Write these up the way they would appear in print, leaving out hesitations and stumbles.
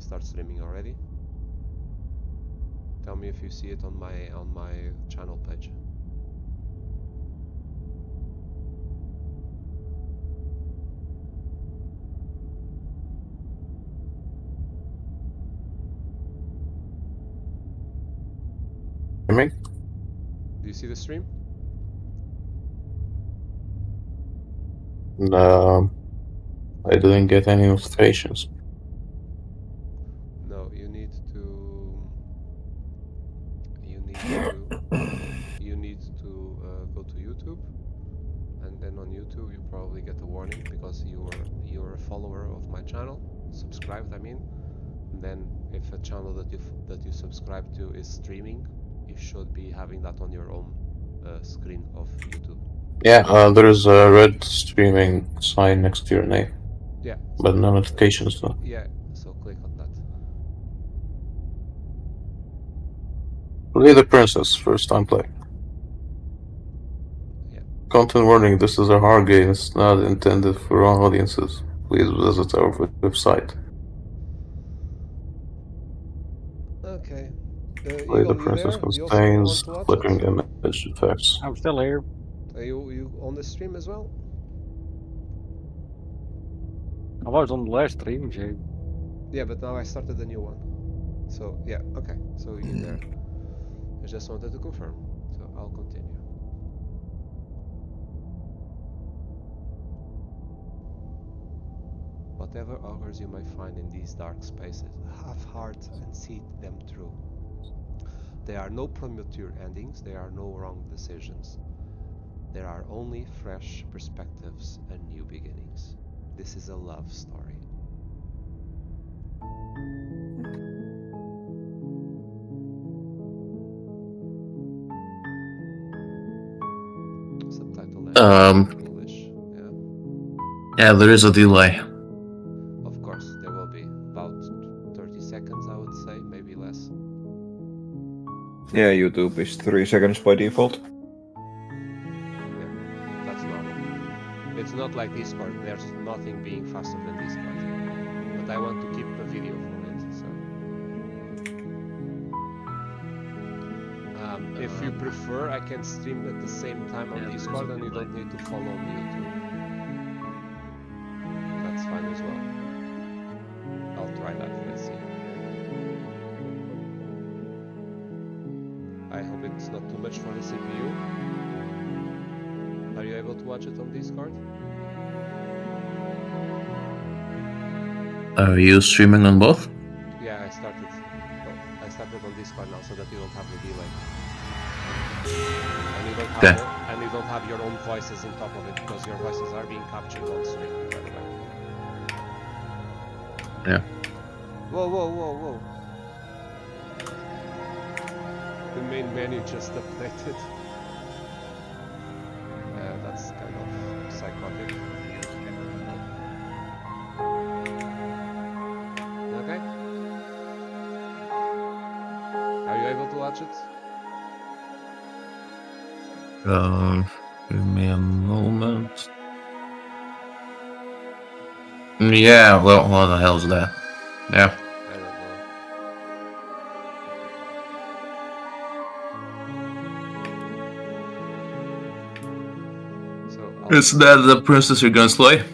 start streaming already. Tell me if you see it on my channel page. Me? Do you see the stream? No, I didn't get any notifications. No, you need to go to YouTube, and then on YouTube you probably get a warning because you're a follower of my channel, subscribed I mean. And then if a channel that you subscribe to is streaming, you should be having that on your own screen of YouTube. Yeah, there's a red streaming sign next to your name. Yeah. But no notifications though. Yeah, so click on that. Play the Princess, first time play. Yeah. Content warning, this is a hard game, it's not intended for all audiences. Please visit our website. Okay. Play Eagle, the you Princess there? You also contains want to watch flickering it? image effects. I'm still here. Are you on the stream as well? I was on the last stream, so. Yeah, but now I started a new one. So yeah, okay. So you're there. I just wanted to confirm. So I'll continue. Whatever horrors you may find in these dark spaces, have heart and see them through. There are no premature endings, there are no wrong decisions. There are only fresh perspectives and new beginnings. This is a love story. Subtitle English. Yeah, there is a delay. Of course, there will be about 30 seconds, I would say, maybe less. Yeah, YouTube is 3 seconds by default. Yeah, that's normal. It's not like Discord, there's nothing being faster than Discord. But I want to keep the video for it, so... if you prefer, I can stream at the same time on Discord and you don't need to follow on YouTube. That's fine as well. I'll try that, let's see. I hope it's not too much for the CPU. Are you able to watch it on Discord? Are you streaming on both? Yeah, I started on Discord now so that you don't have the delay. And you don't have your own voices on top of it because your voices are being captured on stream, by the way. Yeah. Whoa, whoa, whoa, whoa. The main menu just updated. That's kind of psychotic. Okay. Are you able to watch it? Give me a moment. Yeah, well, what the hell's that? Yeah. I don't know. So Is that the princess you're gonna slay? I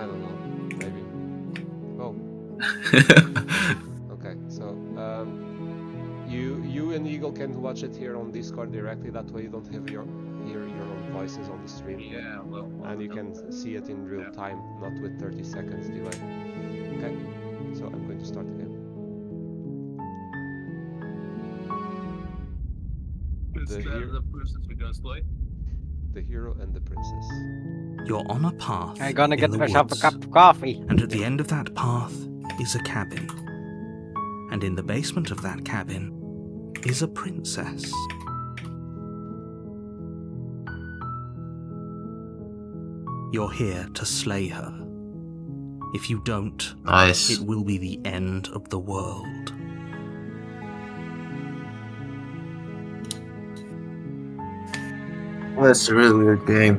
don't know. Maybe. Oh. Okay. So you and Eagle can watch it here on Discord directly. That way you don't have hear your own voices on the stream. Yeah, well. And you can see it in real time, not with 30 seconds delay. Okay. So I'm going to start again. Is that the princess you're gonna slay? The hero and the princess. You're on a path I'm gonna in get the myself a woods, cup of coffee. and at the end of that path is a cabin. And in the basement of that cabin is a princess. You're here to slay her. If you don't, Nice. it will be the end of the world. That's a really good game.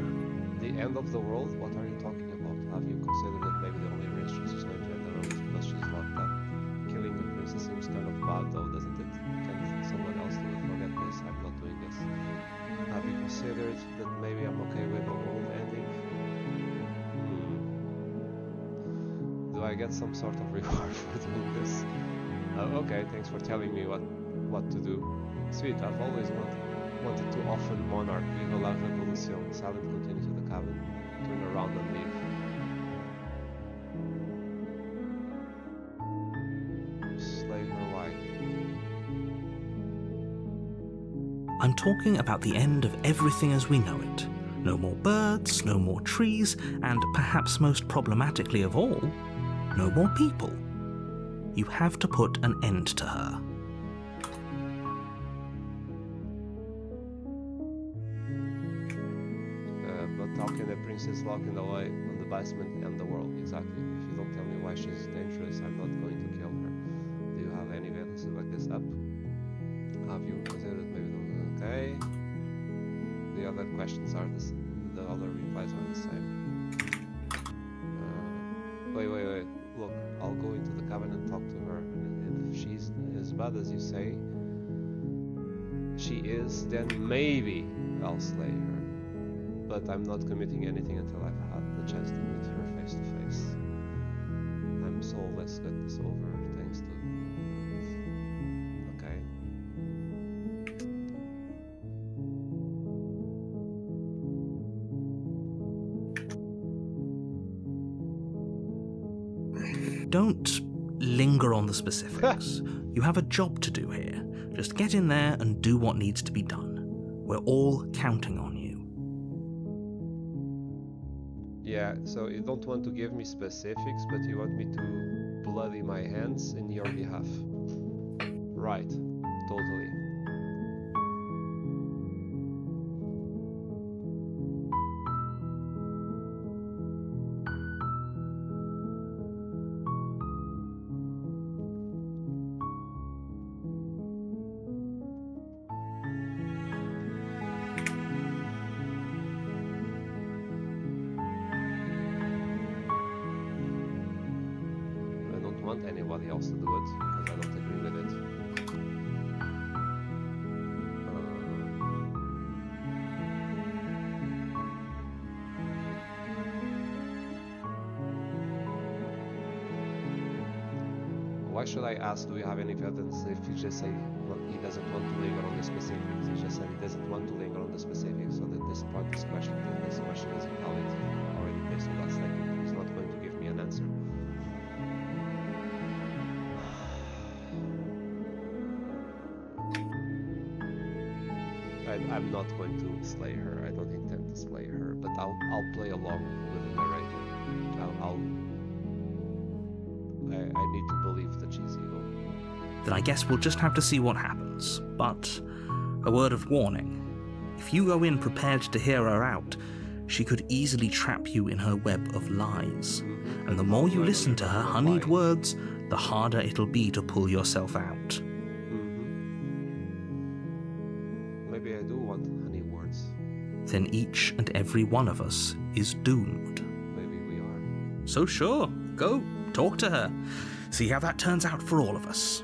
The end of the world? What are you talking about? Have you considered that maybe the only race she's going to end the road is because she's not that? out though, doesn't it? Can someone else do it? Forget this, I'm not doing this. Have you considered that maybe I'm okay with a world ending? Do I get some sort of reward for doing this? Okay, thanks for telling me what to do. Sweet, I've always wanted to offer Monarch, Viva la Revolution. Silent, continue to the cabin, turn around and leave. Slay her, why? I'm talking about the end of everything as we know it. No more birds, no more trees, and perhaps most problematically of all, no more people. You have to put an end to her. But how can a princess walking away on the basement end the world? Exactly. If you don't tell me why she's dangerous, I'm not going to kill her. Do you have any evidence to back this up? Have you considered maybe don't? Okay. The other questions are the other replies are the same. Wait. Look, I'll go into the cabin and talk to her. And if she's as bad as you say she is, then maybe I'll slay her. But I'm not committing anything until I've had the chance to meet her face to face. So let's get this over, thanks to... Okay. Don't linger on the specifics. You have a job to do here. Just get in there and do what needs to be done. We're all counting on you. Yeah, so you don't want to give me specifics, but you want me to bloody my hands in your behalf. Right, totally. Anybody else to do it because I don't agree with it. Why should I ask, do we have any evidence if you just say, well, he doesn't want to linger on the specifics? He just said he doesn't want to linger on the specifics, so that this question is invalid already based on that statement. He's not going to give me an answer. I'm not going to slay her. I don't intend to slay her, but I'll play along with the narrator. I need to believe that she's evil. Then I guess we'll just have to see what happens. But a word of warning. If you go in prepared to hear her out, she could easily trap you in her web of lies. And the more you listen to her honeyed words, the harder it'll be to pull yourself out. Maybe I do want honey words. Then each and every one of us is doomed. Maybe we are. So sure, go, talk to her. See how that turns out for all of us.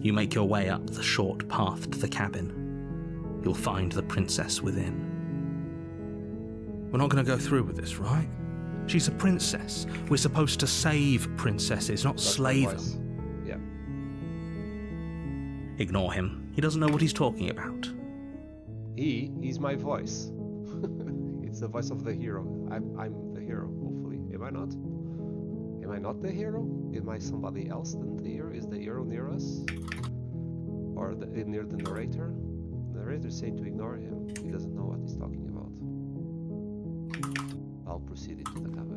You make your way up the short path to the cabin. You'll find the princess within. We're not going to go through with this, right? She's a princess. We're supposed to save princesses, not slay them. Yeah. Ignore him. He doesn't know what he's talking about. He's my voice. It's the voice of the hero. I'm the hero, hopefully. Am I not? Am I not the hero? Am I somebody else than the hero? Is the hero near us? Or near the narrator? The narrator's saying to ignore him. He doesn't know what he's talking about. I'll proceed into the cabin.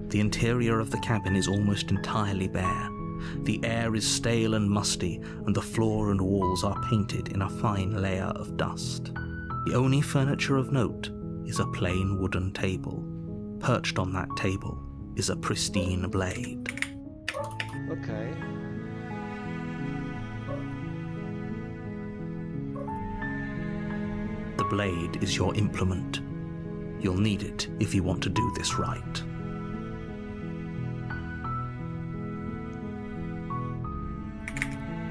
The interior of the cabin is almost entirely bare. The air is stale and musty, and the floor and walls are painted in a fine layer of dust. The only furniture of note is a plain wooden table. Perched on that table is a pristine blade. Okay. The blade is your implement, You'll need it if you want to do this right.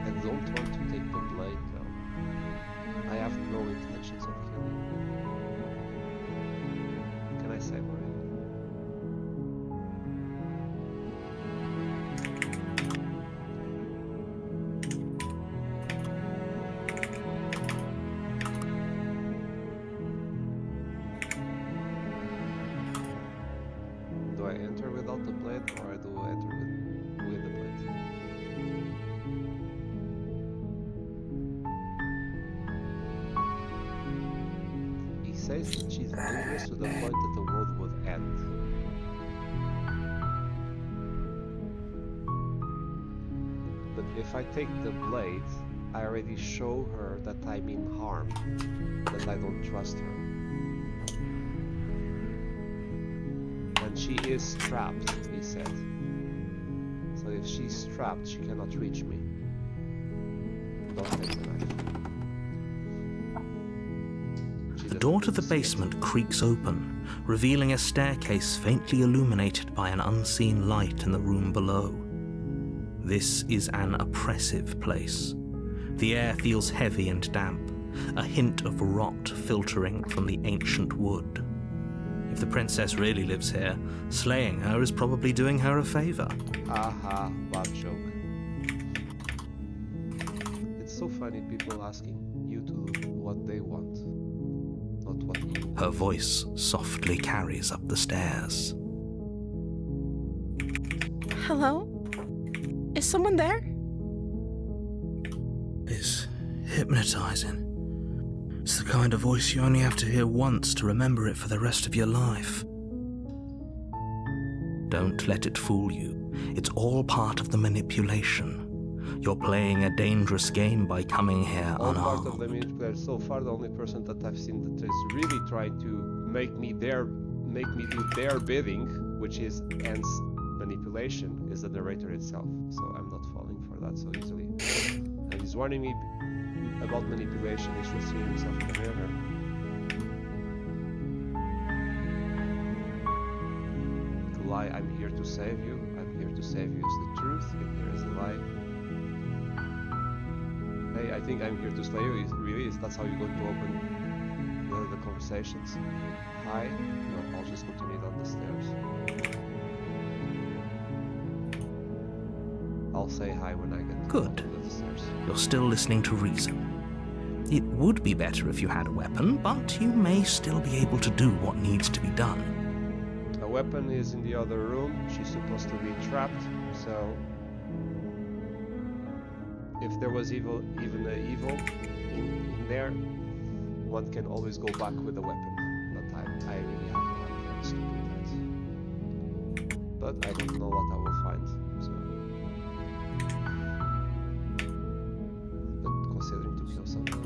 I don't want to take the blade though. I have no intentions of killing you. Can I save already? Do I enter without the blade or do I enter with the blade? He says that she's dangerous to the point that the world would end. But if I take the blade, I already show her that I mean harm, that I don't trust her. And she is trapped, he said. So if she's trapped, she cannot reach me. Don't take the knife. The door to the basement creaks open, revealing a staircase faintly illuminated by an unseen light in the room below. This is an oppressive place. The air feels heavy and damp, a hint of rot filtering from the ancient wood. If the princess really lives here, slaying her is probably doing her a favor. Aha, bad joke. It's so funny people asking you to do what they want, not what you. Her voice softly carries up the stairs. Hello? Is someone there? It's hypnotizing. It's the kind of voice you only have to hear once to remember it for the rest of your life. Don't let it fool you. It's all part of the manipulation. You're playing a dangerous game by coming here All part of the unarmed. manipulation. So far, the only person that I've seen that is really trying to make me do their bidding, which is hence manipulation, is the narrator itself. So I'm not falling for that so easily. And he's warning me about manipulation. He should see himself in the mirror. The lie, I'm here to save you. I'm here to save you is the truth, and here is the lie. Hey, I think I'm here to slay you. That's how you're going to open the conversations. Hi? No, I'll just continue down the stairs. I'll say hi when I get Good. to the stairs. You're still listening to reason. It would be better if you had a weapon, but you may still be able to do what needs to be done. A weapon is in the other room. She's supposed to be trapped, so if there was even a evil in there, one can always go back with a weapon. But I really have no idea. I'm stupid at. But I don't know what I will find. So, but considering to kill someone,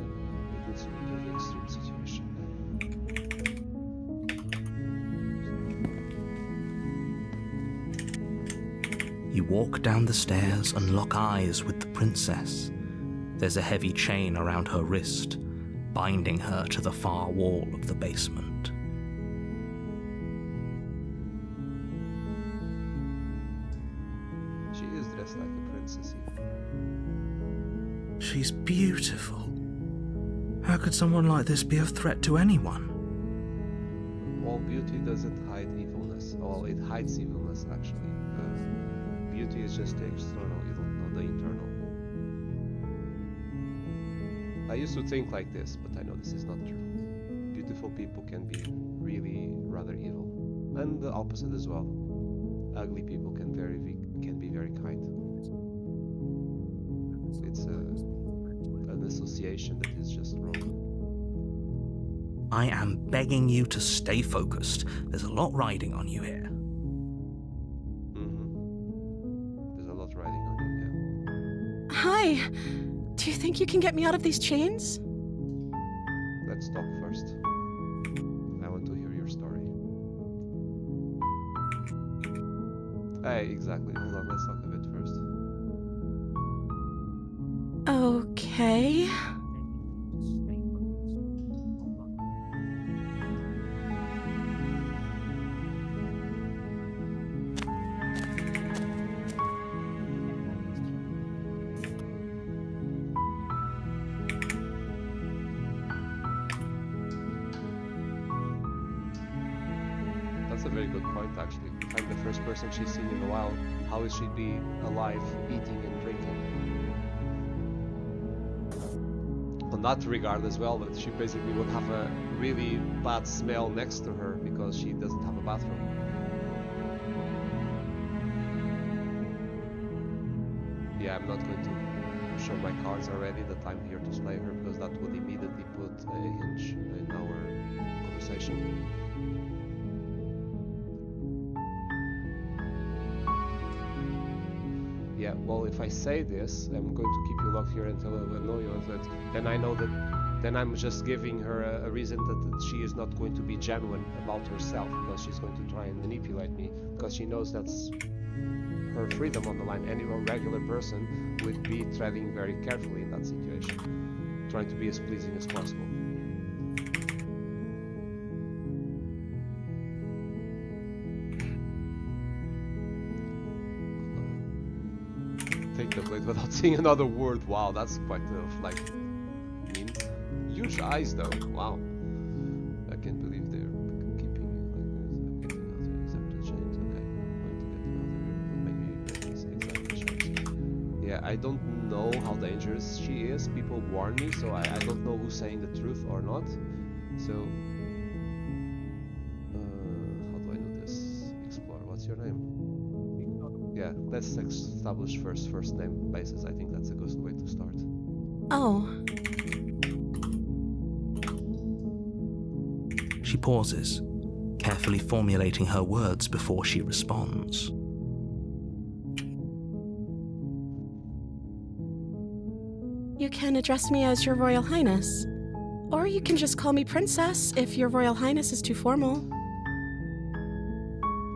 it's a really extreme situation. You walk down the stairs and lock eyes with the princess. There's a heavy chain around her wrist, binding her to the far wall of the basement. She is dressed like a princess even. She's beautiful. How could someone like this be a threat to anyone? Well, beauty doesn't hide evilness. Well, it hides evilness actually. Beauty is just the external, you don't know the internal. I used to think like this, but I know this is not true. Beautiful people can be really rather evil. And the opposite as well. Ugly people can be very kind. It's an association that is just wrong. I am begging you to stay focused. There's a lot riding on you here. There's a lot riding on you, Hi. Do you think you can get me out of these chains? yeah. Let's talk first. I want to hear your story. Hey, exactly. Hold on, let's talk a bit first. Okay. That's a very good point, actually. If I'm the first person she's seen in a while, how will she be alive, eating and drinking? On that regard as well, that she basically would have a really bad smell next to her because she doesn't have a bathroom. Yeah, I'm not going to show my cards already that I'm here to slay her because that would immediately put a hinge in our conversation. Yeah, well, if I say this, I'm going to keep you locked here until I know you. Then I know that. Then I'm just giving her a reason that she is not going to be genuine about herself because she's going to try and manipulate me because she knows that's her freedom on the line. Any regular person would be treading very carefully in that situation, trying to be as pleasing as possible. Take the blade without saying another word. Wow, that's quite like mean. Huge eyes though. Wow. I can't believe they're keeping it like this. I'm getting out of chains. Okay. I'm going to get another exactly chains. Yeah, I don't know how dangerous she is. People warn me, so I don't know who's saying the truth or not. So how do I know this? Explore. What's your name? Yeah, let's establish first name basis. I think that's a good way to start. Oh, She pauses, carefully formulating her words before she responds. you can address me as Your Royal Highness. Or you can just call me Princess if Your Royal Highness is too formal.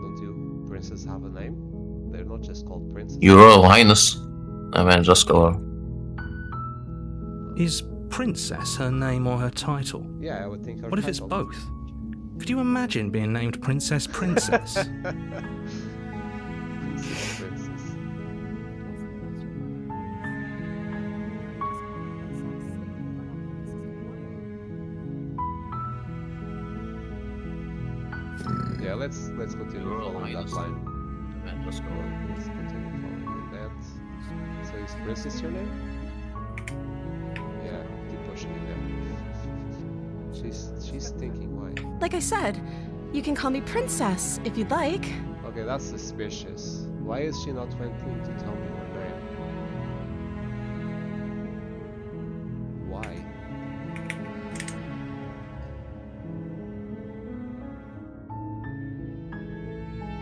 Don't you princes have a name? They're not just called princess. Your Royal Highness. I mean, just call her. Is Princess her name or her title? Yeah, I would think her What if it's title. both? Could you imagine being named Princess? Princess. Yeah, let's continue Your Royal following that Highness. line. I mean, just call her. Let's continue following that. So is Princess your name? Yeah, keep pushing it there. She's thinking why. Like I said, you can call me Princess if you'd like. Okay, that's suspicious. Why is she not wanting to tell me her name? Why?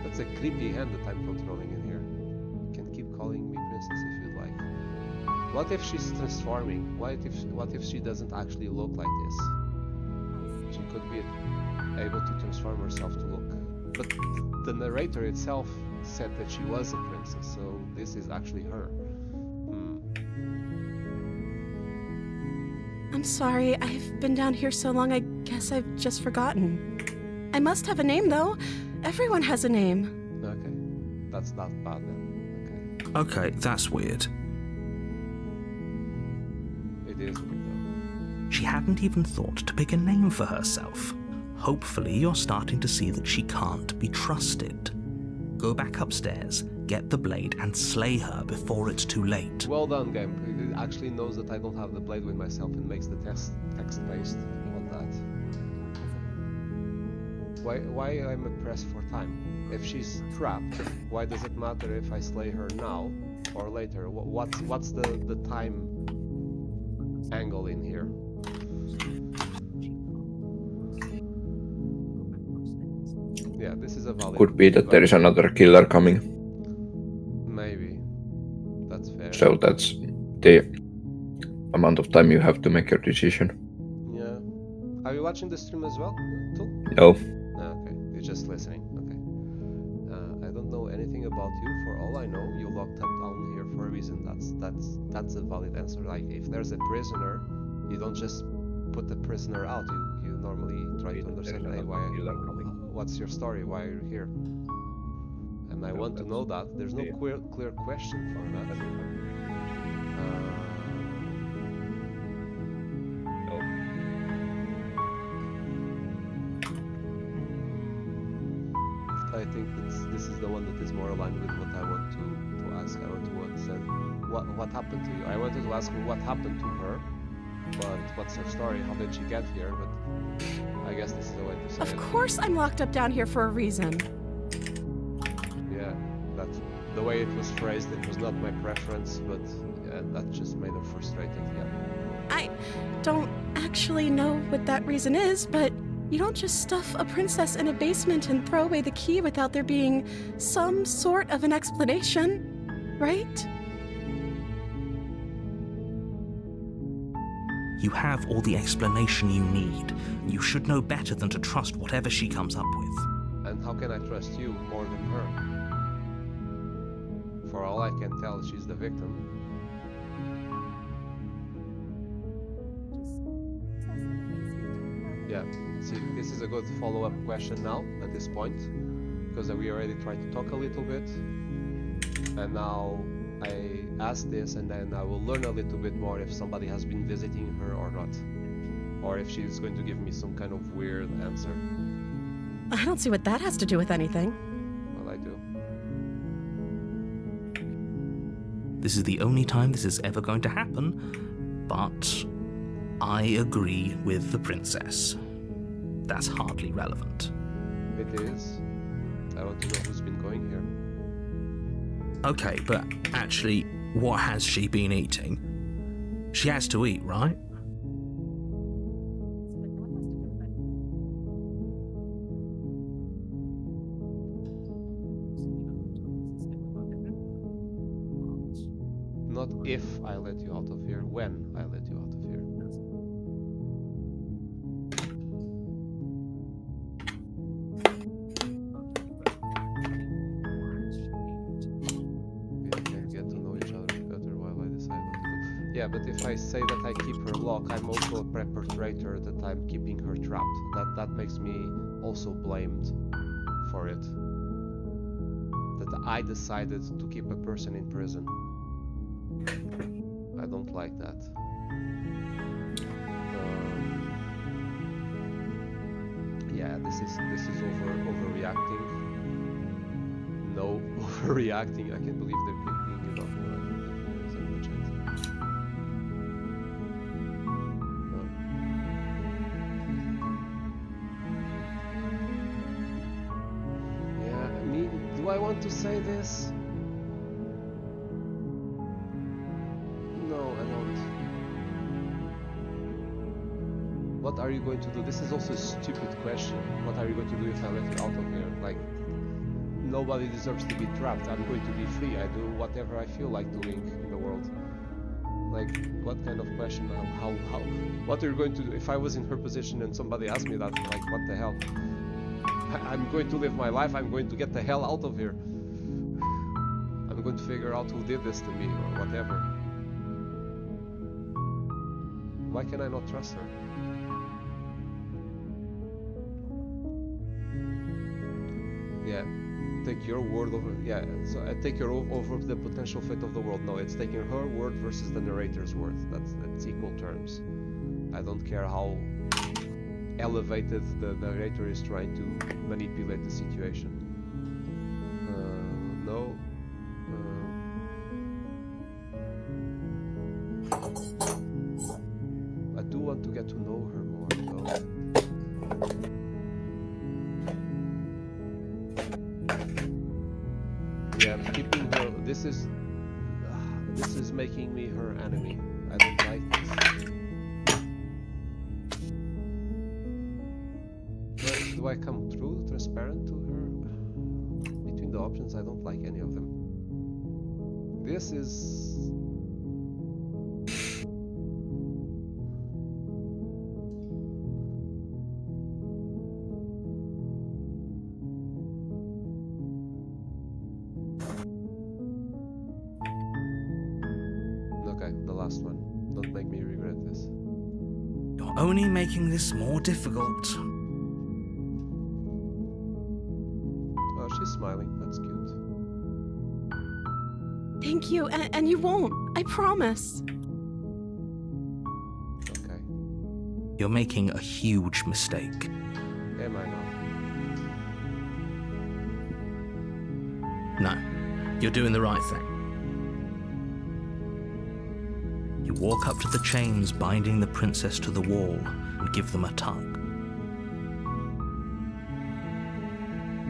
That's a creepy hand that I'm controlling in here. You can keep calling me princess if you'd like. What if she's transforming? What if she doesn't actually look like this? She could be able to transform herself to look. But the narrator itself said that she was a princess, so this is actually her. I'm sorry, I've been down here so long I guess I've just forgotten. I must have a name though. Everyone has a name. Okay, that's not bad then. Okay, that's weird. Okay, it is weird though. She hadn't even thought to pick a name for herself. Hopefully you're starting to see that she can't be trusted. Go back upstairs, get the blade, and slay her before it's too late. Well done, game. It actually knows that I don't have the blade with myself and makes the text-based on that. Why I'm pressed for time? If she's trapped, why does it matter if I slay her now or later? What's the time angle in here? Yeah, this is a valid. Could be that there is another killer coming, Maybe. That's fair. so that's the amount of time you have to make your decision. Yeah. Are you watching the stream as well, too? No, Ah, okay, you're just listening. Okay. I don't know anything about you. For all I know, you locked up down here for a reason. That's a valid answer. Like, if there's a prisoner, you don't just put the prisoner out. You normally try to understand, hey, what's your story? Why are you here? And I want to know that. There's no clear question for that. I think this is the one that is more aligned with what I want to ask. I want to understand what happened to you. I wanted to ask her what happened to her, but what's her story? How did she get here? But I guess this is the way to say it. Of course I'm locked up down here for a reason. Yeah, that's the way it was phrased. It was not my preference, but yeah, that just made her frustrated. Yeah. I don't actually know what that reason is, but you don't just stuff a princess in a basement and throw away the key without there being some sort of an explanation, right? You have all the explanation you need. You should know better than to trust whatever she comes up with. And how can I trust you more than her? For all I can tell, she's the victim. Yeah, see, this is a good follow-up question now, at this point, because we already tried to talk a little bit, and now I ask this, and then I will learn a little bit more if somebody has been visiting her or not, or if she's going to give me some kind of weird answer. I don't see what that has to do with anything. Well, I do. This is the only time this is ever going to happen, but I agree with the princess. That's hardly relevant. It is. I want to know who's been going here. Okay, but actually, what has she been eating? She has to eat, right? Not if I let you out of here, when I let you out of here. We can get to know each other better while I decide what to do. Yeah, but if I say that I keep her locked, I'm also a perpetrator that I'm keeping her trapped. That makes me also blamed for it. That I decided to keep a person in prison. I don't like that. Yeah, this is overreacting. No, overreacting. I can't believe they're keeping it off. Yeah, me. Do I want to say this? What are you going to do? This is also a stupid question. What are you going to do if I let you out of here? Like, nobody deserves to be trapped. I'm going to be free. I do whatever I feel like doing in the world. Like, what kind of question? How? What are you going to do? If I was in her position and somebody asked me that, like, what the hell? I'm going to live my life. I'm going to get the hell out of here. I'm going to figure out who did this to me or whatever. Why can I not trust her? Yeah, take your word over. Yeah, so I take your over the potential fate of the world. No, it's taking her word versus the narrator's word. That's equal terms. I don't care how elevated the narrator is trying to manipulate the situation. No. I do want to get to know her more, though. Yeah, I'm keeping her. This is making me her enemy. I don't like this. Do I come through transparent to her? Between the options, I don't like any of them. This is. The last one. Don't make me regret this. You're only making this more difficult. Oh, she's smiling. That's cute. Thank you, and you won't. I promise. Okay. You're making a huge mistake. Am I not? No, you're doing the right thing. You walk up to the chains binding the princess to the wall and give them a tug.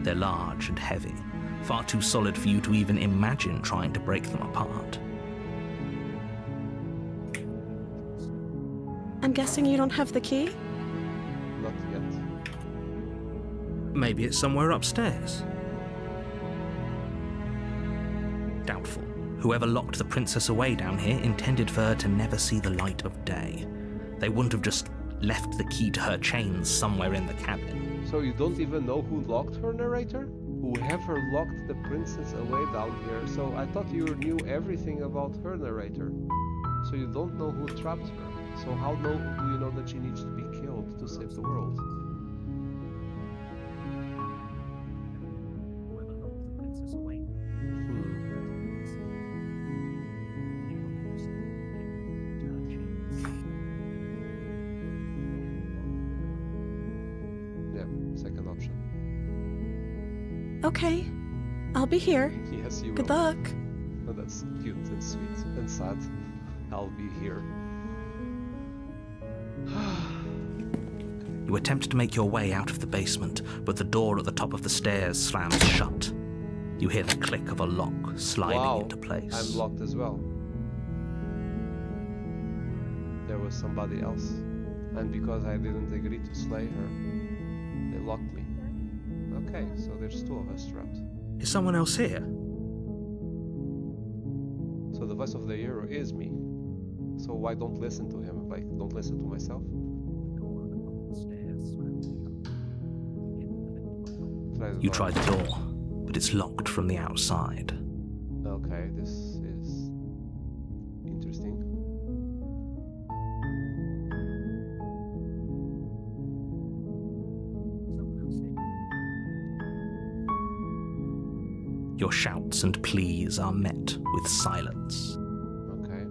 They're large and heavy, far too solid for you to even imagine trying to break them apart. I'm guessing you don't have the key? Not yet. Maybe it's somewhere upstairs. Doubtful. Whoever locked the princess away down here intended for her to never see the light of day. They wouldn't have just left the key to her chains somewhere in the cabin. So you don't even know who locked her, narrator? Whoever locked the princess away down here. So I thought you knew everything about her, narrator. So you don't know who trapped her. So how do you know that she needs to be killed to save the world? Yeah, second option. Okay. I'll be here. Yes, you Good will. luck. Oh, that's cute and sweet and sad. I'll be here. You attempt to make your way out of the basement, but the door at the top of the stairs slams shut. You hear the click of a lock sliding Wow, into place. I'm locked as well. There was somebody else. And because I didn't agree to slay her, they locked me. Okay, so there's two of us trapped. Is someone else here? So the voice of the hero is me. So why don't listen to him? Like, don't listen to myself? You try the door, but it's locked from the outside. Okay, this is interesting. Your shouts and pleas are met with silence. Okay,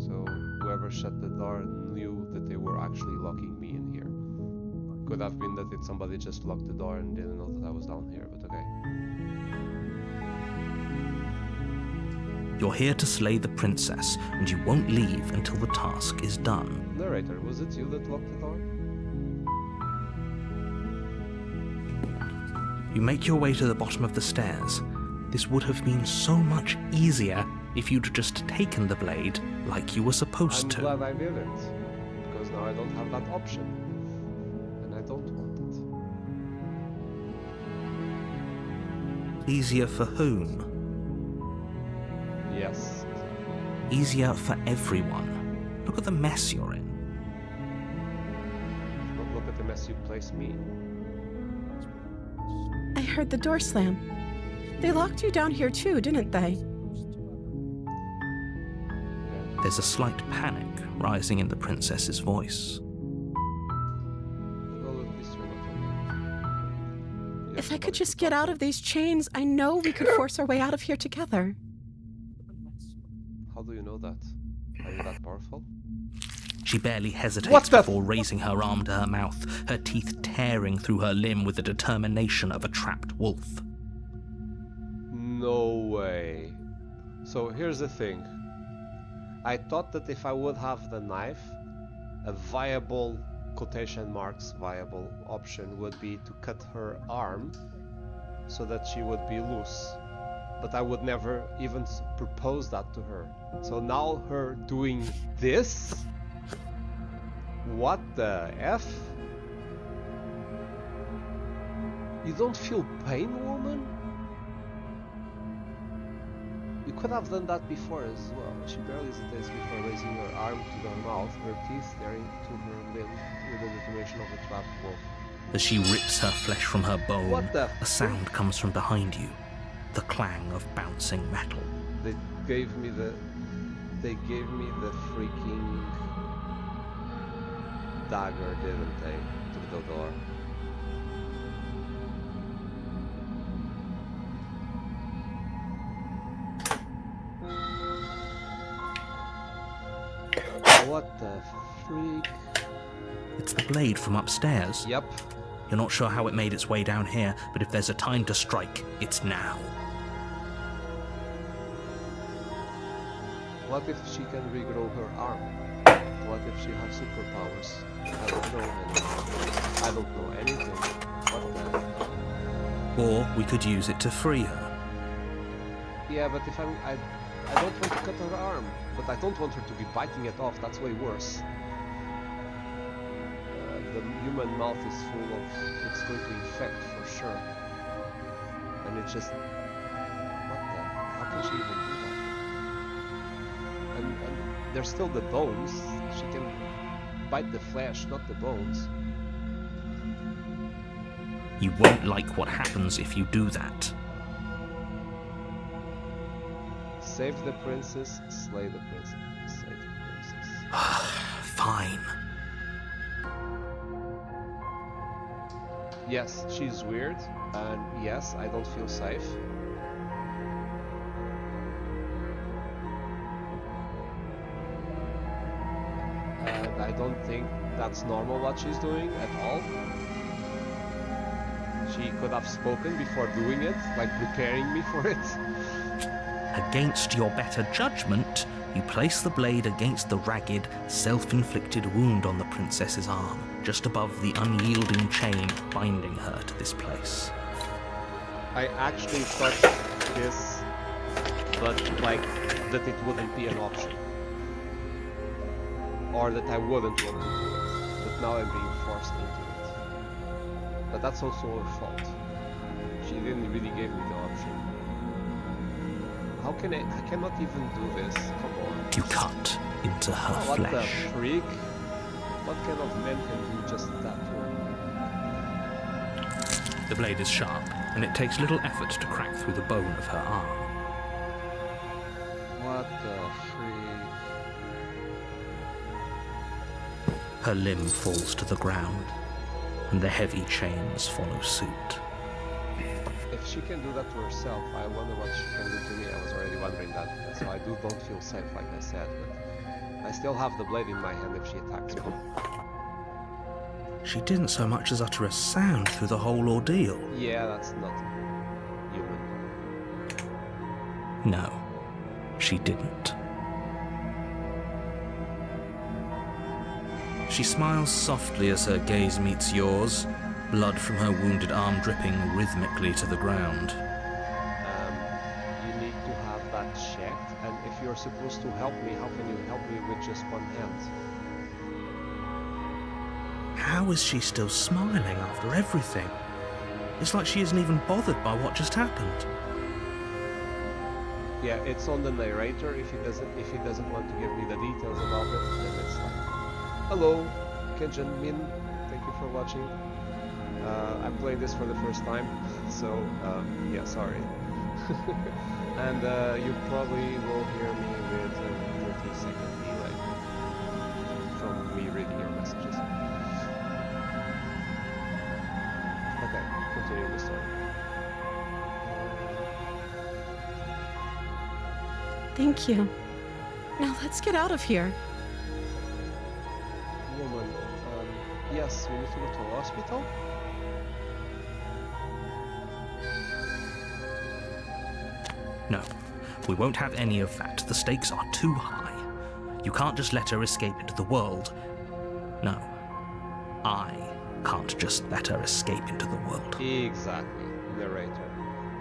so whoever shut the door knew that they were actually locking me in here. Could have been that somebody just locked the door and didn't know that I was down here, but okay. You're here to slay the princess, and you won't leave until the task is done. Narrator, was it you that locked the door? You make your way to the bottom of the stairs. This would have been so much easier if you'd just taken the blade like you were supposed I'm to. glad I didn't, because now I don't have that option. And I don't want it. Easier for whom? Yes. Easier for everyone. Look at the mess you're in. Don't look at the mess you placed me in. I heard the door slam. They locked you down here too, didn't they? There's a slight panic rising in the princess's voice. Well, at least you're not alone. If I could just get out of these chains, I know we could force our way out of here together. How do you know that? Are you that powerful? She barely hesitates What the before raising her arm to her mouth, her teeth tearing through her limb with the determination of a trapped wolf. No way. So here's the thing. I thought that if I would have the knife, a viable, quotation marks, viable option would be to cut her arm so that she would be loose. But I would never even propose that to her. So now her doing this? What the F? You don't feel pain, woman? You could have done that before as well. She barely hesitates before raising her arm to her mouth, her teeth staring to her limb with the determination of a trapped wolf. As she rips her flesh from her bone, What the a sound comes from behind you, the clang of bouncing metal. They gave me the freaking dagger, didn't they? To the door. What the freak? It's the blade from upstairs. Yep. You're not sure how it made its way down here, but if there's a time to strike, it's now. What if she can regrow her arm? What if she has superpowers? I don't know anything. I don't know anything. What the... Or we could use it to free her. Yeah, but if I don't want to cut her arm, but I don't want her to be biting it off. That's way worse. The human mouth is full of... It's going to infect for sure. And it just... What the... How can she even do that? And there's still the bones. She can bite the flesh, not the bones. You won't like what happens if you do that. Save the princess, slay the princess. Save the princess. Fine. Yes, she's weird, and yes, I don't feel safe. And I don't think that's normal what she's doing at all. She could have spoken before doing it, like preparing me for it. Against your better judgment, you place the blade against the ragged, self-inflicted wound on the princess's arm, just above the unyielding chain binding her to this place. I actually thought this, but like, that it wouldn't be an option. Or that I wouldn't want to do it. But now I'm being forced into it. But that's also her fault. She didn't really give me the option. How can I cannot even do this. Come on. You cut into her What flesh. the freak? What kind of man can do just that one? The blade is sharp, and it takes little effort to crack through the bone of her arm. What the freak? Her limb falls to the ground, and the heavy chains follow suit. If she can do that to herself, I wonder what she can do to me. I was already wondering that, so I don't feel safe, like I said, but I still have the blade in my hand if she attacks me. She didn't so much as utter a sound through the whole ordeal. Yeah, that's not human. No, she didn't. She smiles softly as her gaze meets yours, blood from her wounded arm dripping rhythmically to the ground. You need to have that checked, and if you're supposed to help me, how can you help me with just one hand? How is she still smiling after everything? It's like she isn't even bothered by what just happened. Yeah, it's on the narrator. If he doesn't want to give me the details about it, then it's like, hello, Kenjin Min, thank you for watching. I'm playing this for the first time, so yeah, sorry. And you probably will hear me with a 30-second delay from me reading your messages. Okay, continue the story. Thank you. Now let's get out of here. Woman, yes, we need to go to a hospital? No, we won't have any of that. The stakes are too high. You can't just let her escape into the world. No, I can't just let her escape into the world. Exactly, narrator.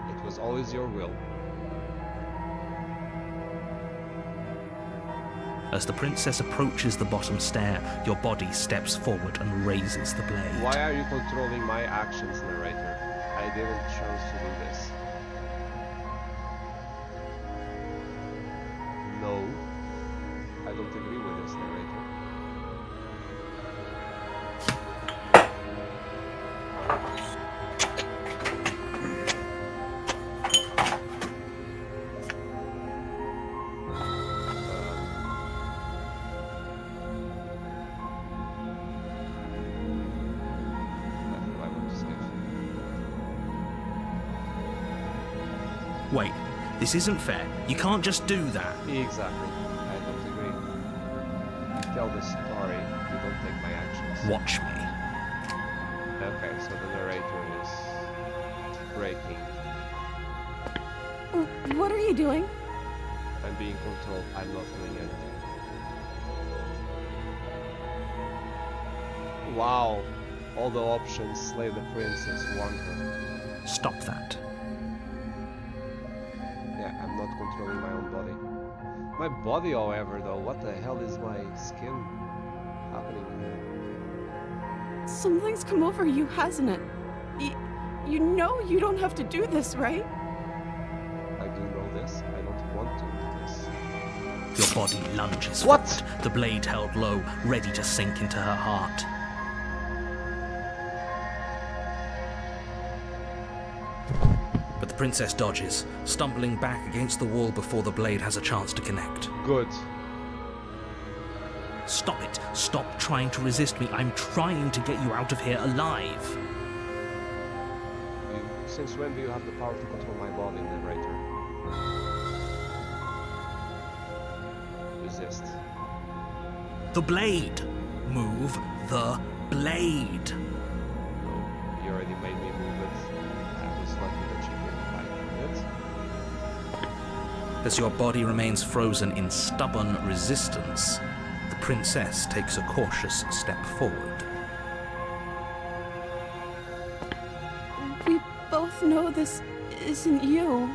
It was always your will. As the princess approaches the bottom stair, your body steps forward and raises the blade. Why are you controlling my actions, narrator? I didn't choose to do this. No, I don't agree with this, narrator. Wait, this isn't fair. You can't just do that. Exactly. I don't agree. You tell the story, you don't take my actions. Watch me. Okay, so the narrator is breaking. What are you doing? I'm being controlled. I'm not doing anything. Wow. All the options. Slay the princess. Warn her. Stop that. Yeah, I'm not controlling my own body. My body, however, though, what the hell is my skin happening here? Something's come over you, hasn't it? You know you don't have to do this, right? I do know this. I don't want to do this. Your body lunges What? forward, the blade held low, ready to sink into her heart. But the princess dodges, stumbling back against the wall before the blade has a chance to connect. Good. Stop it. Stop trying to resist me. I'm trying to get you out of here alive. Since when do you have the power to control my body, narrator? Resist. The blade. Move the blade. No, you already made me move it. I was lucky that you didn't like it. As your body remains frozen in stubborn resistance, the princess takes a cautious step forward. We both know this isn't you.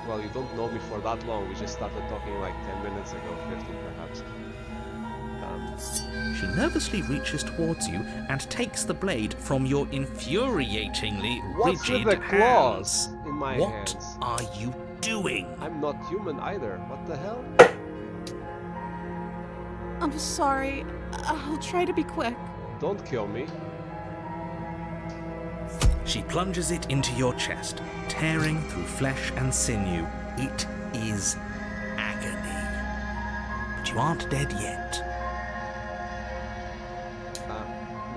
Well, you don't know me for that long. We just started talking like 10 minutes ago, 15 perhaps. She nervously reaches towards you and takes the blade from your infuriatingly What's rigid with the claws hands. in my What hands? are you doing? I'm not human either. What the hell? I'm sorry. I'll try to be quick. Don't kill me. She plunges it into your chest, tearing through flesh and sinew. It is agony. But you aren't dead yet.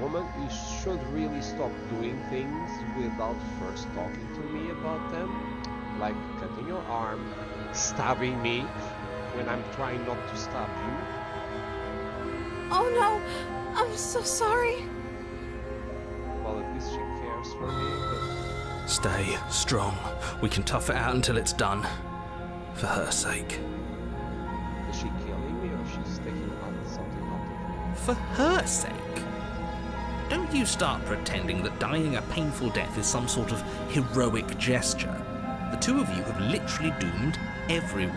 Woman, you should really stop doing things without first talking to me about them. Like cutting your arm, stabbing me when I'm trying not to stab you. Oh no! I'm so sorry. Well, at least she cares for me, but Stay strong. We can tough it out until it's done. For her sake. is she killing me or she's taking something out of me? For her sake? Don't you start pretending that dying a painful death is some sort of heroic gesture. The two of you have literally doomed everyone.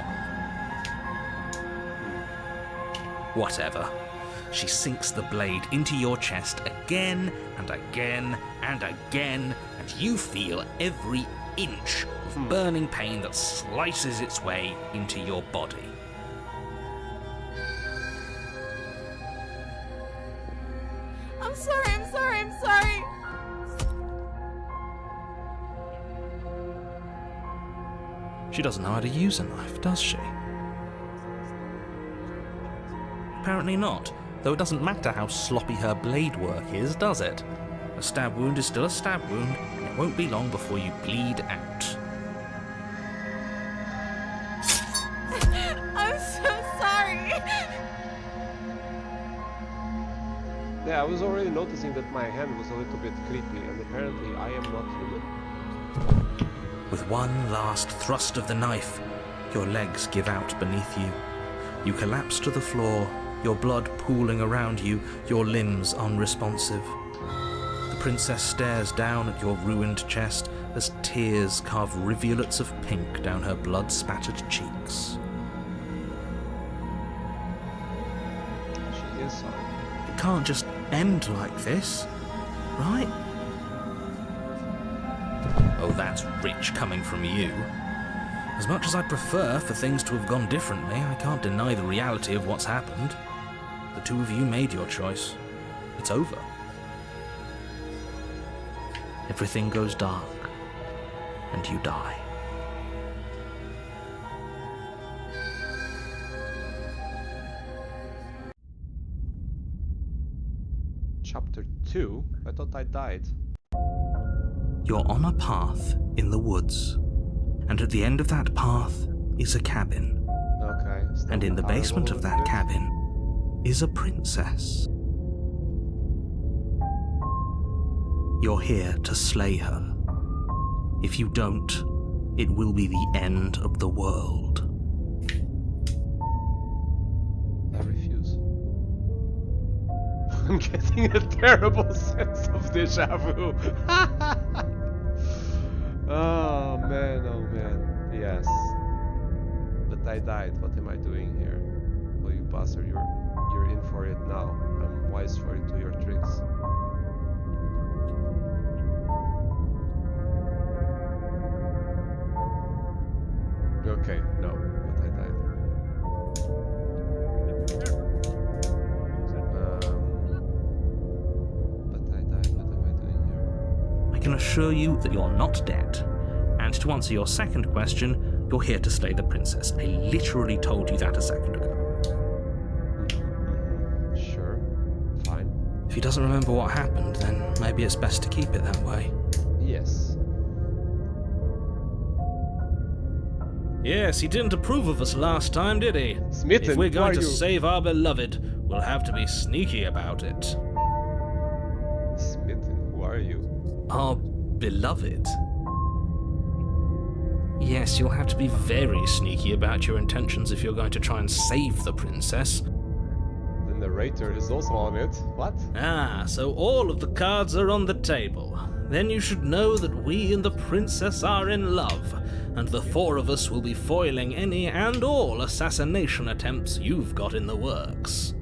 Whatever. She sinks the blade into your chest again and again and again, and you feel every inch of burning pain that slices its way into your body. I'm sorry, I'm sorry, I'm sorry. She doesn't know how to use a knife, does she? Apparently not, though it doesn't matter how sloppy her blade work is, does it? A stab wound is still a stab wound, and it won't be long before you bleed out. I'm so sorry. Yeah, I was already noticing that my hand was a little bit creepy, and apparently I am not human. With one last thrust of the knife, your legs give out beneath you. You collapse to the floor, your blood pooling around you, your limbs unresponsive. The princess stares down at your ruined chest as tears carve rivulets of pink down her blood-spattered cheeks. She is sorry. It can't just end like this, right? Oh, that's rich coming from you. As much as I'd prefer for things to have gone differently, I can't deny the reality of what's happened. The two of you made your choice. It's over. Everything goes dark, and you die. Chapter 2? I thought I died. You're on a path in the woods, and at the end of that path is a cabin. Okay. still And in the horrible basement of that looking. cabin is a princess. You're here to slay her. If you don't, it will be the end of the world. I refuse. I'm getting a terrible sense of deja vu. Oh man, yes. But I died. What am I doing here? Well, you bastard, you're in for it now. I'm wise for it to your tricks. Okay, no, but I died. But I died. What am I doing here? I can assure you that you're not dead. And to answer your second question, you're here to slay the princess. I literally told you that a second ago. Sure, fine. If he doesn't remember what happened, then maybe it's best to keep it that way. Yes. Yes, he didn't approve of us last time, did he? Smitten, If we're who are going to you? save our beloved, we'll have to be sneaky about it. Smitten, who are you? Our beloved? Yes, you'll have to be very sneaky about your intentions if you're going to try and save the princess. The narrator is also on it. What? Ah, so all of the cards are on the table. Then you should know that we and the princess are in love, and the four of us will be foiling any and all assassination attempts you've got in the works.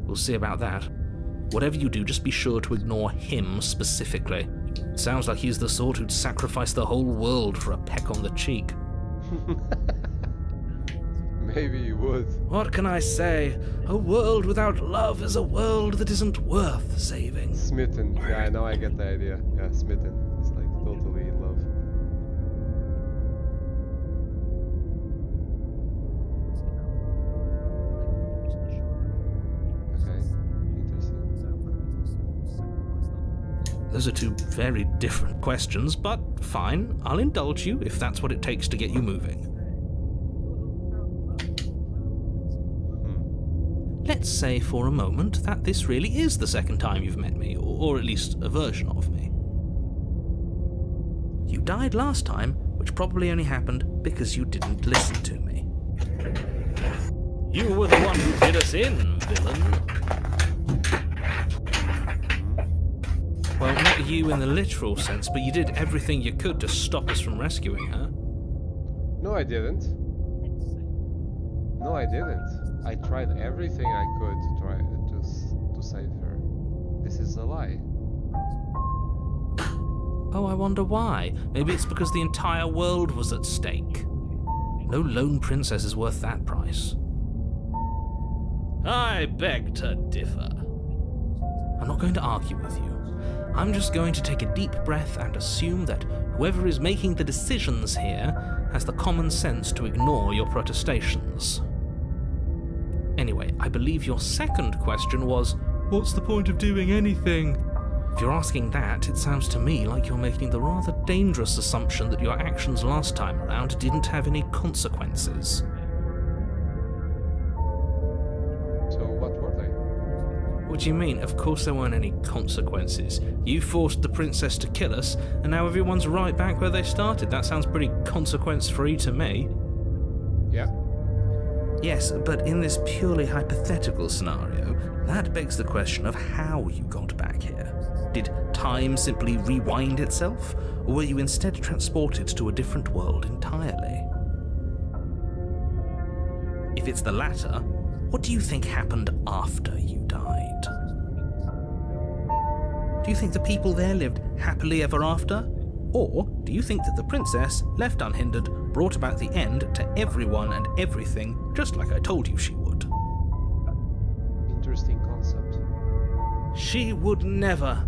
We'll see about that. Whatever you do, just be sure to ignore him specifically. It sounds like he's the sort who'd sacrifice the whole world for a peck on the cheek. Maybe you would. What can I say? A world without love is a world that isn't worth saving. Smitten. Yeah, now I get the idea. Yeah, smitten. He's like totally in love. Okay, interesting. Those are two very different questions, but fine, I'll indulge you if that's what it takes to get you moving. Let's say for a moment that this really is the second time you've met me, or at least a version of me. You died last time, which probably only happened because you didn't listen to me. You were the one who did us in, villain. Well, not you in the literal sense, but you did everything you could to stop us from rescuing her. No, I didn't. No, I didn't. I tried everything I could to try to save her. This is a lie. Oh, I wonder why. Maybe it's because the entire world was at stake. No lone princess is worth that price. I beg to differ. I'm not going to argue with you. I'm just going to take a deep breath and assume that whoever is making the decisions here has the common sense to ignore your protestations. Anyway, I believe your second question was, what's the point of doing anything? If you're asking that, it sounds to me like you're making the rather dangerous assumption that your actions last time around didn't have any consequences. So what were they? What do you mean? Of course there weren't any consequences. You forced the princess to kill us, and now everyone's right back where they started. That sounds pretty consequence-free to me. Yeah. Yes, but in this purely hypothetical scenario, that begs the question of how you got back here. Did time simply rewind itself, or were you instead transported to a different world entirely? If it's the latter, what do you think happened after you died? Do you think the people there lived happily ever after? Or do you think that the princess, left unhindered, brought about the end to everyone and everything, just like I told you she would? Interesting concept. She would never.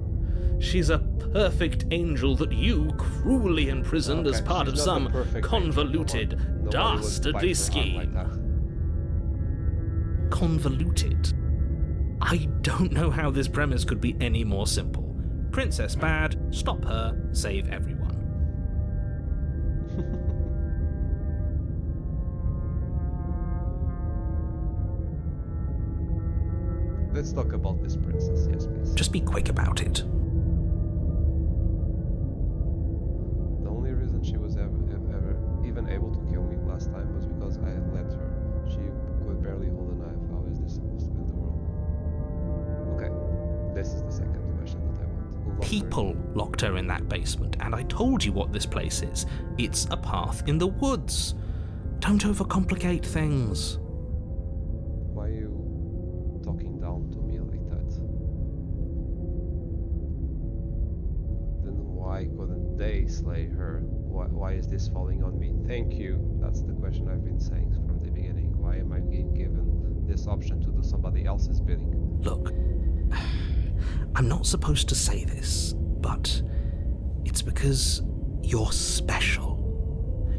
She's a perfect angel that you cruelly imprisoned as Okay, part of she's not some a perfect angel. convoluted, Nobody would dastardly bite her arm scheme. like that. Convoluted. I don't know how this premise could be any more simple. Princess bad, stop her, save everyone. Let's talk about this princess, yes please. Just be quick about it. This is the second question that I want. Who locked her? People locked her in that basement, and I told you what this place is. It's a path in the woods. Don't overcomplicate things. Why are you talking down to me like that? Then why couldn't they slay her? Why is this falling on me? Thank you. That's the question I've been saying from the beginning. Why am I being given this option to do somebody else's bidding? Look, I'm not supposed to say this, but it's because you're special.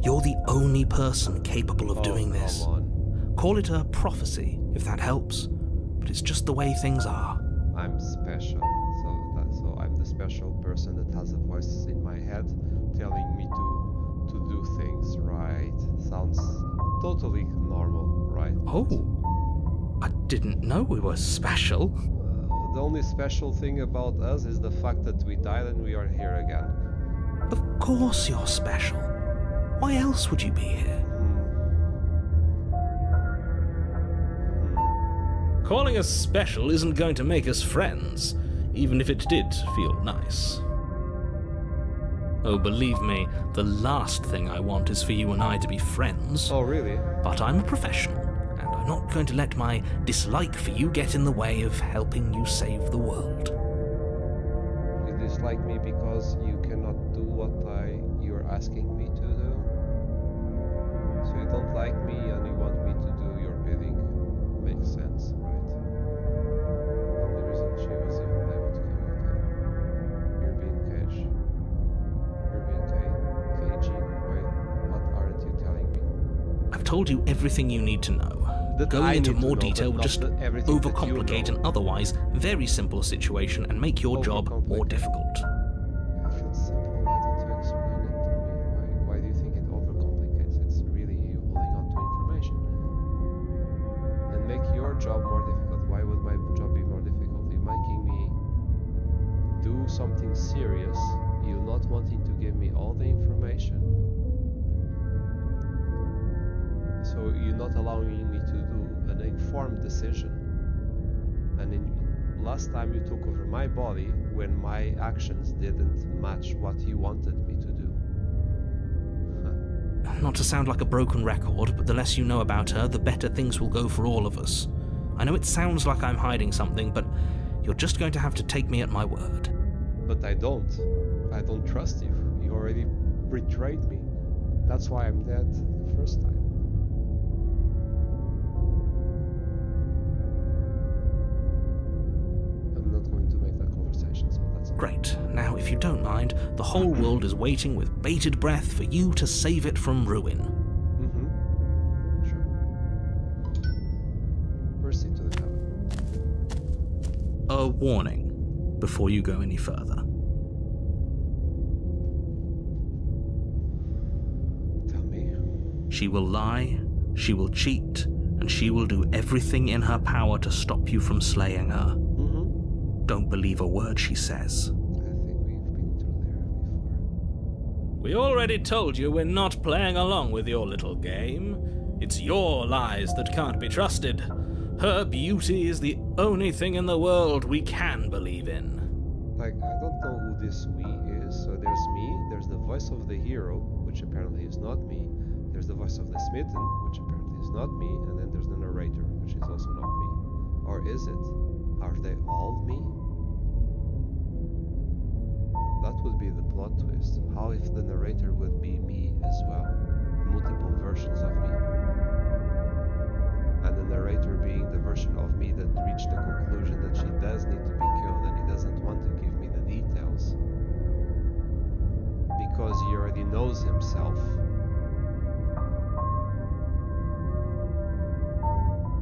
You're the only person capable of doing this. Come on. Call it a prophecy, if that helps, but it's just the way things are. I'm special. So I'm the special person that has a voice in my head telling me to do things right. Sounds totally normal, right? Oh, I didn't know we were special. The only special thing about us is the fact that we died and we are here again. Of course you're special. Why else would you be here? Calling us special isn't going to make us friends, even if it did feel nice. Oh, believe me, the last thing I want is for you and I to be friends. Oh, really? But I'm a professional, and I'm not going to let my dislike for you get in the way of helping you save the world. You dislike me because you cannot do what you're asking me to do? So you don't like me and you want me to do your bidding? Makes sense, right? The only reason she was even able to kill you, okay? You're being caged. You're being cagey. What aren't you telling me? I've told you everything you need to know. That Going I into need to more know, detail but will not just everything that you overcomplicate know. an otherwise very simple situation and make your job more Overcomplicate. difficult. If it's simple, why don't you explain it to me? Why do you think it overcomplicates? It's really you holding on to information. And make your job more difficult. Why would my job be more difficult? You're making me do something serious. You're not wanting to give me all the information. So you're not allowing me to do an informed decision. And last time you took over my body when my actions didn't match what you wanted me to do. Not to sound like a broken record, but the less you know about her, the better things will go for all of us. I know it sounds like I'm hiding something, but you're just going to have to take me at my word. But I don't trust you. You already betrayed me. That's why I'm dead the first time. I'm not going to make that conversation, so that's all. Great. Now, if you don't mind, the whole world is waiting with bated breath for you to save it from ruin. Sure. Proceed to the cabin. A warning before you go any further. Tell me. She will lie, she will cheat, and she will do everything in her power to stop you from slaying her. Don't believe a word she says. I think we've been through there before. We already told you we're not playing along with your little game. It's your lies that can't be trusted. Her beauty is the only thing in the world we can believe in. Like, I don't know who this we is. So there's me, there's the voice of the hero, which apparently is not me. There's the voice of the smitten, which apparently is not me. And then there's the narrator, which is also not me. Or is it? Are they all me? That would be the plot twist. How if the narrator would be me as well? Multiple versions of me. And the narrator being the version of me that reached the conclusion that she does need to be killed and he doesn't want to give me the details. Because he already knows himself.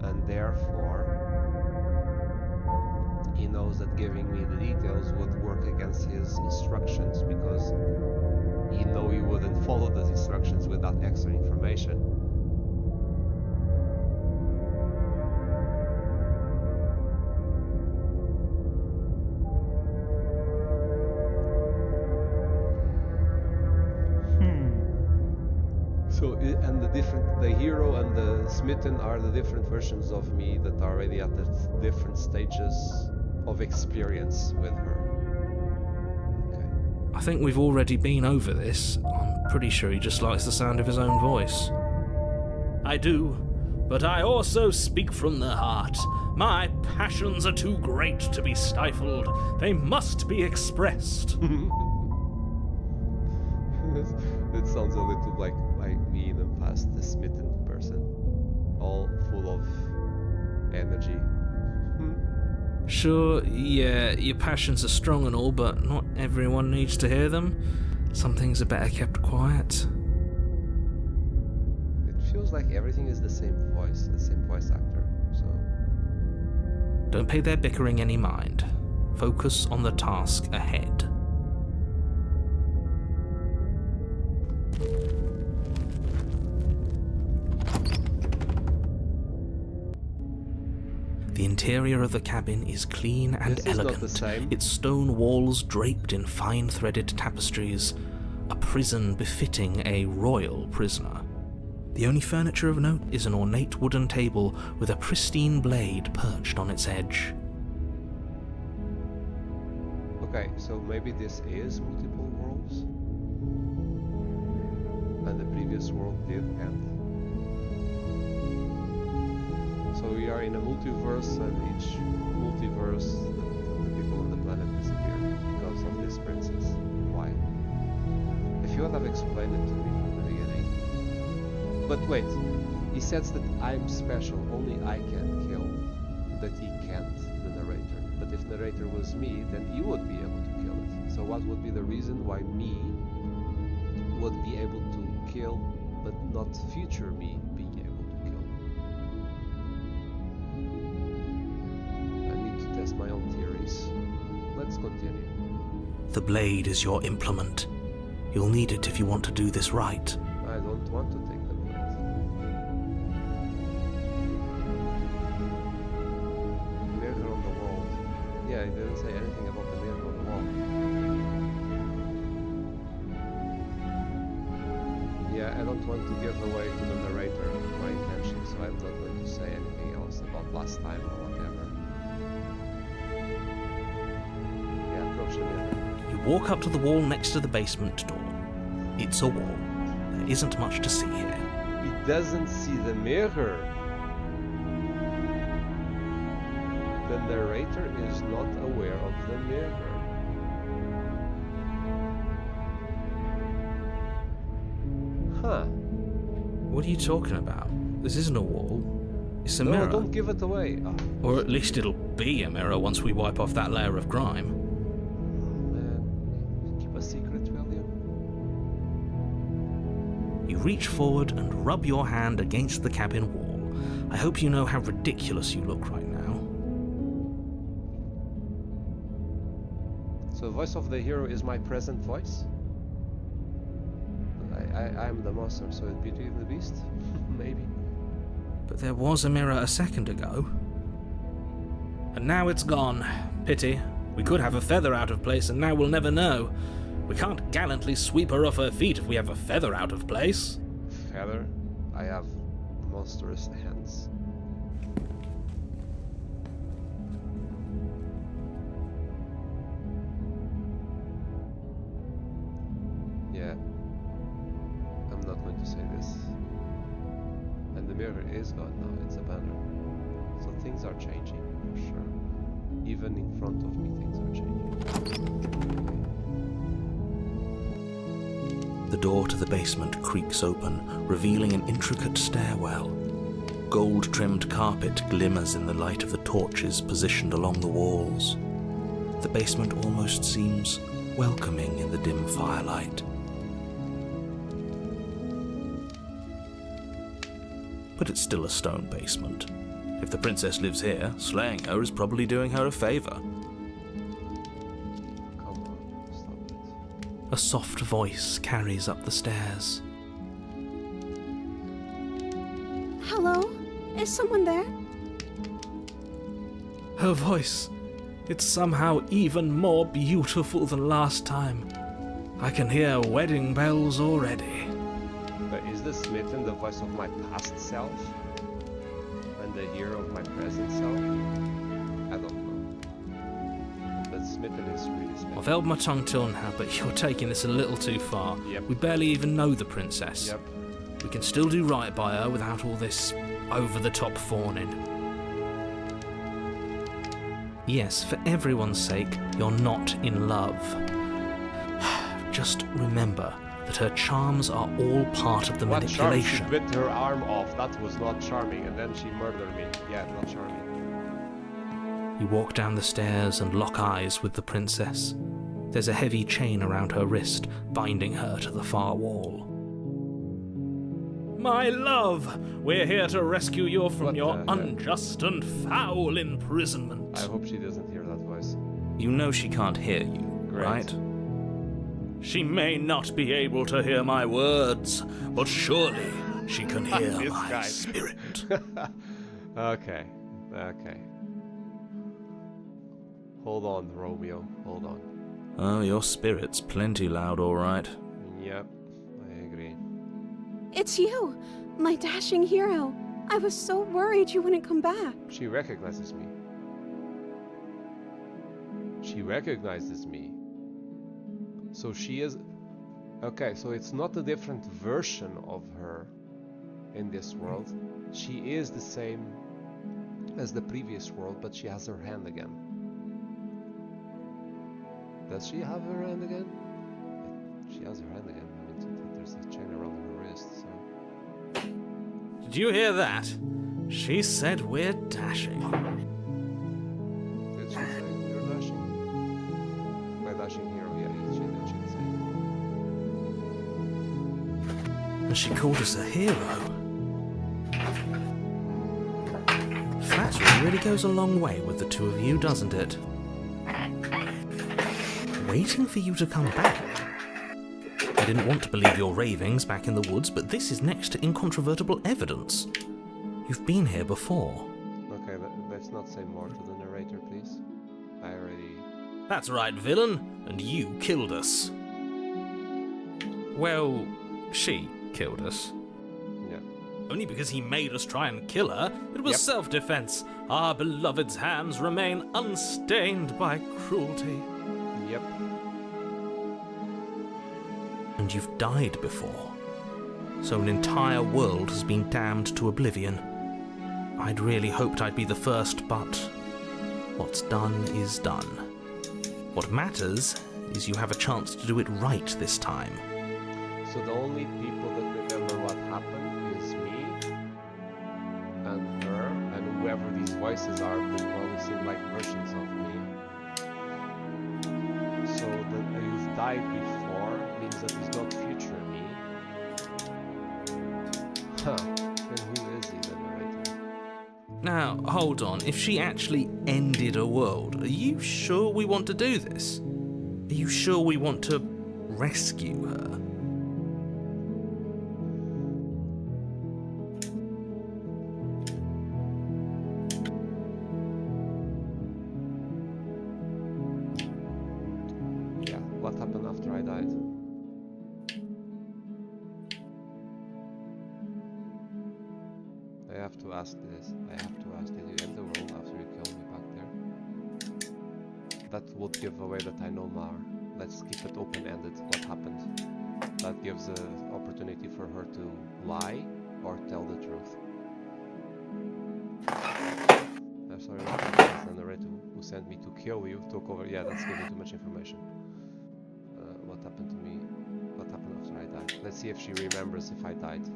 And therefore, he knows that giving me the details would work against his instructions because he know he wouldn't follow those instructions without extra information. So, and the hero and the smitten are the different versions of me that are already at the different stages of experience with her. Okay. I think we've already been over this. I'm pretty sure he just likes the sound of his own voice. I do, but I also speak from the heart. My passions are too great to be stifled. They must be expressed. It sounds a little like me in the past, the smitten person, all full of energy. Sure, yeah, your passions are strong and all, but not everyone needs to hear them. Some things are better kept quiet. It feels like everything is the same voice actor, so... Don't pay their bickering any mind. Focus on the task ahead. The interior of the cabin is clean and This is not elegant, the same. its stone walls draped in fine threaded tapestries, a prison befitting a royal prisoner. The only furniture of note is an ornate wooden table with a pristine blade perched on its edge. Okay, so maybe this is multiple worlds? And the previous world did end? So we are in a multiverse, and each multiverse, the people on the planet disappear because of this princess. Why? If you would have explained it to me from the beginning. But wait, he says that I'm special, only I can kill, that he can't, the narrator. But if narrator was me, then he would be able to kill it. So what would be the reason why me would be able to kill, but not future me being able to kill? I need to test my own theories. Let's continue. The blade is your implement. You'll need it if you want to do this right. I don't want to take the blade. Mirror on the wall. Yeah, it didn't say anything about the mirror on the wall. Yeah, I don't want to give away to the narrator my intentions, so I'm not going to say anything else about last time or whatever. Yeah, approach the mirror. You walk up to the wall next to the basement door. It's a wall. There isn't much to see here. He doesn't see the mirror. The narrator is not aware of the mirror. Huh. What are you talking about? This isn't a wall. It's a No, mirror. don't give it away. Oh, Or at least it'll be a mirror once we wipe off that layer of grime. man. Keep a secret, will you? You reach forward and rub your hand against the cabin wall. I hope you know how ridiculous you look right now. So the voice of the hero is my present voice? I'm the monster, so it's Beauty and the Beast? Maybe. But there was a mirror a second ago. And now it's gone. Pity. We could have a feather out of place and now we'll never know. We can't gallantly sweep her off her feet if we have a feather out of place. Feather? I have monstrous hands. Yeah. I'm not going to say this. And the mirror is gone now, it's abandoned. So things are changing, for sure. Even in front of me, things are changing. The door to the basement creaks open, revealing an intricate stairwell. Gold-trimmed carpet glimmers in the light of the torches positioned along the walls. The basement almost seems welcoming in the dim firelight. But it's still a stone basement. If the princess lives here, slaying her is probably doing her a favor. Come on, stop it. A soft voice carries up the stairs. Hello? Is someone there? Her voice. It's somehow even more beautiful than last time. I can hear wedding bells already. But is the smitten the voice of my past self? And the hero of my present self? I don't know. is really special. I've held my tongue till now, but you're taking this a little too far. Yep. We barely even know the princess. Yep. We can still do right by her without all this over-the-top fawning. Yes, for everyone's sake, you're not in love. Just remember that her charms are all part of the What charm? She manipulation. bit her arm off. That was not charming, and then she murdered me. Yeah, not charming. You walk down the stairs and lock eyes with the princess. There's a heavy chain around her wrist, binding her to the far wall. My love, we're here to rescue you from What your the hell? unjust and foul imprisonment. I hope she doesn't hear that voice. You know she can't hear you, Great. right? She may not be able to hear my words, but surely she can hear This my guy. spirit. Okay. Okay. Hold on, Romeo. Hold on. Oh, your spirit's plenty loud, all right. Yep, I agree. It's you, my dashing hero. I was so worried you wouldn't come back. She recognizes me. She recognizes me. So she is... Okay, so it's not a different version of her in this world. She is the same as the previous world, but she has her hand again. Does she have her hand again? She has her hand again. I mean, there's a chain around her wrist, so... Did you hear that? She said we're dashing. Did she say you're dashing? My dashing hero, yeah, she did say. And she called us a hero. Flattery really goes a long way with the two of you, doesn't it? Waiting for you to come back. I didn't want to believe your ravings back in the woods, but this is next to incontrovertible evidence. You've been here before. Okay, let's not say more to the narrator, please. I already... That's right, villain, and you killed us. Well, she killed us. Yeah. Only because he made us try and kill her. It was Yep. self-defense. Our beloved's hands remain unstained by cruelty. Yep. And you've died before. So an entire world has been damned to oblivion. I'd really hoped I'd be the first, but what's done is done. What matters is you have a chance to do it right this time. So the only people that remember what happened is me and her, and whoever these voices are, they probably seem like versions of me. So that you've died before means that he's not future me. Huh. Then who is he, the narrator? Now, hold on. If she actually ended a world, are you sure we want to do this? Are you sure we want to rescue her? Yeah, what happened after I died? I have to ask this. I have to ask, did you end the world after you killed me back there? That would give away that I know more. Let's keep it open-ended. What happened? That gives an opportunity for her to lie or tell the truth. I'm sorry, the narrator who sent me to kill you took over. Yeah, that's giving too much information. What happened to me? What happened after I died? Let's see if she remembers if I died.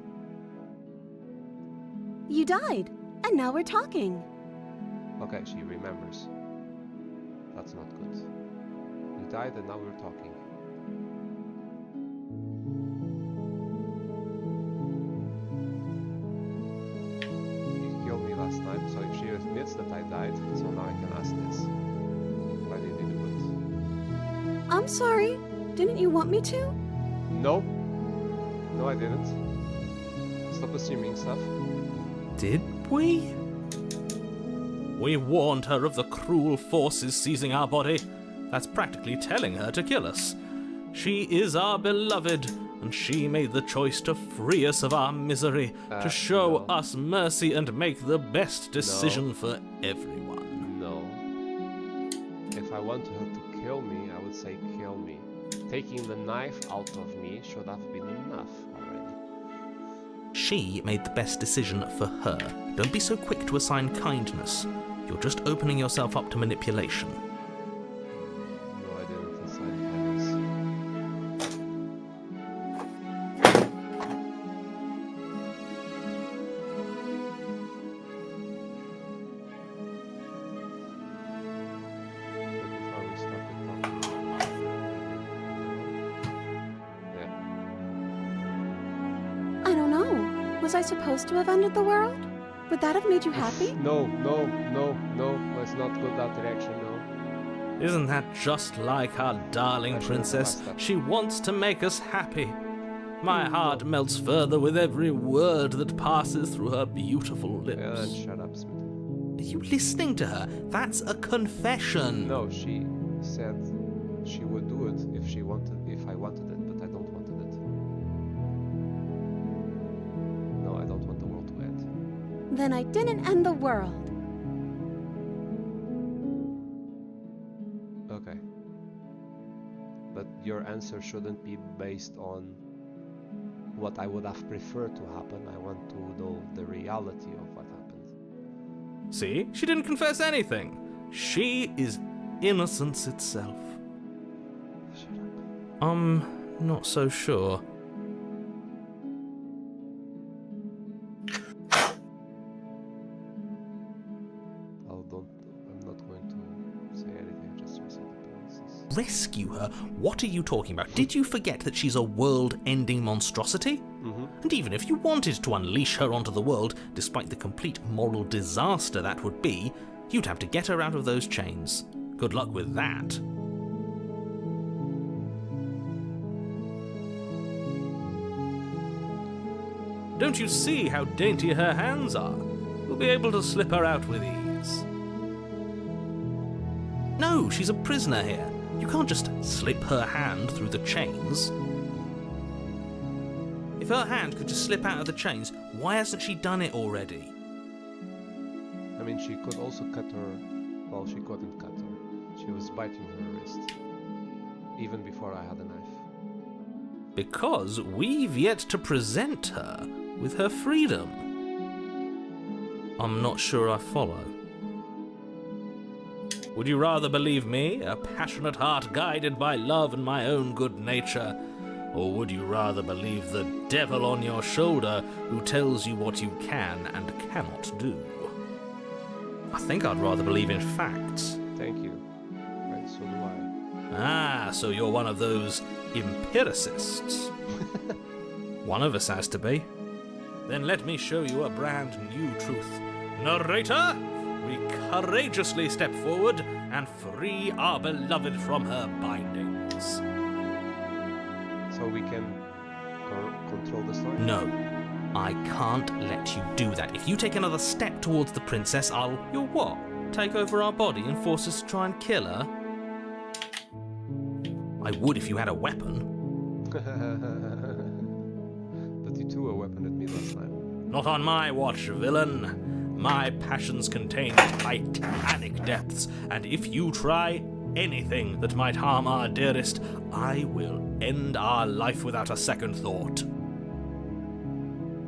You died, and now we're talking. Okay, she remembers. That's not good. You died and now we're talking. You killed me last time, so if she admits that I died, so now I can ask this. Why did you do it? I'm sorry. Didn't you want me to? No. No, I didn't. Stop assuming stuff. Did we? We warned her of the cruel forces seizing our body. That's practically telling her to kill us. She is our beloved, and she made the choice to free us of our misery, to show no. us mercy and make the best decision for everyone. No. If I want her to kill kill me, I would say kill me. Taking the knife out of me should have been enough already. She made the best decision for her. Don't be so quick to assign kindness. You're just opening yourself up to manipulation. No, I didn't assign kindness. But before we start the talking, yeah. I don't know. Was I supposed to have ended the world? Would that have made you happy? No, let's not go that direction, no. Isn't that just like our darling I should've princess? asked that. She wants to make us happy. My heart melts further with every word that passes through her beautiful Yeah, and lips. shut up, Smith. Are you listening to her? That's a confession. No, she said she would do it if I wanted it, but I don't wanted it. No, I don't want the world to end. Then I didn't end the world. Okay. But your answer shouldn't be based on what I would have preferred to happen. I want to know the reality of what happened. See? She didn't confess anything. She is innocence itself. Shut up. I'm not so sure. I'm not going to say anything, just reset the balances. Rescue her? What are you talking about? Did you forget that she's a world-ending monstrosity? And even if you wanted to unleash her onto the world, despite the complete moral disaster that would be, you'd have to get her out of those chains. Good luck with that. Don't you see how dainty her hands are? We'll be able to slip her out with ease. No, she's a prisoner here. You can't just slip her hand through the chains. If her hand could just slip out of the chains, why hasn't she done it already? I mean, she could also cut her. Well, she couldn't cut her. She was biting her wrist. Even before I had a knife. Because we've yet to present her with her freedom. I'm not sure I follow. Would you rather believe me, a passionate heart guided by love and my own good nature? Or would you rather believe the devil on your shoulder who tells you what you can and cannot do? I think I'd rather believe in facts. Thank you. Right, so do I. Ah, so you're one of those empiricists. One of us has to be. Then let me show you a brand new truth. Narrator, we courageously step forward and free our beloved from her bindings. So we can control the story? No, I can't let you do that. If you take another step towards the princess, You'll what? Take over our body and force us to try and kill her? I would if you had a weapon. But you threw a weapon at me last time. Not on my watch, villain. My passions contain titanic depths, and if you try anything that might harm our dearest, I will end our life without a second thought.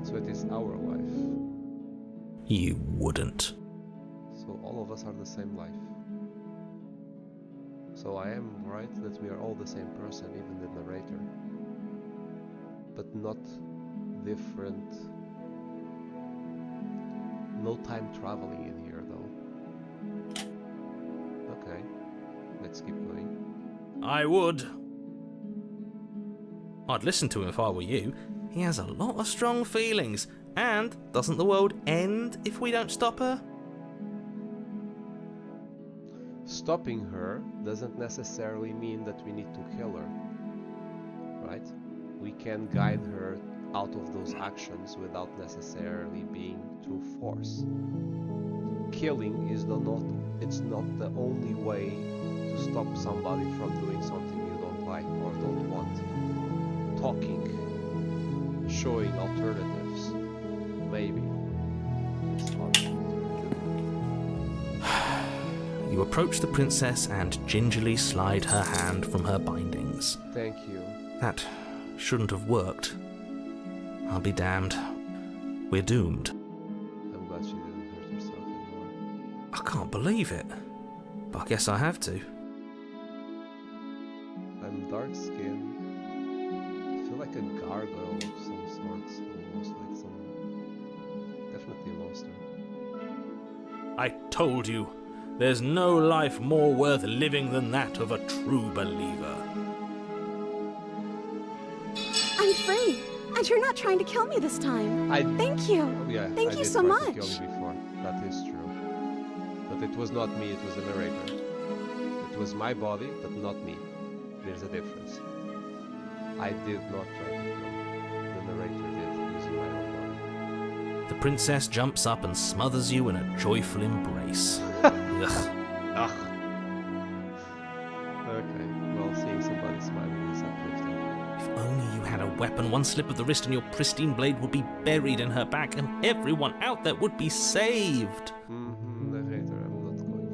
So it is our life. You wouldn't. So all of us are the same life. So I am right that we are all the same person, even the narrator. But not different. No time traveling in here though. Okay, let's keep going. I would. I'd listen to him if I were you. He has a lot of strong feelings. And doesn't the world end if we don't stop her? Stopping her doesn't necessarily mean that we need to kill her, right? We can guide her out of those actions without necessarily being through force. Killing is it's not the only way to stop somebody from doing something you don't like or don't want. Talking, showing alternatives, maybe. It's hard to do. You approach the princess and gingerly slide her hand from her bindings. Thank you. That shouldn't have worked. I'll be damned. We're doomed. I'm glad she didn't hurt herself anymore. I can't believe it. But I guess I have to. I'm dark skinned. I feel like a gargoyle of some sorts, almost like some. Definitely a monster. I told you, there's no life more worth living than that of a true believer. I'm free, and you're not trying to kill me this time. Thank you. Oh, yeah, Thank I you did so try much. to kill you before. That is true. But it was not me, it was the narrator. It was my body, but not me. There's a difference. I did not try to kill you. The narrator did, using my own body. The princess jumps up and smothers you in a joyful embrace. Ugh. Ugh. Okay, well, seeing somebody smiling is uplifting. If only you had a weapon, one slip of the wrist and your pristine blade would be buried in her back and everyone out there would be saved. Narrator, I'm not going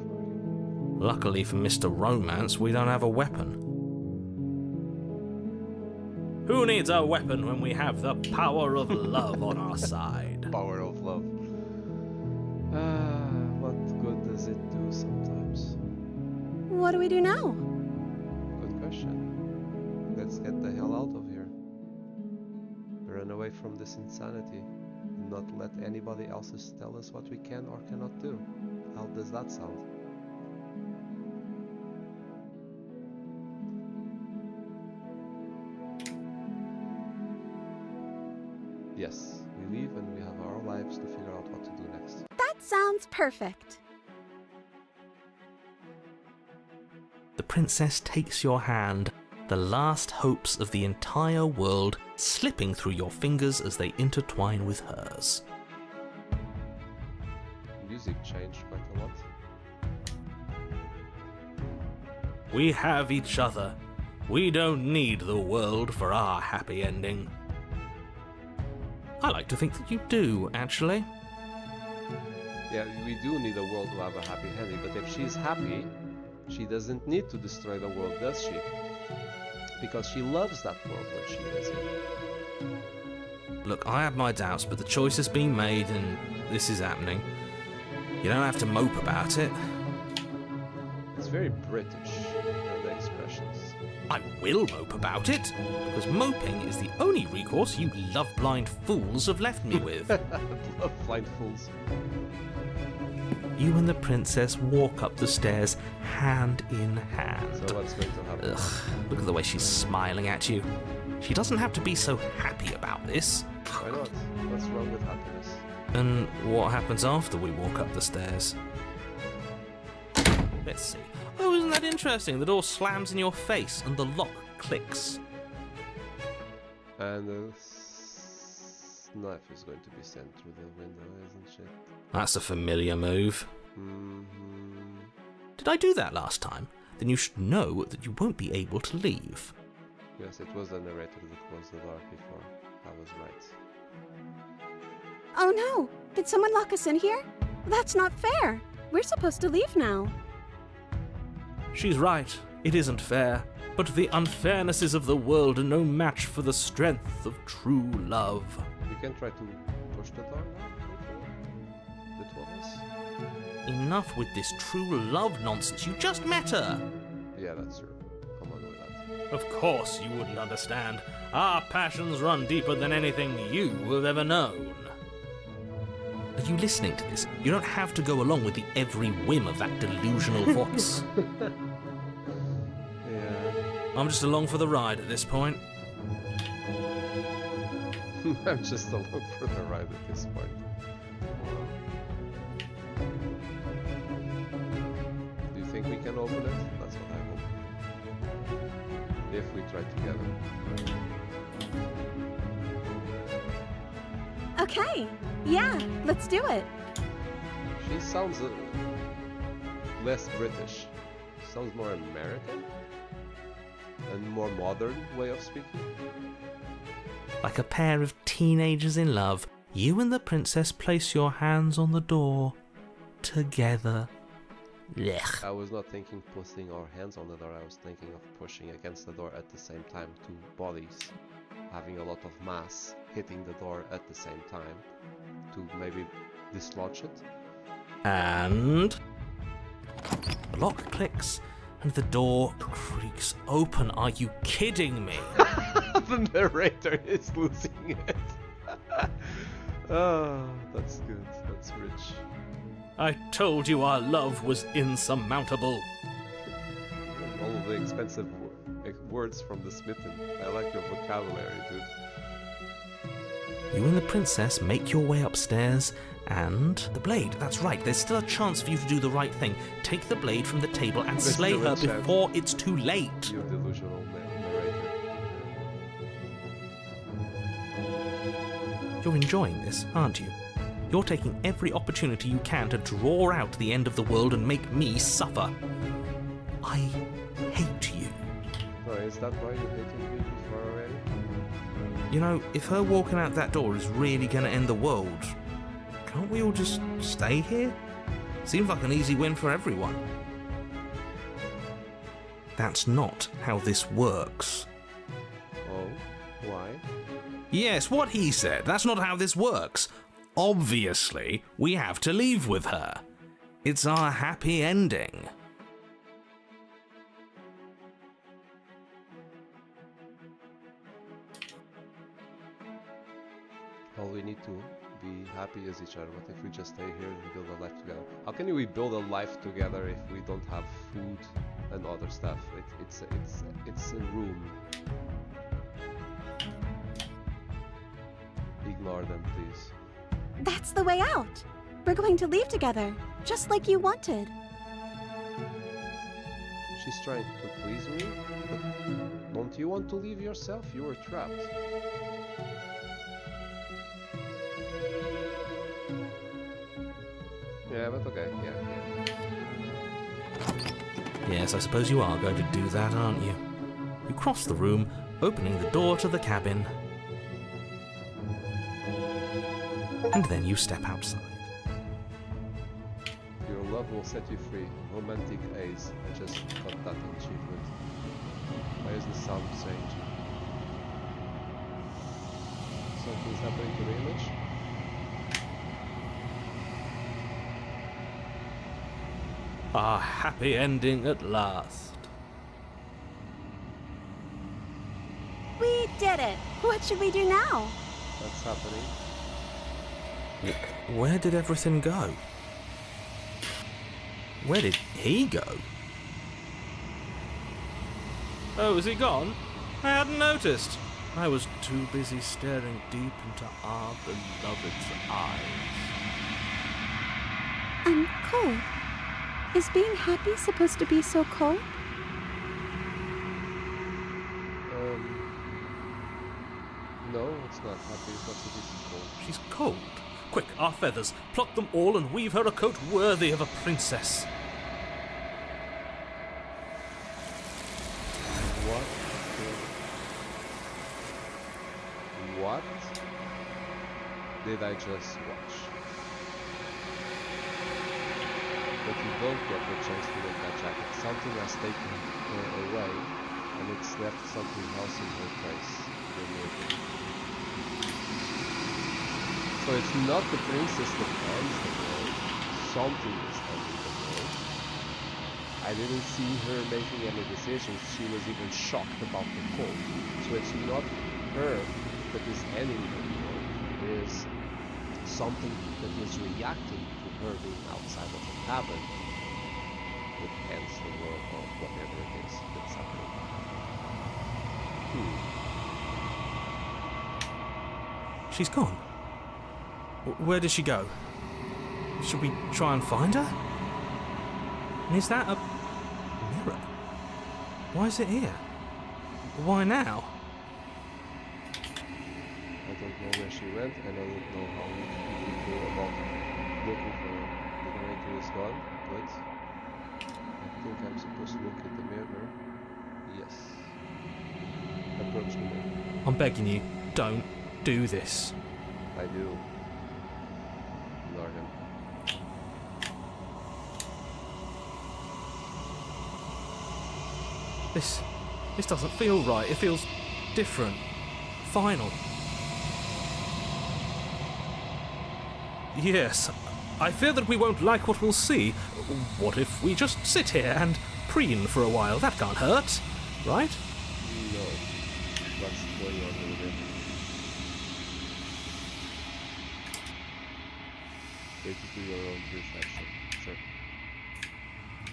for you. Luckily for Mr. Romance, we don't have a weapon. Who needs a weapon when we have the power of love on our side? Power of love. What good does it do sometimes? What do we do now? Good question. Let's get the hell out of here. Run away from this insanity. And not let anybody else tell us what we can or cannot do. How does that sound? Yes, we leave and we have our lives to figure out what to do next. That sounds perfect. The princess takes your hand, the last hopes of the entire world slipping through your fingers as they intertwine with hers. Music changed quite a lot. We have each other. We don't need the world for our happy ending. I like to think that you do, actually. Yeah, we do need a world to have a happy ending, but if she's happy, she doesn't need to destroy the world, does she? Because she loves that world where she is in. Look, I have my doubts, but the choice has been made and this is happening. You don't have to mope about it. It's very British, the expressions. I will mope about it, because moping is the only recourse you love-blind fools have left me with. Love blind fools. You and the princess walk up the stairs, hand in hand. So what's going to happen? Ugh, look at the way she's smiling at you. She doesn't have to be so happy about this. Why not? What's wrong with happiness? And what happens after we walk up the stairs? Let's see. Oh, isn't that interesting? The door slams in your face and the lock clicks. And the knife is going to be sent through the window, isn't it? That's a familiar move. Mm-hmm. Did I do that last time? Then you should know that you won't be able to leave. Yes, it was the narrator that closed the door before. I was right. Oh no! Did someone lock us in here? That's not fair! We're supposed to leave now. She's right. It isn't fair. But the unfairnesses of the world are no match for the strength of true love. We can try to push the door now, the two of us. Enough with this true love nonsense. You just met her. Yeah, that's true. Come on with that. Of course you wouldn't understand. Our passions run deeper than anything you have ever known. Are you listening to this? You don't have to go along with the every whim of that delusional voice. Yeah. I'm just along for the ride at this point. I'm just along for the ride at this point. Do you think we can open it? That's what I hope. If we try together. Okay, yeah, let's do it. She sounds less British. She sounds more American? And more modern way of speaking? Like a pair of teenagers in love, you and the princess place your hands on the door. Together. Blech. I was not thinking putting our hands on the door, I was thinking of pushing against the door at the same time. Two bodies having a lot of mass hitting the door at the same time to maybe dislodge it. And the lock clicks and the door creaks open. Are you kidding me? The narrator is losing it. Oh, that's good. That's rich. I told you our love was insurmountable. All of the expensive words from the smitten. I like your vocabulary, dude. You and the princess make your way upstairs, and the blade. That's right, there's still a chance for you to do the right thing. Take the blade from the table and There's slay still a her chance. before it's too late. You delusional narrator. You're enjoying this, aren't you? You're taking every opportunity you can to draw out the end of the world and make me suffer. I hate you. Oh, is that why you hated me before already? You know, if her walking out that door is really gonna end the world, can't we all just stay here? Seems like an easy win for everyone. That's not how this works. Oh, why? Yes, what he said. That's not how this works. Obviously, we have to leave with her. It's our happy ending. All we need to be happy as each other. What if we just stay here and build a life together? How can we build a life together if we don't have food and other stuff? It's a room. Ignore them, please. That's the way out. We're going to leave together, just like you wanted. She's trying to please me, but don't you want to leave yourself? You were trapped. Yeah, but okay, yeah. Yes, I suppose you are going to do that, aren't you? You cross the room, opening the door to the cabin. And then you step outside. Your love will set you free. Romantic Ace. I just got that achievement. Why is the sound strange? Something's happening to the image? A happy ending at last. We did it. What should we do now? That's happening. Where did everything go? Where did he go? Oh, is he gone? I hadn't noticed. I was too busy staring deep into our beloved's eyes. I'm cold. Is being happy supposed to be so cold? No, it's not happy. It's not supposed to be cold. She's cold. Quick, our feathers. Pluck them all and weave her a coat worthy of a princess. What did I just watch? But you don't get the chance to make that jacket. Something has taken her away, and it's left something else in her place. So it's not the princess that ends the world. Something is ending the world. I didn't see her making any decisions. She was even shocked about the cold. So it's not her that is ending the world. It is something that is reacting to her being outside of the cabin that ends the world or whatever it is that's happening. She's gone. Where did she go? Should we try and find her? And is that a mirror? Why is it here? Why now? I don't know where she went, and I don't know how we go about looking for her. The narrator is gone, but I think I'm supposed to look at the mirror. Yes. Approach the mirror. I'm begging you, don't do this. I do. Ignore him. This doesn't feel right. It feels different. Final. Yes, I fear that we won't like what we'll see. What if we just sit here and preen for a while? That can't hurt, right? No. What's going on over there? Basically your own perception. Sure.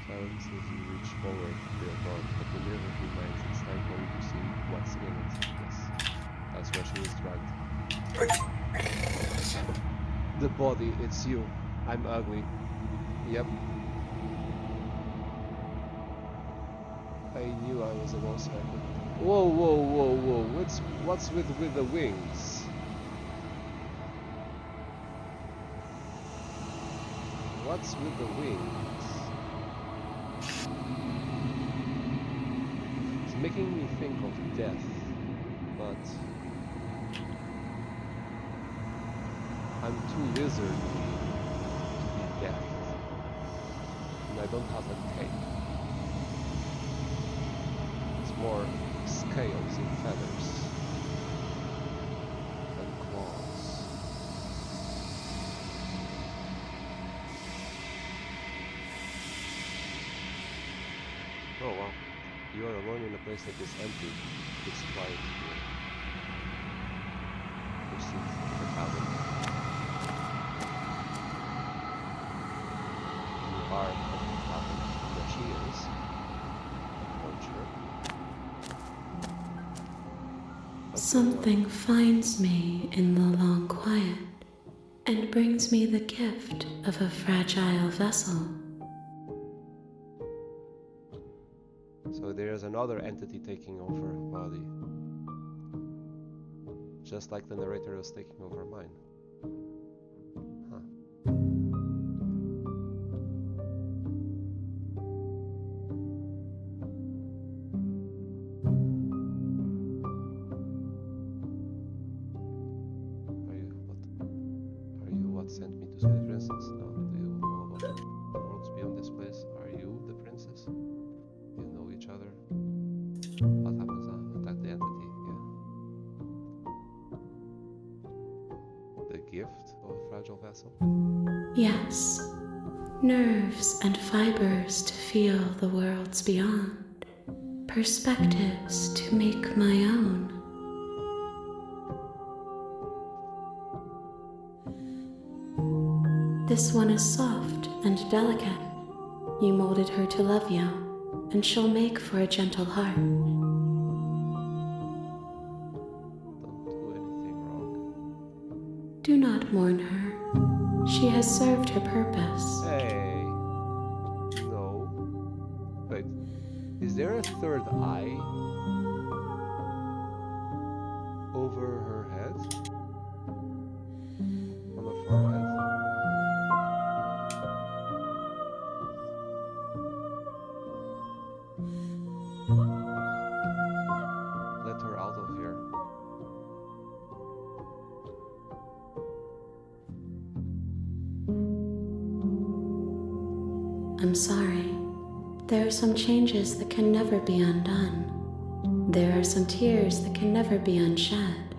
Silence as you reach forward to your bond, but the mirror reminds it's time for you to see what's in it. Yes. That's where she was dragged. The body, it's you. I'm ugly. Yep. I knew I was a monster. Whoa, whoa, whoa, whoa. What's with the wings? What's with the wings? It's making me think of death, but I'm too lizardy to be death, and I don't have a cape. It's more scales and feathers and claws. Oh wow, you are alone in a place that is empty. It's quiet here. Proceed to the cabin. You are at the cabin where she is. Approach her. But Something finds me in the long quiet and brings me the gift of a fragile vessel. So there's another entity taking over her body. Just like the narrator was taking over mine. Huh. Are you what sent me to see the princess? No, do you know about the worlds beyond this place? Are you the princess? You know each other? What happens? Attack the entity, yeah. The gift of a fragile vessel? Yes, nerves and fibers to feel the worlds beyond, perspectives to make my own. This one is soft and delicate. You molded her to love you, and she'll make for a gentle heart. Don't do anything wrong. Do not mourn her. She has served her purpose. Hey! No. Wait. Is there a third eye? Over her head? On the forehead? Let her out of here. I'm sorry. There are some changes that can never be undone. There are some tears that can never be unshed.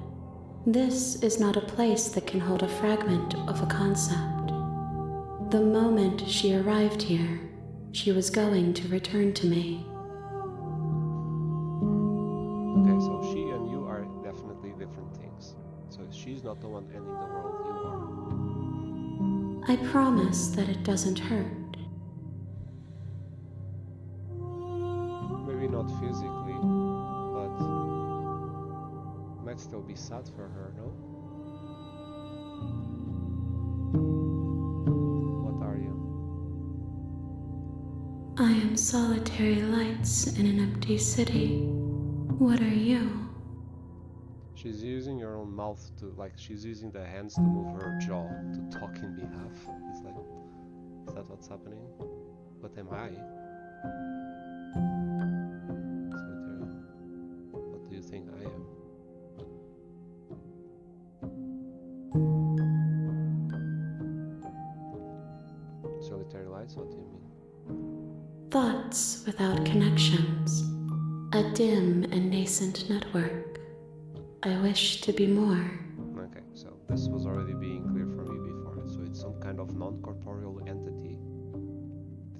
This is not a place that can hold a fragment of a concept. The moment she arrived here, she was going to return to me. Okay, so she and you are definitely different things. So she's not the one ending the world, you I promise that it doesn't hurt. are. Maybe not physically, but might still be sad for her, no? What are you? I am solitary lights in an empty city. What are you? She's using her own mouth to, like, she's using the hands to move her jaw to talk in behalf. It's like, is that what's happening? What am I? Solitary. What do you think I am? Solitary lights? What do you mean? Thoughts without connections. A dim and nascent network. I wish to be more. Okay, so this was already being clear for me before. So it's some kind of non-corporeal entity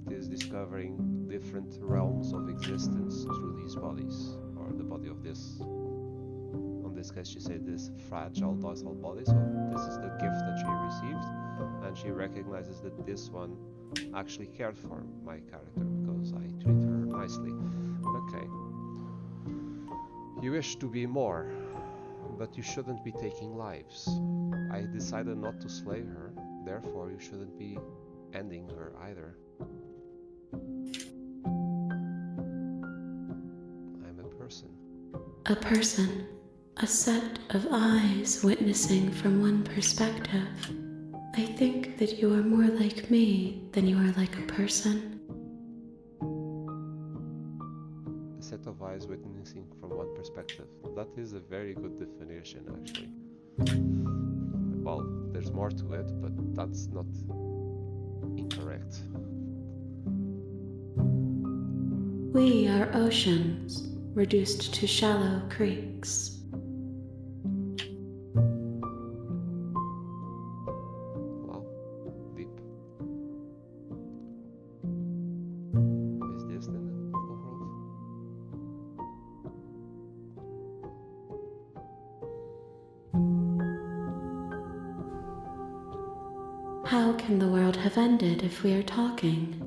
that is discovering different realms of existence through these bodies, or the body of this. In this case, she said this fragile, docile body. So this is the gift that she received, and she recognizes that this one actually cared for my character because I treat her nicely. Okay. You wish to be more, but you shouldn't be taking lives. I decided not to slay her, therefore you shouldn't be ending her either. I'm a person. A person. A set of eyes witnessing from one perspective. I think that you are more like me than you are like a person. A set of eyes witnessing from one perspective. That is a very good definition, actually. Well, there's more to it, but that's not incorrect. We are oceans, reduced to shallow creeks. Wow, deep. Is this then the world? How can the world have ended if we are talking?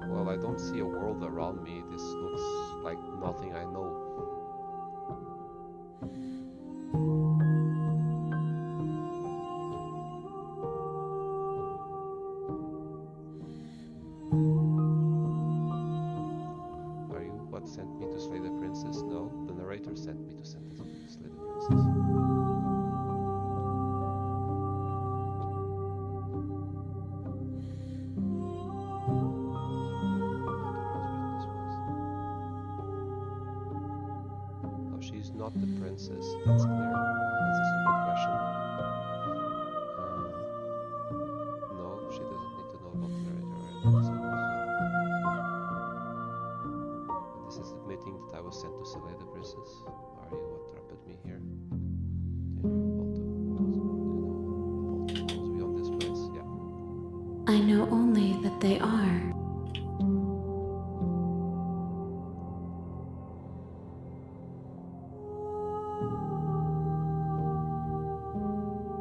Well, I don't see a world around me. This looks like nothing I know. Are you what sent me to slay the princess? No, the narrator sent me to slay the princess. No, she's not the princess. That's clear. That's a stupid question. No, she doesn't need to know about the narrator. I already said this. And this is admitting that I was sent to slay the princess. Are you what trapped me here? Do you know about the worlds beyond this place? Yeah. I know only that they are.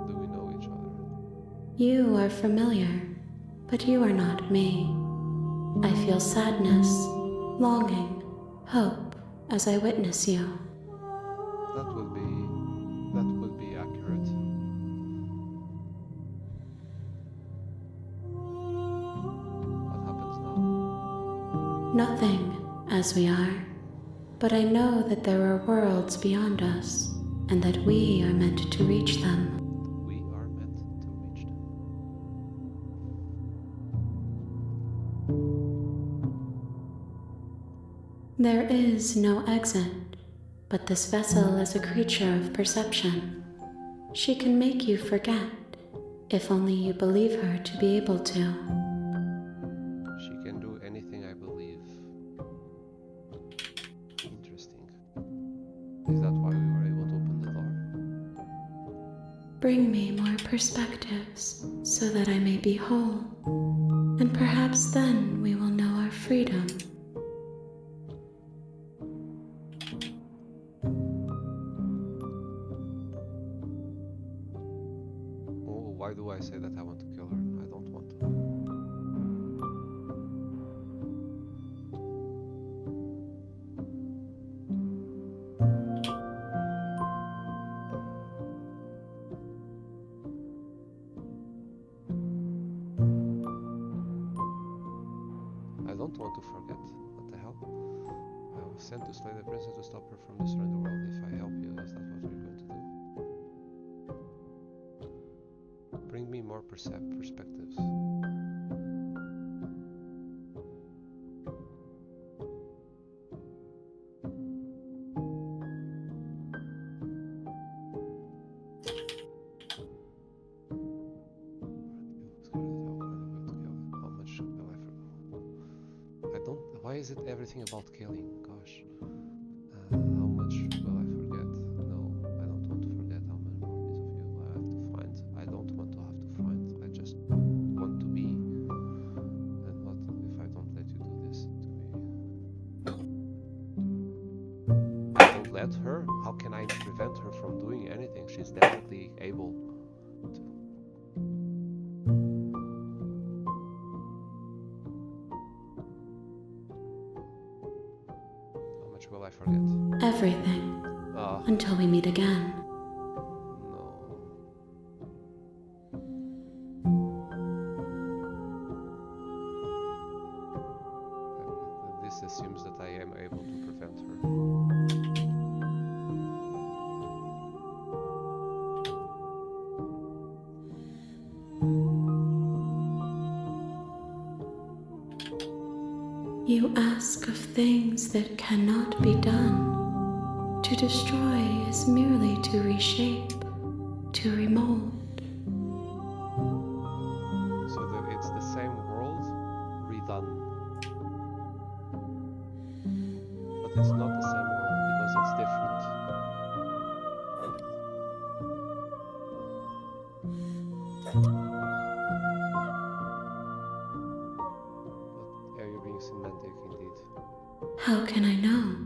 Do we know each other? You are familiar, but you are not me. I feel sadness, longing, hope as I witness you. That would be accurate. What happens now? Nothing as we are, but I know that there are worlds beyond us, and that we are meant to reach them. We are meant to reach them. There is no exit, but this vessel is a creature of perception. She can make you forget, if only you believe her to be able to. She can do anything I believe. Interesting. Is that why we were able to open the door? Bring me more perspectives, so that I may be whole, and perhaps then we will know our freedom. Oh, why do I say that I want to kill her? I don't want to. I don't want to forget. What the hell? I was sent to slay the princess to stop her from destroying the world. If I help you, is that what we're going to do? Bring me more perspectives. How much will I? Why is it everything about killing? Gosh. gosh. How much will I forget? No, I don't want to forget how many more pieces of you I have to find. I don't want to have to find. I just want to be. And what if I don't let you do this to me? I don't let her? How can I prevent her from doing anything? She's definitely able to. How much will I forget? Everything. Ah, Until we meet again. no. This assumes that I am able to prevent her. You ask of things that cannot be done. To destroy is merely to reshape, to remold. So it's the same world redone. But it's not the same world because it's different. But yeah, you're being semantic indeed. How can I know?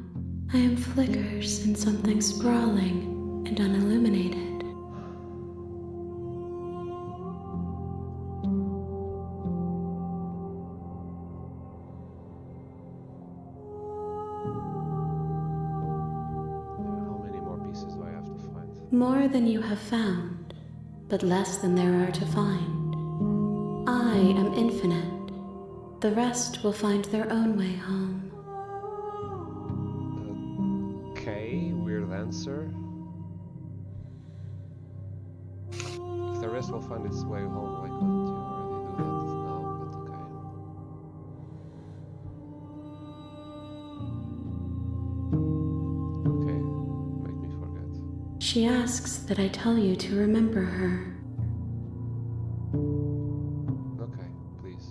I am flickers in something sprawling and unilluminated. How many more pieces do I have to find? More than you have found, but less than there are to find. I am infinite. The rest will find their own way home. Okay, weird answer. If the rest will find its way home, why couldn't you already do that now? But okay. Okay, make me forget. She asks that I tell you to remember her. Okay, please.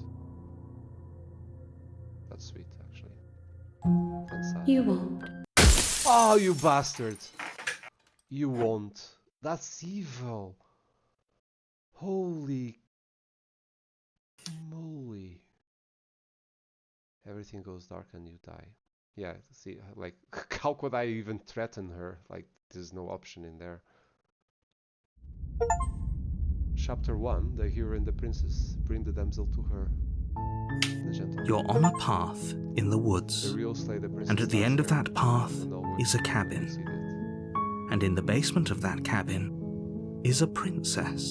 That's sweet, actually. And sad. You won't. Oh, you bastard! You won't. That's evil. Holy moly. Everything goes dark and you die. Yeah, see, like, how could I even threaten her? Like, there's no option in there. Chapter 1, the hero and the princess. Bring the damsel to her. The gentleman. You're on a path in the The woods, real slay the princess. and at the end of that path is a See cabin. that. And in the basement of that cabin is a princess.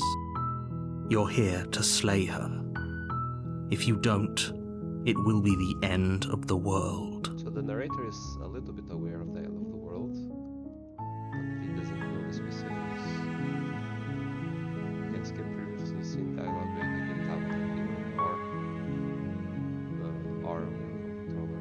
You're here to slay her. If you don't, it will be the end of the world. So the narrator is a little bit aware of the end of the world, but he doesn't know the specifics. You can skip previously seen dialogue where he can tap the hero or R controller.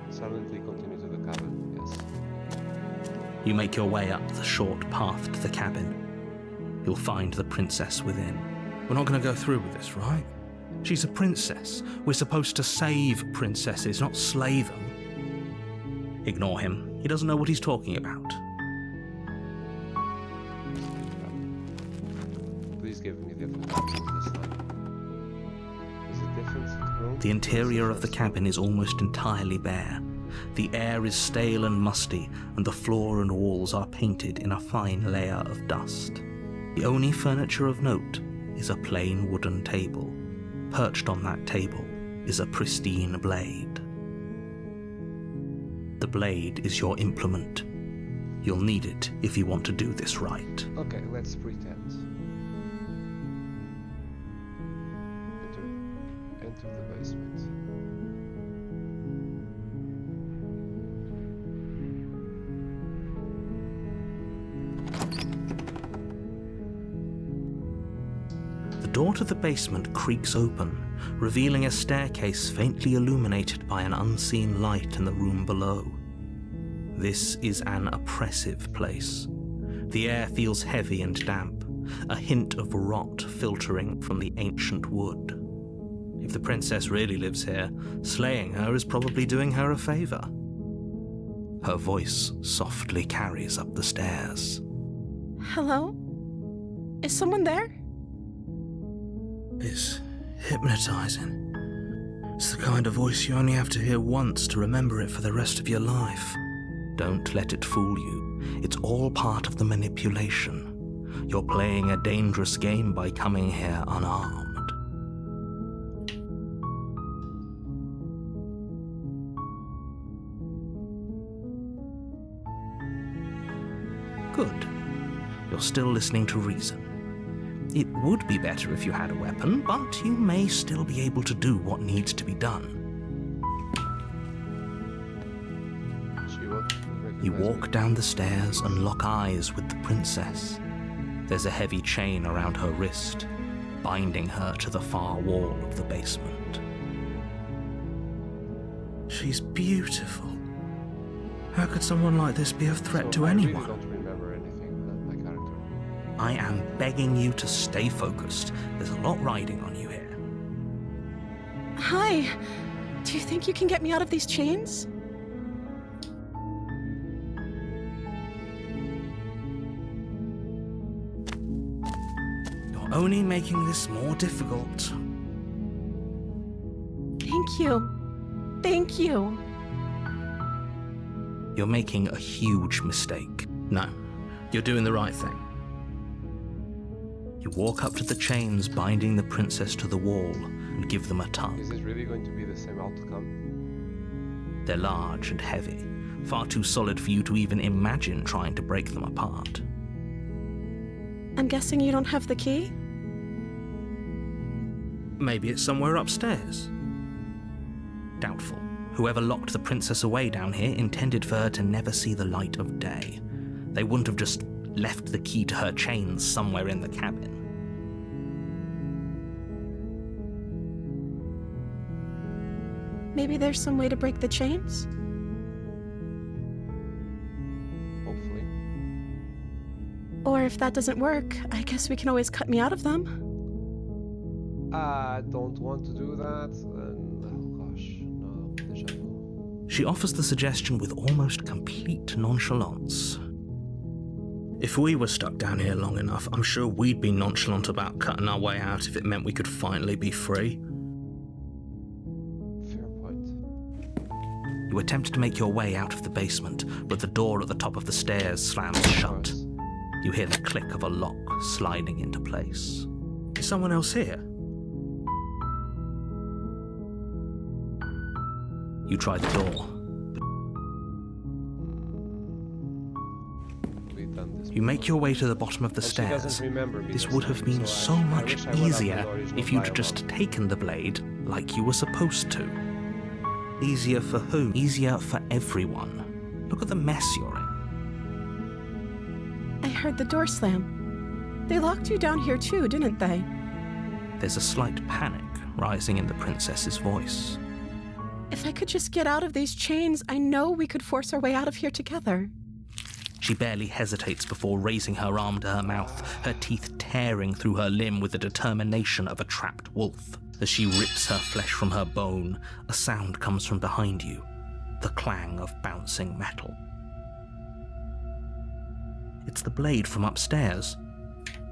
Silently continue to the cabin, yes. You make your way up the short path to the cabin. You'll find the princess within. We're not going to go through with this, right? She's a princess. We're supposed to save princesses, not slay them. Ignore him. He doesn't know what he's talking about. Please give me different options this time. Is it different room? The interior of the cabin is almost entirely bare. The air is stale and musty, and the floor and walls are painted in a fine layer of dust. The only furniture of note is a plain wooden table. Perched on that table is a pristine blade. The blade is your implement. You'll need it if you want to do this right. Okay, let's pretend. Enter the basement. The door to the basement creaks open, revealing a staircase faintly illuminated by an unseen light in the room below. This is an oppressive place. The air feels heavy and damp, a hint of rot filtering from the ancient wood. If the princess really lives here, slaying her is probably doing her a favor. Her voice softly carries up the stairs. Hello? Is someone there? It's hypnotizing. It's the kind of voice you only have to hear once to remember it for the rest of your life. Don't let it fool you. It's all part of the manipulation. You're playing a dangerous game by coming here unarmed. Good. You're still listening to reason. It would be better if you had a weapon, but you may still be able to do what needs to be done. She will You recognize walk me. down the stairs and lock eyes with the princess. There's a heavy chain around her wrist, binding her to the far wall of the basement. She's beautiful. How could someone like this be a threat So to I anyone? really don't remember anything about my character. I am begging you to stay focused. There's a lot riding on you here. Hi. Do you think you can get me out of these chains? You're only making this more difficult. Thank you. Thank you. You're making a huge mistake. No, you're doing the right thing. You walk up to the chains binding the princess to the wall and give them a tug. Is it really going to be the same outcome? They're large and heavy, far too solid for you to even imagine trying to break them apart. I'm guessing you don't have the key? Maybe it's somewhere upstairs. Doubtful. Whoever locked the princess away down here intended for her to never see the light of day. They wouldn't have just left the key to her chains somewhere in the cabin. Maybe there's some way to break the chains? Hopefully. Or if that doesn't work, I guess we can always cut me out of them. I don't want to do that. Oh gosh, no. Deja vu. She offers the suggestion with almost complete nonchalance. If we were stuck down here long enough, I'm sure we'd be nonchalant about cutting our way out if it meant we could finally be free. Fair point. You attempt to make your way out of the basement, but the door at the top of the stairs slams shut. Nice. You hear the click of a lock sliding into place. Is someone else here? You try the door. We've done this You make before. your way to the bottom of the And she doesn't stairs. remember me This this would have time, been so so I much wish I would have easier the original if you'd dialogue. just taken the blade like you were supposed to. Easier for whom? Easier for everyone. Look at the mess you're in. I heard the door slam. They locked you down here too, didn't they? There's a slight panic rising in the princess's voice. If I could just get out of these chains, I know we could force our way out of here together. She barely hesitates before raising her arm to her mouth, her teeth tearing through her limb with the determination of a trapped wolf. As she rips her flesh from her bone, a sound comes from behind you, the clang of bouncing metal. It's the blade from upstairs.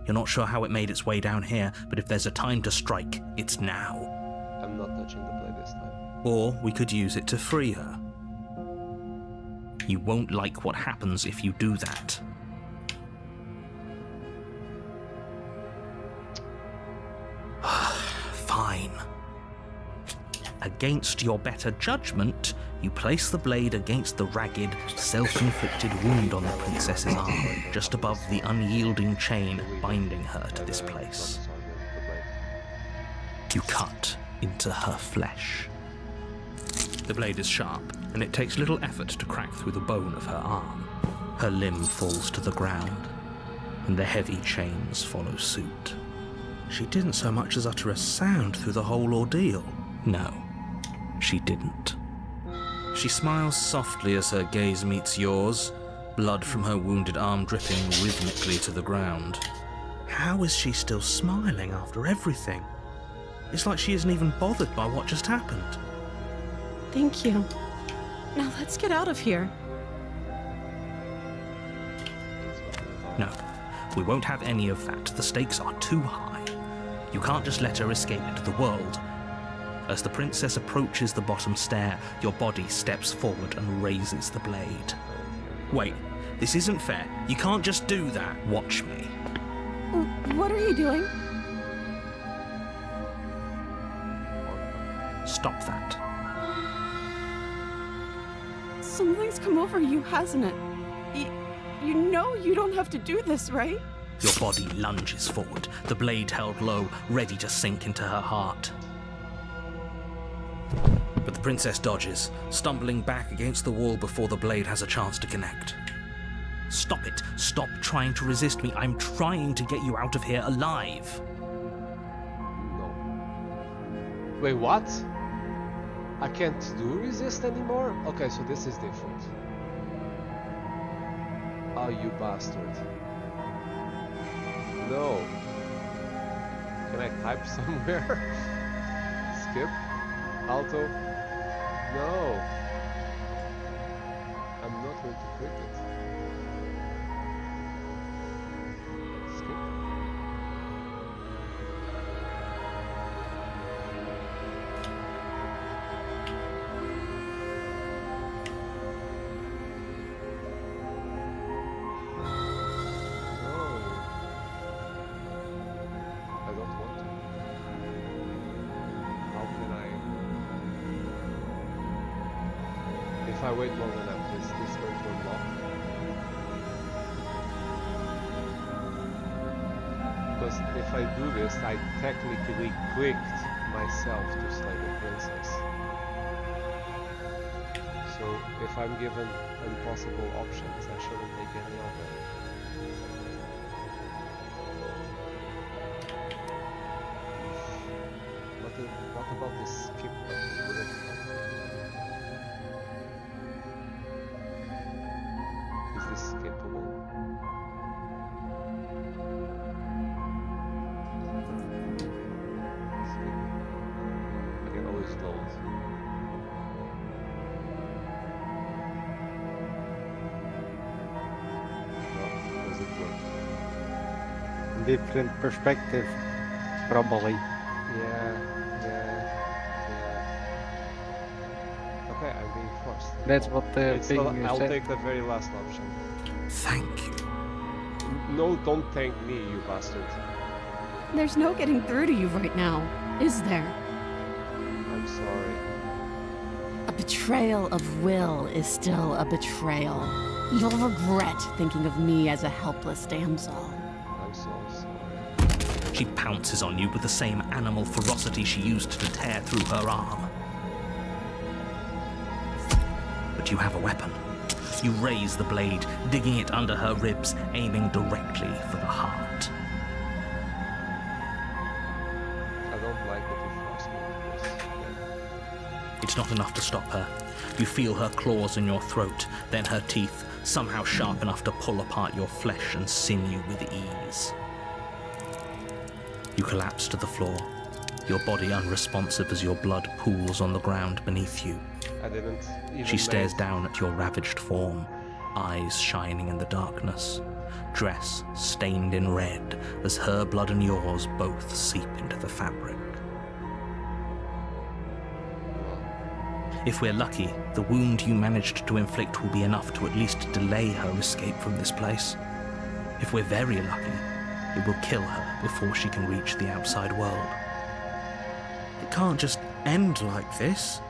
You're not sure how it made its way down here, but if there's a time to strike, it's now. I'm not touching the blade this time. Or we could use it to free her. You won't like what happens if you do that. Fine. Against your better judgment, you place the blade against the ragged, self-inflicted wound on the princess's arm, just above the unyielding chain binding her to this place. Not the blade. You cut into her flesh. The blade is sharp, and it takes little effort to crack through the bone of her arm. Her limb falls to the ground, and the heavy chains follow suit. She didn't so much as utter a sound through the whole ordeal. No, she didn't. She smiles softly as her gaze meets yours, blood from her wounded arm dripping rhythmically to the ground. How is she still smiling after everything? It's like she isn't even bothered by what just happened. Thank you. Now let's get out of here. No, we won't have any of that. The stakes are too high. You can't just let her escape into the world. As the princess approaches the bottom stair, your body steps forward and raises the blade. Wait, this isn't fair. You can't just do that. Watch me. What are you doing? Stop that. Something's come over you, hasn't it? You know you don't have to do this, right? Your body lunges forward, the blade held low, ready to sink into her heart. But the princess dodges, stumbling back against the wall before the blade has a chance to connect. Stop it. Stop trying to resist me. I'm trying to get you out of here alive. No. Wait, what? I can't do resist anymore? Okay, so this is different. Oh, you bastard. No. Can I type somewhere? Skip? Alto? No. I'm not going to click it. Skip. If I wait long enough, is this going to unlock? Because if I do this, I technically clicked myself to slay the princess. So if I'm given impossible options, I shouldn't take any of them. What about this skip button? Would it help? Is this skippable? Skip. I can always load. No, does it work? Different perspective, probably. Yeah. Okay, I'm being forced. That's what the It's thing the, you I'll said. take the very last option. Thank you. No, don't thank me, you bastard. There's no getting through to you right now, is there? I'm sorry. A betrayal of will is still a betrayal. You'll regret thinking of me as a helpless damsel. I'm so sorry. She pounces on you with the same animal ferocity she used to tear through her arm. But you have a weapon. You raise the blade, digging it under her ribs, aiming directly for the heart. I don't like that you forced me into this. It's not enough to stop her. You feel her claws in your throat, then her teeth, somehow sharp enough to pull apart your flesh and sinew with ease. You collapse to the floor, your body unresponsive as your blood pools on the ground beneath you. I didn't even She stares make- down at your ravaged form, eyes shining in the darkness, dress stained in red as her blood and yours both seep into the fabric. If we're lucky, the wound you managed to inflict will be enough to at least delay her escape from this place. If we're very lucky, it will kill her before she can reach the outside world. It can't just end like this,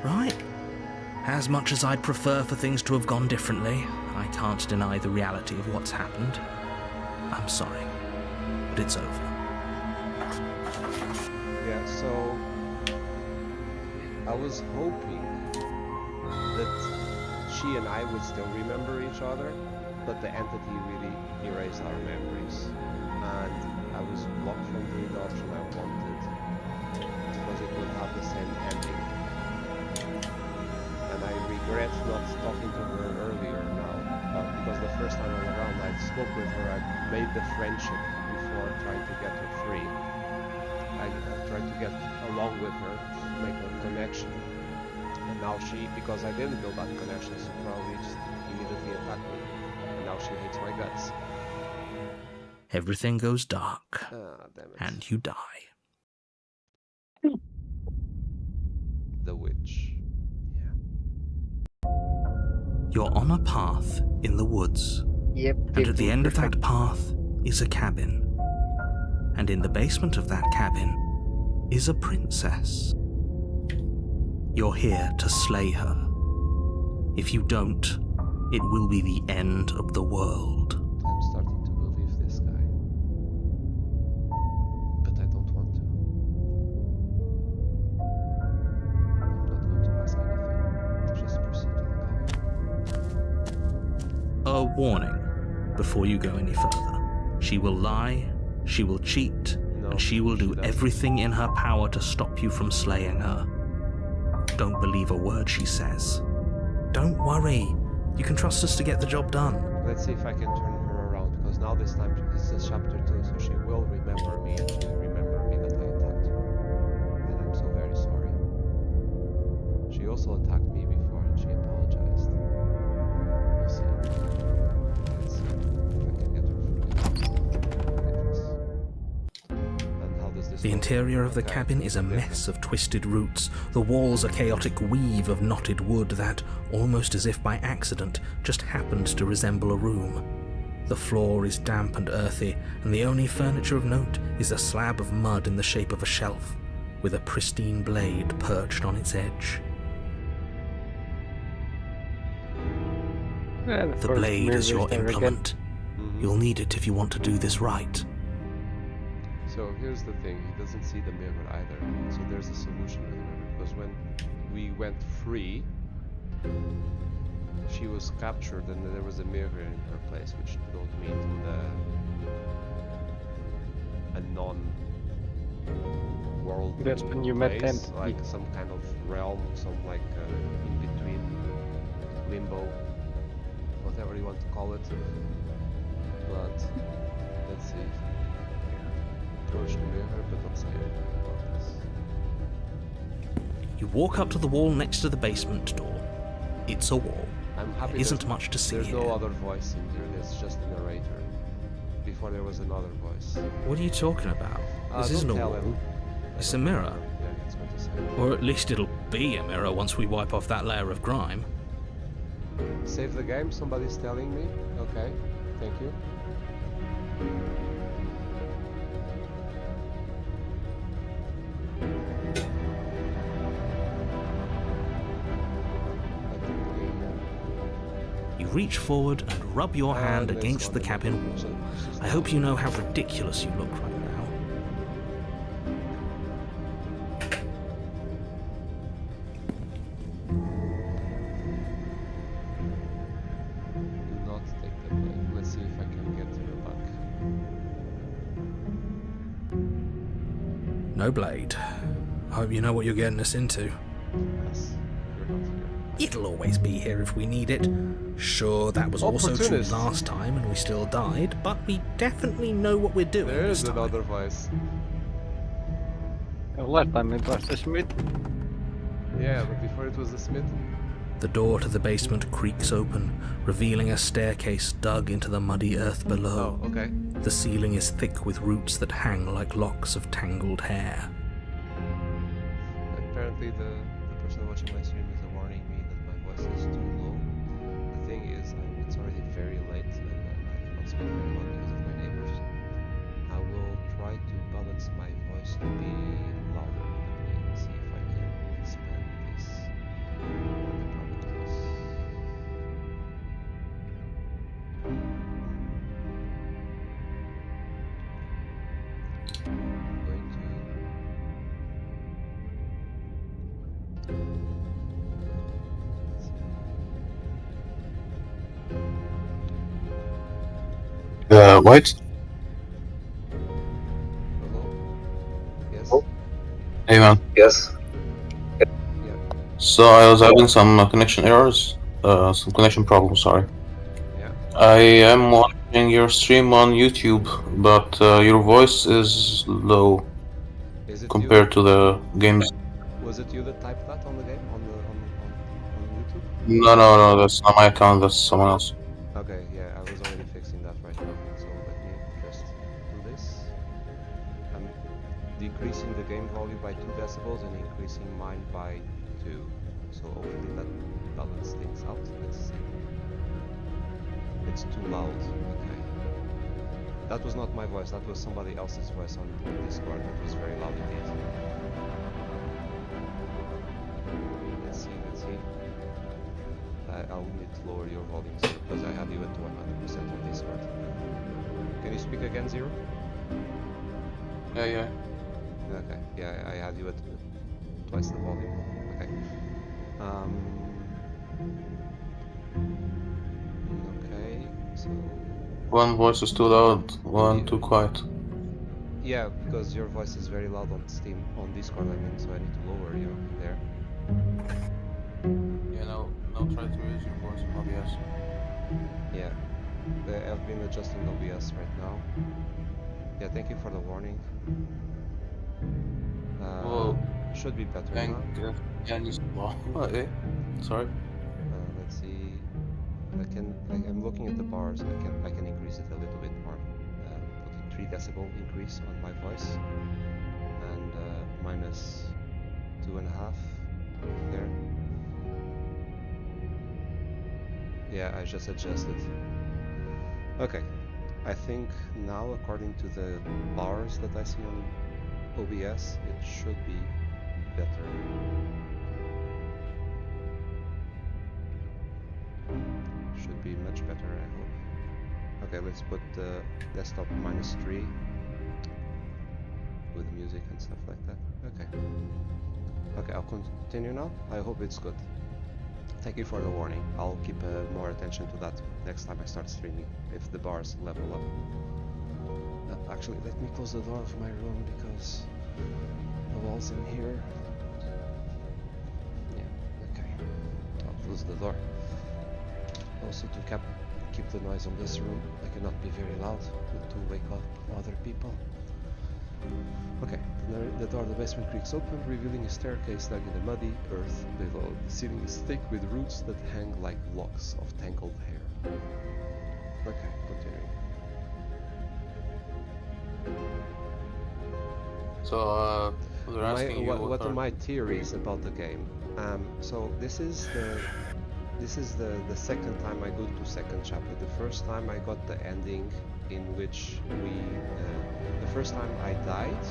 right? As much as I'd prefer for things to have gone differently, I can't deny the reality of what's happened. I'm sorry, but it's over. Yeah, so I was hoping that she and I would still remember each other, but the entity really erased our memories. And I was blocked from doing the option I wanted because it would have the same ending. And I regret not talking to her earlier now, because the first time around I spoke with her, I made the friendship before trying to get her free. I tried to get along with her, make a connection, and now because I didn't build that connection, she probably just immediately attacked me, and now she hates my guts. Everything goes dark, Ah, damn it. and you die. The witch. You're on a path in the woods, Yep. and at the end of that perfect. path is a cabin. And in the basement of that cabin is a princess. You're here to slay her. If you don't, it will be the end of the world. I'm starting to believe this guy. But I don't want to. I'm not going to ask anything. Just proceed to the cabin. A warning before you go any further. She will lie, she will cheat, No, and she will do doesn't. everything in her power to stop you from slaying her. Don't believe a word she says. Don't worry. You can trust us to get the job done. Let's see if I can turn her around, because now this time this is chapter 2, so she will remember me, and she'll remember me that I attacked her. And I'm so very sorry. She also attacked me before, and she apologized. We'll see. Let's see if I can get her free. And how does this The work? interior of the Okay, cabin is a different. mess of twisted roots. The walls a chaotic weave of knotted wood that, almost as if by accident, just happened to resemble a room. The floor is damp and earthy, and the only furniture of note is a slab of mud in the shape of a shelf, with a pristine blade perched on its edge. Yeah, The first blade mirror is your there again. implement. Mhm. You'll need it if you want to do this right. So here's the thing, he doesn't see the mirror either. So there's a solution with the mirror, because when we went free, she was captured and there was a mirror in her place, which brought me to a non-world That's when you met place, Ant. like some kind of realm, some like in-between limbo, whatever you want to call it. But let's see. Approach the mirror, but don't say anything about this. You walk up to the wall next to the basement door. It's a wall. I'm happy There isn't there's- much to see There's here. no other voice in here, there's just the narrator. Before there was another voice. What are you talking about? This Don't isn't a tell wall. him. It's a mirror. Yeah, it's going to say. Or at least it'll be a mirror once we wipe off that layer of grime. Save the game, somebody's telling me. Okay, thank you. I think the game. You reach forward and rub your hand let's against go the to cabin the- wall. just- I hope you know how ridiculous you look right now. Do not take the blade. Let's see if I can get her back. No blade. I hope you know what you're getting us into. Yes, you're not here. It'll always be here if we need it. Sure, that was also true Opportunist. last time and we still died, but we definitely know what we're doing There's this time. another voice. Last time it was the Smith. Yeah, but before it was the Smith. The door to the basement creaks open, revealing a staircase dug into the muddy earth below. Oh, okay. The ceiling is thick with roots that hang like locks of tangled hair. Apparently the person watching my stream is warning me that my voice is too low. The thing is, it's already very late and I cannot speak very loud because of my neighbors. I will try to balance my voice to be louder and see if I can expand this on the properties. I'm going to White? man. Yes. Yeah. So I was having some connection errors, some connection problems. Sorry. Yeah. I am watching your stream on YouTube, but your voice is low Is it compared to the games. you? Was it you that typed that on the game on YouTube? No, that's not my account. That's someone else. Okay, yeah, I was already fixing that right now. So let me just do this. I'm decreasing the game volume by 2 decibels and increasing mine by 2. So hopefully that balances things out. Let's see. It's too loud. Okay. That was not my voice, that was somebody else's voice on Discord. That was very loud indeed. Let's see. I'll need to lower your volume because I have you at 100% on Discord. Can you speak again, Zero? Yeah. Okay, yeah, I had you at twice the volume. Okay. Okay, so... One voice is too loud, one too quiet. Yeah, because your voice is very loud on Steam, on Discord I mean, so I need to lower you there. Yeah, now try to raise your voice in OBS. Yeah, I've been adjusting OBS right now. Yeah, thank you for the warning. Well, should be better thank now. you. Sorry. Let's see. I'm looking at the bars. I can increase it a little bit more. Putting 3 decibel increase on my voice and minus 2.5 there. Yeah, I just adjusted. Okay, I think now according to the bars that I see on OBS, it should be better. Should be much better, I hope. Okay, let's put the desktop -3 with music and stuff like that. Okay, I'll continue now. I hope it's good. Thank you for the warning. I'll keep more attention to that next time I start streaming, if the bars level up. Actually, let me close the door of my room because the walls in here. Yeah, okay. I'll close the door. Also to keep the noise on this room. I cannot be very loud to wake up other people. Okay, the door of the basement creaks open, revealing a staircase dug in the muddy earth below. The ceiling is thick with roots that hang like locks of tangled hair. Okay, continuing. So, they're asking you what are my theories about the game? So this is the second time I go to second chapter. The first time I got the ending in which the first time I died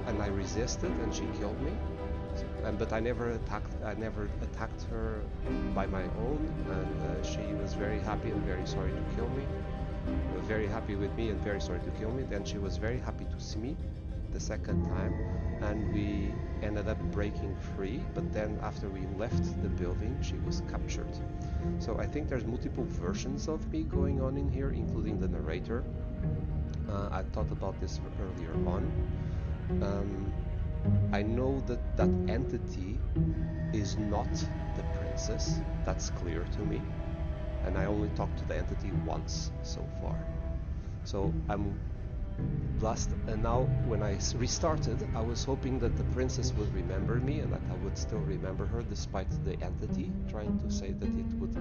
and I resisted and she killed me. But I never attacked her by my own, and she was very happy and very sorry to kill me. Very happy with me and very sorry to kill me. Then she was very happy to see me the second time, and we ended up breaking free. But then after we left the building, she was captured. So I think there's multiple versions of me going on in here, including the narrator. I thought about this earlier on. I know that that entity is not the princess. That's clear to me, and I only talked to the entity once so far. So I'm blessed, and now when I restarted, I was hoping that the princess would remember me and that I would still remember her despite the entity trying to say that it would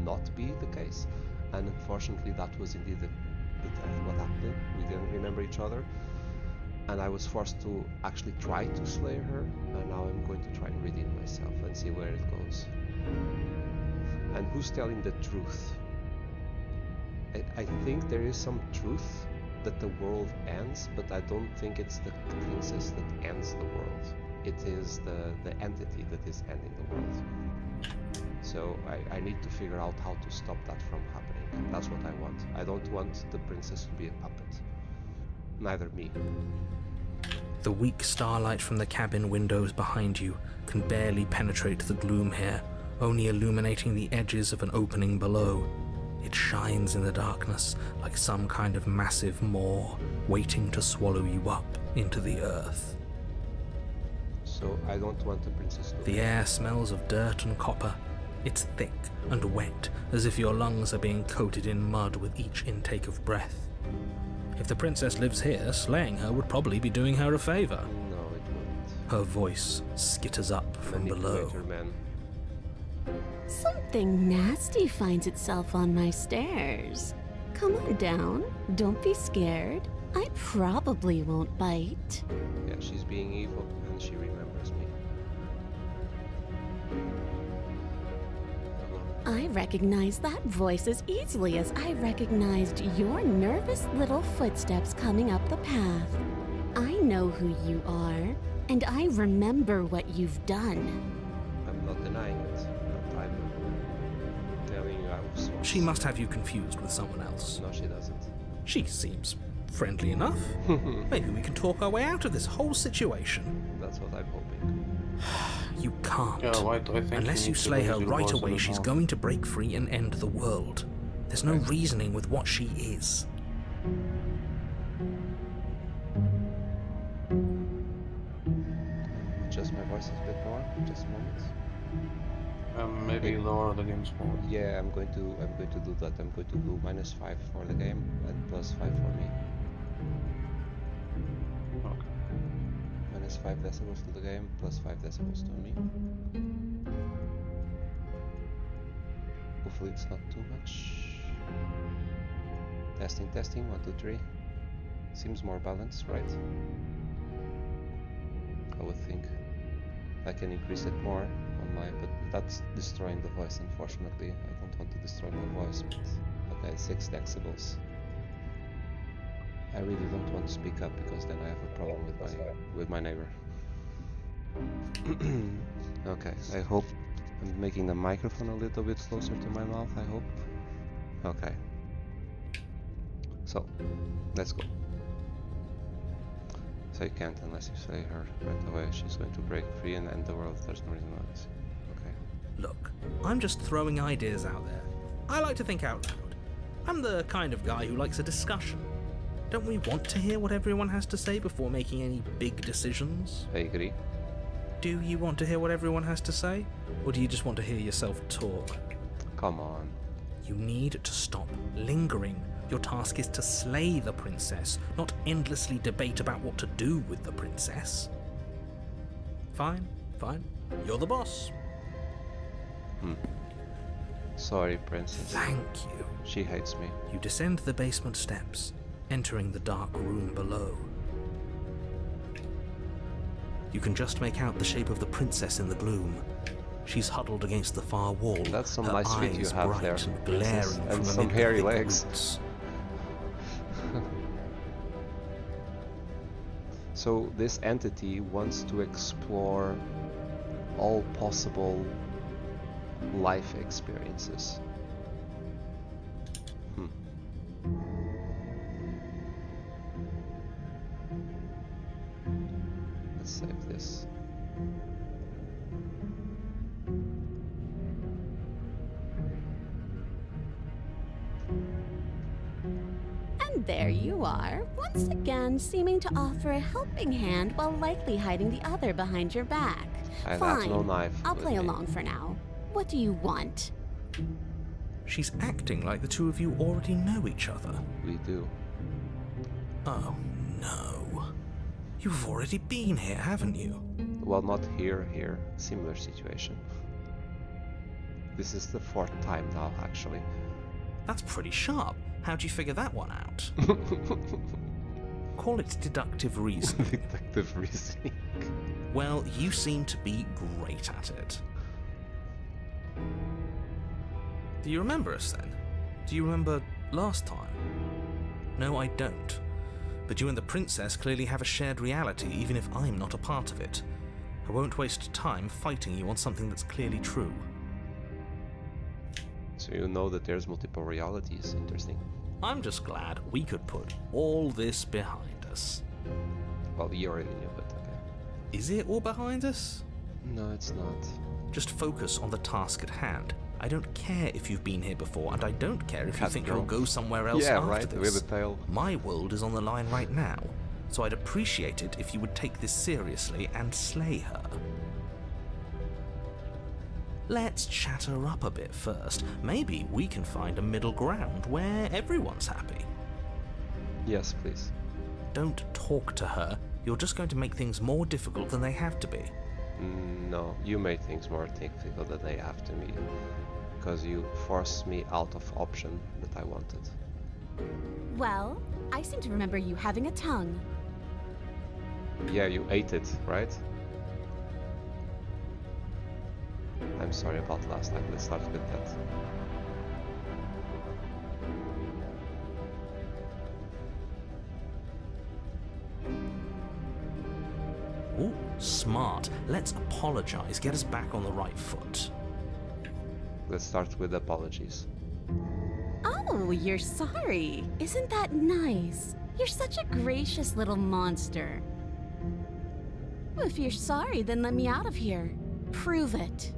not be the case. And unfortunately that was indeed what happened. We didn't remember each other, and I was forced to actually try to slay her, and now I'm going to try and redeem myself and see where it goes. And who's telling the truth? I think there is some truth that the world ends, but I don't think it's the princess that ends the world. It is the entity that is ending the world. So I need to figure out how to stop that from happening. That's what I want. I don't want the princess to be a puppet. Neither me. The weak starlight from the cabin windows behind you can barely penetrate the gloom here, only illuminating the edges of an opening below. It shines in the darkness like some kind of massive maw waiting to swallow you up into the earth. So I don't want the princess to. The air smells of dirt and copper. It's thick and wet, as if your lungs are being coated in mud with each intake of breath. If the princess lives here, slaying her would probably be doing her a favor. No, it wouldn't. Her voice skitters up from below. Manipulator man. Something nasty finds itself on my stairs. Come on down. Don't be scared. I probably won't bite. Yeah, she's being evil and she remembers me. I recognize that voice as easily as I recognized your nervous little footsteps coming up the path. I know who you are, and I remember what you've done. I'm not denying it, but I'm telling you I was wrong. She must have you confused with someone else. No, she doesn't. She seems friendly enough. Maybe we can talk our way out of this whole situation. That's what I'm hoping. You can't. Yeah, why do I think Unless he you needs to slay lose her his right voice in away, his she's mouth? going to break free and end the world. There's no reasoning with what she is. Just my voice is a bit more. Just a moment. Maybe lower the game's more. Yeah, I'm going to do that. I'm going to do -5 for the game and +5 for me. Okay. -5 decibels to the game, +5 decibels to me. Hopefully it's not too much. Testing, testing, 1, 2, 3. Seems more balanced, right? I would think. I can increase it more on my, but that's destroying the voice, unfortunately. I don't want to destroy my voice, but okay, 6 decibels. I really don't want to speak up because then I have a problem with my neighbor. Okay, I hope I'm making the microphone a little bit closer to my mouth, I hope. Okay. So, let's go. So you can't unless you slay her right away. She's going to break free and end the world. There's no reason why. Okay. Look, I'm just throwing ideas out there. I like to think out loud. I'm the kind of guy who likes a discussion. Don't we want to hear what everyone has to say before making any big decisions? I agree. Do you want to hear what everyone has to say? Or do you just want to hear yourself talk? Come on. You need to stop lingering. Your task is to slay the princess, not endlessly debate about what to do with the princess. Fine, fine. You're the boss. Sorry, princess. Thank you. She hates me. You descend the basement steps, entering the dark room below. You can just make out the shape of the princess in the gloom. She's huddled against the far wall. That's some her nice feet eyes you have bright there, and princess, glaring and from some amid hairy the thick legs. roots. So this entity wants to explore all possible life experiences. Let's save this. And there you are, once again seeming to offer a helping hand while likely hiding the other behind your back. I have Fine, no knife. I'll with play me. along for now. What do you want? She's acting like the two of you already know each other. We do. Oh no. You've already been here, haven't you? Well, not here. Similar situation. This is the 4th time now, actually. That's pretty sharp. How'd you figure that one out? Call it deductive reasoning. Deductive reasoning. Well, you seem to be great at it. Do you remember us then? Do you remember last time? No, I don't. But you and the princess clearly have a shared reality, even if I'm not a part of it. I won't waste time fighting you on something that's clearly true. So you know that there's multiple realities. Interesting. I'm just glad we could put all this behind us. Well, you already knew, but okay. Is it all behind us? No, it's not. Just focus on the task at hand. I don't care if you've been here before, and I don't care if you Cat think girl. you'll go somewhere else Yeah, after right, this. with a tail. My world is on the line right now. so I'd appreciate it if you would take this seriously and slay her. Let's chat her up a bit first. Maybe we can find a middle ground where everyone's happy. Yes, please. Don't talk to her. You're just going to make things more difficult than they have to be. No, you made things more difficult than they have to me. Because you forced me out of option that I wanted. Well, I seem to remember you having a tongue. Yeah, you ate it, right? I'm sorry about last time. Let's start with that. Ooh, smart. Let's apologize. Get us back on the right foot. Let's start with apologies. Oh, you're sorry. Isn't that nice? You're such a gracious little monster. If you're sorry, then let me out of here. Prove it.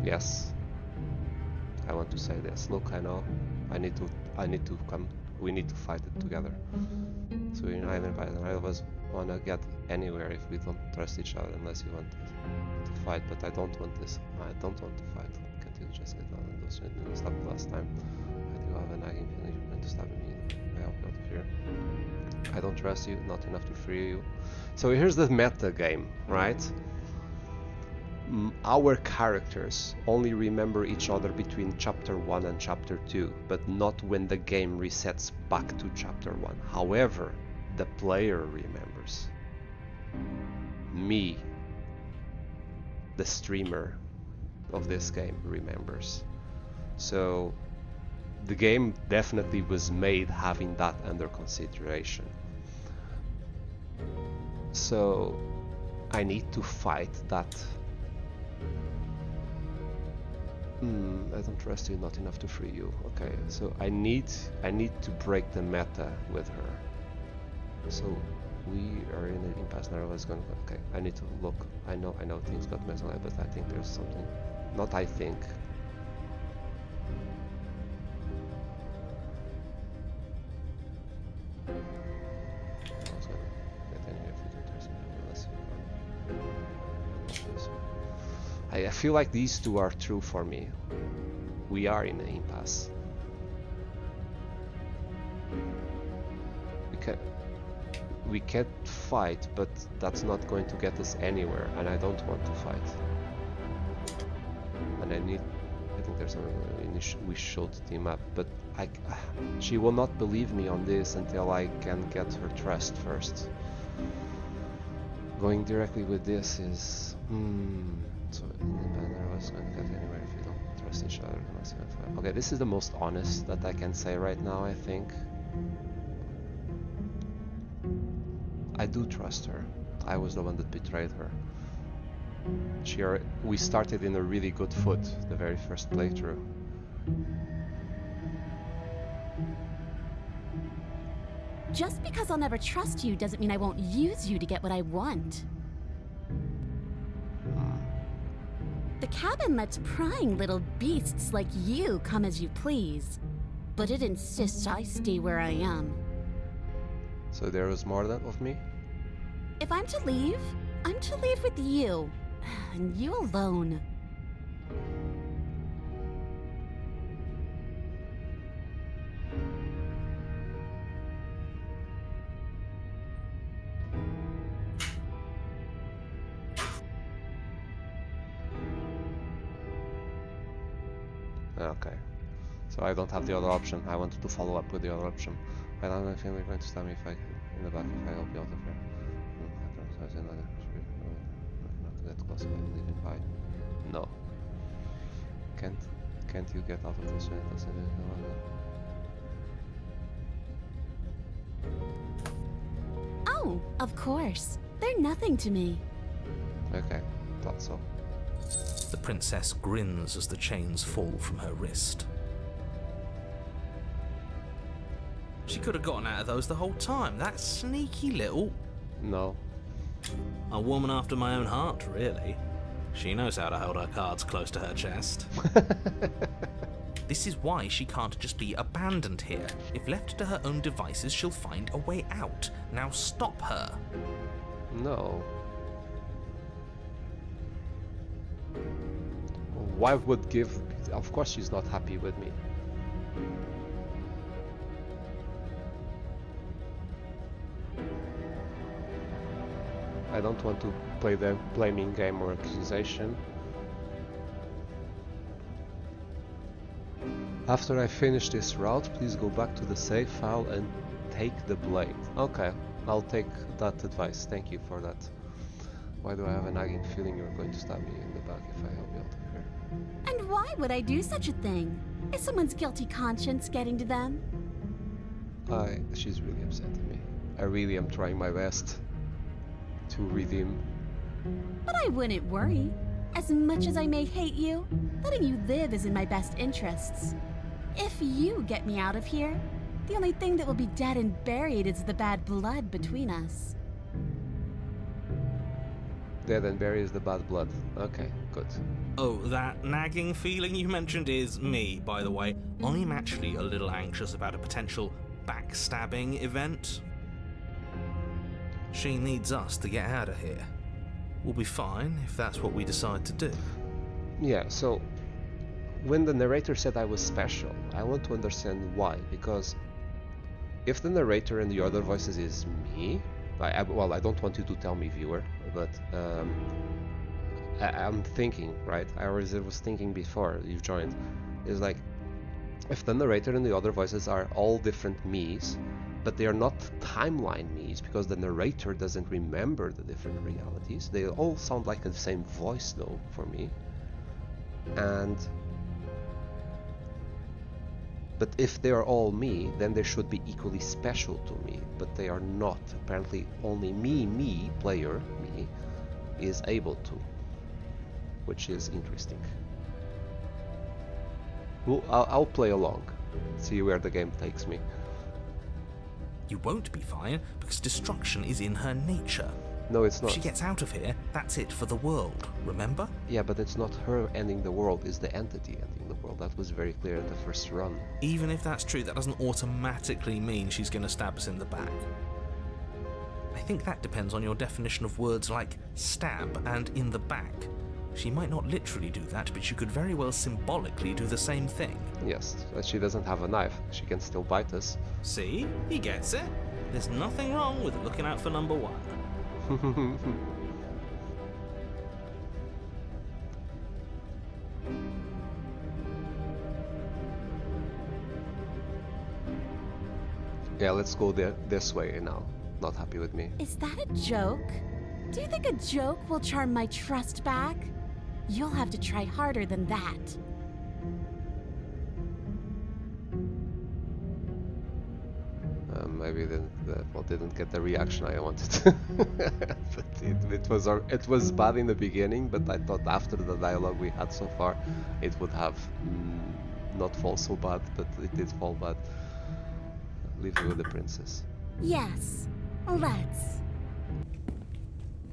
Yes. I want to say this. Look, I know. I need to come. We need to fight it together. So you know, I always want to get anywhere if we don't trust each other unless you want to fight. But I don't want this. I don't want to fight. Can't you just get on and do something you stopped last time? I do have a nagging feeling you're going to stab me. I hope you're out of here. I don't trust you. Not enough to free you. So here's the meta game, right? Our characters only remember each other between chapter 1 and chapter 2, but not when the game resets back to chapter 1. However, the player remembers. Me, the streamer of this game, remembers. So the game definitely was made having that under consideration. So I need to fight that. I don't trust you, not enough to free you. Okay, so I need to break the meta with her. So we are in an impasse now. What's going on? Okay, I need to look. I know things got messed up, but I think there's something. Not I think. I feel like these two are true for me. We are in an impasse. We can't fight, but that's not going to get us anywhere, and I don't want to fight. And I think there's something we should team up, but she will not believe me on this until I can get her trust first. Going directly with this is so I was going to get anywhere if you don't trust each other. Okay, this is the most honest that I can say right now, I think. I do trust her. I was the one that betrayed her. We started in a really good foot the very first playthrough. Just because I'll never trust you doesn't mean I won't use you to get what I want. The cabin lets prying little beasts like you come as you please, but it insists I stay where I am. So there was more of me? If I'm to leave, I'm to leave with you, and you alone. Okay, so I don't have the other option. I wanted to follow up with the other option. I don't know if you're going to stab me if I in the back if I help you out of here. Not that close. I'm leaving by. No. Can't you get out of this way? Oh, of course. They're nothing to me. Okay, thought so. The princess grins as the chains fall from her wrist. She could have gotten out of those the whole time. That sneaky little... No. A woman after my own heart, really. She knows how to hold her cards close to her chest. This is why she can't just be abandoned here. If left to her own devices, she'll find a way out. Now stop her. No. Why would give... Of course she's not happy with me. I don't want to play the blaming game or accusation. After I finish this route, please go back to the save file and take the blade. Okay, I'll take that advice. Thank you for that. Why do I have a nagging feeling you're going to stab me in the back if I help you out of here? And why would I do such a thing? Is someone's guilty conscience getting to them? She's really upset at me. I really am trying my best to redeem. But I wouldn't worry. As much as I may hate you, letting you live is in my best interests. If you get me out of here, the only thing that will be dead and buried is the bad blood between us. Dead and buried is the bad blood. Okay, good. Oh, that nagging feeling you mentioned is me, by the way. I'm actually a little anxious about a potential backstabbing event. She needs us to get out of here. We'll be fine if that's what we decide to do. Yeah, so when the narrator said I was special, I want to understand why. Because if the narrator and the other voices is me, well, I don't want you to tell me, viewer, but I'm thinking, right? I already was thinking before you joined. Is like, if the narrator and the other voices are all different me's, but they are not timeline me's because the narrator doesn't remember the different realities. They all sound like the same voice, though, for me. But if they are all me, then they should be equally special to me. But they are not. Apparently, only me, player, me, is able to. Which is interesting. Well, I'll play along. See where the game takes me. You won't be fine, because destruction is in her nature. No, it's not. If she gets out of here, that's it for the world, remember? Yeah, but it's not her ending the world, it's the entity ending the world. That was very clear in the first run. Even if that's true, that doesn't automatically mean she's going to stab us in the back. I think that depends on your definition of words like stab and in the back. She might not literally do that, but she could very well symbolically do the same thing. Yes, but she doesn't have a knife. She can still bite us. See? He gets it. There's nothing wrong with looking out for number one. Yeah, let's go this way now. Not happy with me. Is that a joke? Do you think a joke will charm my trust back? You'll have to try harder than that. Maybe didn't get the reaction I wanted. But it was bad in the beginning, but I thought after the dialogue we had so far, it would have not fall so bad, but it did fall bad. Leave you with the princess. Yes, let's.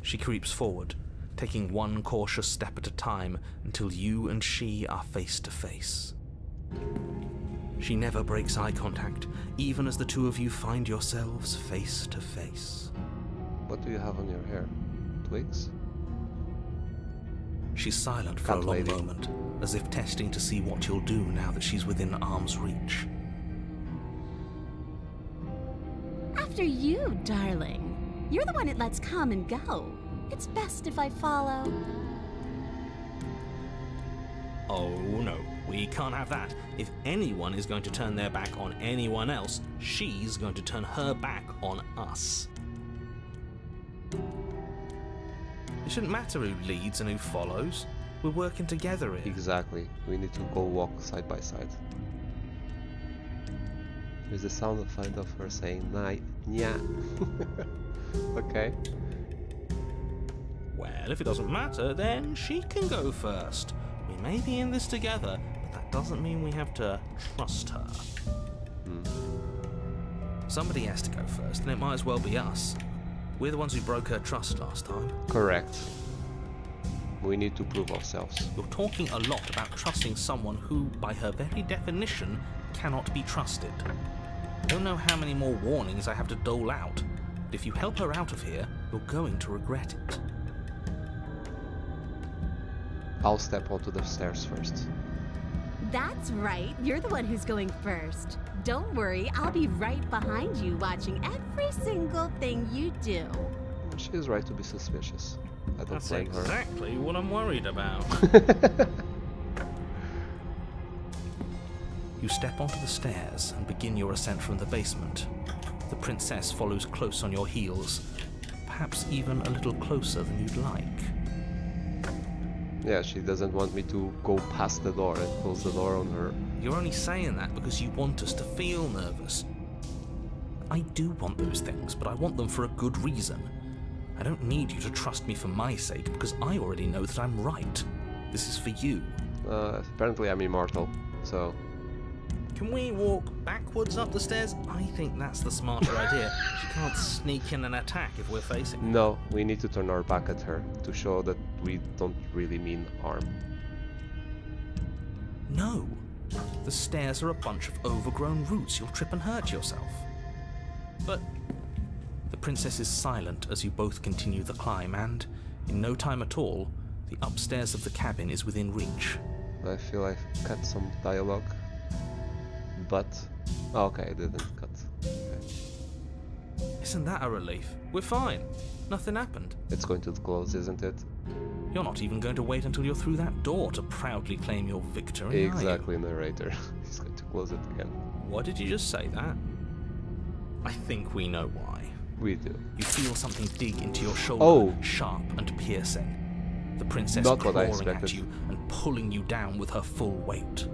She creeps forward, taking one cautious step at a time until you and she are face to face. She never breaks eye contact, even as the two of you find yourselves face to face. What do you have on your hair? Twigs? She's silent for a Cat long lady. moment, as if testing to see what you'll do now that she's within arm's reach. After you, darling. You're the one it lets come and go. It's best if I follow. Oh no, we can't have that. If anyone is going to turn their back on anyone else, she's going to turn her back on us. It shouldn't matter who leads and who follows. We're working together here. Exactly. We need to go walk side by side. There's the sound of her saying "nya." Okay. Well, if it doesn't matter, then she can go first. We may be in this together, but that doesn't mean we have to trust her. Somebody has to go first, and it might as well be us. We're the ones who broke her trust last time. Correct. We need to prove ourselves. You're talking a lot about trusting someone who, by her very definition, cannot be trusted. I don't know how many more warnings I have to dole out, but if you help her out of here, you're going to regret it. I'll step onto the stairs first. That's right, you're the one who's going first. Don't worry, I'll be right behind you watching every single thing you do. She is right to be suspicious. I don't That's blame her. exactly what I'm worried about. You step onto the stairs and begin your ascent from the basement. The princess follows close on your heels, perhaps even a little closer than you'd like. Yeah, she doesn't want me to go past the door and close the door on her. You're only saying that because you want us to feel nervous. I do want those things, but I want them for a good reason. I don't need you to trust me for my sake, because I already know that I'm right. This is for you. Apparently I'm immortal, so... Can we walk backwards up the stairs? I think that's the smarter idea. She can't sneak in and attack if we're facing her. No, we need to turn our back at her to show that we don't really mean harm. No. The stairs are a bunch of overgrown roots. You'll trip and hurt yourself. But The princess is silent as you both continue the climb, and, in no time at all, the upstairs of the cabin is within reach. I feel I've cut some dialogue. But... oh, okay, I didn't cut. Okay. Isn't that a relief? We're fine. Nothing happened. It's going to close, isn't it? You're not even going to wait until you're through that door to proudly claim your victory, are you? Exactly, narrator. He's going to close it again. Why did you just say that? I think we know why. We do. You feel something dig into your shoulder, Oh. sharp and piercing. The princess Not what I clawing at expected. you and pulling you down with her full weight.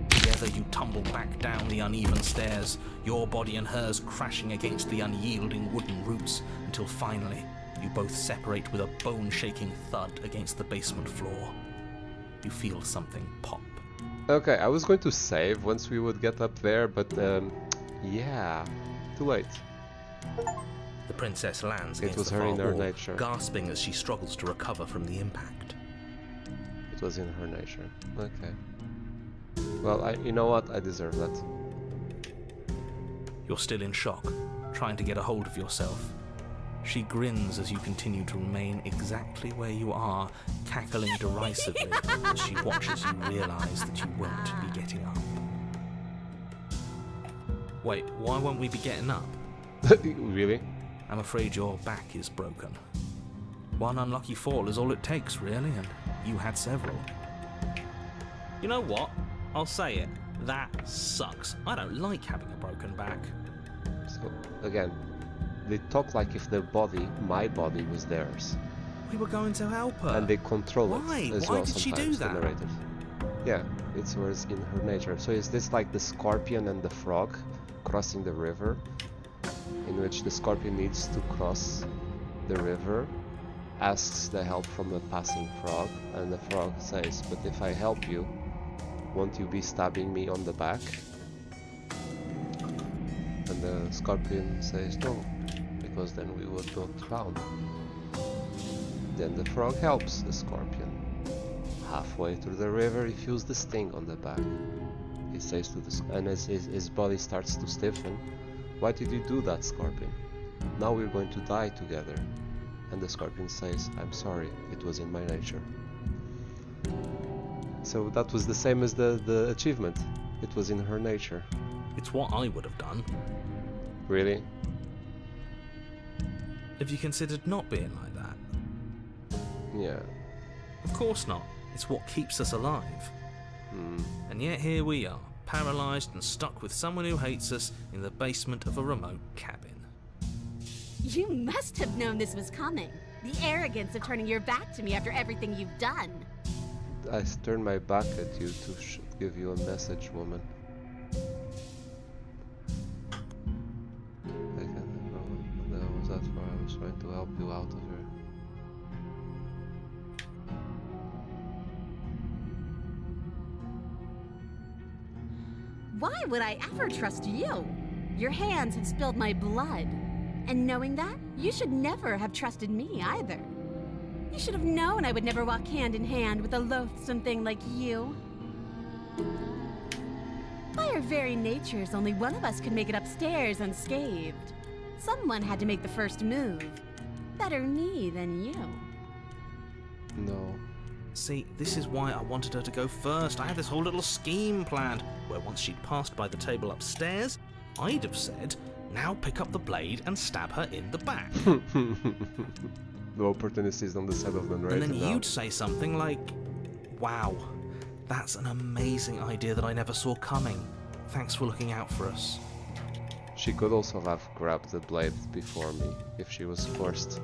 Together you tumble back down the uneven stairs, your body and hers crashing against the unyielding wooden roots, until finally you both separate with a bone-shaking thud against the basement floor. You feel something pop. Okay, I was going to save once we would get up there, but yeah, too late. The princess lands It against was the her far in her wall, nature. gasping as she struggles to recover from the impact. It was in her nature. Okay. Well, you know what? I deserve that. You're still in shock, trying to get a hold of yourself. She grins as you continue to remain exactly where you are, cackling derisively as she watches you realize that you won't be getting up. Wait, why won't we be getting up? Really? I'm afraid your back is broken. One unlucky fall is all it takes, really, and you had several. you know what? I'll say it. That sucks. I don't like having a broken back. So, again, they talk like if their body, my body, was theirs. We were going to help her. And they control Why? it as Why well did she do sometimes, the that? narrators. Yeah, it was in her nature. So is this like the scorpion and the frog crossing the river? In which the scorpion needs to cross the river, asks the help from a passing frog, and the frog says, but if I help you, won't you be stabbing me on the back? And the scorpion says no, because then we would not drown. Then the frog helps the scorpion. Halfway through the river, he feels the sting on the back. He says to the and as his body starts to stiffen, "Why did you do that, scorpion? Now we're going to die together." And the scorpion says, "I'm sorry, it was in my nature." So that was the same as the achievement. It was in her nature. It's what I would have done. Really? Have you considered not being like that? Yeah. Of course not. It's what keeps us alive. And yet here we are, paralysed and stuck with someone who hates us in the basement of a remote cabin. You must have known this was coming. The arrogance of turning your back to me after everything you've done. I turned my back at you to give you a message, woman. I can't remember what the hell was that for. I was trying to help you out of her. Why would I ever trust you? Your hands have spilled my blood. And knowing that, you should never have trusted me either. You should have known I would never walk hand in hand with a loathsome thing like you. By our very natures, only one of us could make it upstairs unscathed. Someone had to make the first move. Better me than you. No. See, this is why I wanted her to go first. I had this whole little scheme planned, where once she'd passed by the table upstairs, I'd have said, now pick up the blade and stab her in the back. The opportunist is on the side of the narrator And then now. you'd say something like, wow, that's an amazing idea that I never saw coming. Thanks for looking out for us. She could also have grabbed the blade before me, if she was forced.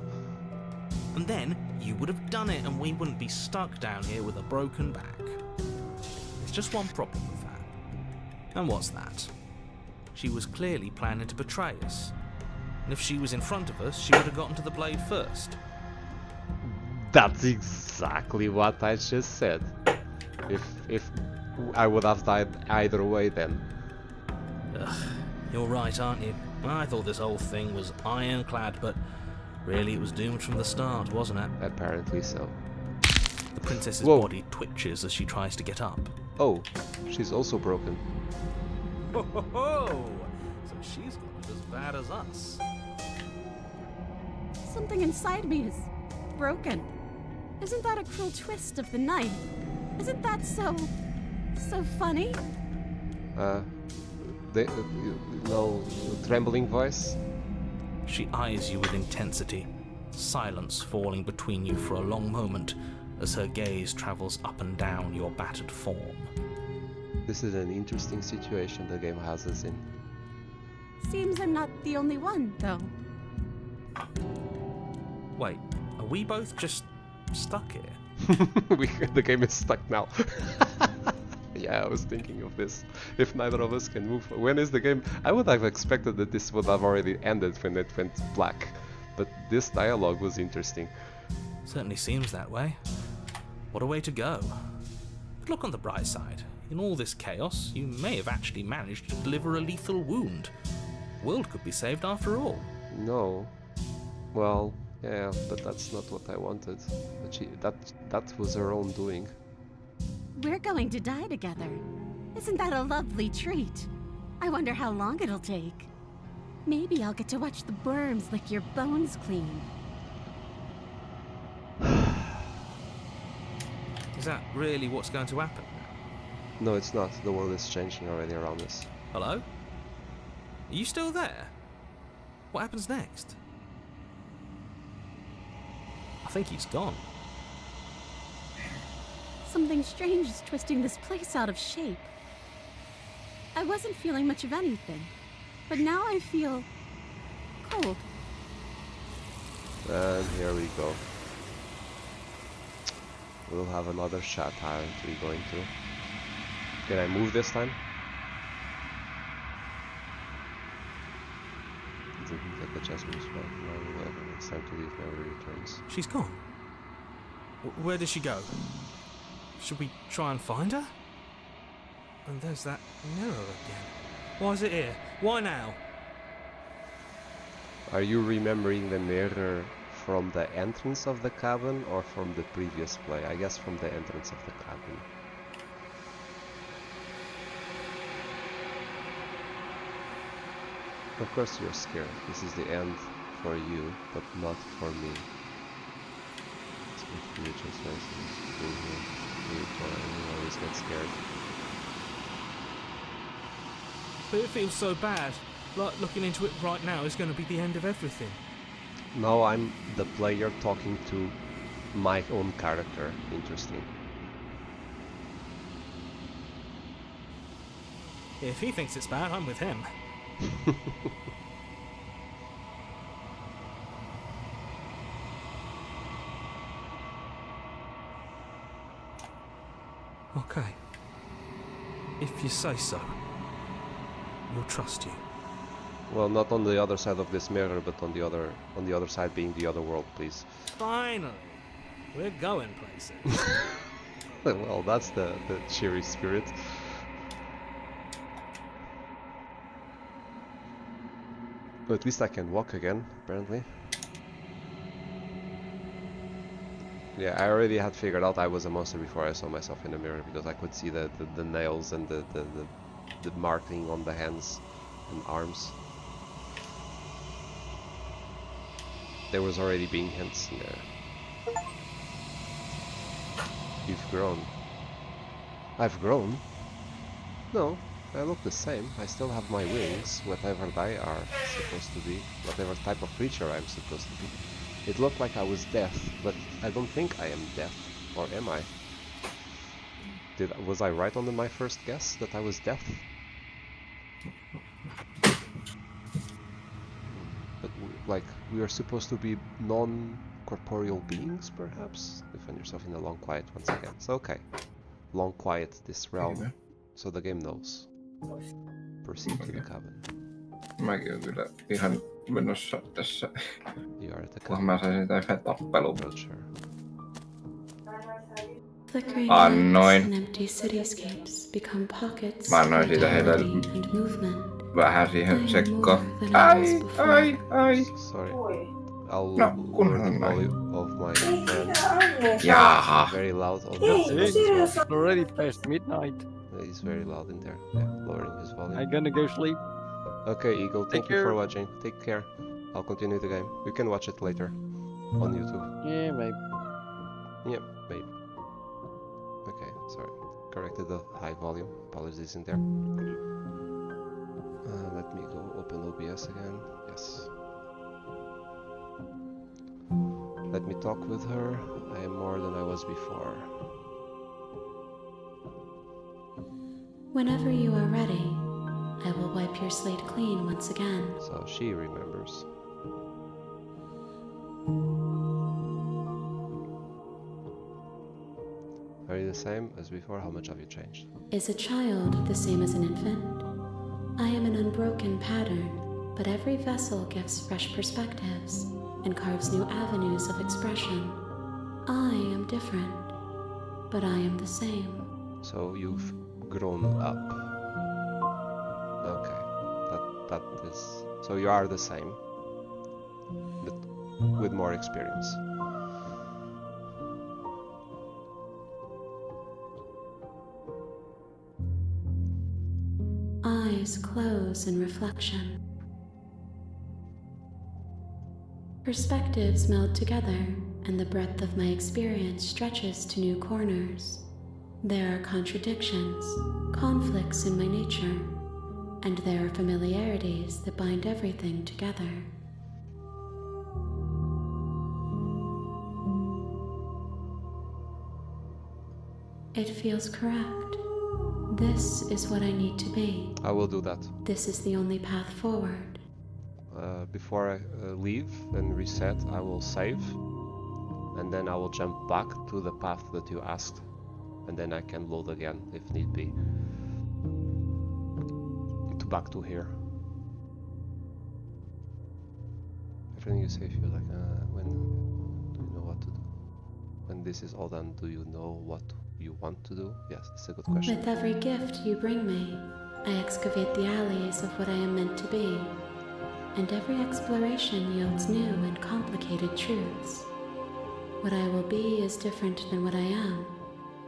And then you would have done it and we wouldn't be stuck down here with a broken back. There's just one problem with that. And what's that? She was clearly planning to betray us. And if she was in front of us, she would have gotten to the blade first. That's exactly what I just said. If I would have died either way then. Ugh, you're right, aren't you? I thought this whole thing was ironclad, but really it was doomed from the start, wasn't it? Apparently so. The princess's Whoa. body twitches as she tries to get up. Oh, she's also broken. Ho ho ho! So she's got it as bad as us. Something inside me is broken. Isn't that a cruel twist of the knife? Isn't that so funny? No trembling voice. She eyes you with intensity, silence falling between you for a long moment as her gaze travels up and down your battered form. This is an interesting situation the game has us in. Seems I'm not the only one, though. Wait, are we both just stuck here? The game is stuck now. Yeah, I was thinking of this. If neither of us can move, when is the game? I would have expected that this would have already ended when it went black, but this dialogue was interesting. Certainly seems that way. What a way to go. But look on the bright side. In all this chaos, you may have actually managed to deliver a lethal wound. The world could be saved after all. No. Well, yeah, but that's not what I wanted. But that was her own doing. We're going to die together. Isn't that a lovely treat? I wonder how long it'll take. Maybe I'll get to watch the worms lick your bones clean. Is that really what's going to happen? No, it's not. The world is changing already around us. Hello? Are you still there? What happens next? I think he's gone. Something strange is twisting this place out of shape. I wasn't feeling much of anything, but now I feel cold. And here we go. We'll have another shot, aren't we going to? Can I move this time? Didn't get the chest boost back. No, it's time to leave. Memory returns. She's gone. Where did she go? Should we try and find her? And there's that mirror again. Why is it here? Why now? Are you remembering the mirror from the entrance of the cabin or from the previous play? I guess from the entrance of the cabin. Of course you're scared. This is the end for you, but not for me. You always get scared. But it feels so bad. Like looking into it right now is going to be the end of everything. No, I'm the player talking to my own character. Interesting. If he thinks it's bad, I'm with him. Okay. If you say so, we'll trust you. Well, not on the other side of this mirror, but on the other side being the other world, please. Finally, we're going places. Well, that's the cheery spirit. But at least I can walk again, apparently. Yeah, I already had figured out I was a monster before I saw myself in the mirror, because I could see the nails and the marking on the hands and arms. There was already being hints in there. You've grown. I've grown? No, I look the same. I still have my wings, whatever they are supposed to be, whatever type of creature I'm supposed to be. It looked like I was death, but I don't think I am death, or am I? Was I right on my first guess that I was death? But like, we are supposed to be non-corporeal beings, perhaps? You find yourself in a long quiet once again. So okay, long quiet this realm, so the game knows. Proceed to the cabin. Mäkin on kyllä ihan menossa tässä. You are at the Kunhan cabin. mä saisin jotain tappelua. Roger. Flickering Annoin. lights and empty cityscapes become pockets Mä of annoin siitä heitä vitality and movement. vähän siihen sekkaan. Ai. Sorry. I'll No, lower kunhan the näin. volume of my fan. Jaha. Very loud on Hey, this as well. already past midnight. He's very loud in there. Yeah, lowering his volume. I'm gonna go sleep. Okay, Eagle, thank you for care. watching. Take care. I'll continue the game. You can watch it later on YouTube. Yeah, maybe. Yep, maybe. Okay, sorry. Corrected the high volume. Apologies in there. Let me go open OBS again. Yes. Let me talk with her. I am more than I was before. Whenever you are ready, I will wipe your slate clean once again. So she remembers. Are you the same as before? How much have you changed? Is a child the same as an infant? I am an unbroken pattern, but every vessel gives fresh perspectives and carves new avenues of expression. I am different, but I am the same. So you've grown up. Okay, that is. So you are the same, but with more experience. Eyes close in reflection. Perspectives meld together, and the breadth of my experience stretches to new corners. There are contradictions, conflicts in my nature, and there are familiarities that bind everything together. It feels correct. This is what I need to be. I will do that. This is the only path forward. Before I leave and reset, I will save, and then I will jump back to the path that you asked, and then I can load again if need be. Back to here. Everything you say, feel like, when do you know what to do? When this is all done, do you know what you want to do? Yes, it's a good question. With every gift you bring me, I excavate the alleys of what I am meant to be, and every exploration yields new and complicated truths. What I will be is different than what I am,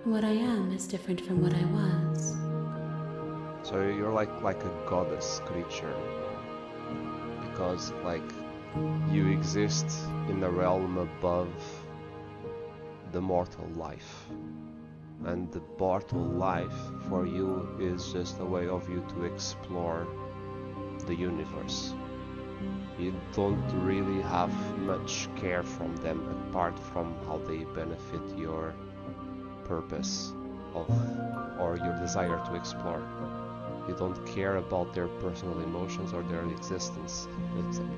and what I am is different from what I was. So you're like a goddess creature, because like you exist in a realm above the mortal life, and the mortal life for you is just a way of you to explore the universe. You don't really have much care from them apart from how they benefit your purpose of or your desire to explore. You don't care about their personal emotions or their existence,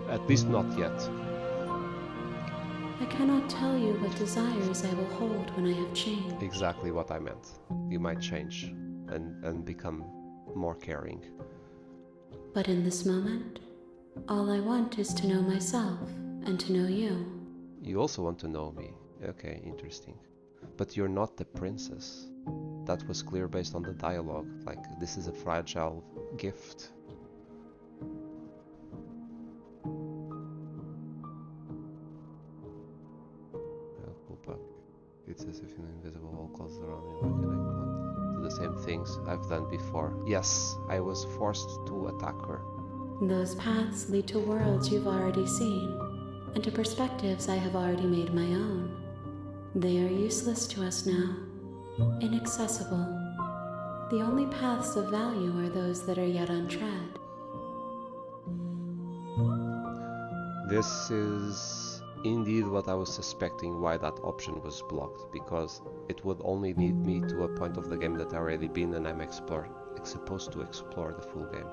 at least not yet. I cannot tell you what desires I will hold when I have changed. Exactly what I meant. You might change and become more caring. But in this moment, all I want is to know myself and to know you. You also want to know me. Okay, interesting. But you're not the princess. That was clear based on the dialogue. Like, this is a fragile gift. It's as if an invisible wall closes around me. Why can I not do the same things I've done before? Yes, I was forced to attack her. Those paths lead to worlds you've already seen, and to perspectives I have already made my own. They are useless to us now, inaccessible. The only paths of value are those that are yet untread. This is indeed what I was suspecting why that option was blocked, because it would only lead me to a point of the game that I've already been and I'm supposed to explore the full game.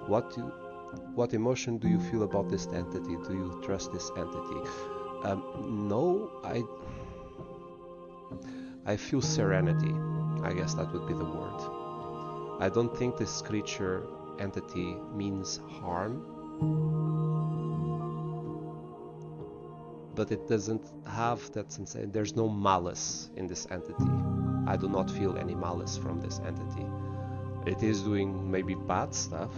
What emotion do you feel about this entity? Do you trust this entity? No, I feel serenity. I guess that would be the word. I don't think this creature entity means harm, but it doesn't have that sensation. There's no malice in this entity. I do not feel any malice from this entity. It is doing maybe bad stuff,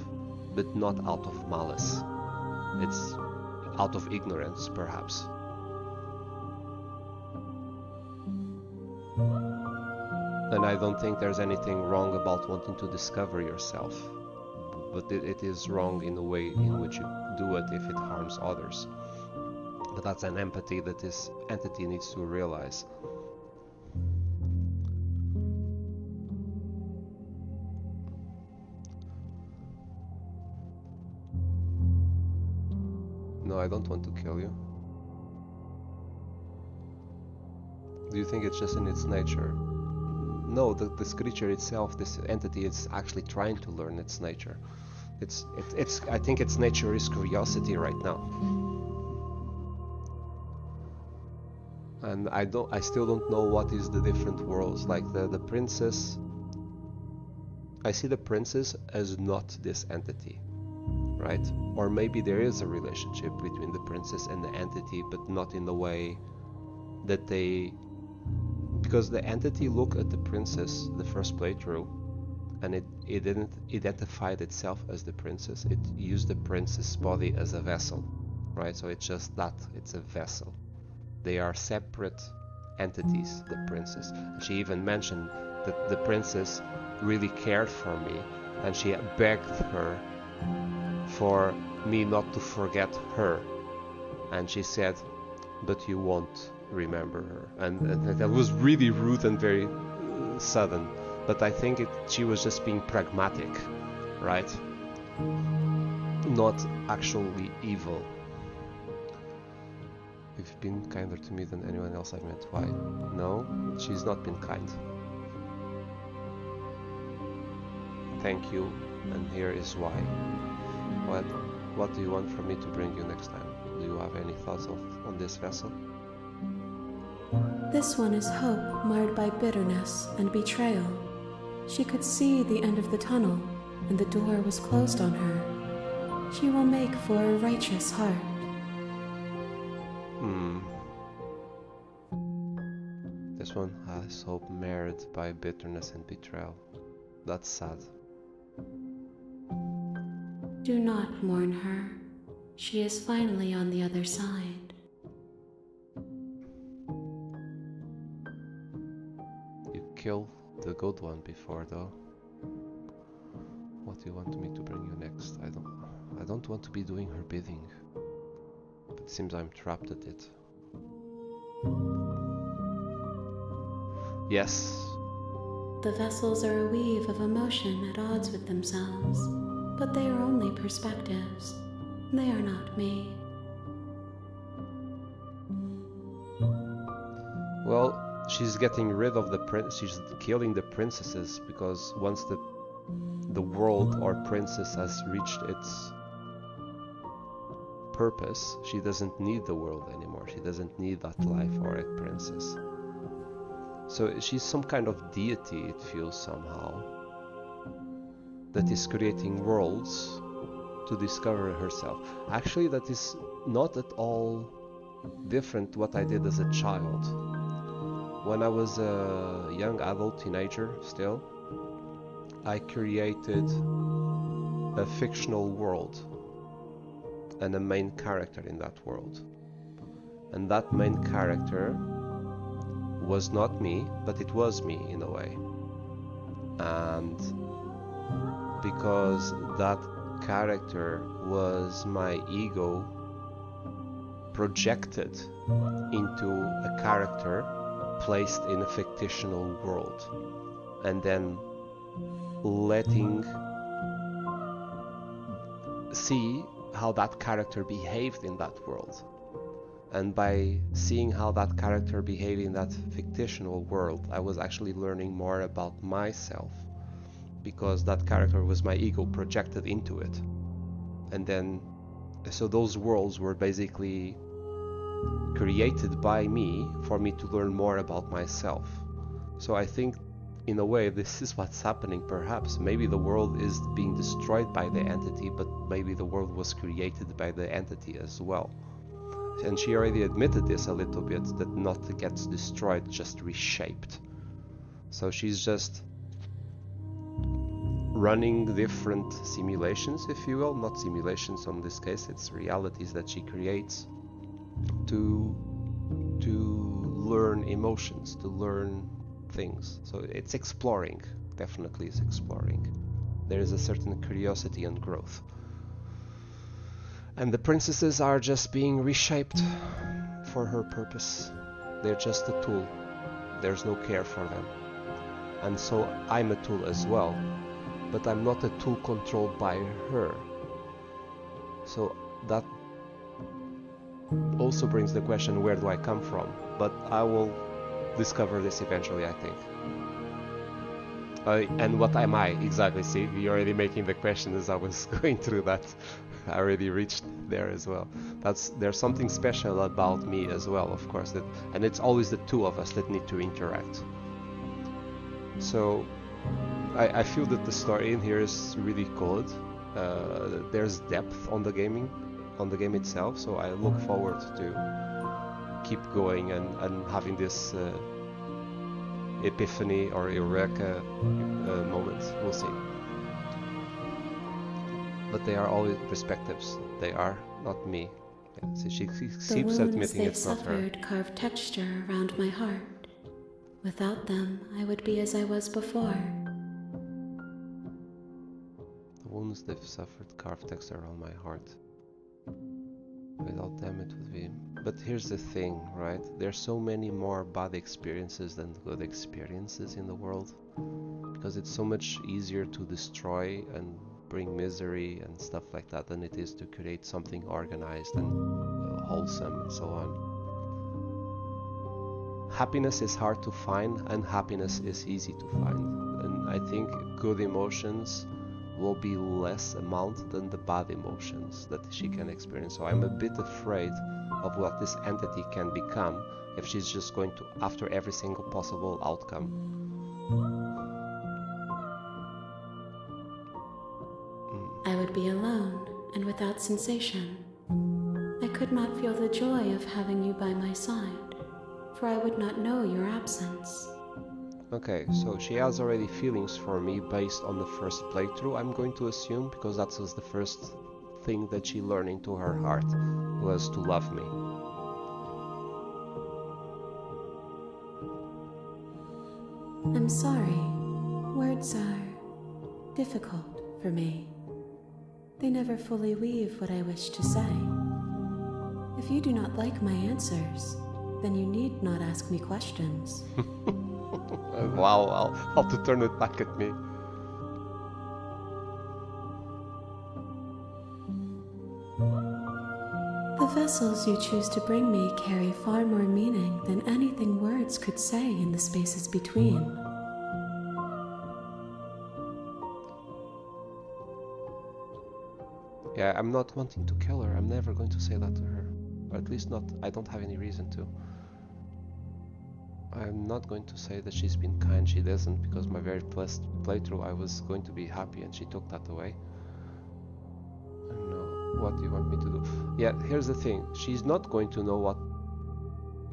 but not out of malice. It's out of ignorance, perhaps. And I don't think there's anything wrong about wanting to discover yourself, but it is wrong in the way in which you do it if it harms others. But that's an empathy that this entity needs to realize. No, I don't want to kill you. Do you think it's just in its nature? No, this creature itself, this entity, is actually trying to learn its nature. I think its nature is curiosity right now. And I still don't know what is the different worlds. Like the princess, I see the princess as not this entity, right? Or maybe there is a relationship between the princess and the entity, but not in the way that they... Because the entity looked at the princess the first playthrough, and it didn't identify itself as the princess. It used the princess' body as a vessel, right? So it's just that, it's a vessel. They are separate entities, the princess. And she even mentioned that the princess really cared for me, and she begged her for me not to forget her. And she said, but you won't remember her. And that was really rude and very sudden. But I think she was just being pragmatic, right? Not actually evil. You've been kinder to me than anyone else I've met. Why? No, she's not been kind. Thank you, and here is why. What do you want from me to bring you next time? Do you have any thoughts on this vessel? This one is hope marred by bitterness and betrayal. She could see the end of the tunnel, and the door was closed on her. She will make for a righteous heart. This one has hope marred by bitterness and betrayal. That's sad. Do not mourn her. She is finally on the other side. You killed the good one before, though. What do you want me to bring you next? I don't want to be doing her bidding, but it seems I'm trapped at it. Yes. The vessels are a weave of emotion at odds with themselves, but they are only perspectives. They are not me. Well, she's getting rid of the prince. She's killing the princesses because once the world or princess has reached its purpose, she doesn't need the world anymore. She doesn't need that life or a princess. So she's some kind of deity, it feels somehow, that is creating worlds to discover herself. Actually, that is not at all different what I did as a child. When I was a young adult teenager still, I created a fictional world and a main character in that world. And that main character was not me, but it was me in a way. And because that character was my ego projected into a character placed in a fictional world, and then letting see how that character behaved in that world. And by seeing how that character behaved in that fictional world, I was actually learning more about myself, because that character was my ego projected into it. And then, so those worlds were basically created by me for me to learn more about myself. So I think, in a way, this is what's happening perhaps. Maybe the world is being destroyed by the entity, but maybe the world was created by the entity as well. And she already admitted this a little bit, that not gets destroyed, just reshaped. So she's just running different simulations, if you will. Not simulations in this case, it's realities that she creates to learn emotions, to learn things. So it's exploring, definitely is exploring. There is a certain curiosity and growth. And the princesses are just being reshaped for her purpose. They're just a tool. There's no care for them. And so I'm a tool as well, but I'm not a tool controlled by her. So that also brings the question, where do I come from? But I will discover this eventually, I think. And what am I exactly? See, you're already making the question as I was going through that. I already reached there as well. There's something special about me as well, of course, and it's always the two of us that need to interact. So I feel that the story in here is really good. There's depth on the game itself, so I look forward to keep going and having this epiphany or eureka moment. We'll see. But they are always perspectives. They are not me. Yeah, so she keeps admitting it's not her. The wounds they've suffered carve texture around my heart. Without them, I would be as I was before. The wounds they've suffered carve texture around my heart. Without them, it would be... But here's the thing, right? There's so many more bad experiences than good experiences in the world. Because it's so much easier to destroy and bring misery and stuff like that than it is to create something organized and wholesome and so on. Happiness is hard to find, and happiness is easy to find. And I think good emotions will be less amount than the bad emotions that she can experience. So I'm a bit afraid of what this entity can become if she's just going to after every single possible outcome. I would be alone and without sensation. I could not feel the joy of having you by my side, for I would not know your absence. Okay, so she has already feelings for me based on the first playthrough, I'm going to assume, because that was the first thing that she learned into her heart, was to love me. I'm sorry. Words are difficult for me. They never fully weave what I wish to say. If you do not like my answers, then you need not ask me questions. Wow, I'll have to turn it back at me. The vessels you choose to bring me carry far more meaning than anything words could say in the spaces between. Yeah, I'm not wanting to kill her. I'm never going to say that to her. Or at least not, I don't have any reason to. I'm not going to say that she's been kind. She doesn't, because my very first playthrough I was going to be happy and she took that away. I don't know. What do you want me to do? Yeah, here's the thing. She's not going to know what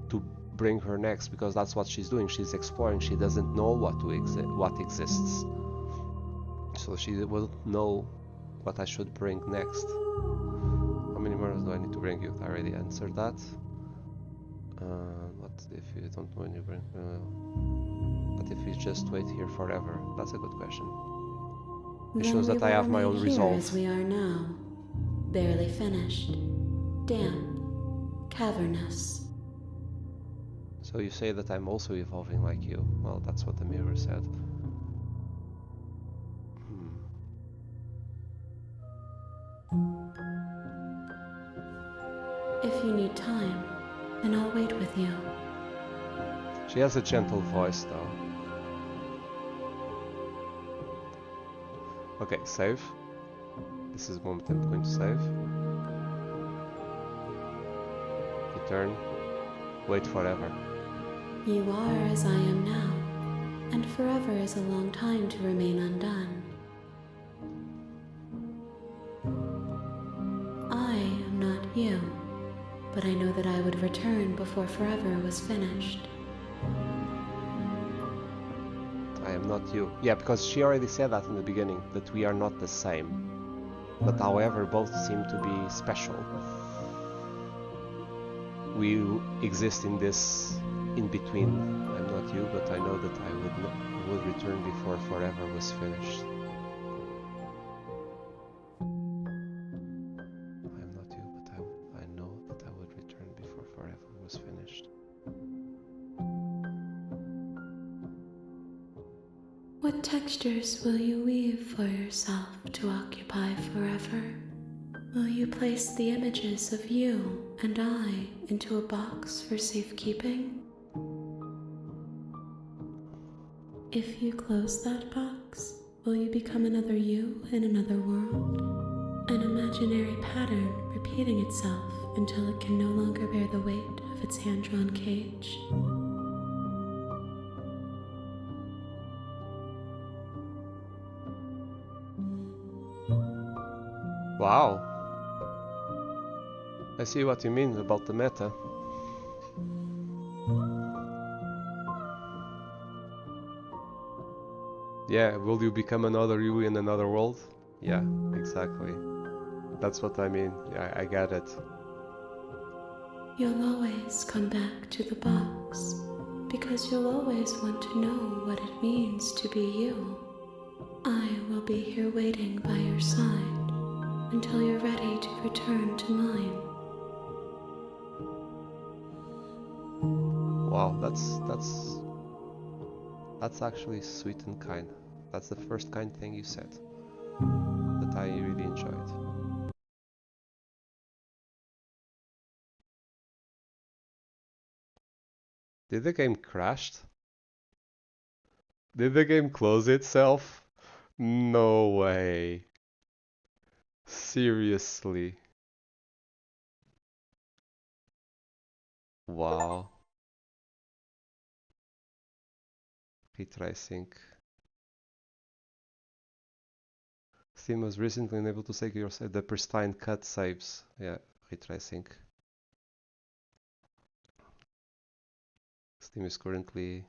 to bring her next, because that's what she's doing. She's exploring. She doesn't know what exists. So she will know what I should bring next. How many murders do I need to bring you? I already answered that. What if you don't know when you bring... but if we just wait here forever, that's a good question. It Then shows we that I will have my remain own here resolve. as we are now, barely finished, damp, cavernous. So you say that I'm also evolving like you. Well, that's what the mirror said. If you need time, then I'll wait with you. She has a gentle voice though. Okay, save. This is the moment I'm going to save. Return. Wait forever. You are as I am now, and forever is a long time to remain undone. I am not you, but I know that I would return before forever was finished. I am not you. Yeah, because she already said that in the beginning, that we are not the same. But however, both seem to be special. We exist in this in-between. I'm not you, but I know that I would return before forever was finished. I'm not you, but I know that I would return before forever was finished. What textures will you weave for yourself to occupy forever? Will you place the images of you and I into a box for safekeeping? If you close that box, will you become another you in another world? An imaginary pattern repeating itself until it can no longer bear the weight of its hand-drawn cage? Wow. I see what you mean about the meta. Yeah, will you become another you in another world? Yeah, exactly. That's what I mean. Yeah, I get it. You'll always come back to the box, because you'll always want to know what it means to be you. I will be here waiting by your side until you're ready to return to mine. Wow, that's actually sweet and kind. That's the first kind thing you said that I really enjoyed. Did the game crash? Did the game close itself? No way. Seriously. Wow. Retracing. Steam was recently unable to save the pristine cut saves. Yeah, retracing. Steam is currently...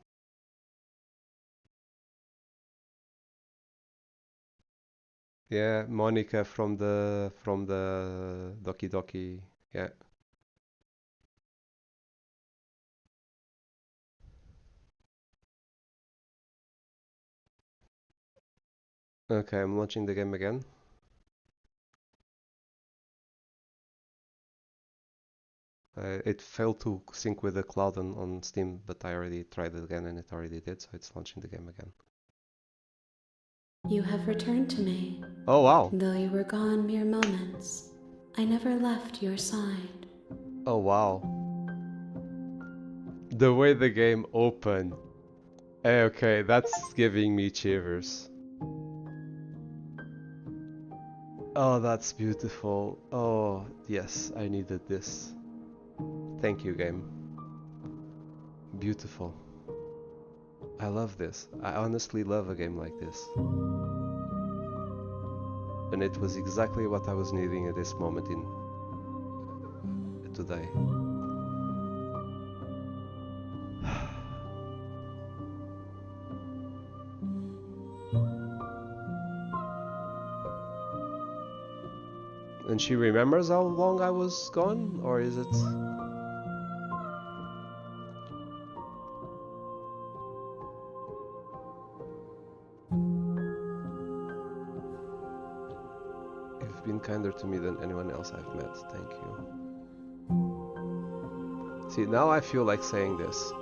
Yeah, Monica from the Doki Doki. Yeah. Okay, I'm launching the game again. It failed to sync with the cloud on Steam, but I already tried it again and it already did, so it's launching the game again. You have returned to me. Oh wow! Though you were gone mere moments, I never left your side. Oh wow! The way the game opened. Okay, that's giving me shivers. Oh, that's beautiful. Oh, yes, I needed this. Thank you, game. Beautiful. I love this. I honestly love a game like this. And it was exactly what I was needing at this moment in today. And she remembers how long I was gone, or is it? been kinder to me than anyone else I've met. Thank you. See, now I feel like saying this.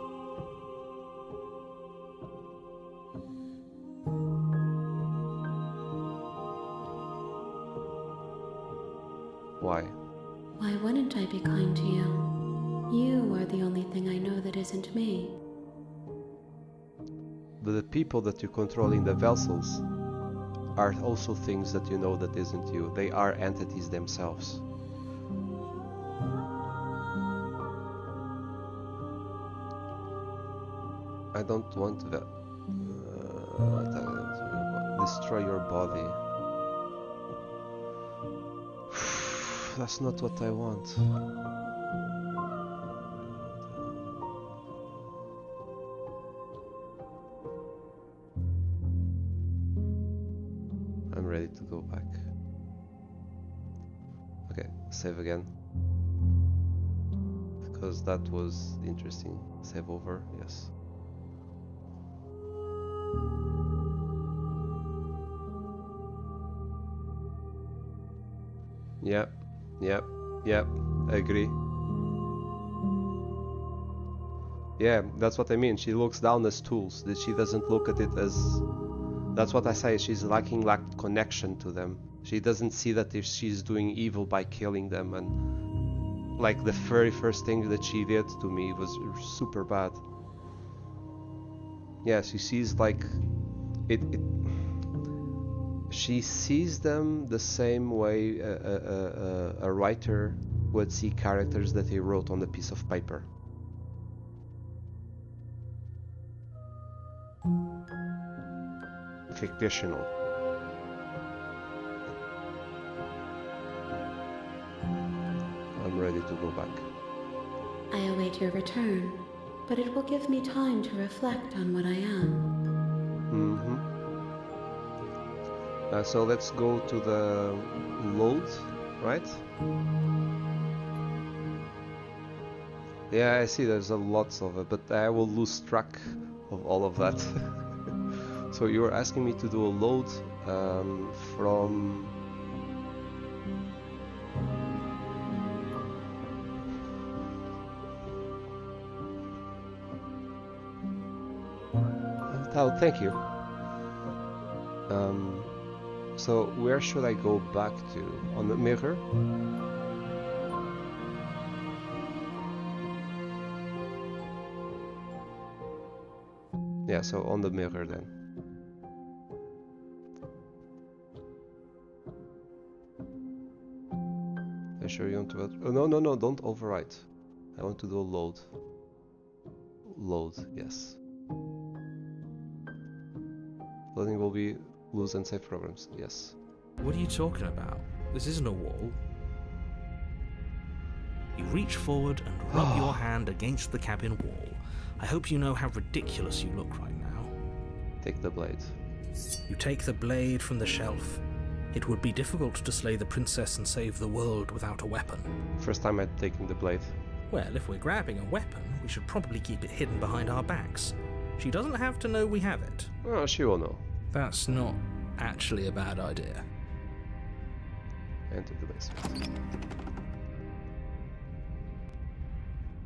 Why? Why wouldn't I be kind to you? You are the only thing I know that isn't me. But the people that you control in the vessels are also things that you know that isn't you. They are entities themselves. I don't want to destroy your body. That's not what I want. I'm ready to go back. Okay, save again. Because that was interesting. Save over, yes. Yep, I agree. Yeah, that's what I mean. She looks down as tools, that she doesn't look at it as... That's what I say, she's lacking connection to them. She doesn't see that if she's doing evil by killing them, and like the very first thing that she did to me was super bad. Yeah, she sees like... She sees them the same way a writer would see characters that he wrote on a piece of paper. Fictional. I'm ready to go back. I await your return, but it will give me time to reflect on what I am. So let's go to the load, right? Yeah, I see there's a lots of it, but I will lose track of all of that. So you're asking me to do a load from... Oh, thank you. So where should I go back to? On the mirror? Yeah, so on the mirror then. Are you sure you want to... Oh, no, don't overwrite. I want to do a load. Load, yes. Loading will be lose and save programs, yes. What are you talking about? This isn't a wall. You reach forward and rub your hand against the cabin wall. I hope you know how ridiculous you look right now. Take the blade. You take the blade from the shelf. It would be difficult to slay the princess and save the world without a weapon. First time I'm taking the blade. Well, if we're grabbing a weapon, we should probably keep it hidden behind our backs. She doesn't have to know we have it. Oh, she will know. That's not actually a bad idea. Enter the basement.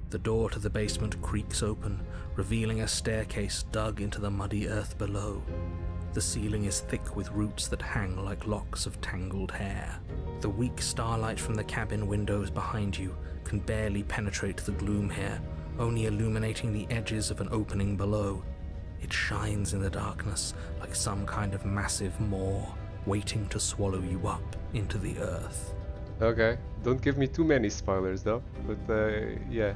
The door to the basement creaks open, revealing a staircase dug into the muddy earth below. The ceiling is thick with roots that hang like locks of tangled hair. The weak starlight from the cabin windows behind you can barely penetrate the gloom here, only illuminating the edges of an opening below. It shines in the darkness like some kind of massive maw, waiting to swallow you up into the earth. Okay, don't give me too many spoilers though, but yeah,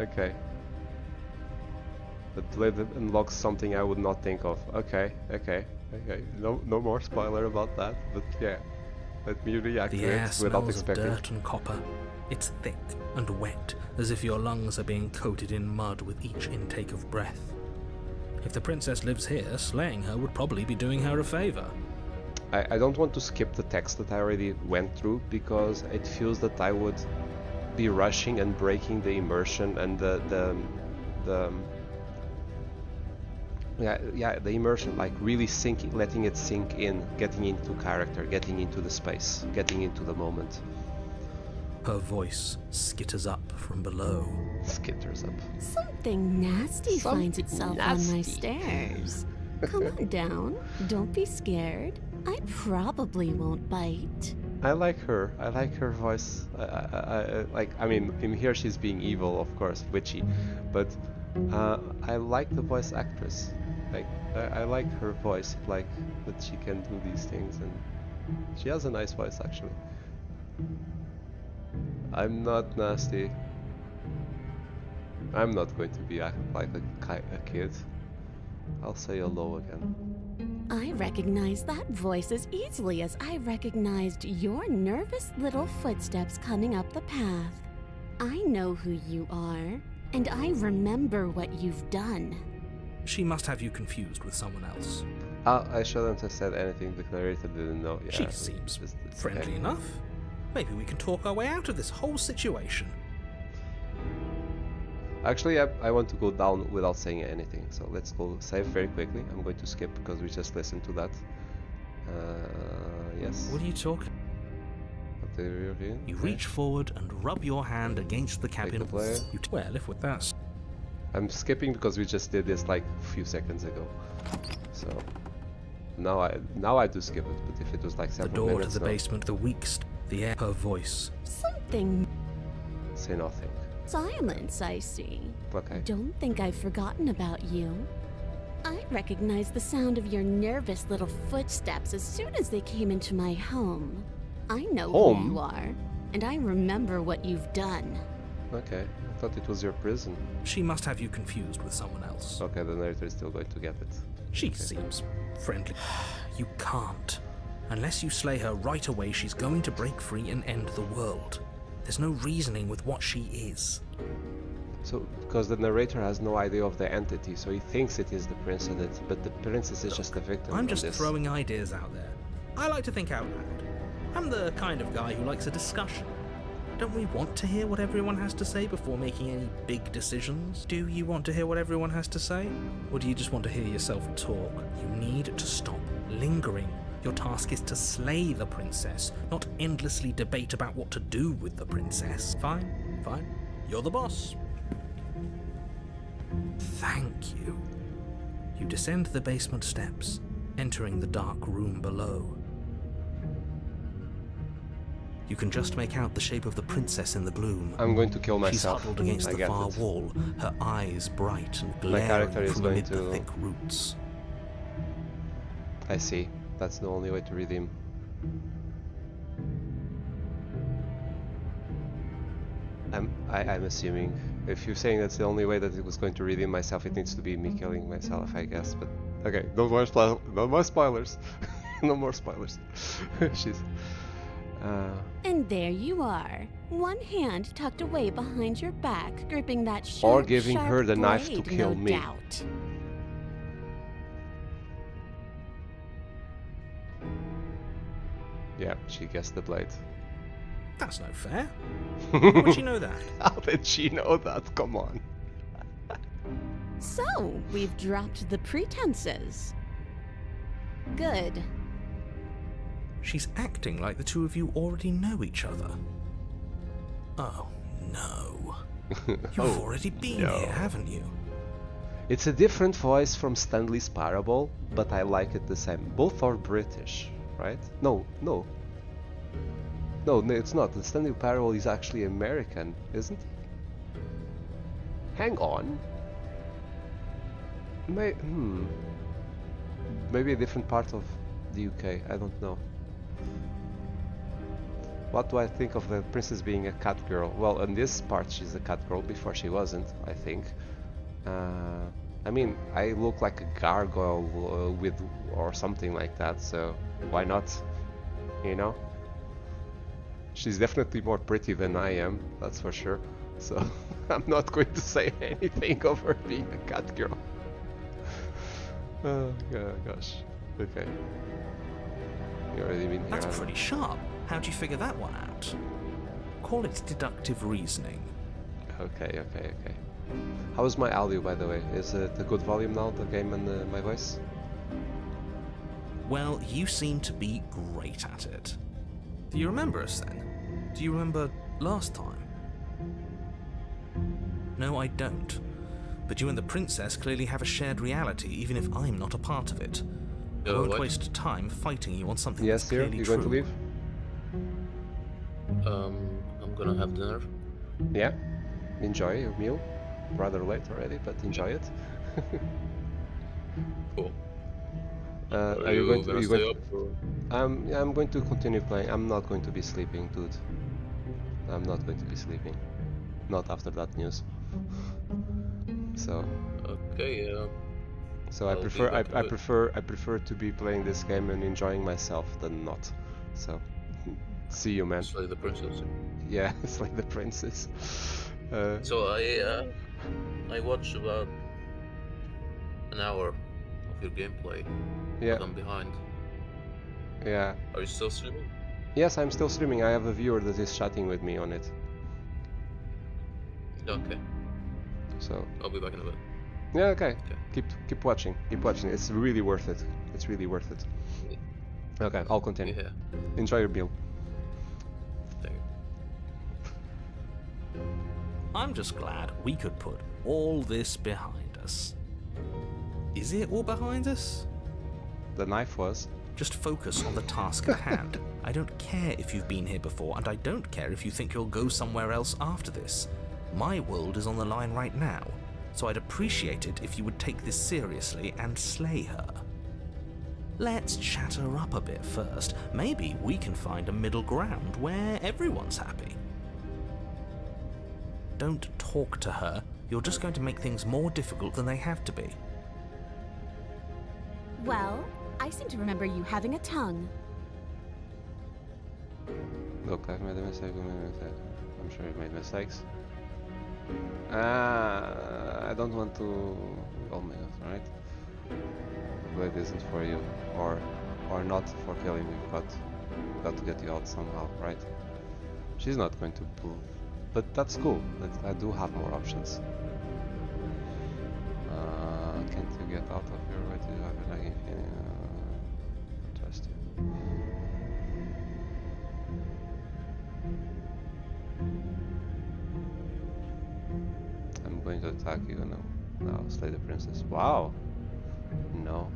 okay. The blade unlocks something I would not think of. Okay. No more spoiler about that, but yeah. Let me react the to air it without smells expecting. of dirt and copper. It's thick and wet, as if your lungs are being coated in mud with each intake of breath. If the princess lives here, slaying her would probably be doing her a favor. I don't want to skip the text that I already went through, because it feels that I would be rushing and breaking the immersion and the Yeah, the immersion, like really sinking, letting it sink in, getting into character, getting into the space, getting into the moment. Her voice skitters up from below. Skitters up. Something nasty finds itself on my nasty. stairs. Come on down. Don't be scared. I probably won't bite. I like her. I like her voice. I mean, in here she's being evil, of course, witchy, but I like the voice actress. Like, I like her voice, like that she can do these things, and she has a nice voice actually. I'm not nasty. I'm not going to be acting like a kid. I'll say hello again. I recognize that voice as easily as I recognized your nervous little footsteps coming up the path. I know who you are, and I remember what you've done. She must have you confused with someone else. I shouldn't have said anything. The narrator didn't know. Yeah, She seems it's friendly okay. enough. Maybe we can talk our way out of this whole situation. Actually, I want to go down without saying anything. So let's go save very quickly. I'm going to skip because we just listened to that. Yes. What are you talking? What do you read? You Okay. reach forward and rub your hand against the cabin. the player. Well, if with that. I'm skipping because we just did this like a few seconds ago. So now I do skip it. But if it was like The several door to minutes, the no. basement, the weakest, the air, her voice. Something Say nothing. silence, I see. Okay. Don't think I've forgotten about you. I recognized the sound of your nervous little footsteps as soon as they came into my home. I know Home? who you are, and I remember what you've done. Okay. I thought it was your prison. She must have you confused with someone else. Okay, the narrator is still going to get it. She seems friendly. You can't. Unless you slay her right away, she's going to break free and end the world. There's no reasoning with what she is. So, because the narrator has no idea of the entity, so he thinks it is the prince, but the princess is just a victim. I'm of just this. throwing ideas out there. I like to think out loud. I'm the kind of guy who likes a discussion. Don't we want to hear what everyone has to say before making any big decisions? Do you want to hear what everyone has to say? Or do you just want to hear yourself talk? You need to stop lingering. Your task is to slay the princess, not endlessly debate about what to do with the princess. Fine, fine. You're the boss. Thank you. You descend the basement steps, entering the dark room below. You can just make out the shape of the princess in the gloom. I'm going to kill She's myself. huddled against I the get far it. wall, her eyes bright and My character glaring is from going amid the to- thick roots. I see. That's the only way to redeem. I'm assuming. If you're saying that's the only way that it was going to redeem myself, it needs to be me killing myself, I guess. But okay, no more spoilers. No more spoilers. She's. And there you are, one hand tucked away behind your back, gripping that sharp, Or giving sharp her the knife to blade, kill no me. doubt. Yeah, she guessed the blade. That's no fair. How would she know that? How did she know that? Come on. So, we've dropped the pretenses. Good. She's acting like the two of you already know each other. Oh, no. You've already been here, haven't you? It's a different voice from Stanley's Parable, but I like it the same. Both are British, right? No, it's not. The Stanley Parable is actually American, isn't it? Hang on. Maybe a different part of the UK, I don't know. What do I think of the princess being a cat girl? Well, in this part she's a cat girl, before she wasn't, I think. I mean, I look like a gargoyle or something like that, so why not? You know? She's definitely more pretty than I am, that's for sure. So I'm not going to say anything of her being a cat girl. Oh gosh. Okay. You already been here. That's haven't pretty sharp. How'd you figure that one out? Call it deductive reasoning. you? Okay. How is my audio, by the way? Is it a good volume now, the game and my voice? Well, you seem to be great at it. Do you remember us then? Do you remember last time? No, I don't. But you and the princess clearly have a shared reality, even if I'm not a part of it. I won't what? waste time fighting you on something Yes, that's dear. clearly You true. going to leave? I'm gonna have dinner. Yeah. Enjoy your meal. Rather late already, but enjoy it. Cool. Are you going to? gonna You stay going up? Or... I'm going to continue playing. I'm not going to be sleeping, dude. I'm not going to be sleeping. Not after that news. So. Okay. So I I'll be prefer back in a bit. I prefer to be playing this game and enjoying myself than not. So see you, man. Slay the princess. Yeah, it's like the princess. So I watched about an hour of your gameplay. Yeah, But I'm behind. yeah. Are you still streaming? Yes, I'm still streaming. I have a viewer that is chatting with me on it. Okay. So I'll be back in a bit. yeah, okay. Okay. Keep watching. Keep watching. It's really worth it. It's really worth it. Okay, I'll continue. Yeah. Enjoy your meal. Thank you. I'm just glad we could put all this behind us. Is it all behind us? The knife was. Just focus on the task at hand. I don't care if you've been here before, and I don't care if you think you'll go somewhere else after this. My world is on the line right now, so I'd appreciate it if you would take this seriously and slay her. Let's chat her up a bit first. Maybe we can find a middle ground where everyone's happy. Don't talk to her. You're just going to make things more difficult than they have to be. Well, I seem to remember you having a tongue. Look, I've made a mistake. I'm sure you've made mistakes. I don't want to. Oh my god, right? Blade isn't for you, or not for killing me. Got to get you out somehow, right? She's not going to pull, but that's cool. I do have more options. Can't you get out of your way to have a lagging feeling? Trust you. I'm going to attack you now. Slay the princess. Wow. No.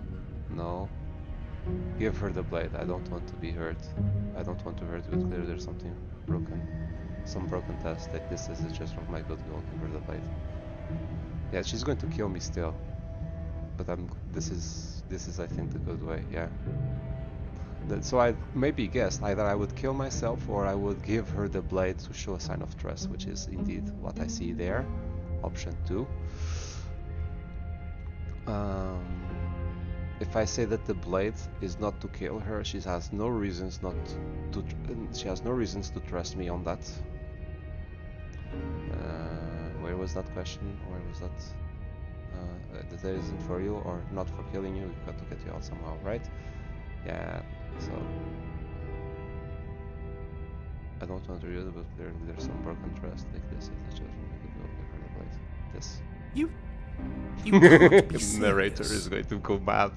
Give her the blade. I don't want to be hurt. I don't want to hurt you. It's clear there's something broken. Some broken test. Like this is just from my goodwill. Give her the blade. Yeah, she's going to kill me still. But this is I think the good way. Yeah. So I maybe guessed either I would kill myself or I would give her the blade to show a sign of trust, which is indeed what I see there. Option 2. If I say that the blade is not to kill her, she has no reasons to trust me on that. Where was that question? Where was that? That isn't for you or not for killing you. We've got to get you out somehow, right? Yeah. So I don't want to read it, but clearly there's some broken trust. Like this is a judgment. We could go give her the blade. This. You can't be The narrator serious. is going to go mad.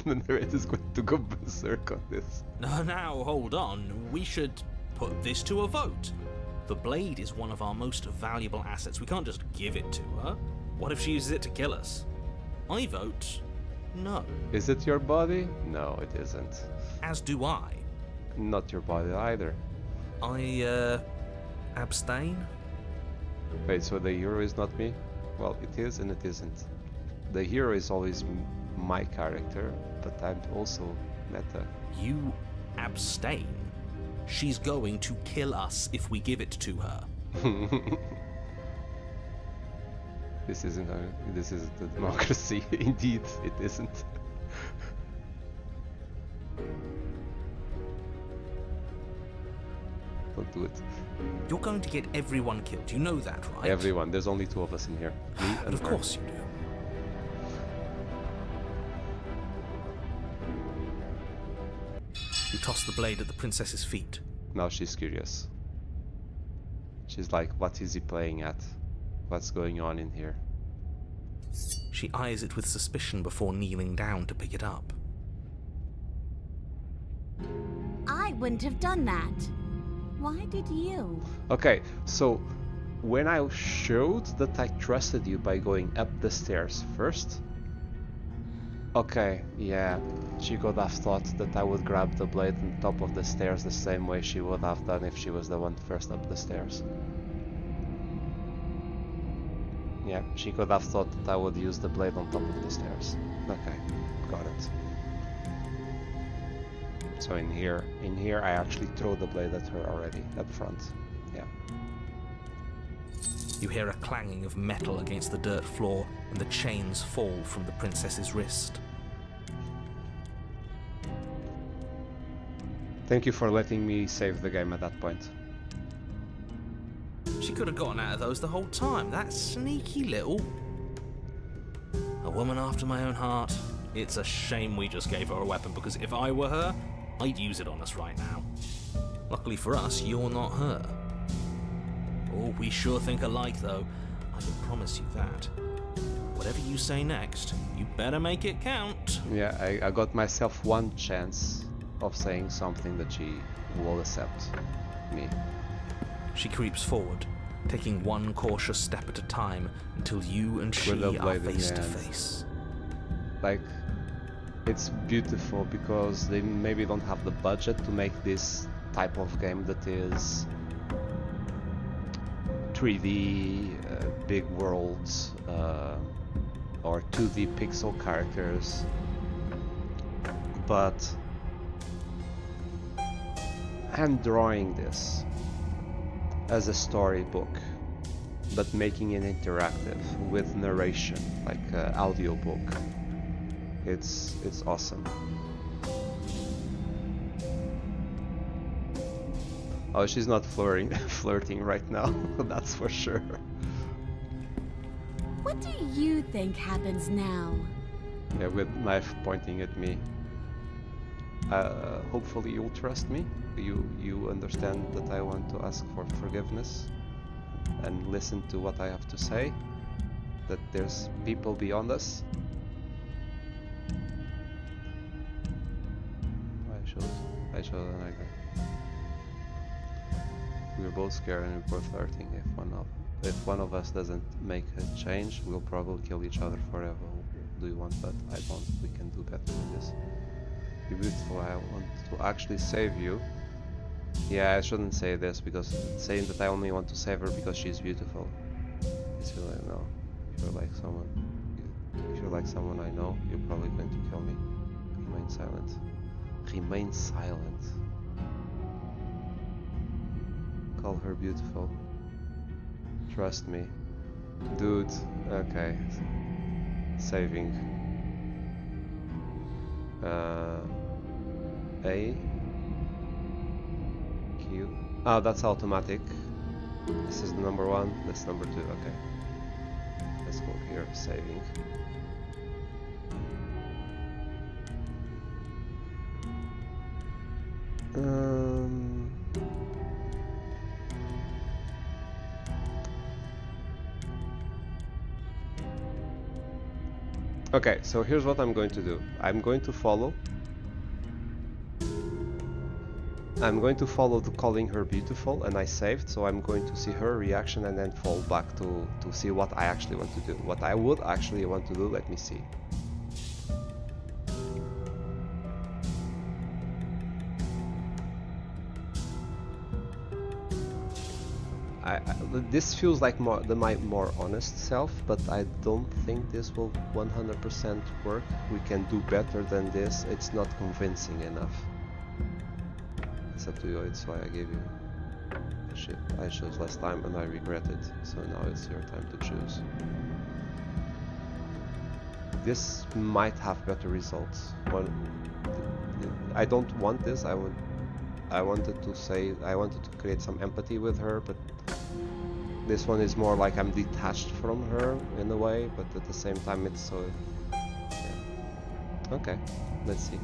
The narrator is going to go berserk on this. Now, hold on. We should put this to a vote. The blade is one of our most valuable assets. We can't just give it to her. What if she uses it to kill us? I vote no. Is it your body? No, it isn't. As do I. Not your body either. I, abstain? Wait, so the hero is not me? Well, it is and it isn't. The hero is always my character, but I'm also meta. You abstain? She's going to kill us if we give it to her. This isn't the democracy. Indeed, it isn't. Don't do it. You're going to get everyone killed. You know that, right? Everyone. There's only 2 of us in here. Me But and of her. course you do. You toss the blade at the princess's feet. Now she's curious. She's like, what is he playing at? what's going on in here. She eyes it with suspicion before kneeling down to pick it up. I wouldn't have done that. Why did you? Okay, so when I showed that I trusted you by going up the stairs first, okay, yeah, she could have thought that I would grab the blade on top of the stairs the same way she would have done if she was the one first up the stairs. Yeah, she could have thought that I would use the blade on top of the stairs. Okay, got it. So in here I actually throw the blade at her already, up front. Yeah. You hear a clanging of metal against the dirt floor, and the chains fall from the princess's wrist. Thank you for letting me save the game at that point. She could have gotten out of those the whole time, that sneaky little... A woman after my own heart. It's a shame we just gave her a weapon, because if I were her, I'd use it on us right now. Luckily for us, you're not her. Oh, we sure think alike, though. I can promise you that. Whatever you say next, you better make it count. Yeah, I got myself one chance of saying something that she will accept me. She creeps forward, taking one cautious step at a time until you and she are face to face. Like, it's beautiful because they maybe don't have the budget to make this type of game that is 3D, big worlds, or 2D pixel characters, but I'm drawing this as a storybook, but making it interactive with narration, like an audiobook. It's awesome. Oh, she's not flirting right now, that's for sure. What do you think happens now? Yeah, with knife pointing at me. Hopefully you'll trust me. You understand that I want to ask for forgiveness and listen to what I have to say. That there's people beyond us. I showed an icon. We're both scared and we're both hurting. If one of us doesn't make a change, we'll probably kill each other forever. Do you want that? I don't. We can do better than this. You're beautiful. I want to actually save you. Yeah, I shouldn't say this because saying that I only want to save her because she's beautiful. It's really no. If you're like someone I know, you're probably going to kill me. Remain silent. Remain silent. Call her beautiful. Trust me. Dude, okay. Saving. A. Q. Oh, that's automatic. This is the number 1, that's number 2, okay. Let's go here, saving. Okay, so here's what I'm going to do. I'm going to follow the calling her beautiful, and I saved, so I'm going to see her reaction and then fall back to see what I actually want to do. What I would actually want to do, let me see. This feels like my more honest self, but I don't think this will 100% work. We can do better than this. It's not convincing enough. It's up to you. It's why I gave you a shit. I chose last time and I regret it. So now it's your time to choose. This might have better results. I don't want this. I wanted to create some empathy with her, but this one is more like I'm detached from her in a way, but at the same time it's so... Yeah. Okay, let's see.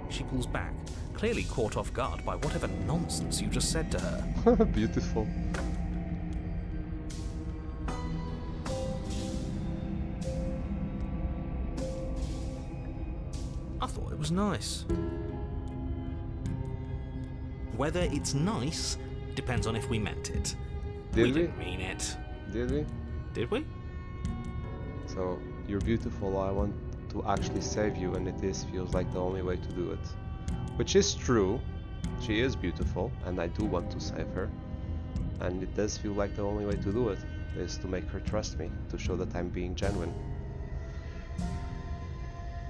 She pulls back, clearly caught off guard by whatever nonsense you just said to her. Beautiful. I thought it was nice. Whether it's nice depends on if we meant it. Did we? Didn't mean it. Did we? Did we? So, you're beautiful, I want to actually save you, and feels like the only way to do it. Which is true. She is beautiful, and I do want to save her. And it does feel like the only way to do it is to make her trust me, to show that I'm being genuine.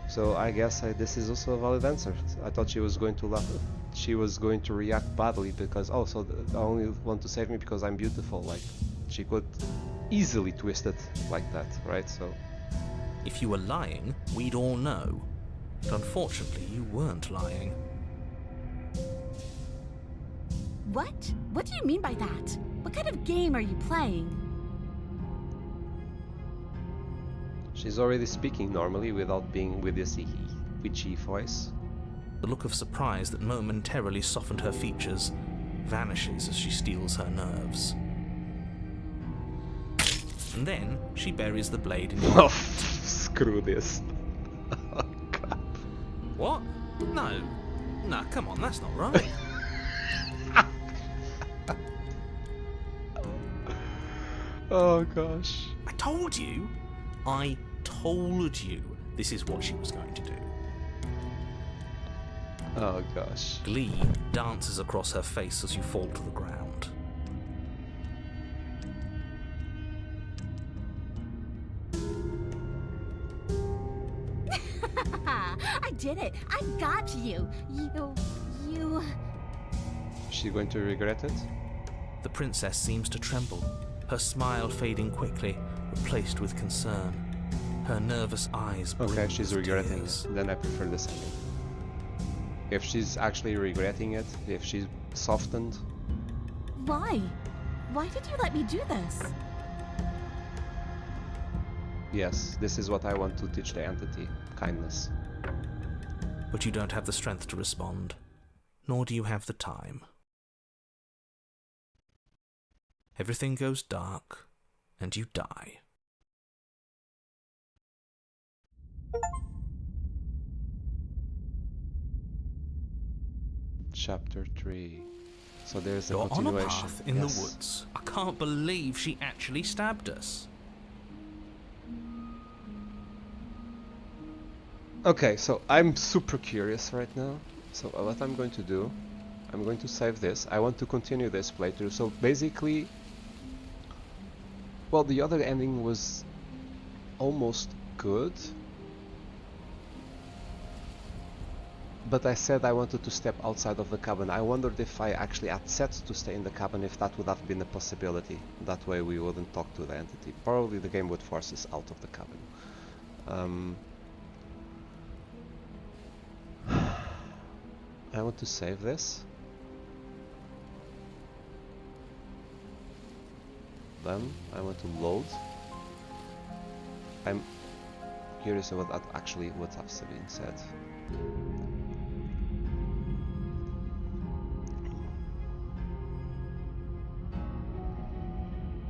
So I guess this is also a valid answer. I thought she was going to laugh. She was going to react badly because, oh, so I only want to save me because I'm beautiful. Like, she could easily twist it like that, right? So If you were lying, we'd all know. But unfortunately, you weren't lying. What? What do you mean by that? What kind of game are you playing? she's already speaking normally without being with this witchy voice. The look of surprise that momentarily softened her features vanishes as she steels her nerves. And then she buries the blade in your Oh, heart. screw this. Oh, God. What? No. No, come on, that's not right. Oh, gosh. I told you. I told you this is what she was going to do. Oh, gosh. Glee dances across her face as you fall to the ground. I did it. I got you. You... Is she going to regret it? The princess seems to tremble, her smile fading quickly, replaced with concern. Her nervous eyes brim Okay, she's with regretting tears. it. Then I prefer the second. If she's actually regretting it, if she's softened, Why? Why did you let me do this? yes, this is what I want to teach the entity. Kindness. But you don't have the strength to respond, nor do you have the time. Everything goes dark, and you die. Chapter 3. So there's a You're on a continuation. path in Yes. the woods. I can't believe she actually stabbed us. Okay, so I'm super curious right now. So what I'm going to do, I'm going to save this. I want to continue this playthrough. So basically, well, the other ending was almost good. But I said I wanted to step outside of the cabin. I wondered if I actually had set to stay in the cabin, if that would have been a possibility. That way we wouldn't talk to the entity. Probably the game would force us out of the cabin. I want to save this. Then I want to load. I'm curious about that actually what has been said.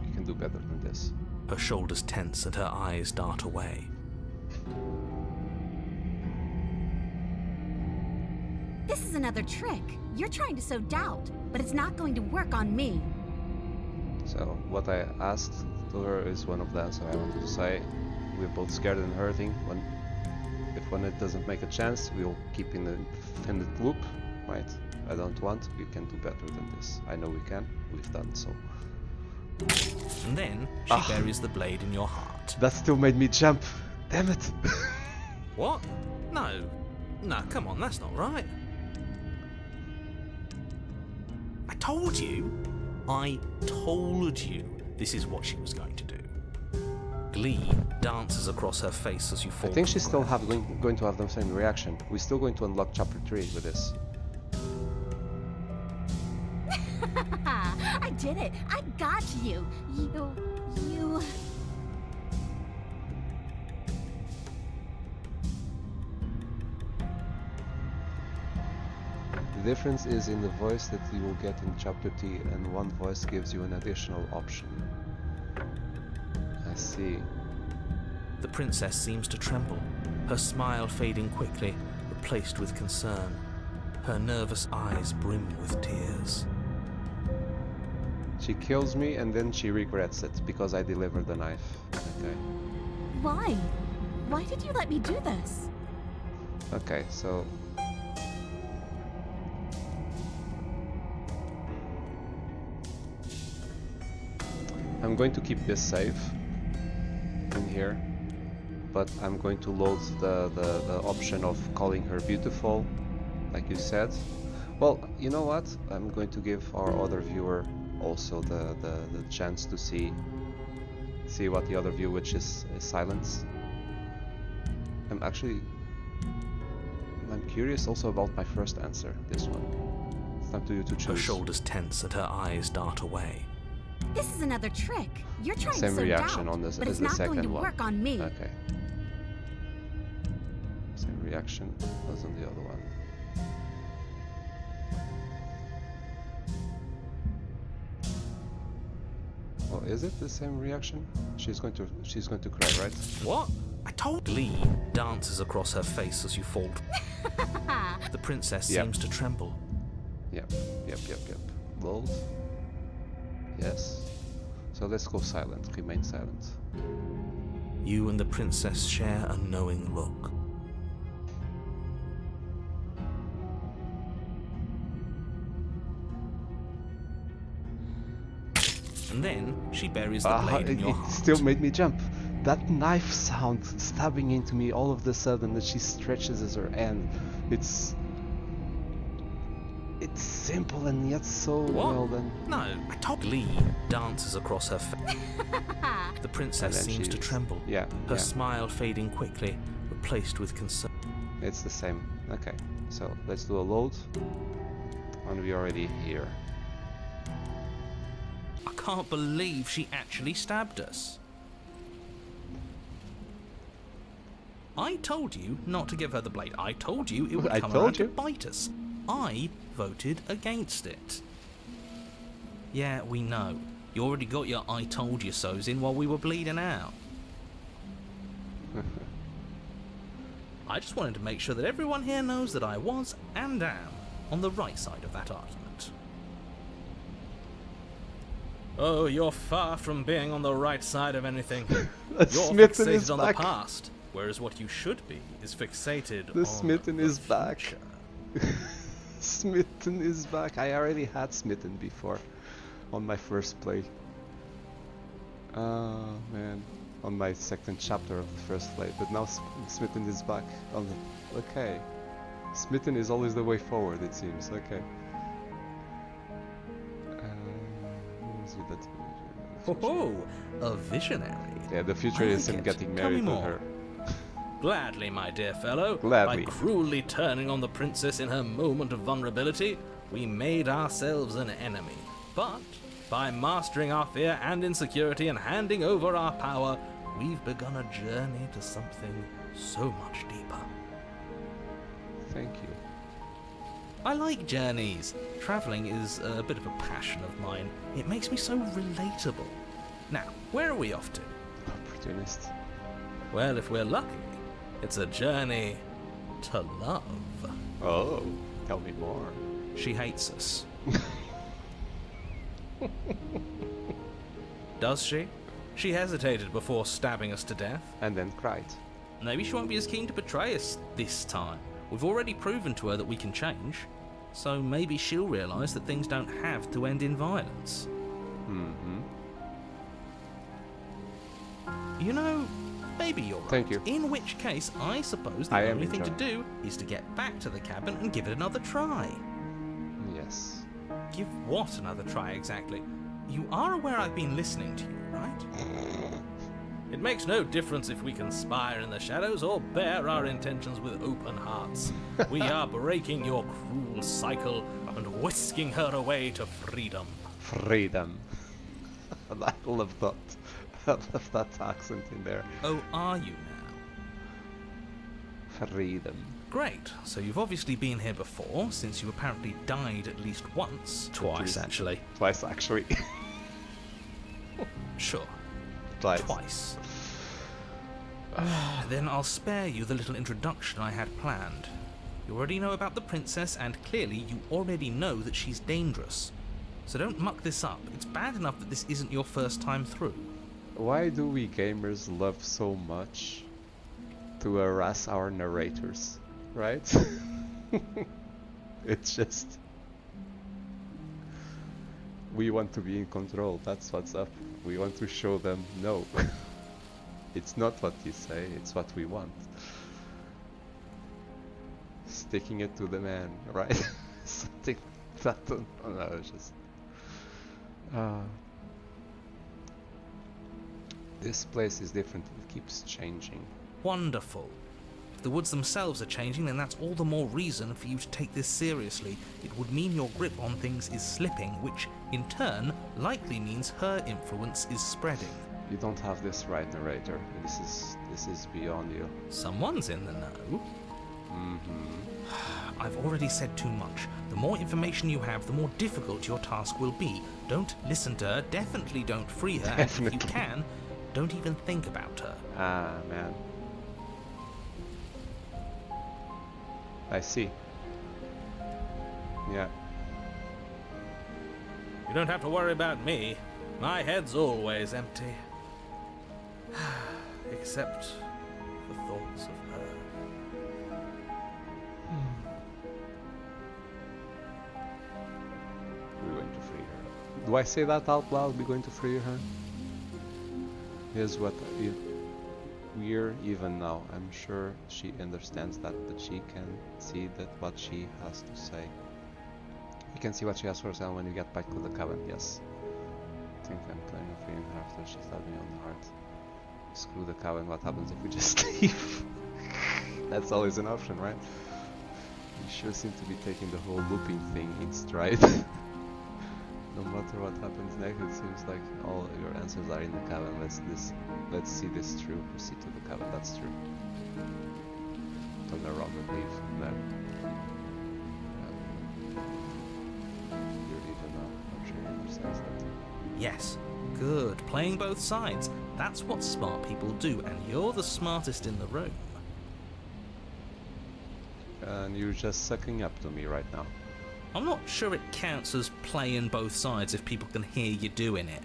You can do better than this. Her shoulders tense and her eyes dart away. This is another trick. You're trying to sow doubt, but it's not going to work on me. So what I asked to her is one of the answers I wanted to say. We're both scared and hurting. When it doesn't make a chance, we'll keep in the infinite loop, right? I don't want. We can do better than this. I know we can. We've done so. And then she buries the blade in your heart. That still made me jump. Damn it! What? No. No, come on, that's not right. I told you. I told you this is what she was going to do. Glee dances across her face as you fall. I think to she's the still ground. going to have the same reaction. We're still going to unlock chapter 3 with this. I did it. I got you. You... The difference is in the voice that you will get in chapter 3, and one voice gives you an additional option. I see. The princess seems to tremble, her smile fading quickly, replaced with concern. Her nervous eyes brim with tears. She kills me and then she regrets it because I delivered the knife. Okay. Why? Why did you let me do this? Okay, so I'm going to keep this safe in here, but I'm going to load the option of calling her beautiful, like you said. Well, you know what? I'm going to give our other viewer also the chance to see what the other view, which is silence. I'm curious also about my first answer, this one. It's time to you to choose. Her shoulders tense and her eyes dart away. This is another trick. You're trying Same to sow reaction doubt, on this but as it's the not going to second one. work on me. Okay. Same reaction as on the other one. Oh, is it the same reaction? She's going to cry, right? What? I told Glee dances across her face as you fall. The princess Yep. seems to tremble. Yep. Bold. Yes. So let's go silent. Remain silent. You and the princess share a knowing look. And then she buries the blade in your it heart. still made me jump. That knife sound stabbing into me all of the sudden that she stretches her hand. It's simple and yet so well done. No, I told Glee dances across her face. The princess And then seems to she's- tremble. Yeah, Her yeah. smile fading quickly, replaced with concern. It's the same. Okay, so let's do a load. And we're already here. I can't believe she actually stabbed us. I told you not to give her the blade. I told you it would I come told around you. to bite us. I voted against it. Yeah, we know. You already got your I told you so's in while we were bleeding out. I just wanted to make sure that everyone here knows that I was and am on the right side of that argument. Oh, you're far from being on the right side of anything. You're Smitten is fixated on back. the past, whereas what you should be is fixated The on Smitten the is back. future. Smitten is back. I already had Smitten before on my first play. Oh man, on my second chapter of the first play. But now Smitten is back. On the, okay, Smitten is always the way forward. It seems. Okay. What was it that- Oh, a visionary. Yeah, the future I is like him it. getting Tell me married to more. her. Gladly, my dear fellow. Gladly. By cruelly turning on the princess in her moment of vulnerability, we made ourselves an enemy. But by mastering our fear and insecurity and handing over our power, we've begun a journey to something so much deeper. Thank you. I like journeys. Traveling is a bit of a passion of mine. It makes me so relatable. Now, where are we off to? Opportunist. Well, if we're lucky, it's a journey to love. Oh, tell me more. She hates us. Does she? She hesitated before stabbing us to death. And then cried. Maybe she won't be as keen to betray us this time. We've already proven to her that we can change, so maybe she'll realise that things don't have to end in violence. Mm-hmm. You know, maybe you're right. Thank you. In which case, I suppose the I am only thing to enjoying. do is to get back to the cabin and give it another try. Yes. Give what another try exactly? You are aware I've been listening to you, right? It makes no difference if we conspire in the shadows or bear our intentions with open hearts. We are breaking your cruel cycle and whisking her away to freedom. Freedom. I love that. I love that accent in there. Oh, are you now? Freedom. Great. So you've obviously been here before, since you apparently died at least once. Twice, actually. Twice, actually. Sure. Twice. Then I'll spare you the little introduction I had planned. You already know about the princess, and clearly you already know that she's dangerous. So don't muck this up. It's bad enough that this isn't your first time through. Why do we gamers love so much to harass our narrators, right? It's just... we want to be in control, that's what's up. We want to show them, no. It's not what you say, it's what we want. Sticking it to the man, right? Something that... oh no, it's just... this place is different, it keeps changing. Wonderful. If the woods themselves are changing, then that's all the more reason for you to take this seriously. It would mean your grip on things is slipping, which, in turn, likely means her influence is spreading. You don't have this right, narrator. This is beyond you. Someone's in the know. Mm-hmm. I've already said too much. The more information you have, the more difficult your task will be. Don't listen to her, definitely don't free her, and if you can, don't even think about her. Ah, man. I see. Yeah. You don't have to worry about me. My head's always empty. Except for thoughts of her. We're going to free her. Do I say that out loud? We're going to free her? Here's what we're even now. I'm sure she understands that, but she can see that what she has to say. You can see what she has for herself when you get back to the cabin. Yes. I think I'm planning on freeing her after she stabbed me on the heart. Screw the cabin. What happens if we just leave? That's always an option, right? You sure seem to be taking the whole looping thing in stride. No matter what happens next, it seems like all your answers are in the cabin. Let's see this through. Proceed to the cabin. That's true. Turn around and leave. Man. You're leaving now. I'm sure you understand that. Yes. Good. Playing both sides. That's what smart people do, and you're the smartest in the room. And you're just sucking up to me right now. I'm not sure it counts as playing both sides if people can hear you doing it.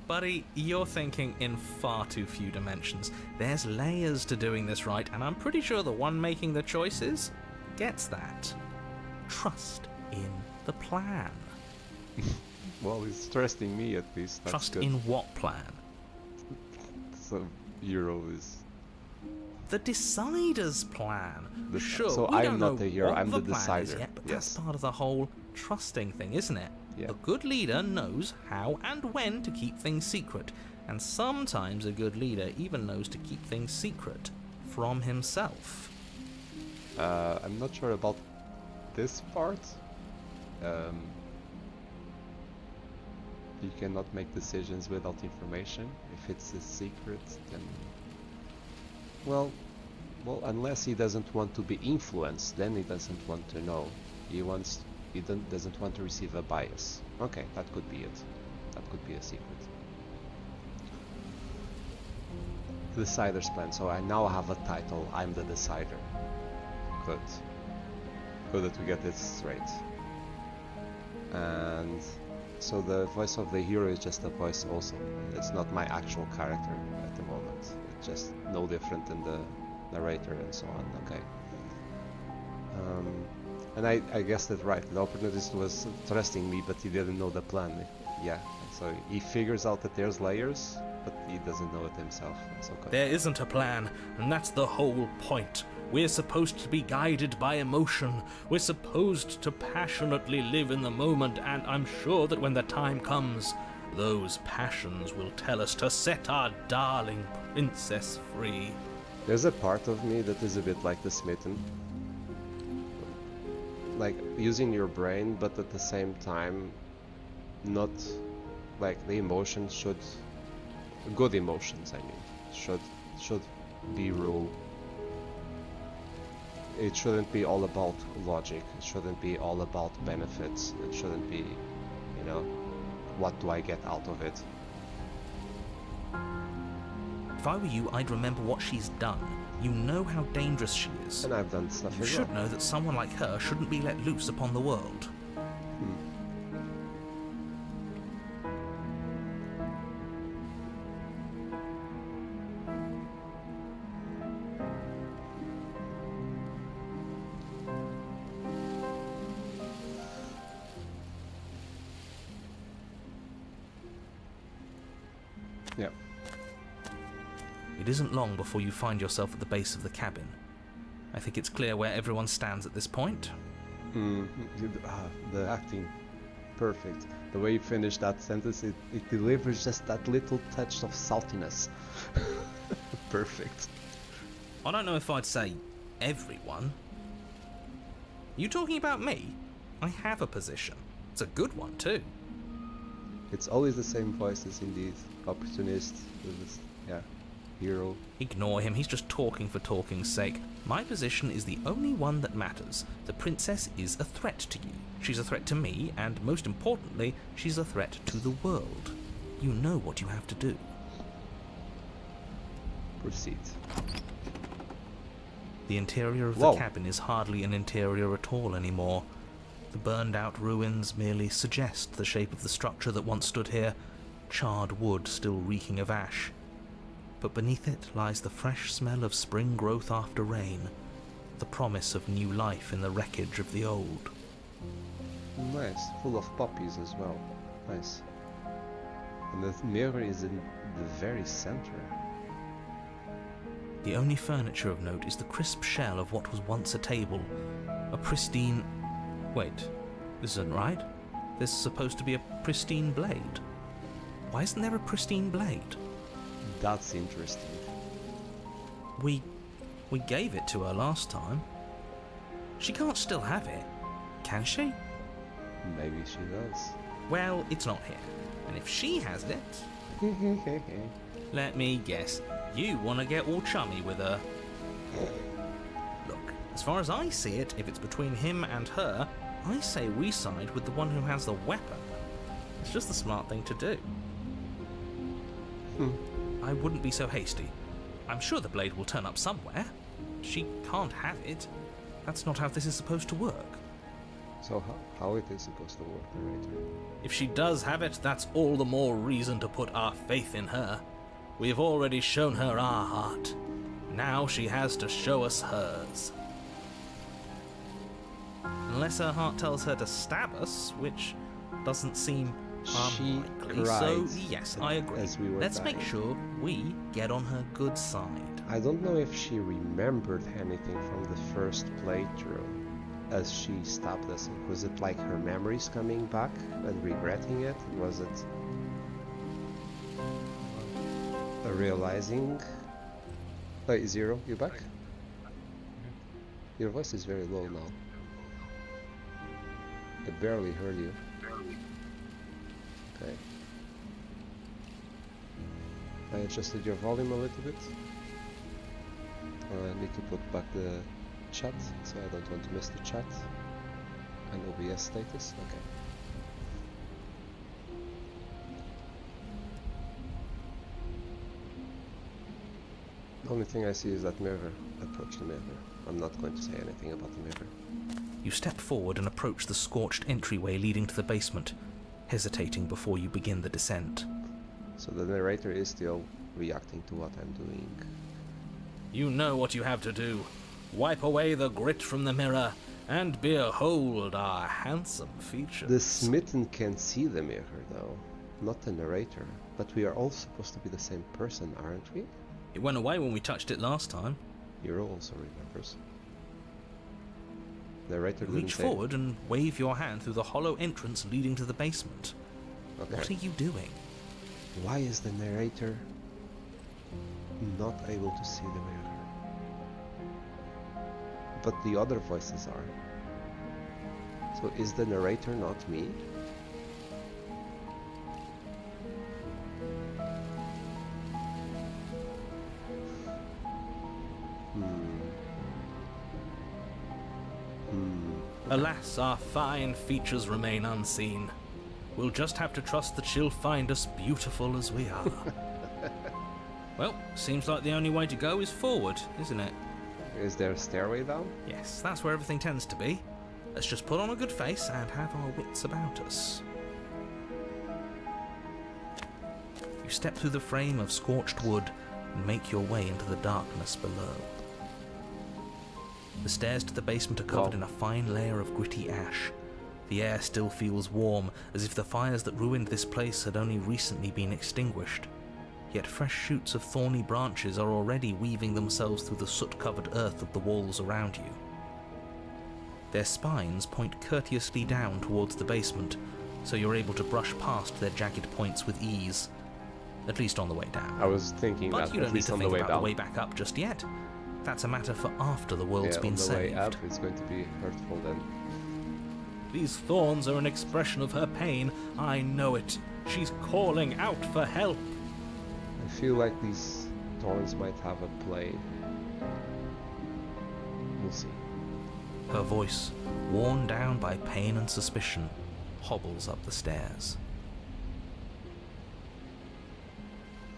Buddy, you're thinking in far too few dimensions. There's layers to doing this right, and I'm pretty sure the one making the choices gets that. Trust in the plan. Well, it's trusting me at least. That's Trust good. in what plan? So, hero is... The decider's plan. Sure, so we I'm don't not know the hero, what I'm the plan is decider. yet, but Yes. that's part of the whole trusting thing, isn't it? Yeah. A good leader knows how and when to keep things secret, and sometimes a good leader even knows to keep things secret from himself. I'm not sure about this part. You cannot make decisions without information. If it's a secret, then... Well, unless he doesn't want to be influenced, then he doesn't want to know. He doesn't want to receive a bias. Okay, that could be it. That could be a secret. The Decider's plan. So I now have a title. I'm the Decider. Good. Good that we get this straight. And so the voice of the hero is just a voice also. It's not my actual character at the moment. It's just no different than the narrator and so on. Okay. And I guessed it right. The opportunist was trusting me, but he didn't know the plan. Yeah. So he figures out that there's layers, but he doesn't know it himself. That's okay. There isn't a plan, and that's the whole point. We're supposed to be guided by emotion. We're supposed to passionately live in the moment, and I'm sure that when the time comes, those passions will tell us to set our darling princess free. There's a part of me that is a bit like the Smitten. Like, using your brain, but at the same time, not... Like, the emotions should... Good emotions, I mean, should be rule. It shouldn't be all about logic. It shouldn't be all about benefits. It shouldn't be, you know, what do I get out of it? If I were you, I'd remember what she's done. You know how dangerous she is. And I've done stuff You as should well. know that someone like her shouldn't be let loose upon the world. Yeah. It isn't long before you find yourself at the base of the cabin. I think it's clear where everyone stands at this point. The acting, perfect. The way you finish that sentence, it delivers just that little touch of saltiness. Perfect. I don't know if I'd say everyone. You talking about me? I have a position. It's a good one too. It's always the same voices indeed. Opportunist, yeah, hero. Ignore him, he's just talking for talking's sake. My position is the only one that matters. The princess is a threat to you. She's a threat to me, and most importantly, she's a threat to the world. You know what you have to do. Proceed. The interior of Whoa. the cabin is hardly an interior at all anymore. The burned out ruins merely suggest the shape of the structure that once stood here, charred wood still reeking of ash. But beneath it lies the fresh smell of spring growth after rain, the promise of new life in the wreckage of the old. Nice, full of poppies as well. Nice. And the mirror is in the very center. The only furniture of note is the crisp shell of what was once a table, a pristine... Wait, this isn't right. This is supposed to be a pristine blade. Why isn't there a pristine blade? That's interesting. We gave it to her last time. She can't still have it, can she? Maybe she does. Well, it's not here. And if she has it, let me guess, you want to get all chummy with her. Look, as far as I see it, if it's between him and her, I say we side with the one who has the weapon. It's just the smart thing to do. I wouldn't be so hasty. I'm sure the blade will turn up somewhere. She can't have it. That's not how this is supposed to work. So how it is supposed to work, narrator? If she does have it, that's all the more reason to put our faith in her. We have already shown her our heart. Now she has to show us hers. Unless her heart tells her to stab us, which doesn't seem She unlikely. cried So, yes, I agree. as we were Let's dying. make sure we get on her good side. I don't know if she remembered anything from the first playthrough as she stabbed us. Was it like her memories coming back and regretting it? Was it a realizing? Wait, Zero, you back? Your voice is very low now. I barely heard you. Okay. I adjusted your volume a little bit. I need to put back the chat, so I don't want to miss the chat. And OBS status, okay. The only thing I see is that mirror. Approach the mirror. I'm not going to say anything about the mirror. You step forward and approach the scorched entryway leading to the basement, hesitating before you begin the descent. So the narrator is still reacting to what I'm doing. You know what you have to do. Wipe away the grit from the mirror, and behold our handsome features. The smitten can see the mirror though, not the narrator. But we are all supposed to be the same person, aren't we? It went away when we touched it last time. Hero also remembers. Narrator didn't Reach say- forward and wave your hand through the hollow entrance leading to the basement. Okay. What are you doing? Why is the narrator not able to see the mirror? But the other voices are. So is the narrator not me? Alas, our fine features remain unseen. We'll just have to trust that she'll find us beautiful as we are. Well, seems like the only way to go is forward, isn't it? Is there a stairway down? Yes, that's where everything tends to be. Let's just put on a good face and have our wits about us. You step through the frame of scorched wood and make your way into the darkness below. The stairs to the basement are covered in a fine layer of gritty ash. The air still feels warm, as if the fires that ruined this place had only recently been extinguished. Yet fresh shoots of thorny branches are already weaving themselves through the soot-covered earth of the walls around you. Their spines point courteously down towards the basement, so you're able to brush past their jagged points with ease. At least on the way down. I was thinking But that you at don't need least to on the think way about down. the way back up just yet. That's a matter for after the world's Yeah, been on the saved. way up, it's going to be hurtful then. These thorns are an expression of her pain. I know it. She's calling out for help. I feel like these thorns might have a play. We'll see. Her voice, worn down by pain and suspicion, hobbles up the stairs.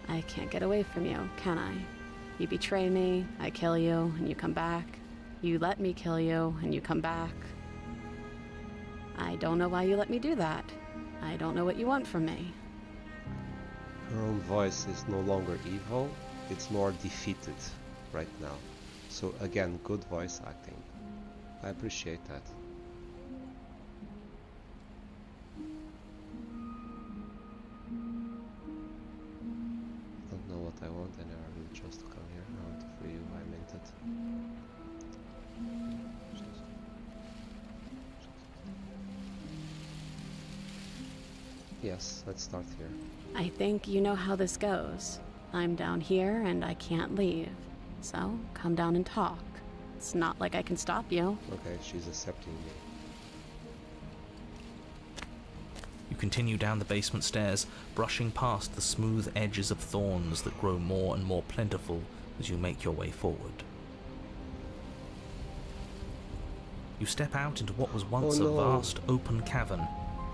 I can't get away from you, can I? You betray me, I kill you, and you come back. You let me kill you, and you come back. I don't know why you let me do that. I don't know what you want from me. Her own voice is no longer evil, it's more defeated right now. So again, good voice acting. I appreciate that. I don't know what I want, I never really chose to come here. I want to free you, I meant it. Yes, let's start here. I think you know how this goes. I'm down here and I can't leave. So, come down and talk. It's not like I can stop you. Okay, she's accepting me. You continue down the basement stairs, brushing past the smooth edges of thorns that grow more and more plentiful as you make your way forward. You step out into what was once Oh, no. a vast open cavern,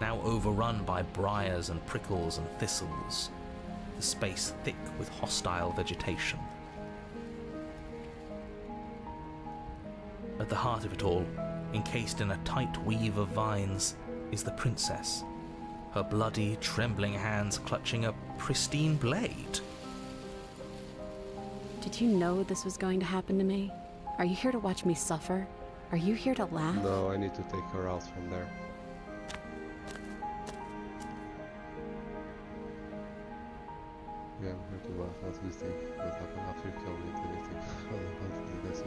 now overrun by briars and prickles and thistles, the space thick with hostile vegetation. At the heart of it all, encased in a tight weave of vines, is the princess, her bloody, trembling hands clutching a pristine blade. Did you know this was going to happen to me? Are you here to watch me suffer? Are you here to laugh? No, I need to take her out from there. Yeah, I'm here to laugh. What do you think will happen after you kill me? Do you think I'll do this?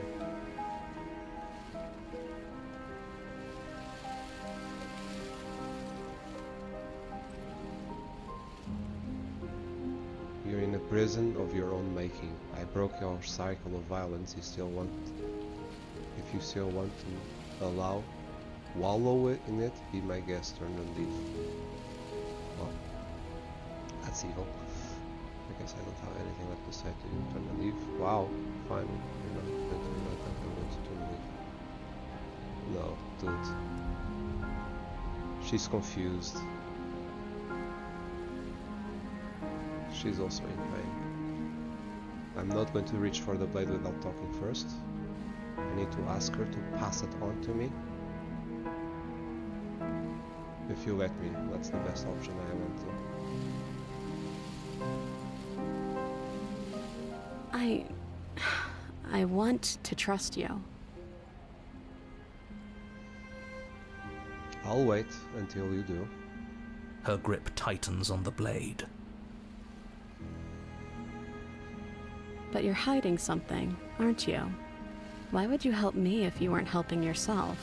You're in a prison of your own making. I broke your cycle of violence. If you still want to wallow in it, be my guest, turn and leave. Well, that's evil. I guess I don't have anything left to say to you. Turn and leave. Wow, fine. You're not going to do that. I'm going to turn and leave. No, dude. She's confused. She's also in pain. I'm not going to reach for the blade without talking first. I need to ask her to pass it on to me. If you let me, that's the best option I want to. I want to trust you. I'll wait until you do. Her grip tightens on the blade. But you're hiding something, aren't you? Why would you help me if you weren't helping yourself?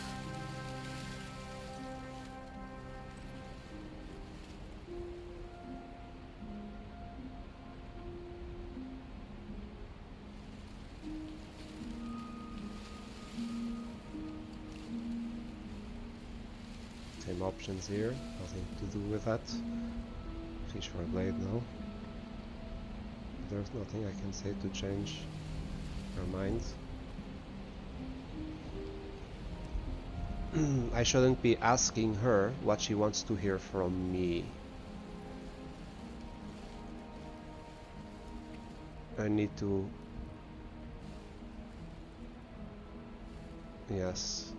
Same options here, nothing to do with that. Fish for a blade, no. There's nothing I can say to change her mind. I shouldn't be asking her what she wants to hear from me. I need to... Yes.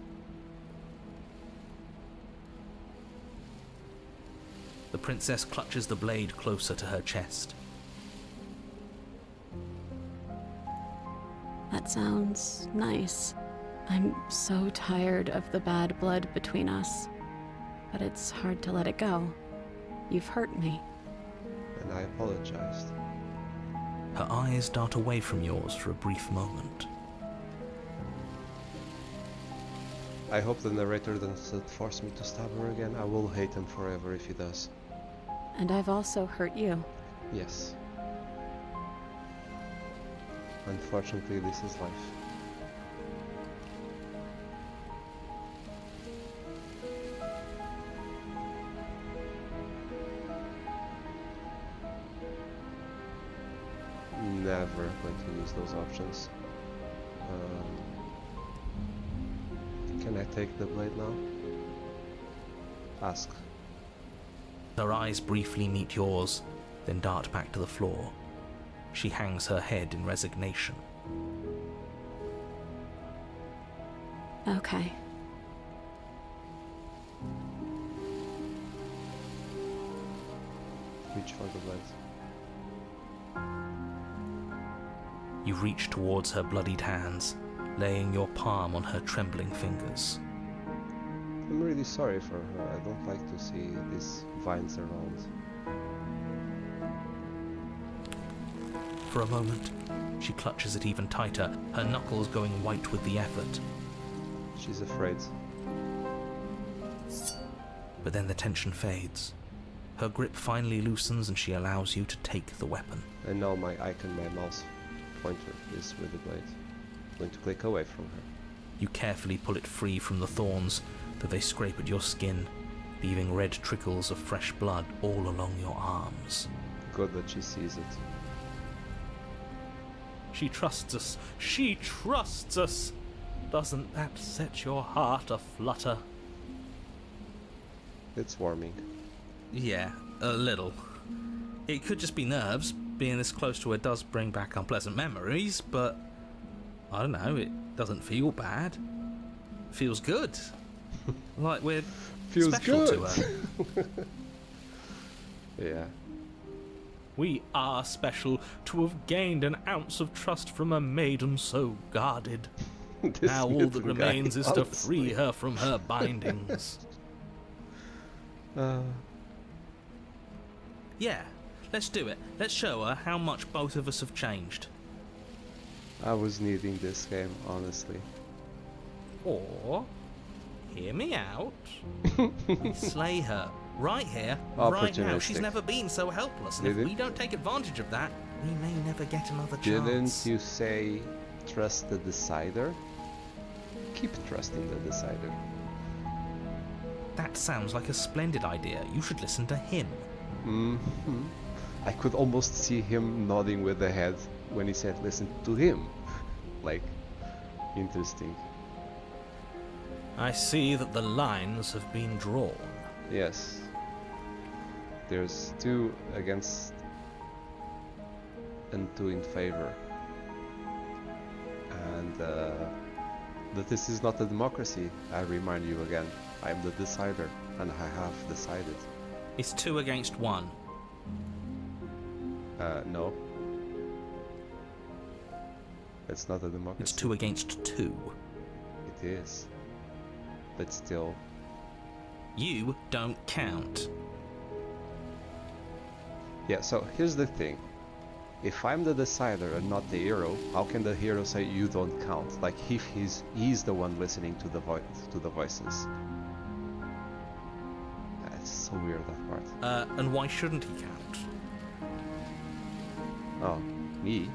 The princess clutches the blade closer to her chest. That sounds nice. I'm so tired of the bad blood between us. But it's hard to let it go. You've hurt me. And I apologized. Her eyes dart away from yours for a brief moment. I hope the narrator doesn't force me to stab her again. I will hate him forever if he does. And I've also hurt you. Yes. Unfortunately, this is life. Never going to use those options. Can I take the blade now? Ask. Her eyes briefly meet yours, then dart back to the floor. She hangs her head in resignation. Okay. Reach for the blade. You reach towards her bloodied hands, laying your palm on her trembling fingers. I'm really sorry for her. I don't like to see these vines around. For a moment, she clutches it even tighter, her knuckles going white with the effort. She's afraid. But then the tension fades. Her grip finally loosens and she allows you to take the weapon. And now my icon, my mouse pointer is with the blade. I'm going to click away from her. You carefully pull it free from the thorns, though they scrape at your skin, leaving red trickles of fresh blood all along your arms. Good that she sees it. She trusts us. She trusts us. Doesn't that set your heart aflutter? It's warming. Yeah, a little. It could just be nerves. Being this close to her does bring back unpleasant memories, but I don't know, it doesn't feel bad. It feels good. Like we're Feels special good. to her. Yeah. We are special to have gained an ounce of trust from a maiden so guarded. This Now all that mutant guy, remains is to honestly. free her from her bindings. Yeah, let's do it. Let's show her how much both of us have changed. I was needing this game, honestly. Or, hear me out. Slay her. Right here, right now. She's Opportunistic. never been so helpless, and if Did it? we don't take advantage of that, we may never get another chance. Didn't you say trust the decider? Keep trusting the decider. That sounds like a splendid idea. You should listen to him. Mm-hmm. I could almost see him nodding with the head when he said listen to him. Like, interesting. I see that the lines have been drawn. Yes. There's 2 against and 2 in favor. And that this is not a democracy, I remind you again. I'm the decider, and I have decided. It's 2 against 1. No. It's not a democracy. It's 2 against 2. It is. But still. You don't count. Yeah, so here's the thing. If I'm the decider and not the hero, how can the hero say you don't count? Like if he's the one listening to the voices. That's so weird, that part. And why shouldn't he count? Oh, me?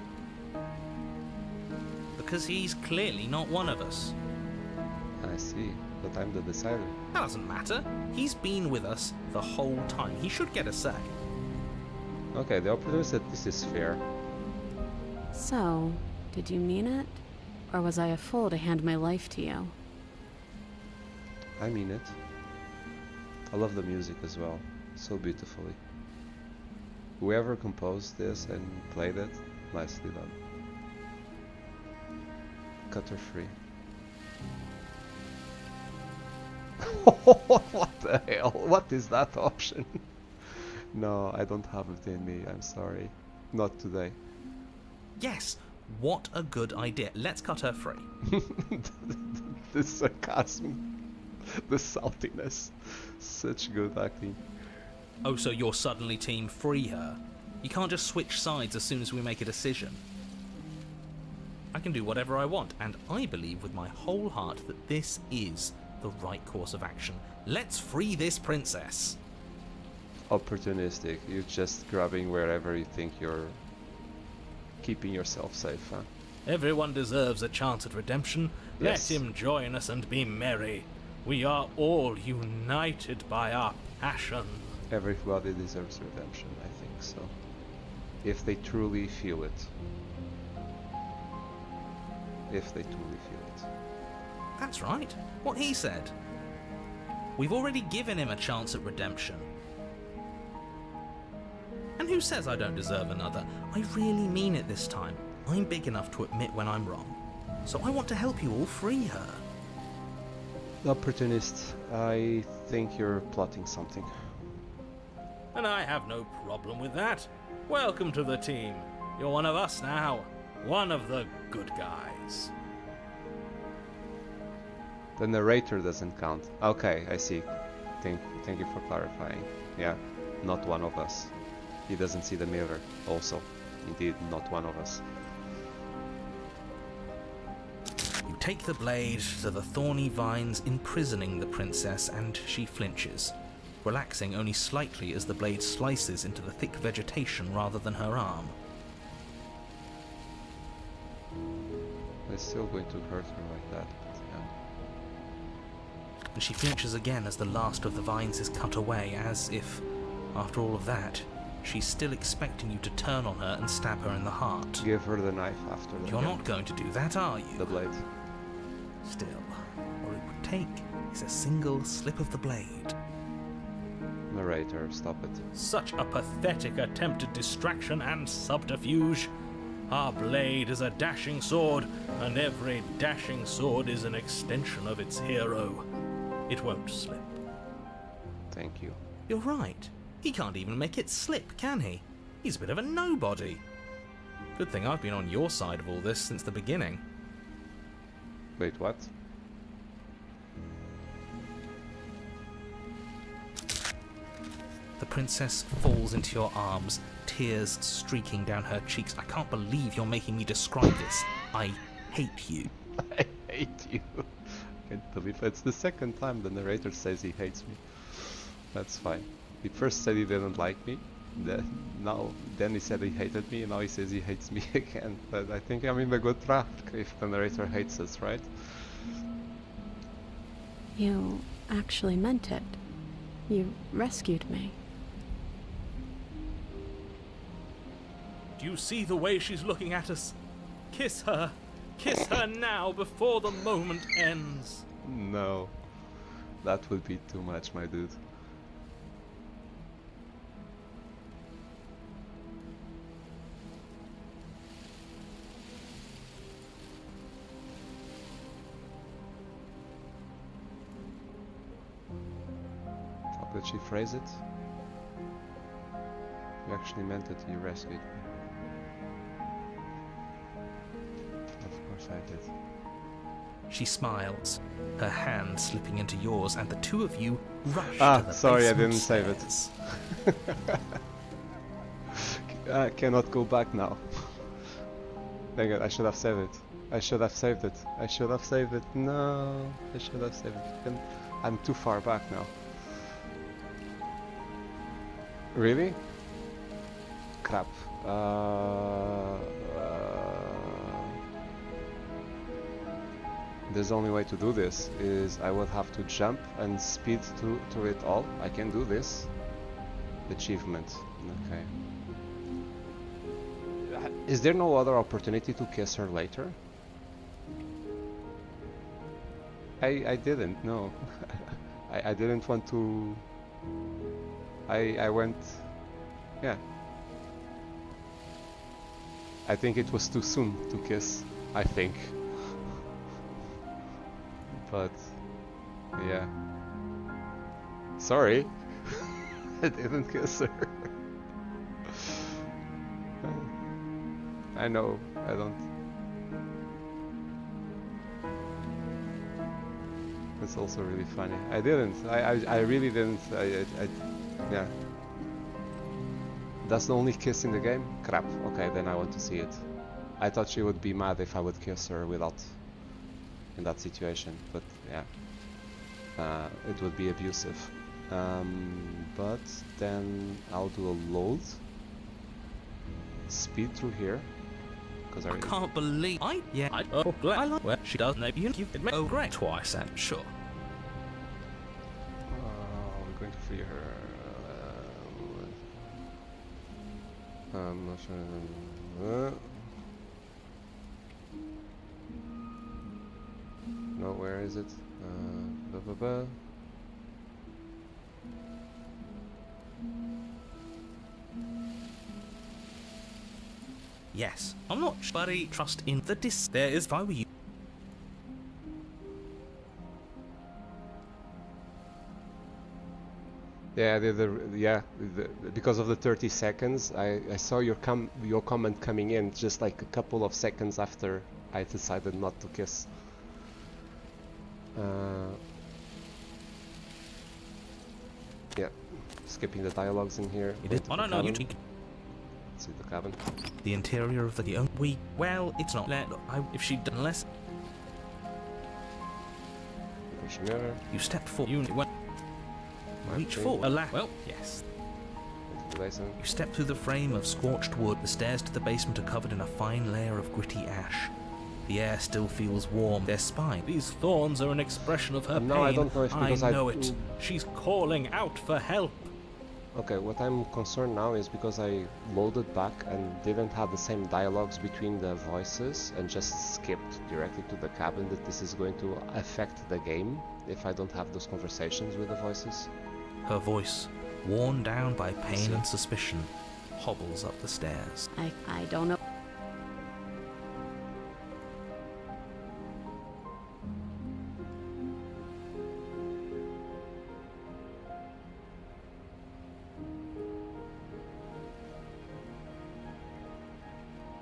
Because he's clearly not one of us. I see, but I'm the decider. That doesn't matter. He's been with us the whole time. He should get a say. Okay, the operator said this is fair. So, did you mean it? Or was I a fool to hand my life to you? I mean it. I love the music as well, so beautifully. Whoever composed this and played it, Nicely done. Cut her free. What the hell? What is that option? No, I don't have it in me, I'm sorry. Not today. Yes, what a good idea. Let's cut her free. The sarcasm, the saltiness, such good acting. Oh, so you're suddenly team free her? You can't just switch sides as soon as we make a decision. I can do whatever I want, and I believe with my whole heart that this is the right course of action. Let's free this princess. Opportunistic, you're just grabbing wherever you think you're keeping yourself safe, huh? Everyone deserves a chance at redemption. Yes. Let him join us and be merry. We are all united by our passion. Everybody deserves redemption, I think so. If they truly feel it. If they truly feel it. That's right, what he said. We've already given him a chance at redemption. And who says I don't deserve another? I really mean it this time. I'm big enough to admit when I'm wrong. So I want to help you all free her. Opportunist, I think you're plotting something. And I have no problem with that. Welcome to the team. You're one of us now. One of the good guys. The narrator doesn't count. Okay, I see. Thank you for clarifying. Yeah, not one of us. He doesn't see the mirror. Also, indeed, not one of us. You take the blade to the thorny vines imprisoning the princess, and she flinches, relaxing only slightly as the blade slices into the thick vegetation rather than her arm. It's still going to hurt her like that, but yeah. And she flinches again as the last of the vines is cut away, as if, after all of that, she's still expecting you to turn on her and stab her in the heart. Give her the knife after that. You're not going to do that, are you? The blade. Still, all it would take is a single slip of the blade. Narrator, stop it. Such a pathetic attempt at distraction and subterfuge. Our blade is a dashing sword, and every dashing sword is an extension of its hero. It won't slip. Thank you. You're right. He can't even make it slip, can he? He's a bit of a nobody. Good thing I've been on your side of all this since the beginning. Wait, what? The princess falls into your arms, tears streaking down her cheeks. I can't believe you're making me describe this. I hate you. I hate you. I can't believe it's the second time the narrator says he hates me. That's fine. He first said he didn't like me, then he said he hated me, and now he says he hates me again. But I think I'm in the good track if the narrator hates us, right? You actually meant it. You rescued me. Do you see the way she's looking at us? Kiss her. Kiss her now before the moment ends. No. That would be too much, my dude. How could she phrase it? You actually meant it, you rescued me. Of course I did. She smiles, her hand slipping into yours, and the two of you rush Ah, to the sorry, I basement didn't save it. stairs. I cannot go back now. Dang it, I should have saved it. I should have saved it. I should have saved it. No, I should have saved it. I'm too far back now. Really? Crap. There's only way to do this is I would have to jump and speed to it all. I can do this. Achievement. Okay. Is there no other opportunity to kiss her later? I didn't, no. I didn't want to... I went... Yeah. I think it was too soon to kiss. I think. But yeah. Sorry. I didn't kiss her. I know, I don't. It's also really funny. I didn't. I really didn't. Yeah. That's the only kiss in the game? Crap. Okay, then I want to see it. I thought she would be mad if I would kiss her without in that situation, but yeah. It would be abusive. But then I'll do a load. Speed through here. Because I can't believe I like where she does know you did me great twice and sure. We're going to free her. I'm not sure. No, where is it? Yes, I'm not buddy trust in the there is if I were you. Yeah, because of the 30 seconds, I saw your comment coming in just like a couple of seconds after I decided not to kiss. Yeah, skipping the dialogues in here. It is. Oh no, you. Let's see the cabin. The interior of the well, it's not. If she'd done less. You stepped forward. You went. Reach forward. Well, yes. You step through the frame of scorched wood. The stairs to the basement are covered in a fine layer of gritty ash. The air still feels warm. Their spine. These thorns are an expression of her pain. No, I don't know if because I know it. She's calling out for help. Okay, what I'm concerned now is because I loaded back and didn't have the same dialogues between the voices and just skipped directly to the cabin, that this is going to affect the game if I don't have those conversations with the voices. Her voice, worn down by pain and suspicion, hobbles up the stairs. I don't know.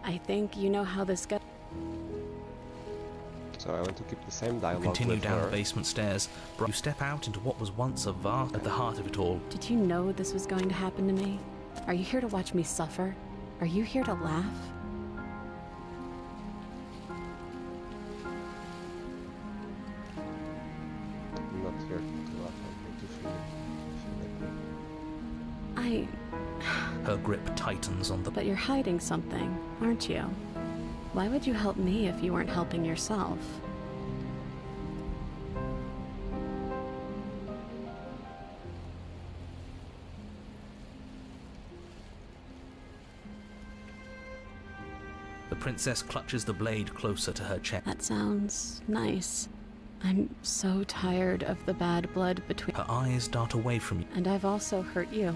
I think you know how this goes. So I want to keep the same dialogue. You continue with down her. the basement stairs. You step out into what was once a vast at the heart of it all. Did you know this was going to happen to me? Are you here to watch me suffer? Are you here to laugh? I'm not here to laugh, I'm here to feel it. Her grip tightens on the... But you're hiding something, aren't you? Why would you help me if you weren't helping yourself? The princess clutches the blade closer to her chest. That sounds nice. I'm so tired of the bad blood between... Her eyes dart away from you. And I've also hurt you.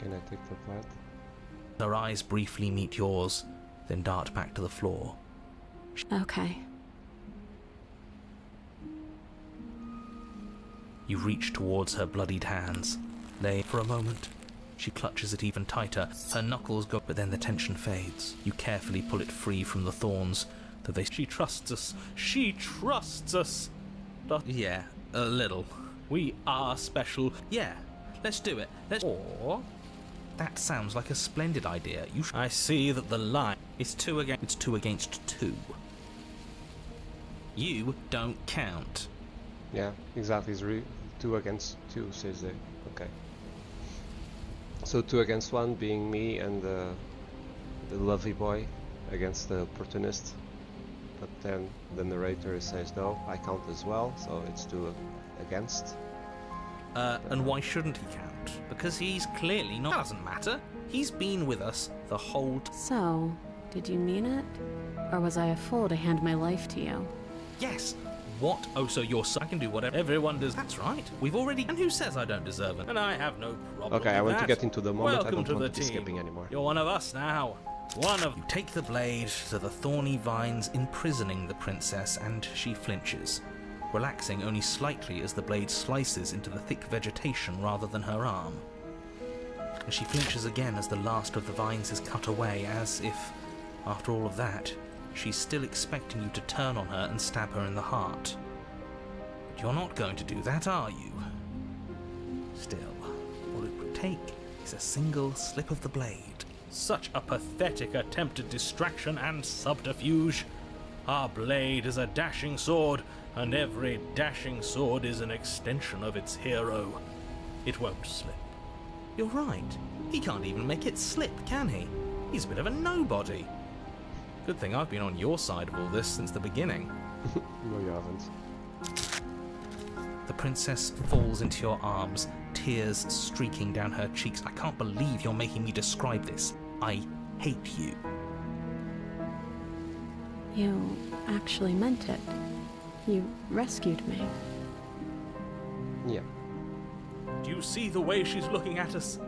Can I take the part? Her eyes briefly meet yours, then dart back to the floor. Okay. You reach towards her bloodied hands. For a moment, she clutches it even tighter. Her knuckles go, but then the tension fades. You carefully pull it free from the thorns, though they... She trusts us. She trusts us. Yeah, a little. We are special. Yeah, let's do it. Or... That sounds like a splendid idea. I see that the line is 2 against... It's 2 against 2. You don't count. Yeah, exactly. It's 2 against 2, says they. Okay. So 2 against 1 being me and the lovely boy against the opportunist. But then the narrator says no, I count as well, so it's 2 against. And why shouldn't he count? Because he's clearly not... That doesn't matter. He's been with us the whole... So, did you mean it? Or was I a fool to hand my life to you? Yes, What? Oh, so you're I can do whatever everyone does. That's right. We've already. And who says I don't deserve it? And I have no problem. Okay, I with want to that. get into the moment. Welcome I don't to want the to be team. skipping anymore. You're one of us now. One of. You take the blade to the thorny vines imprisoning the princess, and she flinches, relaxing only slightly as the blade slices into the thick vegetation rather than her arm. And she flinches again as the last of the vines is cut away, as if, after all of that, she's still expecting you to turn on her and stab her in the heart. But you're not going to do that, are you? Still, all it would take is a single slip of the blade. Such a pathetic attempt at distraction and subterfuge. Our blade is a dashing sword, and every dashing sword is an extension of its hero. It won't slip. You're right. He can't even make it slip, can he? He's a bit of a nobody. Good thing I've been on your side of all this since the beginning. No, you haven't. The princess falls into your arms, tears streaking down her cheeks. I can't believe you're making me describe this. I hate you. You actually meant it. You rescued me. Yeah. Do you see the way she's looking at us?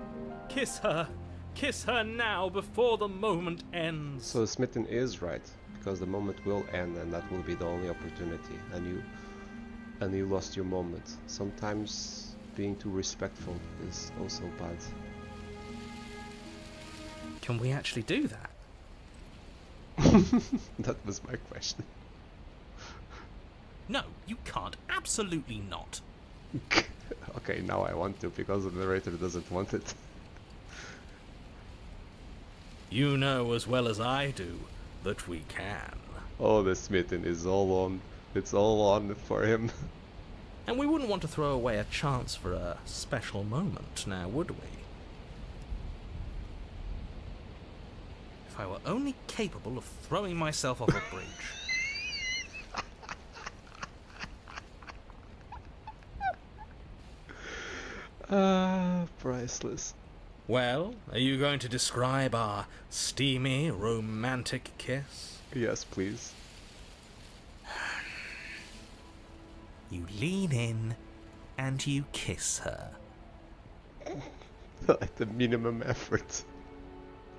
Kiss her. Kiss her now before the moment ends. So Smitten is right, because the moment will end, and that will be the only opportunity. And you lost your moment. Sometimes being too respectful is also bad. Can we actually do that? That was my question. No, you can't. Absolutely not. Okay, now I want to, because the narrator doesn't want it. You know as well as I do that we can. Oh, the Smitten is all on. It's all on for him. And we wouldn't want to throw away a chance for a special moment, now would we? If I were only capable of throwing myself off a bridge. Priceless. Well, are you going to describe our steamy, romantic kiss? Yes, please. You lean in and you kiss her. At the minimum effort.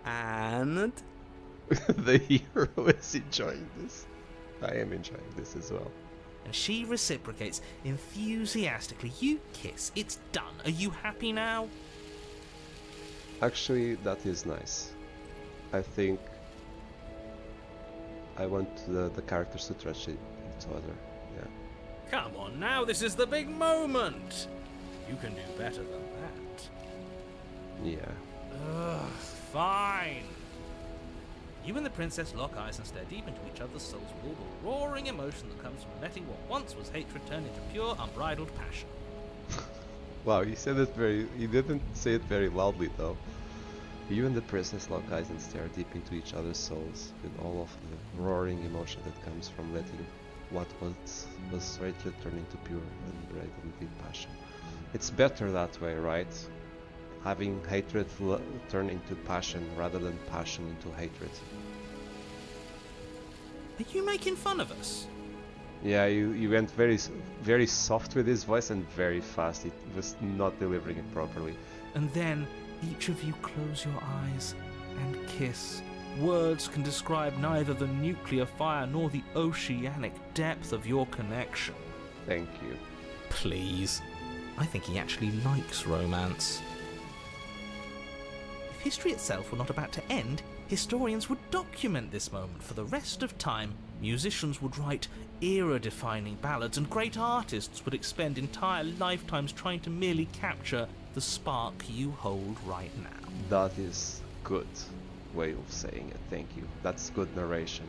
And The hero is enjoying this. I am enjoying this as well. and she reciprocates enthusiastically. You kiss. It's done. Are you happy now? Actually, that is nice. I think I want the characters to touch each other. Yeah. Come on now, this is the big moment! You can do better than that. Yeah. Ugh, fine. You and the princess lock eyes and stare deep into each other's souls with all the roaring emotion that comes from letting what once was hatred turn into pure, unbridled passion. Wow, he said it he didn't say it very loudly though. You and the princess lock eyes and stare deep into each other's souls with all of the roaring emotion that comes from letting what was hatred turn into pure, unbridled passion. It's better that way, right? Having hatred turn into passion rather than passion into hatred. Are you making fun of us? Yeah, you went very soft with his voice and very fast. It was not delivering it properly. And then each of you close your eyes and kiss. Words can describe neither the nuclear fire nor the oceanic depth of your connection. Thank you. Please. I think he actually likes romance. If history itself were not about to end, historians would document this moment for the rest of time. Musicians would write era-defining ballads, and great artists would expend entire lifetimes trying to merely capture the spark you hold right now. That is good way of saying it. Thank you. That's good narration.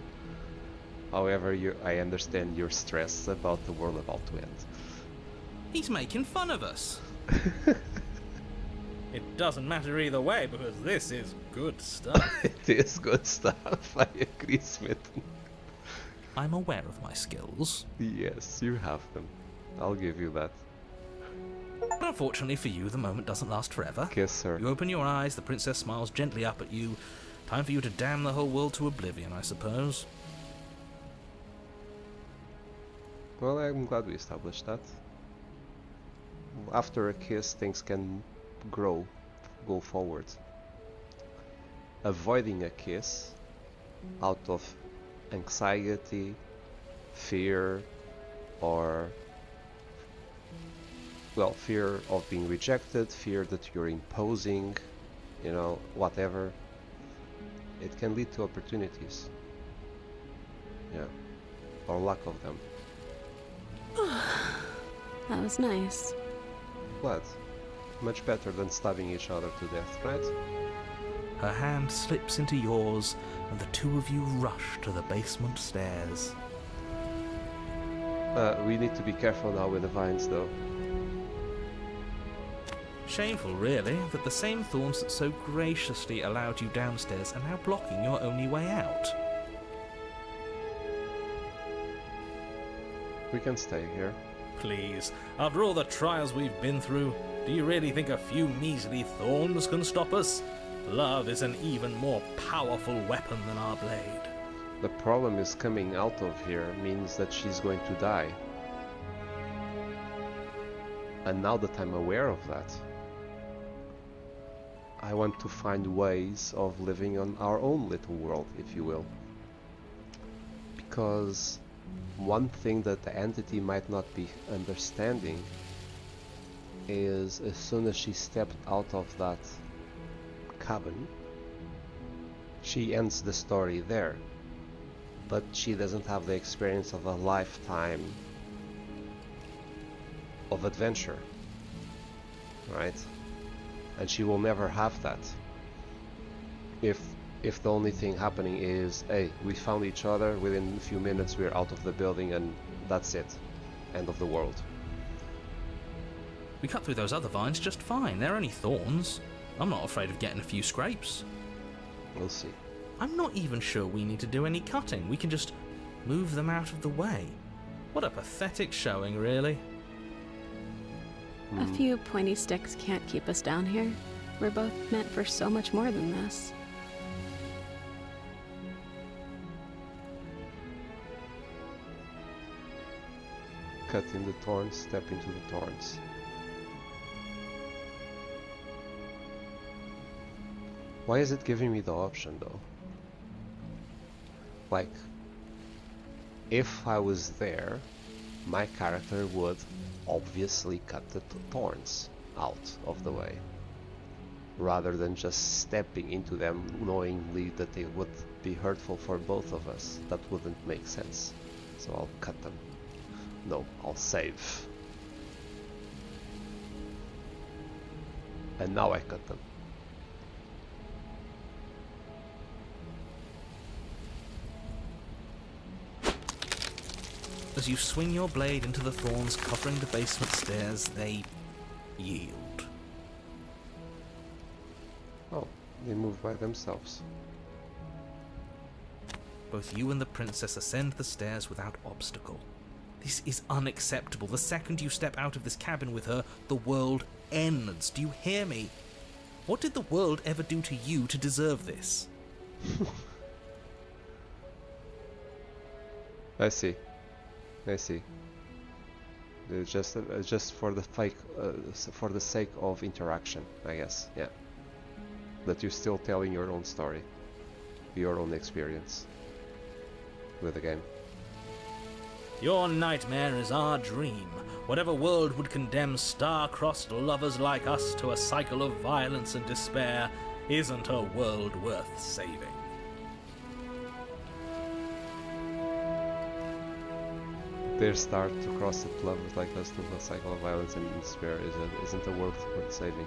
However, I understand your stress about the world about to end. He's making fun of us. It doesn't matter either way because this is good stuff. It is good stuff. I agree, Smitten. I'm aware of my skills. Yes, you have them. I'll give you that. But unfortunately for you, the moment doesn't last forever. Kiss her. You open your eyes, the princess smiles gently up at you. Time for you to damn the whole world to oblivion, I suppose. Well, I'm glad we established that. After a kiss, things can go forward. Avoiding a kiss out of anxiety, fear, or well, fear of being rejected, fear that you're imposing, you know, whatever, it can lead to opportunities. Yeah, or lack of them. That was nice. What? Much better than stabbing each other to death, right? Her hand slips into yours, and the two of you rush to the basement stairs. We need to be careful now with the vines, though. Shameful, really, that the same thorns that so graciously allowed you downstairs are now blocking your only way out. We can stay here. Please, after all the trials we've been through, do you really think a few measly thorns can stop us? Love is an even more powerful weapon than our blade. The problem is coming out of here means that she's going to die. And now that I'm aware of that, I want to find ways of living on our own little world, if you will. Because one thing that the entity might not be understanding is as soon as she stepped out of that cabin, she ends the story there. But she doesn't have the experience of a lifetime of adventure, right? And she will never have that if the only thing happening is, hey, we found each other, within a few minutes we're out of the building and that's it, end of the world. We cut through those other vines just fine. They're only thorns. I'm not afraid of getting a few scrapes. We'll see. I'm not even sure we need to do any cutting. We can just move them out of the way. What a pathetic showing, really. A few pointy sticks can't keep us down here. We're both meant for so much more than this. Cut in the thorns, step into the thorns. Why is it giving me the option though? Like, if I was there, my character would obviously cut the thorns out of the way, rather than just stepping into them knowingly that they would be hurtful for both of us. That wouldn't make sense. So I'll cut them. No, I'll save. And now I cut them. As you swing your blade into the thorns covering the basement stairs, they yield. Oh, they move by themselves. Both you and the princess ascend the stairs without obstacle. This is unacceptable. The second you step out of this cabin with her, the world ends. Do you hear me? What did the world ever do to you to deserve this? I see. It's just for the sake of interaction, I guess. Yeah. That you're still telling your own story, your own experience with the game. Your nightmare is our dream. Whatever world would condemn star-crossed lovers like us to a cycle of violence and despair isn't a world worth saving. Their start to cross the love like us to a cycle of violence and despair isn't a world worth saving.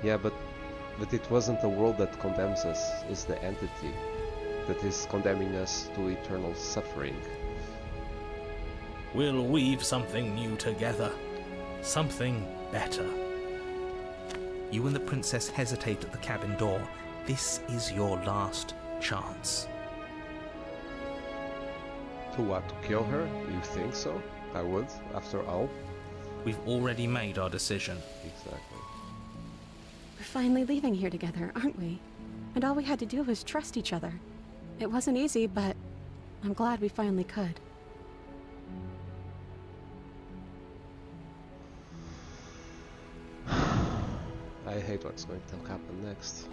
Yeah, but it wasn't the world that condemns us, it's the entity that is condemning us to eternal suffering. We'll weave something new together. Something better. You and the princess hesitate at the cabin door. This is your last chance. To what? To kill her? You think so? I would, after all. We've already made our decision. Exactly. We're finally leaving here together, aren't we? And all we had to do was trust each other. It wasn't easy, but I'm glad we finally could. I hate what's going to happen next.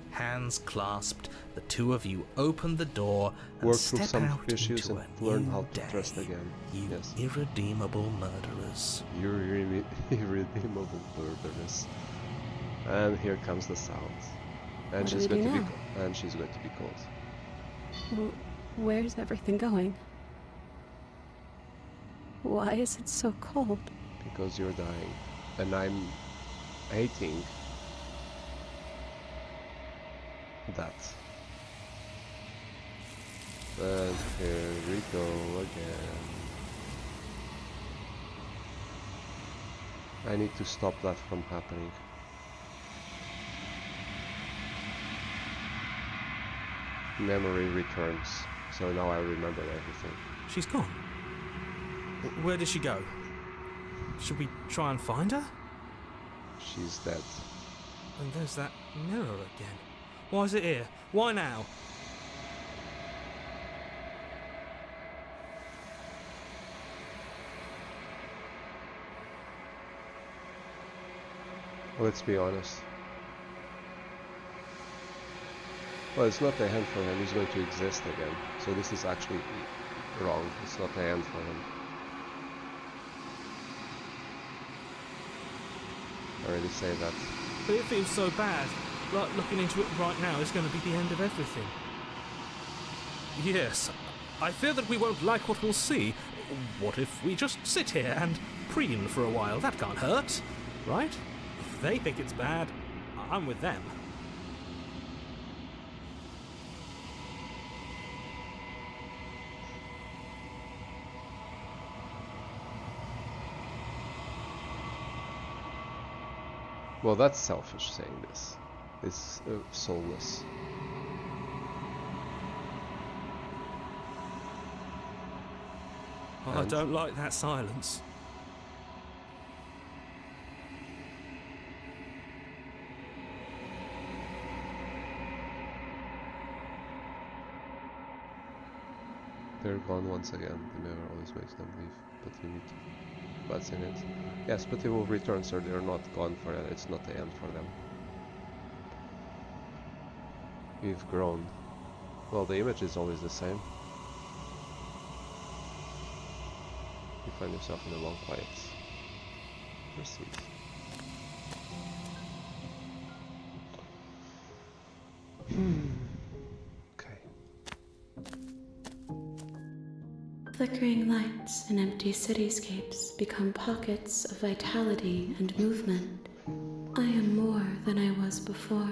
Hands clasped, the two of you open the door and Work through step some out issues into and a learn new how to day. trust again. You Yes. irredeemable murderers. You're irredeemable murderers. And here comes the sound. And What do she's we going do to be now? and she's going to be cold. Where's everything going? Why is it so cold? Because you're dying. And I'm hating that. And here we go again. I need to stop that from happening. Memory returns, so now I remember everything. She's gone. Where did she go? Should we try and find her? She's dead. And there's that mirror again. Why is it here? Why now? Let's be honest. Well, it's not the end for him, he's going to exist again. So this is actually wrong, it's not the end for him. I already say that. But it feels so bad. Like looking into it right now is going to be the end of everything. Yes, I fear that we won't like what we'll see. What if we just sit here and preen for a while? That can't hurt, right? If they think it's bad, I'm with them. Well, that's selfish saying this. It's soulless. I don't like that silence. They're gone once again. The mirror always makes them leave, but you need to. That's in it. Yes, but they will return, sir. They're not gone forever. It's not the end for them. We've grown. Well, the image is always the same. You find yourself in a long quiet. Proceed. Okay. Flickering lights and empty cityscapes become pockets of vitality and movement. I am more than I was before.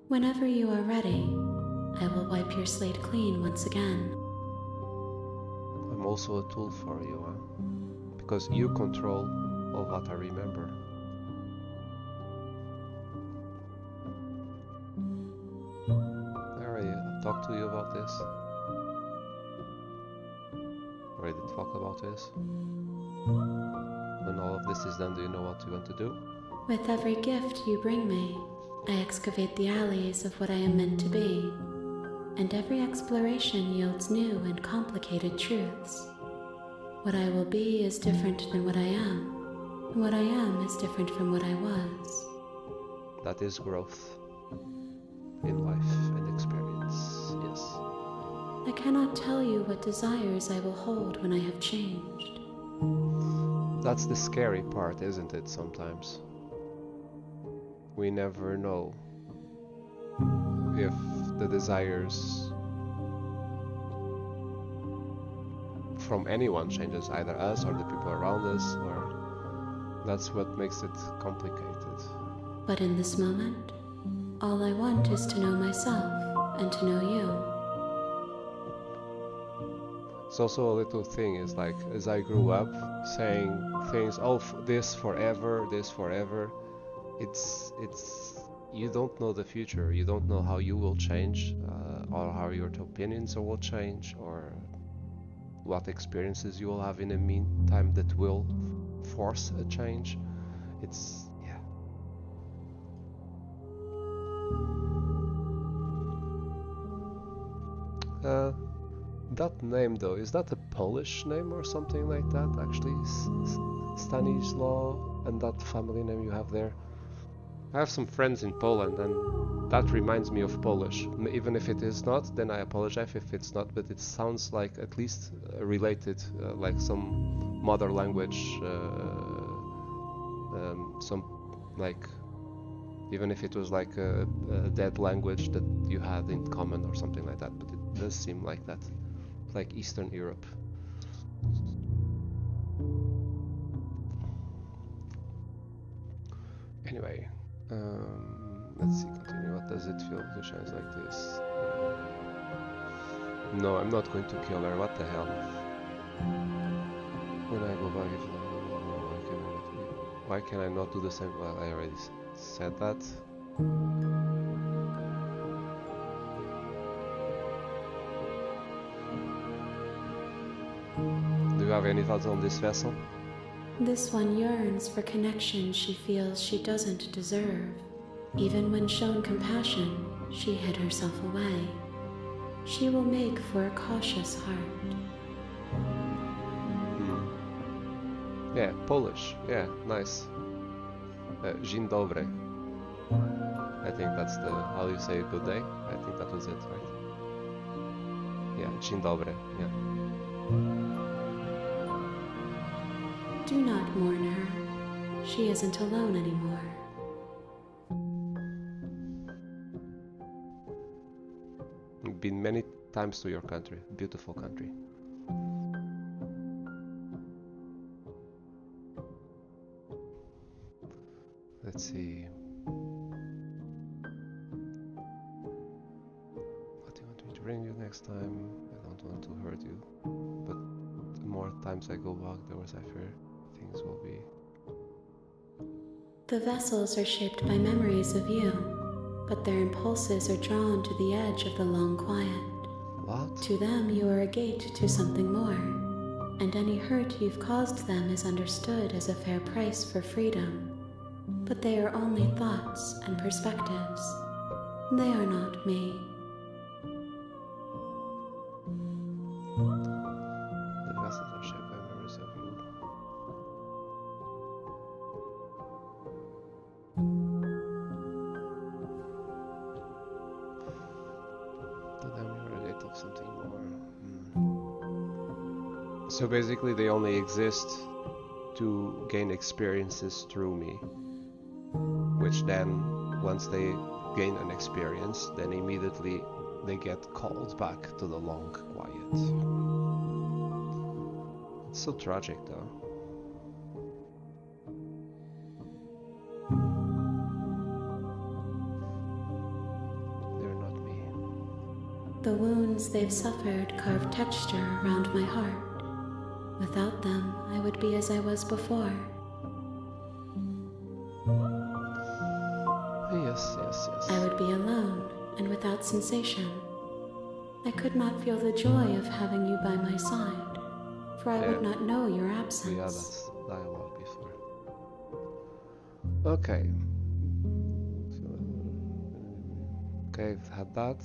Whenever you are ready, I will wipe your slate clean once again. I'm also a tool for you, huh? Because you control all what I remember. I already talked to you about this. Already talk about this. When all of this is done, do you know what you want to do? With every gift you bring me, I excavate the alleys of what I am meant to be, and every exploration yields new and complicated truths. What I will be is different than what I am, and what I am is different from what I was. That is growth in life and experience, yes. I cannot tell you what desires I will hold when I have changed. That's the scary part, isn't it, sometimes? We never know if the desires from anyone changes, either us or the people around us, or that's what makes it complicated. But in this moment, all I want is to know myself and to know you. It's also a little thing, is like, as I grew up saying things, oh, this forever, it's you don't know the future, you don't know how you will change, or how your opinions will change, or what experiences you will have in the meantime that will force a change. It's, yeah. That name though, is that a Polish name or something like that? Actually, Stanislaw and that family name you have there. I have some friends in Poland and that reminds me of Polish. Even if it is not, then I apologize if it's not, but it sounds like at least related, like some mother language, some like, even if it was like a dead language that you had in common or something like that, but it does seem like that, like Eastern Europe. Anyway, let's see, continue. What does it feel to shines like this? No, I'm not going to kill her, what the hell? When I go back, why can I not do the same? Well, I already said that. Do you have any thoughts on this vessel? This one yearns for connection she feels she doesn't deserve. Even when shown compassion, she hid herself away. She will make for a cautious heart. Yeah, Polish. Yeah, nice. Dzień dobry. I think that's the, how you say good day? I think that was it, right? Yeah, dzień dobry, yeah. Do not mourn her. She isn't alone anymore. I've been many times to your country, beautiful country. Let's see. What do you want me to bring you next time? I don't want to hurt you, but the more times I go back, the worse I fear things will be. The vessels are shaped by memories of you, but their impulses are drawn to the edge of the long quiet. What? To them, you are a gate to something more, and any hurt you've caused them is understood as a fair price for freedom. But they are only thoughts and perspectives. They are not me. The vessels are shaped by memories of you. To them you are a gate of something more. So basically they only exist to gain experiences through me. Which then, once they gain an experience, then immediately they get called back to the long quiet. It's so tragic though. They're not me. The wounds they've suffered carve texture around my heart. Without them, I would be as I was before. Yes. I would be alone and without sensation. I could not feel the joy of having you by my side, for I would not know your absence. We had that dialogue before. Okay. Okay, I've had that.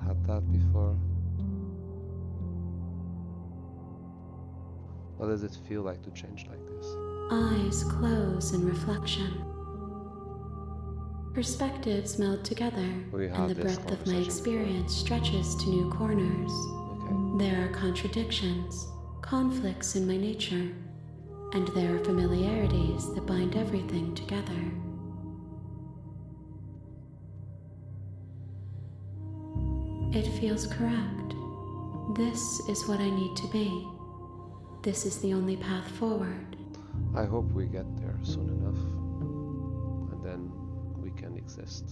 Had that before. What does it feel like to change like this? Eyes close in reflection. Perspectives meld together, and the breadth of my experience stretches to new corners. Okay. There are contradictions, conflicts in my nature, and there are familiarities that bind everything together. It feels correct. This is what I need to be. This is the only path forward. I hope we get there soon enough, and then we can exist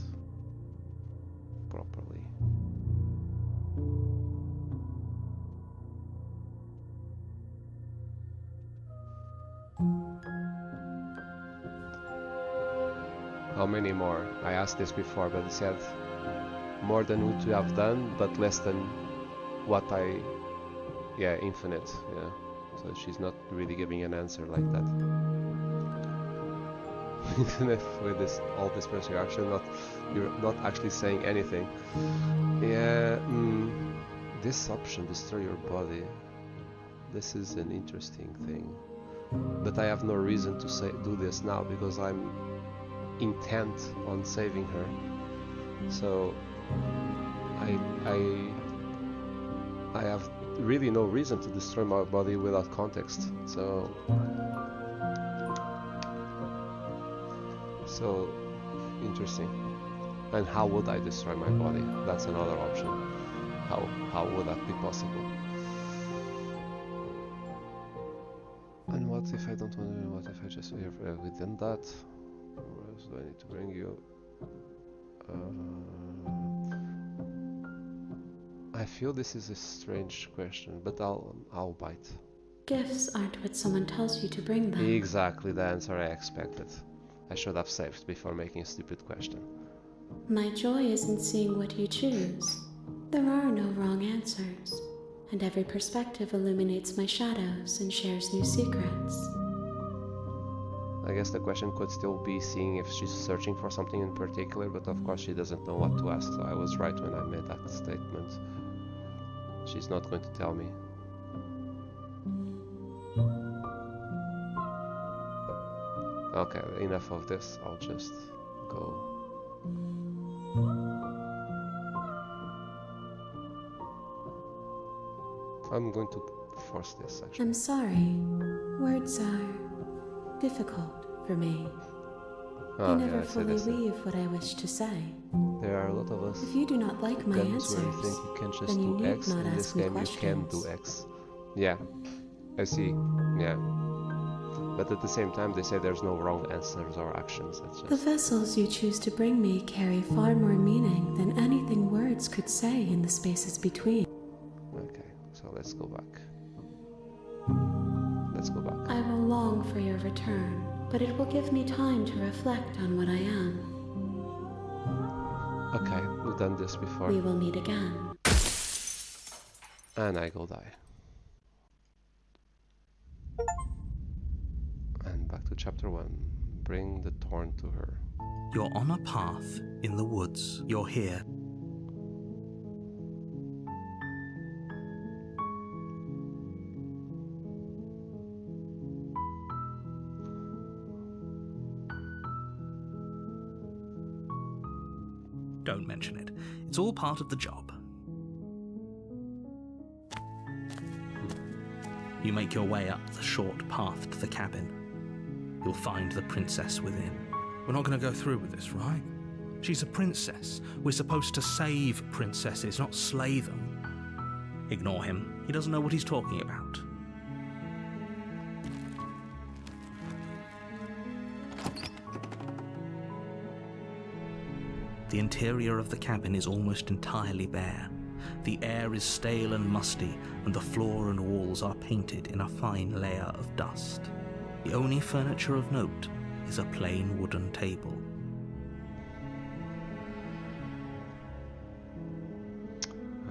properly. How many more? I asked this before, but it said more than what you have done, but less than what I... Yeah, infinite, yeah. So she's not really giving an answer like that. With this, all this pressure, you're not actually saying anything. Yeah, this option, destroy your body. This is an interesting thing. But I have no reason to do this now because I'm intent on saving her. So I have really no reason to destroy my body without context. So interesting. And how would I destroy my body? That's another option. How would that be possible? And what if I don't want to? What if I just within that? Where else do I need to bring you? I feel this is a strange question, but I'll bite. Gifts aren't what someone tells you to bring them. Exactly the answer I expected. I should have saved before making a stupid question. My joy is in seeing what you choose. There are no wrong answers, and every perspective illuminates my shadows and shares new secrets. I guess the question could still be seeing if she's searching for something in particular, but of course she doesn't know what to ask, so I was right when I made that statement. She's not going to tell me. Okay, enough of this, I'll just go. I'm going to force this actually. I'm sorry. Words are difficult for me. I never fully weave what I wish to say. There are a lot of us. If you do not like my answers, where you think you can just then you do need X. not In this ask me game questions. you can do X. Yeah, I see. Yeah. But at the same time they say there's no wrong answers or actions. It's The just... vessels you choose to bring me carry far more meaning than anything words could say in the spaces between. Okay, so let's go back. Let's go back. I will long for your return, but it will give me time to reflect on what I am. Okay, we've done this before. We will meet again. And I go die. And back to chapter 1. Bring the thorn to her. You're on a path in the woods. You're here. Don't mention it. It's all part of the job. You make your way up the short path to the cabin. You'll find the princess within. We're not going to go through with this, right? She's a princess. We're supposed to save princesses, not slay them. Ignore him. He doesn't know what he's talking about. The interior of the cabin is almost entirely bare. The air is stale and musty, and the floor and walls are painted in a fine layer of dust. The only furniture of note is a plain wooden table.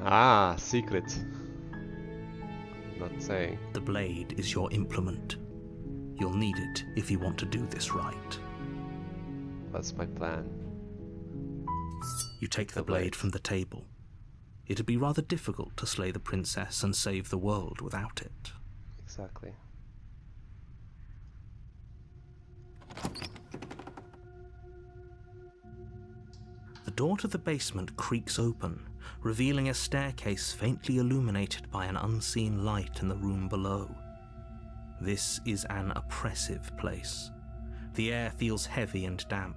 Ah, secret. Not saying. The blade is your implement. You'll need it if you want to do this right. That's my plan. You take the blade from the table. It'd be rather difficult to slay the princess and save the world without it. Exactly. The door to the basement creaks open, revealing a staircase faintly illuminated by an unseen light in the room below. This is an oppressive place. The air feels heavy and damp,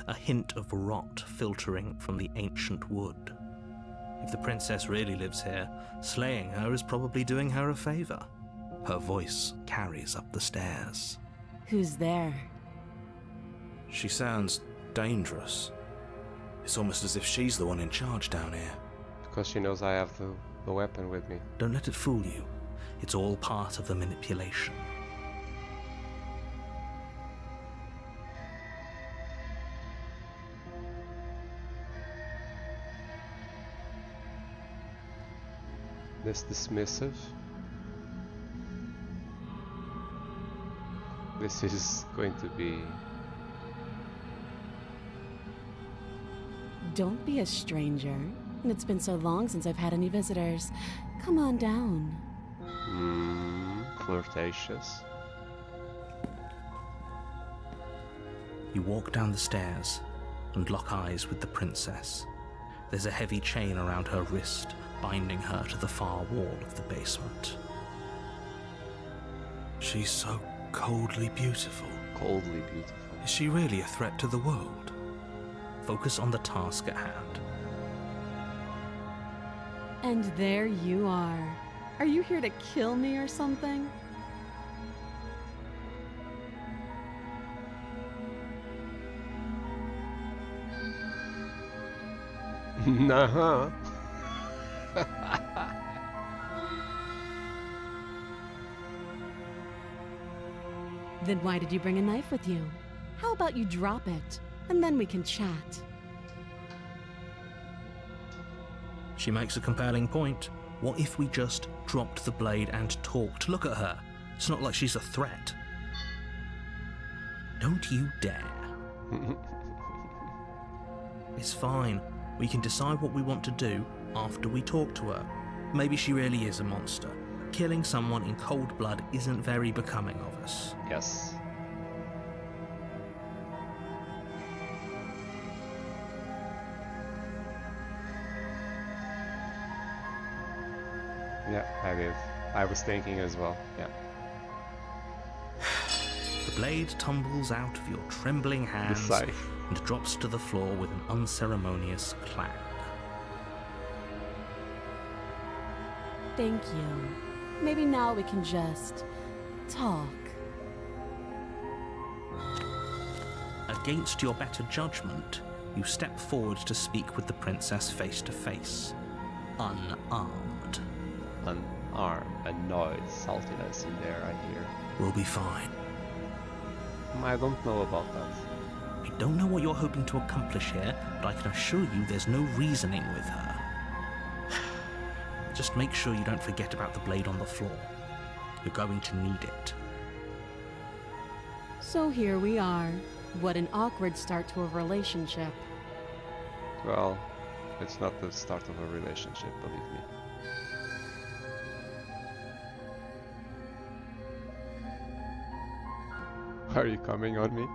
a hint of rot filtering from the ancient wood. If the princess really lives here, slaying her is probably doing her a favor. Her voice carries up the stairs. Who's there? She sounds dangerous. It's almost as if she's the one in charge down here. Because she knows I have the weapon with me. Don't let it fool you. It's all part of the manipulation. This dismissive. This is going to be... Don't be a stranger. It's been so long since I've had any visitors. Come on down. Hmm. flirtatious. You walk down the stairs and lock eyes with the princess. There's a heavy chain around her wrist, binding her to the far wall of the basement. She's so coldly beautiful. Coldly beautiful. Is she really a threat to the world? Focus on the task at hand. And there you are. Are you here to kill me or something? Nah. Then why did you bring a knife with you? How about you drop it, and then we can chat. She makes a compelling point. What if we just dropped the blade and talked? Look at her. It's not like she's a threat. Don't you dare. It's fine. We can decide what we want to do after we talk to her. Maybe she really is a monster. Killing someone in cold blood isn't very becoming of us. Yes. Yeah, I did. I was thinking as well, yeah. The blade tumbles out of your trembling hands scythe. and drops to the floor with an unceremonious clang. Thank you. Maybe now we can just talk. Against your better judgment, you step forward to speak with the princess face to face, unarmed. Unarmed, annoyed, saltiness in there, I hear. We'll be fine. I don't know about that. I don't know what you're hoping to accomplish here, but I can assure you there's no reasoning with her. Just make sure you don't forget about the blade on the floor. You're going to need it. So here we are. What an awkward start to a relationship. Well, it's not the start of a relationship, believe me. Are you coming on me?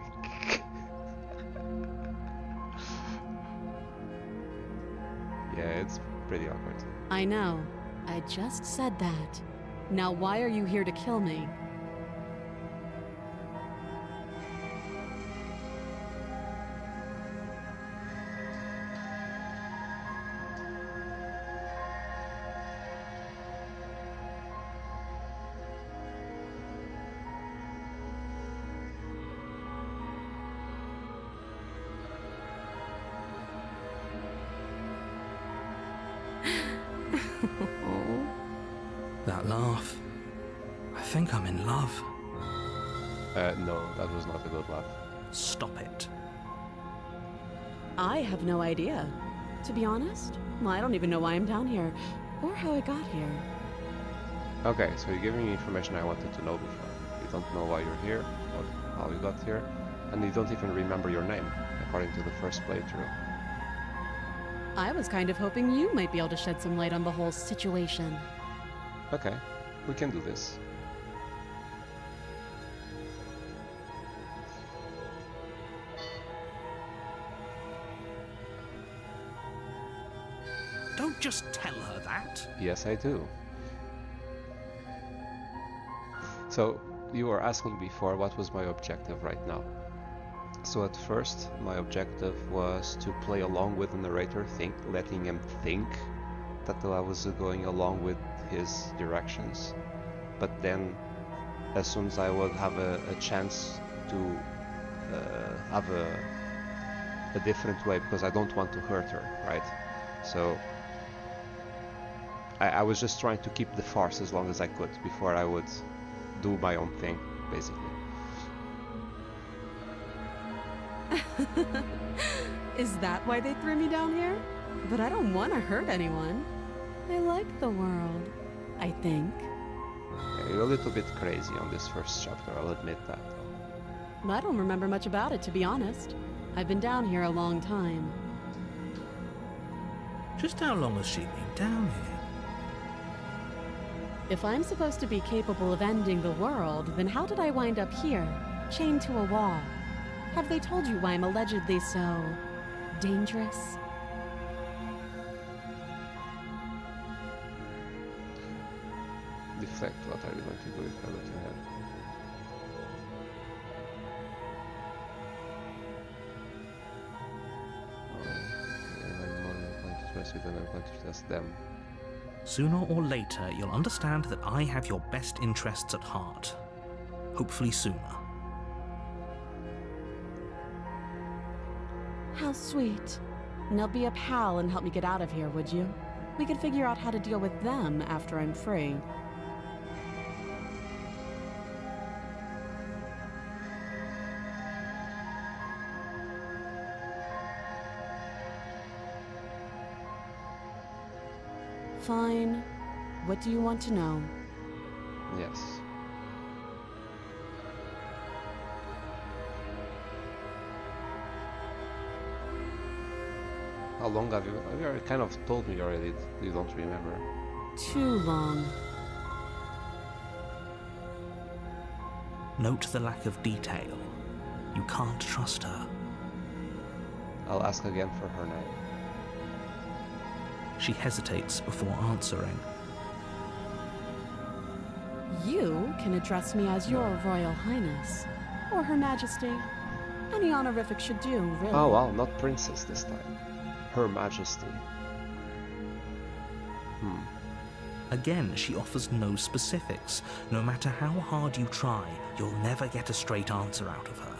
Yeah, it's pretty awkward. I know. I just said that. Now why are you here to kill me? That laugh. I think I'm in love. No, that was not a good laugh. Stop it. I have no idea. To be honest, I don't even know why I'm down here, or how I got here. Okay, so you're giving me information I wanted to know before. You don't know why you're here, or how you got here, and you don't even remember your name, according to the first playthrough. I was kind of hoping you might be able to shed some light on the whole situation. Okay, we can do this. Don't just tell her that. Yes, I do. So, you were asking before what was my objective right now. So at first, my objective was to play along with the narrator, letting him think that I was going along with his directions. But then, as soon as I would have a chance to have a different way, because I don't want to hurt her, right? So I was just trying to keep the farce as long as I could before I would do my own thing, basically. Is that why they threw me down here? But I don't want to hurt anyone. I like the world, I think. Yeah, you're a little bit crazy on this first chapter, I'll admit that. I don't remember much about it, to be honest. I've been down here a long time. Just how long has she been down here? If I'm supposed to be capable of ending the world, then how did I wind up here, chained to a wall? Have they told you why I'm allegedly so dangerous? Deflect, what are you going to do if I let you have? And I'm more going to trust you than I'm going to trust them. Sooner or later, you'll understand that I have your best interests at heart. Hopefully sooner. How sweet. Now be a pal and help me get out of here, would you? We could figure out how to deal with them after I'm free. Fine. What do you want to know? Yes. How long have you? You already kind of told me already. You don't remember. Too long. Note the lack of detail. You can't trust her. I'll ask again for her name. She hesitates before answering. You can address me as your Royal Highness, or Her Majesty. Any honorific should do, really. Oh well, not princess this time. Her Majesty. Again, she offers no specifics. No matter how hard you try, you'll never get a straight answer out of her.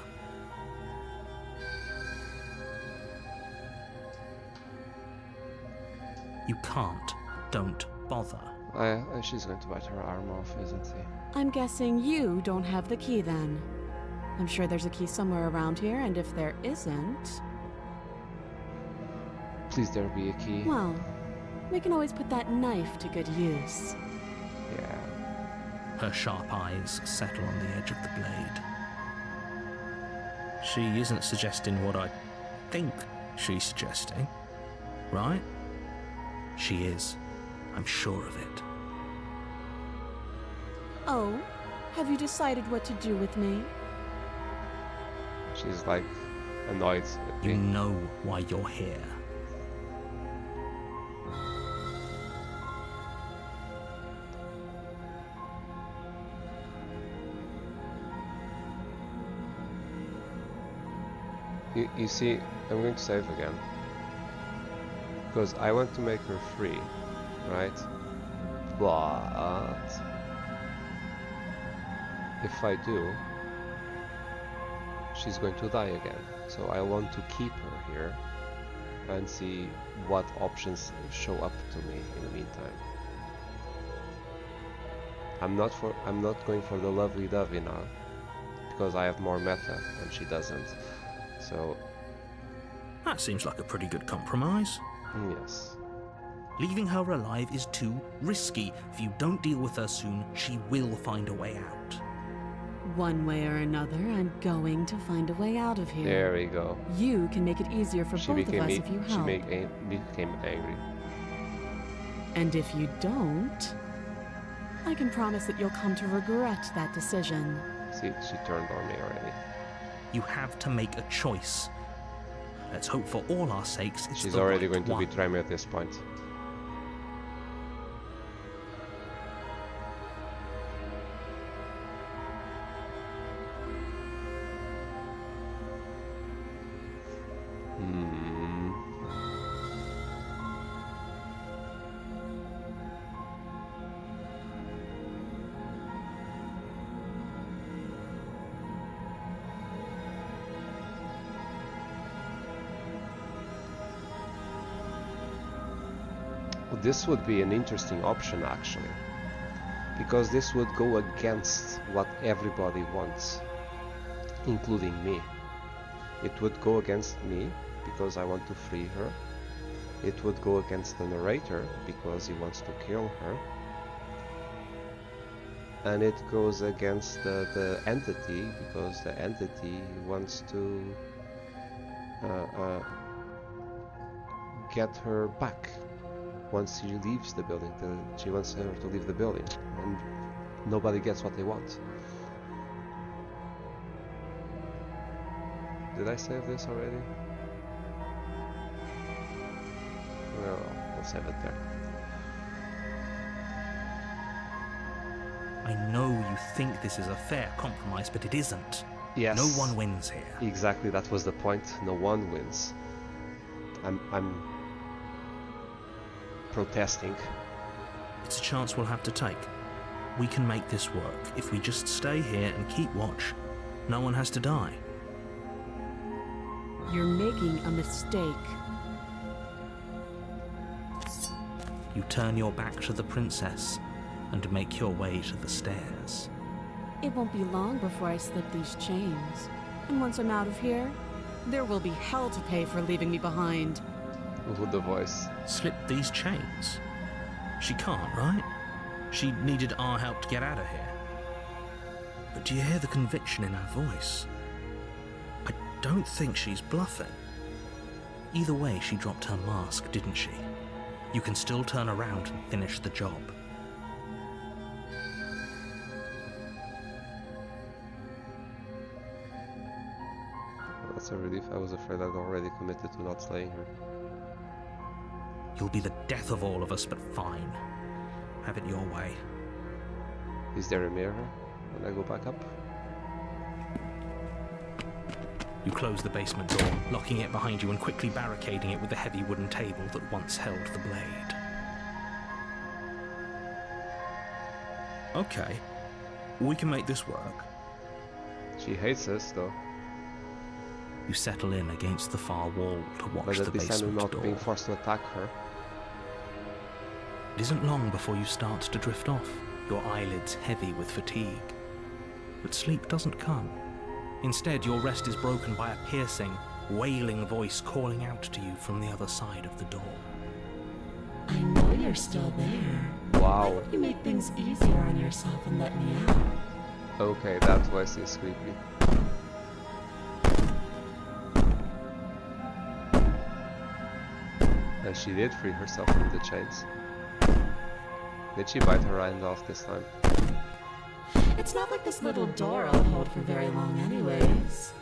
You can't. Don't bother. She's going to bite her arm off, isn't she? I'm guessing you don't have the key then. I'm sure there's a key somewhere around here, and if there isn't... Please there be a key. Well, we can always put that knife to good use. Yeah. Her sharp eyes settle on the edge of the blade. She isn't suggesting what I think she's suggesting, right? She is. I'm sure of it. Oh, have you decided what to do with me? She's like annoyed at You me. know why you're here. You see, I'm going to save again. Because I want to make her free, right? But if I do, she's going to die again. So I want to keep her here and see what options show up to me in the meantime. I'm not going for the lovey-dovey now, because I have more meta and she doesn't. So That seems like a pretty good compromise. yes. Leaving her alive is too risky. If you don't deal with her soon, she will find a way out. One way or another, I'm going to find a way out of here. There we go. You can make it easier for both of us if you help. Became angry. And if you don't, I can promise that you'll come to regret that decision. See, she turned on me already. You have to make a choice. Let's hope for all our sakes it's She's the already right going to one. betray me at this point. This would be an interesting option actually, because this would go against what everybody wants, including me. It would go against me because I want to free her. It would go against the narrator because he wants to kill her. And it goes against the entity because the entity wants to get her back. once she leaves the building. She wants her to leave the building, and nobody gets what they want. Did I save this already? No, we'll save it there. I know you think this is a fair compromise, but it isn't. Yes. No one wins here. Exactly, that was the point. No one wins. I'm protesting. It's a chance we'll have to take. We can make this work. If we just stay here and keep watch, no one has to die. You're making a mistake. You turn your back to the princess and make your way to the stairs. It won't be long before I slip these chains. And once I'm out of here, there will be hell to pay for leaving me behind. With the voice. Slip these chains? She can't, right? She needed our help to get out of here. But do you hear the conviction in her voice? I don't think she's bluffing. Either way, she dropped her mask, didn't she? You can still turn around and finish the job. That's a relief. I was afraid I'd already committed to not slaying her. You'll be the death of all of us, but fine. Have it your way. Is there a mirror when I go back up? You close the basement door, locking it behind you and quickly barricading it with the heavy wooden table that once held the blade. Okay, we can make this work. She hates us, though. You settle in against the far wall to watch But the at least I'm basement not door. being forced to attack her. It isn't long before you start to drift off, your eyelids heavy with fatigue. But sleep doesn't come. Instead, your rest is broken by a piercing, wailing voice calling out to you from the other side of the door. I know you're still there. Wow. Why don't you make things easier on yourself and let me out? Okay, that voice is creepy. And she did free herself from the chains. Did she bite her hand off this time? It's not like this little door I'll hold for very long anyways.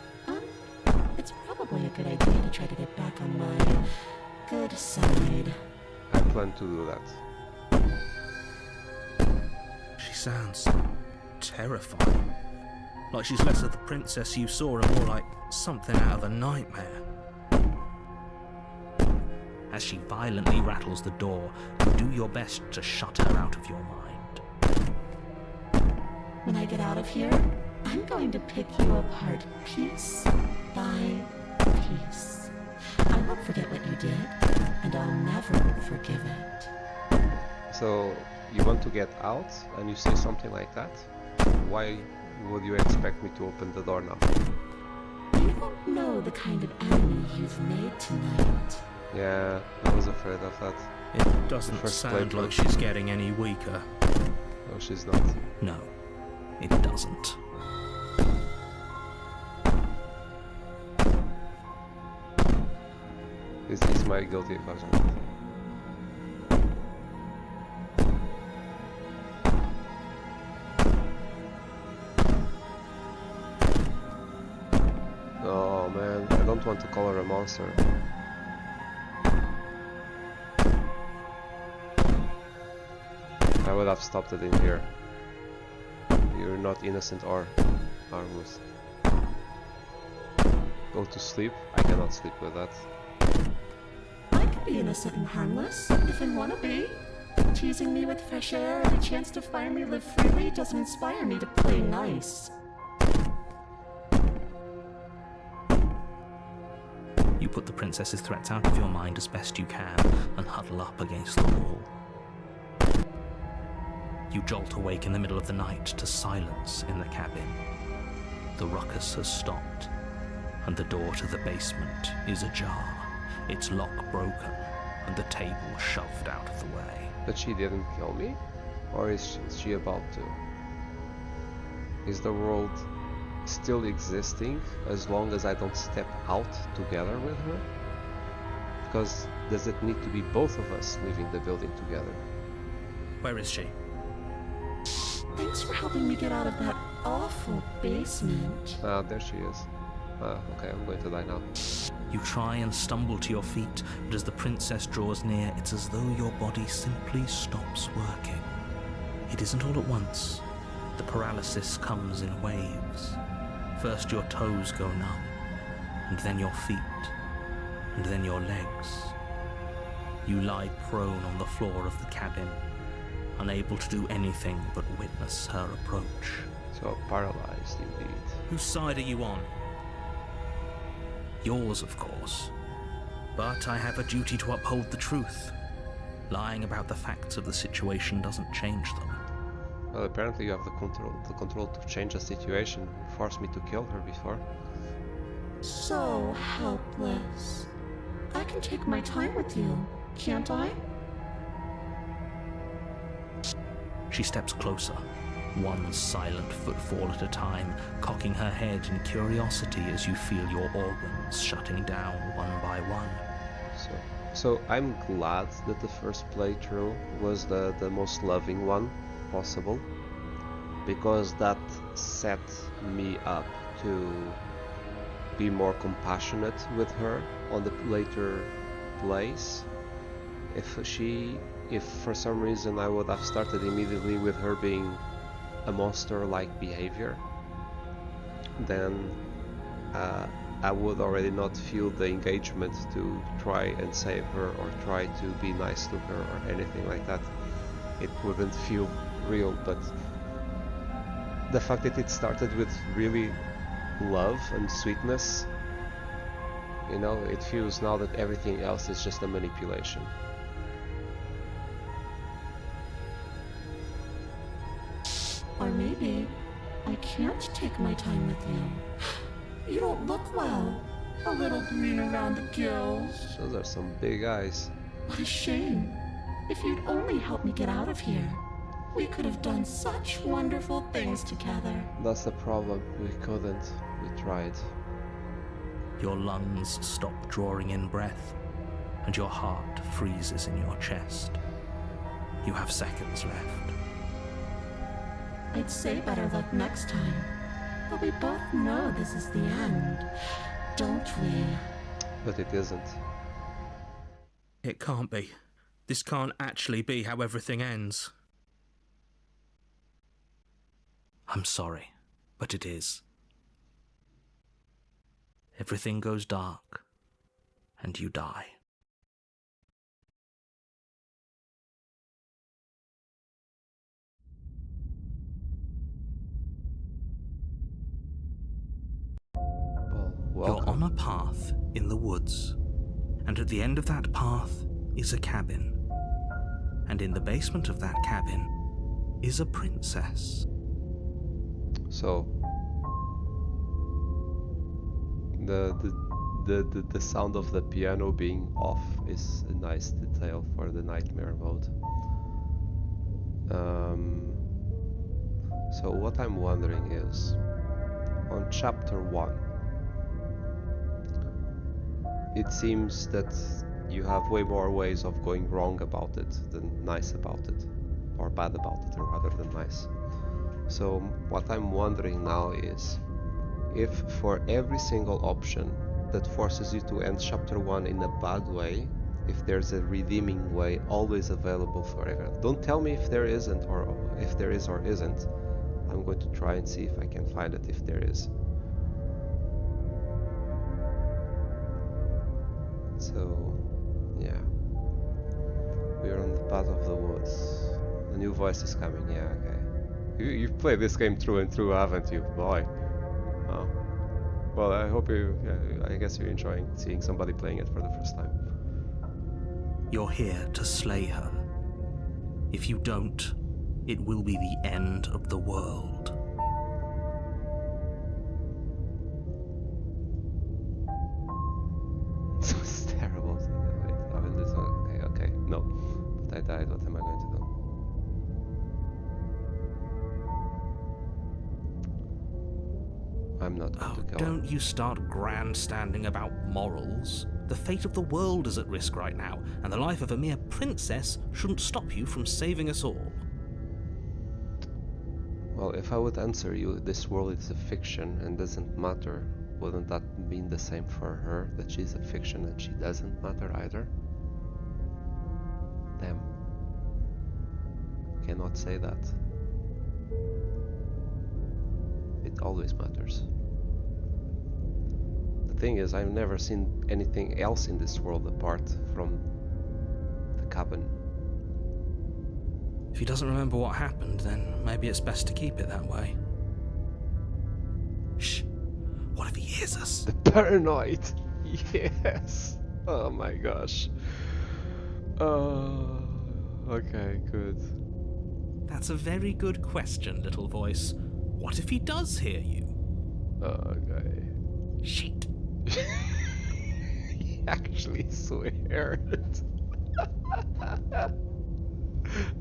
It's probably a good idea to try to get back on my good side. I plan to do that. She sounds terrifying. Like she's less of the princess you saw and more like something out of a nightmare. As she violently rattles the door, you do your best to shut her out of your mind. When I get out of here, I'm going to pick you apart piece by piece. I won't forget what you did, and I'll never forgive it. So, you want to get out and you say something like that? Why would you expect me to open the door now? You don't know the kind of enemy you've made tonight. Yeah, I was afraid of that. It doesn't First sound playthrough. like she's getting any weaker. No, she's not. No, it doesn't. It's my guilty pleasure. Oh man, I don't want to call her a monster. I would have stopped it in here. You're not innocent or harmless. Go to sleep? I cannot sleep with that. I could be innocent and harmless, if I want to be. Teasing me with fresh air and a chance to finally live freely doesn't inspire me to play nice. You put the princess's threats out of your mind as best you can and huddle up against the wall. You jolt awake in the middle of the night to silence in the cabin. The ruckus has stopped, and the door to the basement is ajar, its lock broken, and the table shoved out of the way. But she didn't kill me? Or is she about to? Is the world still existing as long as I don't step out together with her? Because does it need to be both of us leaving the building together? Where is she? Thanks for helping me get out of that awful basement. Ah, there she is. Okay, I'm going to die now. You try and stumble to your feet, but as the princess draws near, it's as though your body simply stops working. It isn't all at once. The paralysis comes in waves. First your toes go numb, and then your feet, and then your legs. You lie prone on the floor of the cabin, unable to do anything but witness her approach. So paralyzed indeed. Whose side are you on? Yours, of course. But I have a duty to uphold the truth. Lying about the facts of the situation doesn't change them. Well, apparently you have the control to change the situation and force me to kill her before. So helpless. I can take my time with you, can't I? She steps closer, one silent footfall at a time, cocking her head in curiosity as you feel your organs shutting down one by one. So I'm glad that the first playthrough was the most loving one possible, because that set me up to be more compassionate with her on the later plays. If for some reason I would have started immediately with her being a monster-like behavior, then I would already not feel the engagement to try and save her or try to be nice to her or anything like that. It wouldn't feel real, but the fact that it started with really love and sweetness, you know, it feels now that everything else is just a manipulation. Or maybe I can't take my time with you. You don't look well. A little green around the gills. Those are some big eyes. What a shame. If you'd only helped me get out of here, we could have done such wonderful things together. That's the problem. We couldn't. We tried. Your lungs stop drawing in breath, and your heart freezes in your chest. You have seconds left. I'd say better luck next time, but we both know this is the end, don't we? But it isn't. It can't be. This can't actually be how everything ends. I'm sorry, but it is. Everything goes dark, and you die. You're on a path in the woods, and at the end of that path is a cabin. And in the basement of that cabin is a princess. So the sound of the piano being off is a nice detail for the nightmare mode. So what I'm wondering is, on chapter 1, it seems that you have way more ways of going wrong about it than nice about it, or bad about it rather than nice. So what I'm wondering now is, if for every single option that forces you to end chapter 1 in a bad way, if there's a redeeming way always available for everyone. Don't tell me if there isn't, or if there is or isn't. I'm going to try and see if I can find it if there is. So, yeah. We are on the path of the woods. A new voice is coming, yeah, okay. You've played this game through and through, haven't you? Boy. Oh. Well, I hope I guess you're enjoying seeing somebody playing it for the first time. You're here to slay her. If you don't, it will be the end of the world. It's terrible. Wait, haven't this one? Okay, no. But I died, what am I going to do? I'm not going to kill Don't you start grandstanding about morals. The fate of the world is at risk right now, and the life of a mere princess shouldn't stop you from saving us all. Well, if I would answer you, this world is a fiction and doesn't matter, wouldn't that mean the same for her, that she's a fiction and she doesn't matter either? Damn. Cannot say that. It always matters. The thing is, I've never seen anything else in this world apart from the cabin. If he doesn't remember what happened, then maybe it's best to keep it that way. Shh. What if he hears us? The paranoid! Yes! Oh my gosh. Okay, good. That's a very good question, little voice. What if he does hear you? Okay. Shit. He actually sweared.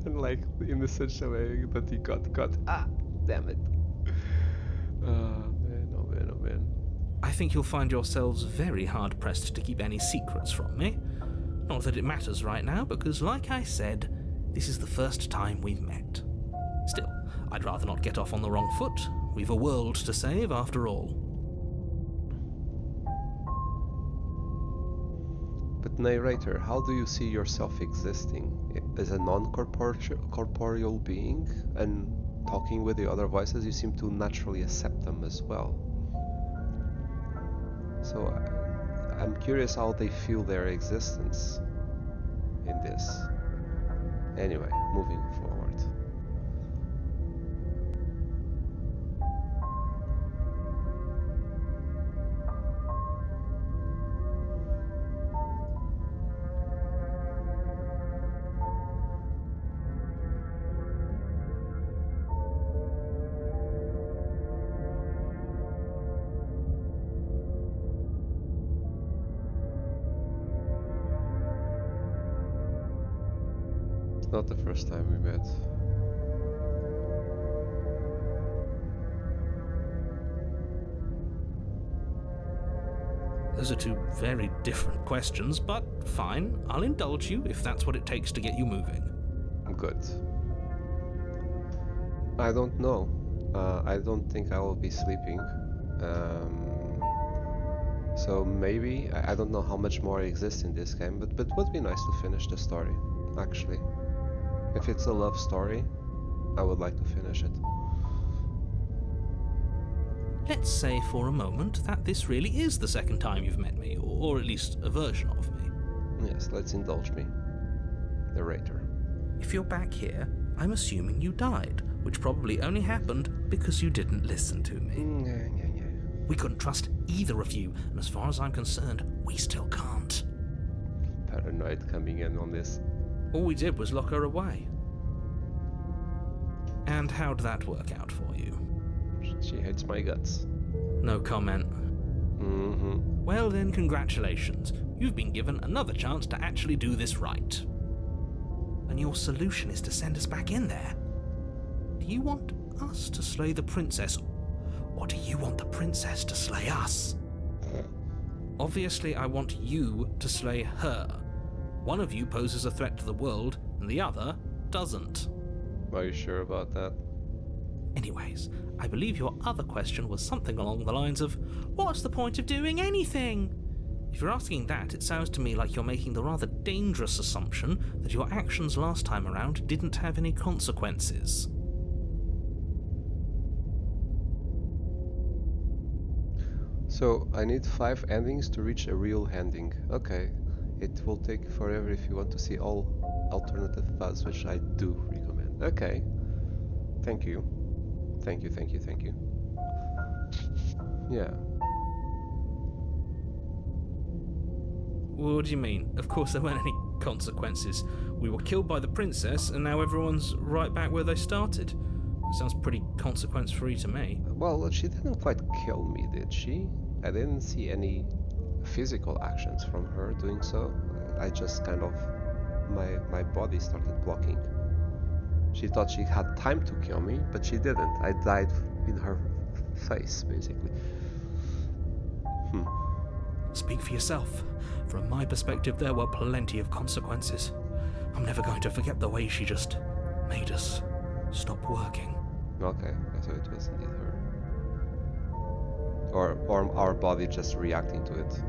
And like in such a way that he got damn it. Oh man. I think you'll find yourselves very hard-pressed to keep any secrets from me. Not that it matters right now, because like I said, this is the first time we've met. Still, I'd rather not get off on the wrong foot. We've a world to save after all. But narrator, how do you see yourself existing? As a non-corporeal being, and talking with the other voices, you seem to naturally accept them as well. So I'm curious how they feel their existence in this. Anyway, moving forward. Not the first time we met. Those are two very different questions, but fine. I'll indulge you if that's what it takes to get you moving. Good. I don't know. I don't think I will be sleeping. So maybe, I don't know how much more exists in this game, but it would be nice to finish the story, actually. If it's a love story, I would like to finish it. Let's say for a moment that this really is the second time you've met me, or at least a version of me. Yes, let's indulge me. Narrator. If you're back here, I'm assuming you died, which probably only happened because you didn't listen to me. We couldn't trust either of you, and as far as I'm concerned, we still can't. Paranoid coming in on this. All we did was lock her away. And how'd that work out for you? She hates my guts. No comment. Mm-hmm. Well then, congratulations. You've been given another chance to actually do this right. And your solution is to send us back in there. Do you want us to slay the princess, or do you want the princess to slay us? Obviously, I want you to slay her. One of you poses a threat to the world, and the other doesn't. Are you sure about that? Anyways, I believe your other question was something along the lines of, what's the point of doing anything? If you're asking that, it sounds to me like you're making the rather dangerous assumption that your actions last time around didn't have any consequences. So, I need 5 endings to reach a real ending. Okay. It will take forever if you want to see all alternative paths, which I do recommend. Okay. Thank you. Thank you. Yeah. What do you mean? Of course there weren't any consequences. We were killed by the princess, and now everyone's right back where they started. Sounds pretty consequence-free to me. Well, she didn't quite kill me, did she? I didn't see any physical actions from her doing so. I just kind of... my body started blocking. She thought she had time to kill me, but she didn't. I died in her face, basically. Speak for yourself. From my perspective, there were plenty of consequences. I'm never going to forget the way she just made us stop working. Okay, so it was indeed her. Or our body just reacting to it.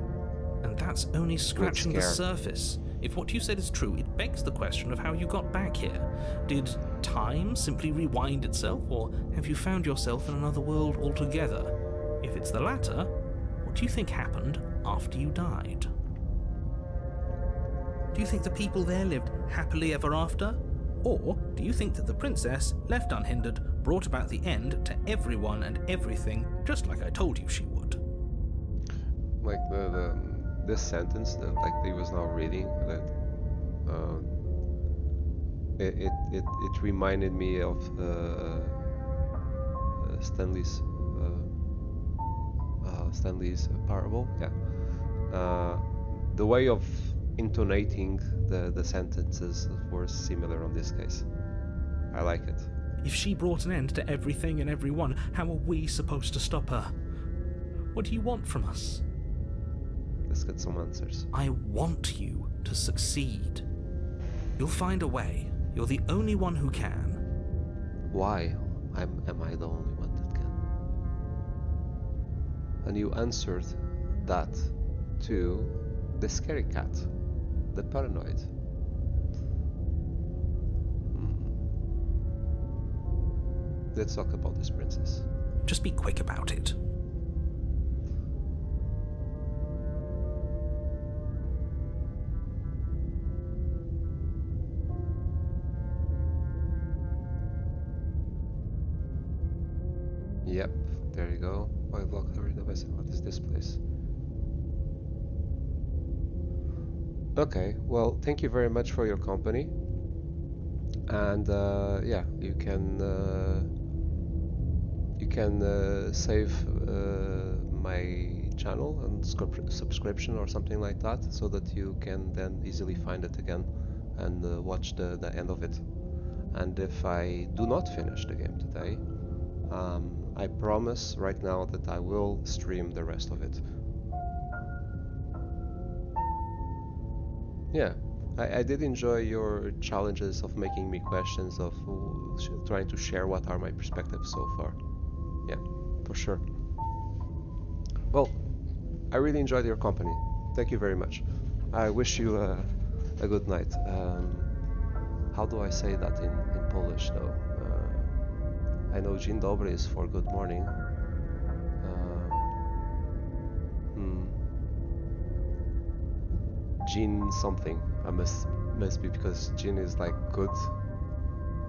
And that's only scratching the scare. surface. If what you said is true, it begs the question of how you got back here. Did time simply rewind itself, or have you found yourself in another world altogether? If it's the latter, what do you think happened after you died? Do you think the people there lived happily ever after? Or do you think that the princess, left unhindered, brought about the end to everyone and everything, just like I told you she would? Like this sentence that like he was now reading, that it reminded me of Stanley's parable. Yeah, the way of intonating the sentences were similar on this case. I like it. If she brought an end to everything and everyone, how are we supposed to stop her? What do you want from us? Let's get some answers. I want you to succeed. You'll find a way. You're the only one who can. Why am I the only one that can? And you answered that to the scary cat, the paranoid. Let's talk about this princess. Just be quick about it. Yep, there you go. I've locked her in the vessel. What is this place? Okay, well, thank you very much for your company. And yeah, you can save my channel and subscription or something like that, so that you can then easily find it again and watch the end of it. And if I do not finish the game today, I promise right now that I will stream the rest of it. Yeah, I did enjoy your challenges of making me questions, of trying to share what are my perspectives so far. Yeah, for sure. Well, I really enjoyed your company. Thank you very much. I wish you a good night. How do I say that in Polish though? I know dzień dobry is for good morning. Dzień something. I must be, because dzień is like good.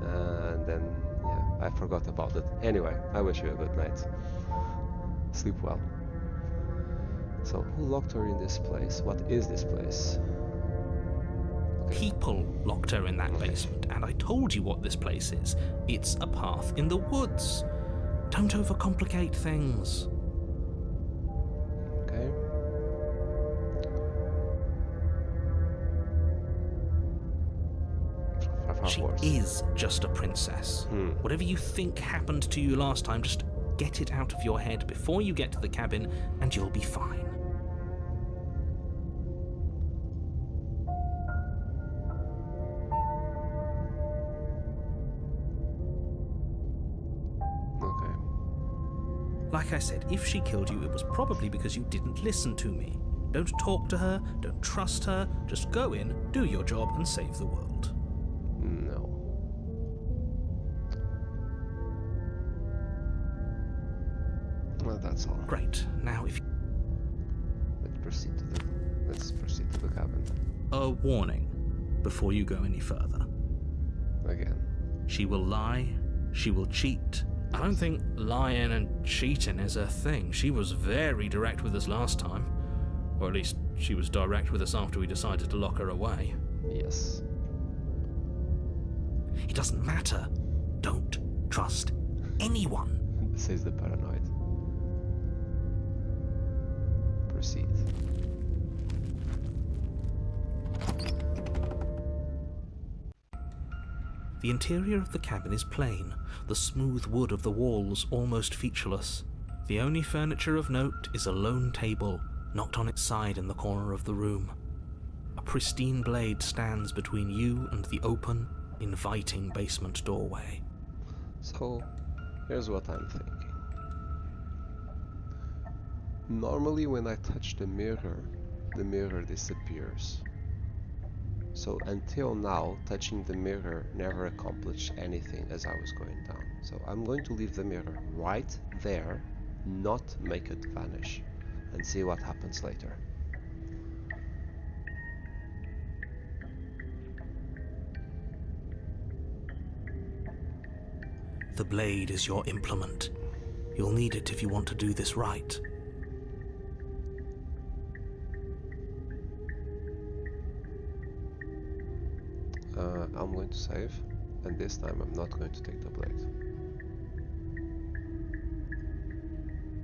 And then yeah, I forgot about it. Anyway, I wish you a good night. Sleep well. So, who locked her in this place? What is this place? People locked her in that basement, and I told you what this place is. It's a path in the woods. Don't overcomplicate things. Okay. She is just a princess. Whatever you think happened to you last time, just get it out of your head before you get to the cabin, and you'll be fine. Like I said, if she killed you, it was probably because you didn't listen to me. Don't talk to her, don't trust her, just go in, do your job, and save the world. No. Well, that's all. Great. Now if Let's proceed to the cabin. A warning before you go any further. Again. She will lie, she will cheat. I don't think lying and cheating is her thing. She was very direct with us last time. Or at least she was direct with us after we decided to lock her away. Yes. It doesn't matter. Don't trust anyone. Says the paranoid. Proceed. The interior of the cabin is plain, the smooth wood of the walls almost featureless. The only furniture of note is a lone table, knocked on its side in the corner of the room. A pristine blade stands between you and the open, inviting basement doorway. So, here's what I'm thinking. Normally when I touch the mirror disappears. So until now, touching the mirror never accomplished anything as I was going down. So I'm going to leave the mirror right there, not make it vanish, and see what happens later. The blade is your implement. You'll need it if you want to do this right. I'm going to save, and this time I'm not going to take the blade.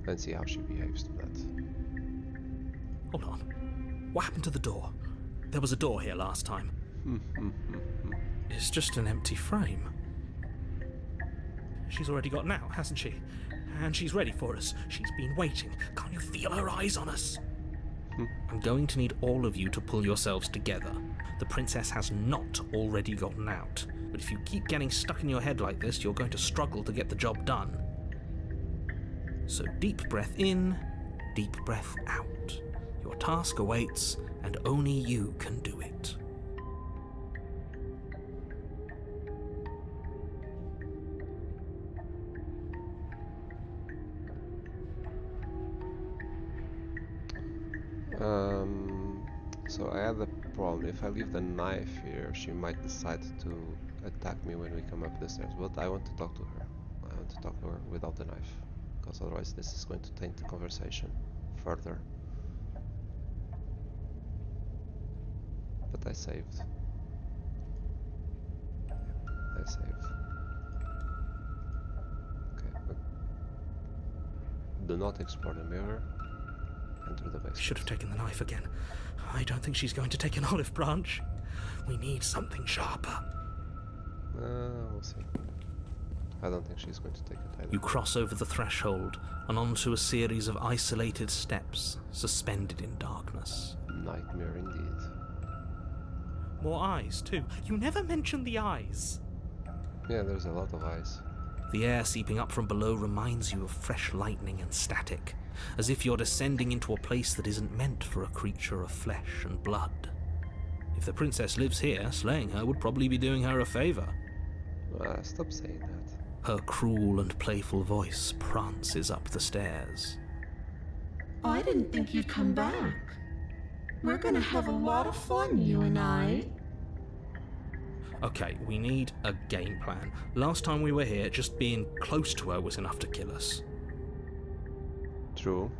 And see how she behaves to that. Hold on. What happened to the door? There was a door here last time. It's just an empty frame. She's already gotten out, hasn't she? And she's ready for us. She's been waiting. Can't you feel her eyes on us? I'm going to need all of you to pull yourselves together. The princess has not already gotten out. But if you keep getting stuck in your head like this, you're going to struggle to get the job done. So deep breath in, deep breath out. Your task awaits, and only you can do it. So I have the problem. If I leave the knife here, she might decide to attack me when we come up the stairs. But I want to talk to her. I want to talk to her without the knife, because otherwise this is going to taint the conversation further. But I saved. I saved. Okay, but do not explore the mirror. Enter the basement. Should have taken the knife again. I don't think she's going to take an olive branch. We need something sharper. We'll see. I don't think she's going to take it either. You cross over the threshold and onto a series of isolated steps, suspended in darkness. Nightmare indeed. More eyes, too. You never mention the eyes. Yeah, there's a lot of eyes. The air seeping up from below reminds you of fresh lightning and static, as if you're descending into a place that isn't meant for a creature of flesh and blood. If the princess lives here, slaying her would probably be doing her a favor. Stop saying that. Her cruel and playful voice prances up the stairs. I didn't think you'd come back. We're gonna have a lot of fun, you and I. Okay, we need a game plan. Last time we were here, just being close to her was enough to kill us. True.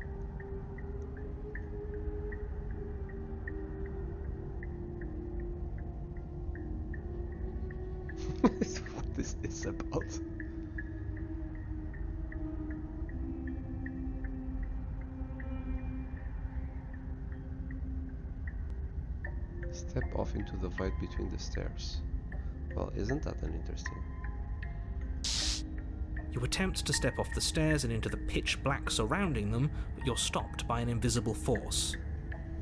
What is this about? Step off into the void between the stairs. Well, isn't that an interesting? You attempt to step off the stairs and into the pitch black surrounding them, but you're stopped by an invisible force.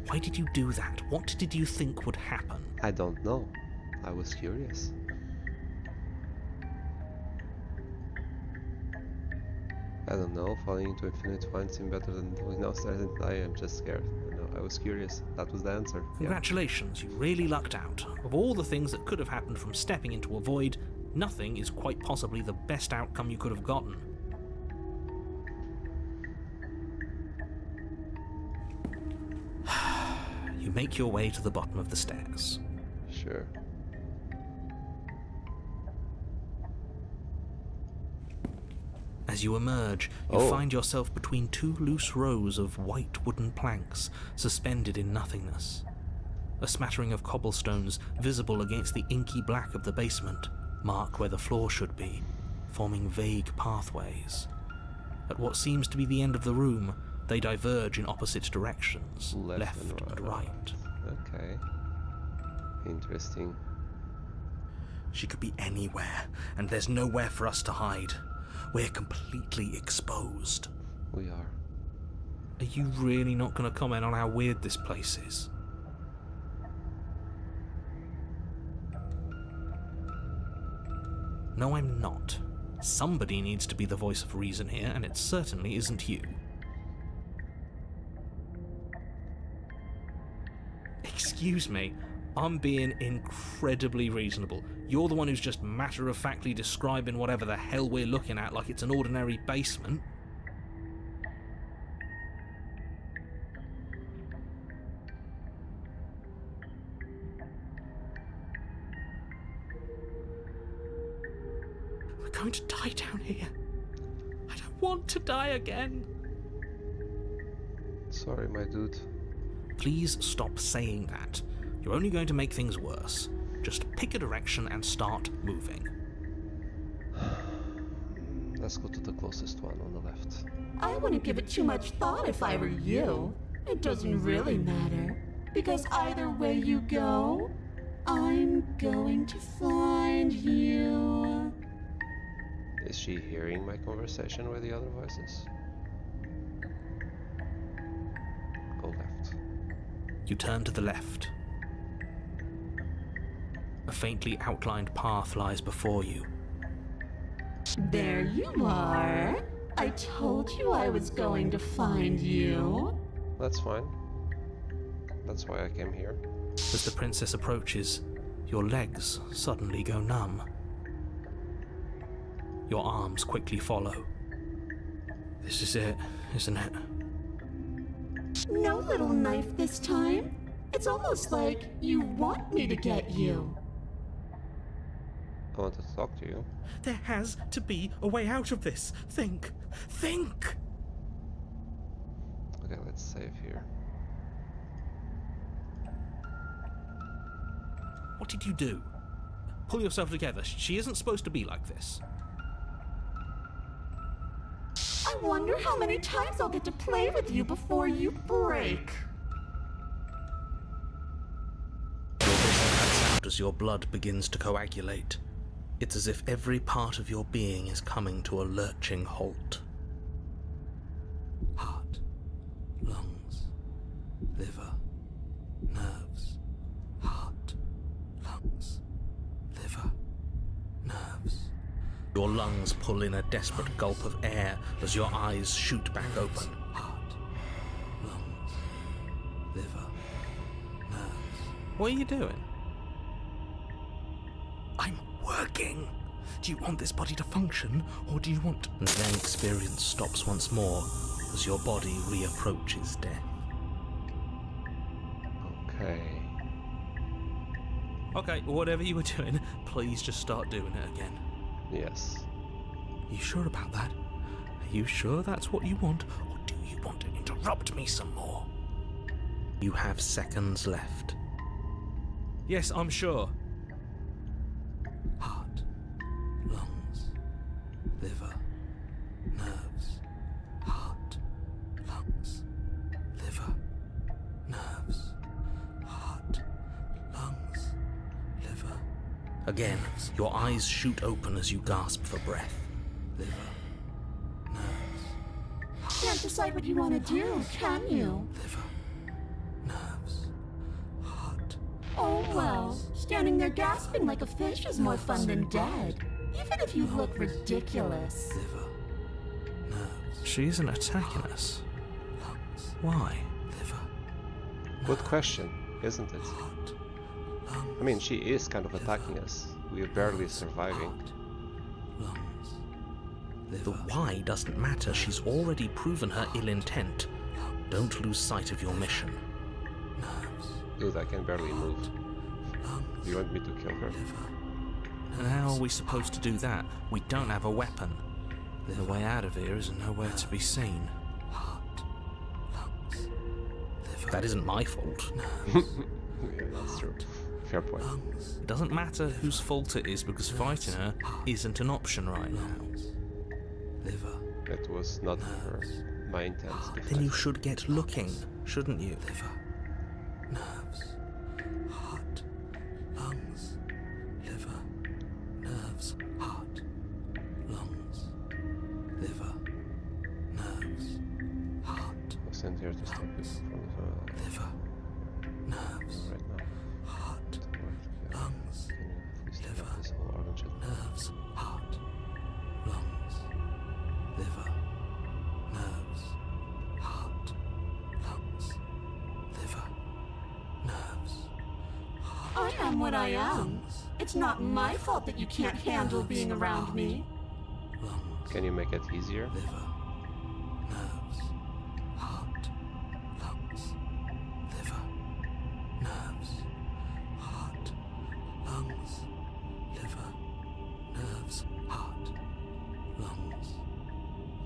Why did you do that? What did you think would happen? I don't know. I was curious. I don't know, falling into infinite fine seemed better than going downstairs and I am just scared. I was curious. That was the answer. Congratulations, you really lucked out. Of all the things that could have happened from stepping into a void, nothing is quite possibly the best outcome you could have gotten. You make your way to the bottom of the stairs. Sure. As you emerge, you find yourself between two loose rows of white wooden planks suspended in nothingness. A smattering of cobblestones visible against the inky black of the basement mark where the floor should be, forming vague pathways. At what seems to be the end of the room, they diverge in opposite directions, left and right. Okay. Interesting. She could be anywhere, and there's nowhere for us to hide. We're completely exposed. We are. Are you really not going to comment on how weird this place is? No, I'm not. Somebody needs to be the voice of reason here, and it certainly isn't you. Excuse me, I'm being incredibly reasonable. You're the one who's just matter-of-factly describing whatever the hell we're looking at like it's an ordinary basement. We're going to die down here. I don't want to die again. Sorry, my dude. Please stop saying that. You're only going to make things worse. Just pick a direction and start moving. Let's go to the closest one on the left. I wouldn't give it too much thought if I were you. It doesn't really matter, because either way you go, I'm going to find you. Is she hearing my conversation with the other voices? Go left. You turn to the left. A faintly outlined path lies before you. There you are. I told you I was going to find you. That's fine. That's why I came here. As the princess approaches, your legs suddenly go numb. Your arms quickly follow. This is it, isn't it? No little knife this time. It's almost like you want me to get you. I wanted to talk to you. There has to be a way out of this. Think! Think! Okay, let's save here. What did you do? Pull yourself together. She isn't supposed to be like this. I wonder how many times I'll get to play with you before you break. Your vision cuts out as your blood begins to coagulate. It's as if every part of your being is coming to a lurching halt. Heart, lungs, liver, nerves. Heart, lungs, liver, nerves. Your lungs pull in a desperate gulp of air as your eyes shoot back open. Heart, lungs, liver, nerves. What are you doing? I'm working. Do you want this body to function, or do you want... And then experience stops once more as your body reapproaches death. Okay. Okay, whatever you were doing, please just start doing it again. Yes. You sure about that? Are you sure that's what you want, or do you want to interrupt me some more? You have seconds left. Yes, I'm sure. Heart, lungs, liver, nerves. Heart, lungs, liver, nerves. Heart, lungs, liver. Again, your eyes shoot open as you gasp for breath. Liver, nerves. Can't decide what you want to do, can you? Liver, nerves, heart. Oh well, standing there gasping like a fish is more fun than dead. Even if you look ridiculous. Liver, nerves. She isn't attacking us. Lungs. Why? Liver. Good question, isn't it? Heart, lungs. I mean, she is kind of attacking us. We're barely surviving. Lungs. The why doesn't matter. She's already proven her ill intent. Don't lose sight of your mission. Nerves. Dude, I can barely move. Do you want me to kill her? And how are we supposed to do that? We don't have a weapon. The way out of here is nowhere to be seen. Heart, lungs, liver. That isn't my fault. Yeah, that's true. Fair point. It doesn't matter whose fault it is because fighting her isn't an option right now. Liver. It was not her, my intent. Then you should get looking, shouldn't you? Liver, nerves, heart, lungs, liver, nerves, heart, lungs, liver, nerves, heart. I was not here to stop you from liver, nerves, right now. heart, lungs, Can you please take liver, out this whole organ shit? nerves, heart, lungs, liver, nerves, heart, lungs, liver, nerves. I am what I am. It's not my fault that you can't handle being around me. Lungs, Can you make it easier? liver, nerves, heart, lungs, liver, nerves, heart, lungs, liver, nerves, heart, lungs,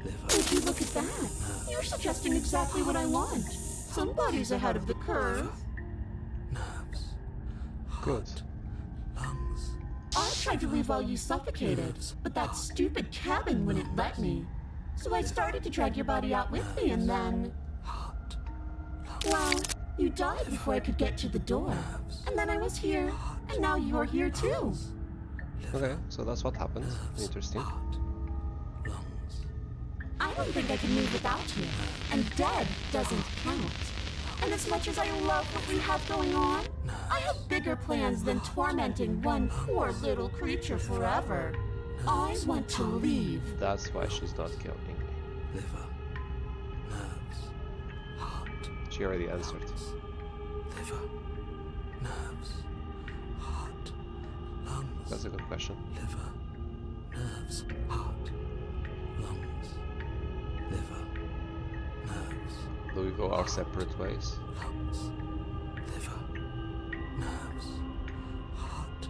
liver. Would you look at that? You're suggesting exactly what I want. Somebody's ahead of the curve. Nerves, Good. lungs, I tried to leave while you suffocated, but that stupid cabin wouldn't let me. So I started to drag your body out with me, and then... heart, Well, you died before I could get to the door. And then I was here, and now you're here too. Okay, so that's what happened. Interesting. heart, lungs, I don't think I can move without you, and dead doesn't count. And as much as I love what we have going on, I have bigger plans than tormenting one poor little creature forever. I want to leave. That's why she's not killing me. liver, nerves, heart, She already answered. liver, nerves, heart, lungs, That's a good question. liver, nerves, heart, lungs, liver, nerves, Do we go our separate ways? lungs, liver, nerves, heart,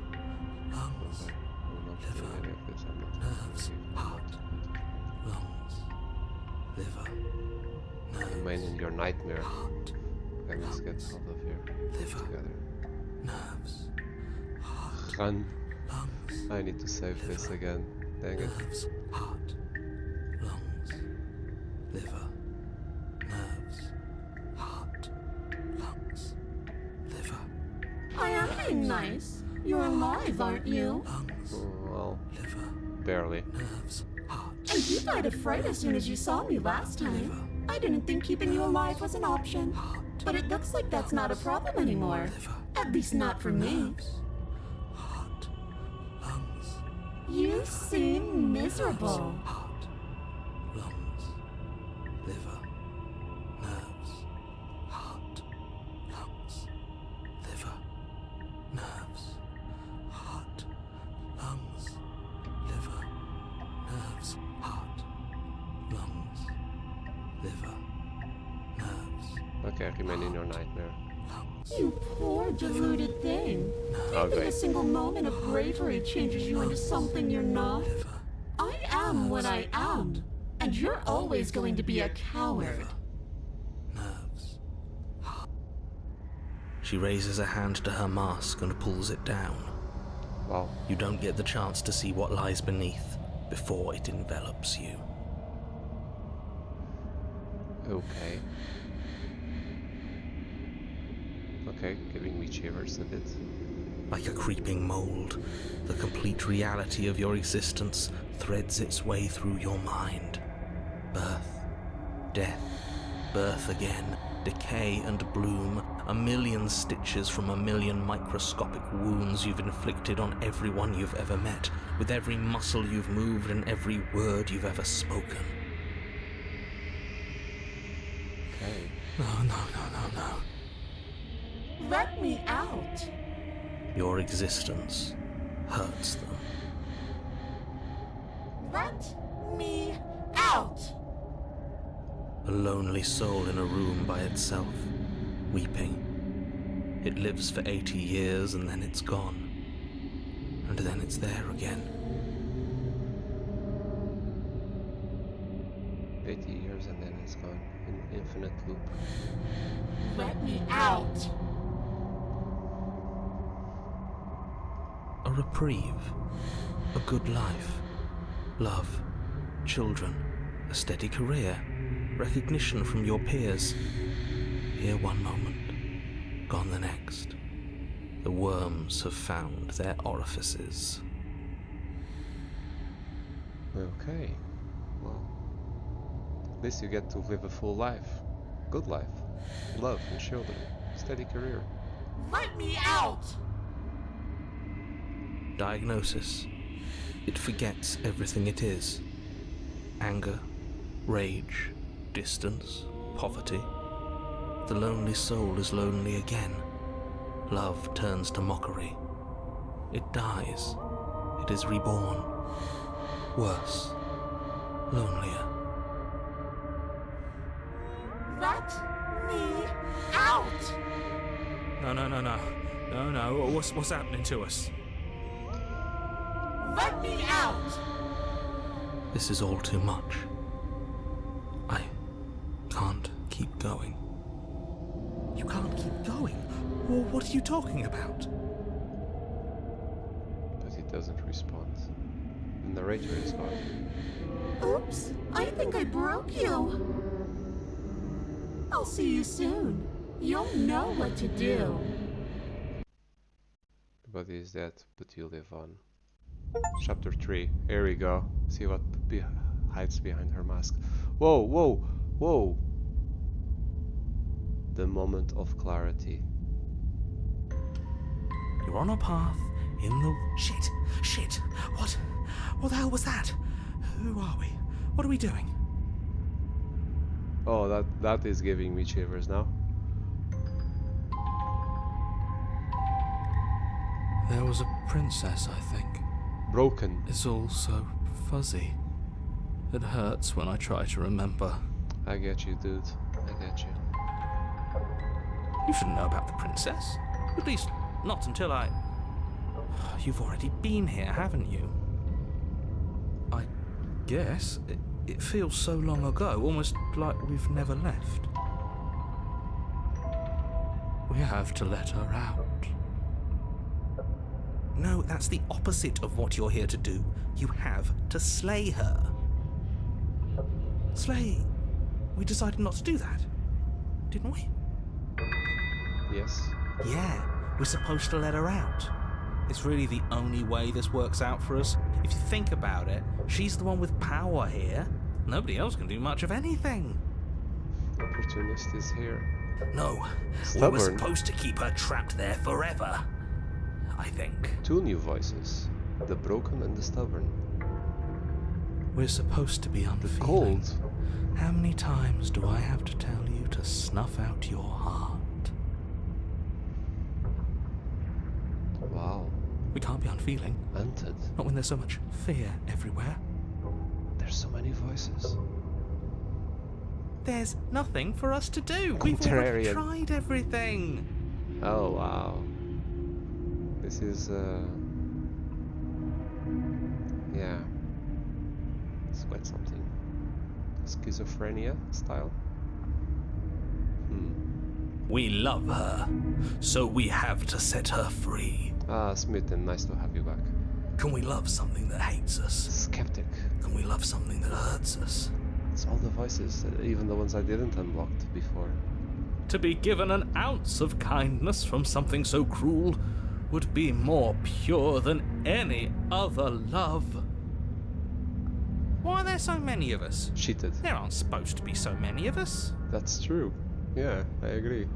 lungs, Okay. I'm not doing any of this. I'm not nerves, heart, lungs, liver, nerves, remain in your nightmare. heart, Okay, let's get out of here liver, together. nerves, heart, Run. lungs, I need to save this again. Dang it. nerves, heart, lungs, liver, nerves, heart, lungs, liver, I am being nice. You're alive, aren't you? lungs, Well, liver, barely. nerves, heart, And you died of fright as soon as you saw me last time. I didn't think keeping you alive was an option. But it looks like that's not a problem anymore. At least not for me. heart, lungs, You seem miserable. heart, lungs, liver, nerves, heart, lungs, liver, nerves, heart, lungs, liver, nerves, heart, lungs, liver, nerves, Okay, remain in your nightmare. You poor deluded thing. Do you think Okay. a single moment of bravery changes you into something you're not? I am what I am. And you're always going to be a coward. nerves. She raises a hand to her mask and pulls it down. Wow. You don't get the chance to see what lies beneath before it envelops you. Okay. Okay, giving me shivers a bit. Like a creeping mold, the complete reality of your existence threads its way through your mind. Birth, death, birth again, decay and bloom, a million stitches from a million microscopic wounds you've inflicted on everyone you've ever met, with every muscle you've moved and every word you've ever spoken. Okay. No. Let me out. Your existence hurts them. Let me out. A lonely soul in a room by itself, weeping. It lives for 80 years and then it's gone. And then it's there again. 80 years and then it's gone. An infinite loop. Let me out. A reprieve, a good life, love, children, a steady career, recognition from your peers. Here one moment, gone the next. The worms have found their orifices. Okay. Well, at least you get to live a full life. Good life. Love and children. Steady career. Let me out! Diagnosis. It forgets everything it is. Anger, rage, distance, poverty. The lonely soul is lonely again. Love turns to mockery. It dies. It is reborn. Worse. Lonelier. Let me out! No. What's happening to us? Let me out! This is all too much. I can't keep going. You can't keep going? Well, what are you talking about? But he doesn't respond. The narrator is gone. Oops, I think I broke you. I'll see you soon. You'll know what to do. The body is dead, but you live on. Chapter 3. Here we go. See what hides behind her mask. Whoa! The moment of clarity. You're on a path in the... Shit! What the hell was that? Who are we? What are we doing? Oh, that is giving me shivers now. There was a princess, I think. Broken. It's all so fuzzy. It hurts when I try to remember. I get you, dude. I get you. You shouldn't know about the princess. At least, not until I... You've already been here, haven't you? I guess. It feels so long ago, almost like we've never left. We have to let her out. No, that's the opposite of what you're here to do. You have to slay her. Slay? We decided not to do that, didn't we? Yes. Yeah, we're supposed to let her out. It's really the only way this works out for us. If you think about it, she's the one with power here. Nobody else can do much of anything. Opportunist is here. No, Stubborn. we were supposed to keep her trapped there forever. I think. 2 new voices. The broken and the stubborn. We're supposed to be unfeeling. The cold. How many times do I have to tell you to snuff out your heart? Wow. We can't be unfeeling. Hunted. Not when there's so much fear everywhere. There's so many voices. There's nothing for us to do. We've already Contrarian. tried everything. Oh, wow. This is, yeah. It's quite something. Schizophrenia style. We love her, so we have to set her free. Ah, Smitten, nice to have you back. Can we love something that hates us? Skeptic. Can we love something that hurts us? It's all the voices, even the ones I didn't unlock before. To be given an ounce of kindness from something so cruel would be more pure than any other love. Why are there so many of us? Cheated. There aren't supposed to be so many of us. That's true. Yeah, I agree.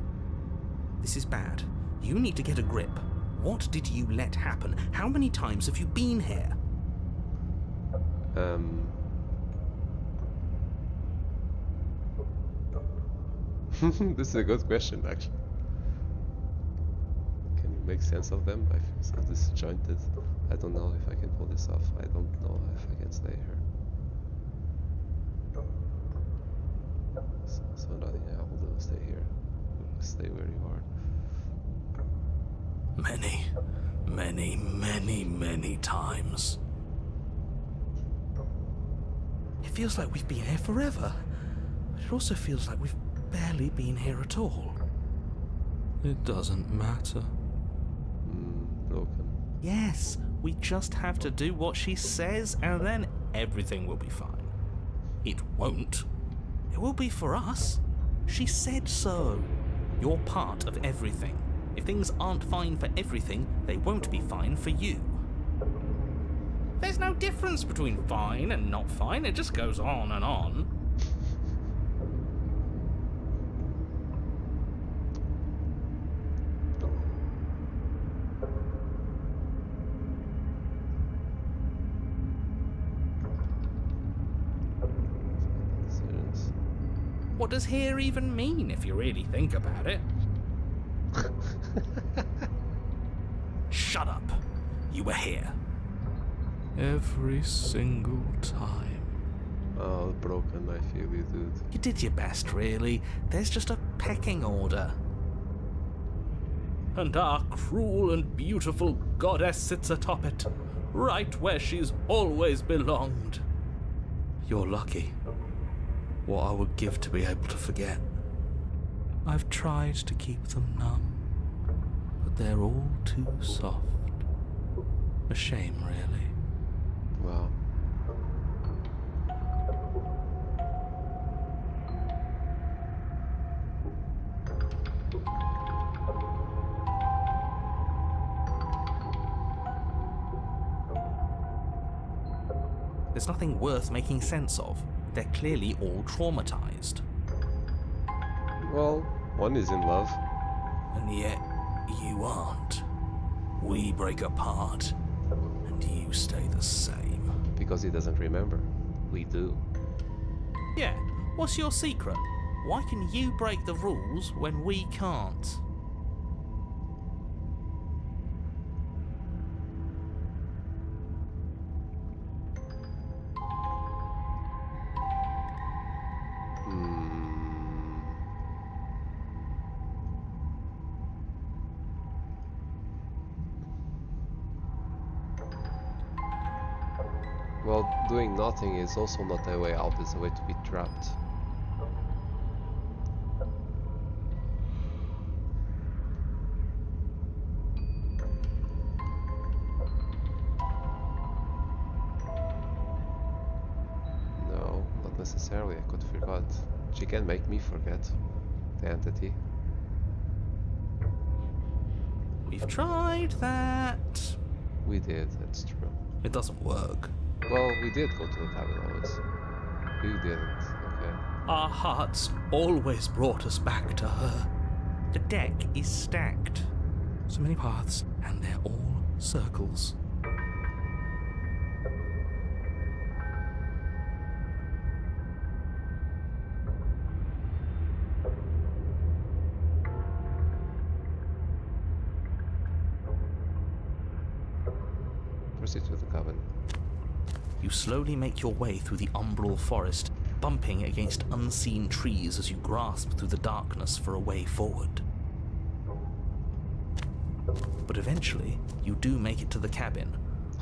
This is bad. You need to get a grip. What did you let happen? How many times have you been here? This is a good question, actually. Can you make sense of them? I feel so disjointed. I don't know if I can pull this off. I don't know if I can stay here. So nothing I will do. Stay here. Stay where you are. Many times. It feels like we've been here forever, but it also feels like we've barely been here at all. It doesn't matter. Broken. Yes, we just have to do what she says and then everything will be fine. It won't. It will be for us. She said so. You're part of everything. If things aren't fine for everything, they won't be fine for you. There's no difference between fine and not fine, it just goes on and on. What does here even mean if you really think about it? Shut up. You were here. Every single time. Oh, broken, I feel you, dude. You did your best, really. There's just a pecking order. And our cruel and beautiful goddess sits atop it, right where she's always belonged. You're lucky. What I would give to be able to forget. I've tried to keep them numb, but they're all too soft. A shame, really. Wow. There's nothing worth making sense of. They're clearly all traumatized. Well, one is in love. And yet, you aren't. We break apart, and you stay the same. Because he doesn't remember. We do. Yeah, what's your secret? Why can you break the rules when we can't? Well, doing nothing is also not a way out, it's a way to be trapped. No, not necessarily, I could forget. She can make me forget the entity. We've tried that. We did, that's true. It doesn't work. Well, we did go to the cabin, Alex. We didn't, okay. Our hearts always brought us back to her. The deck is stacked. So many paths, and they're all circles. Proceed to the cabin. You slowly make your way through the umbral forest, bumping against unseen trees as you grasp through the darkness for a way forward. But eventually, you do make it to the cabin.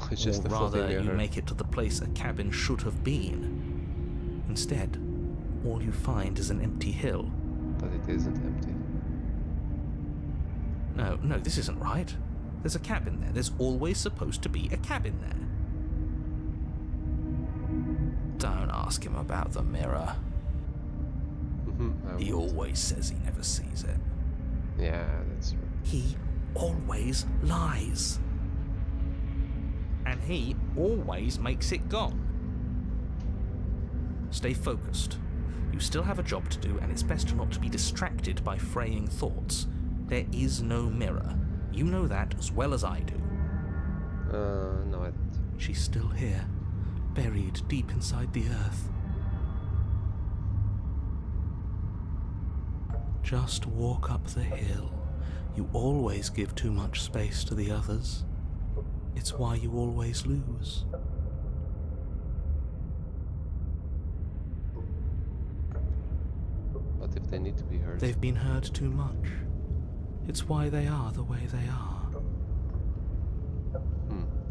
It's just or a rather, floating you mirror. make it to the place a cabin should have been. Instead, all you find is an empty hill. But it isn't empty. No, this isn't right. There's a cabin there. There's always supposed to be a cabin there. Don't ask him about the mirror. He always says he never sees it. Yeah, that's true. He always lies. And he always makes it gone. Stay focused. You still have a job to do, and it's best not to be distracted by fraying thoughts. There is no mirror. You know that as well as I do. No, I don't. She's still here, buried deep inside the earth. Just walk up the hill. You always give too much space to the others. It's why you always lose. But if they need to be heard. They've been heard too much. It's why they are the way they are.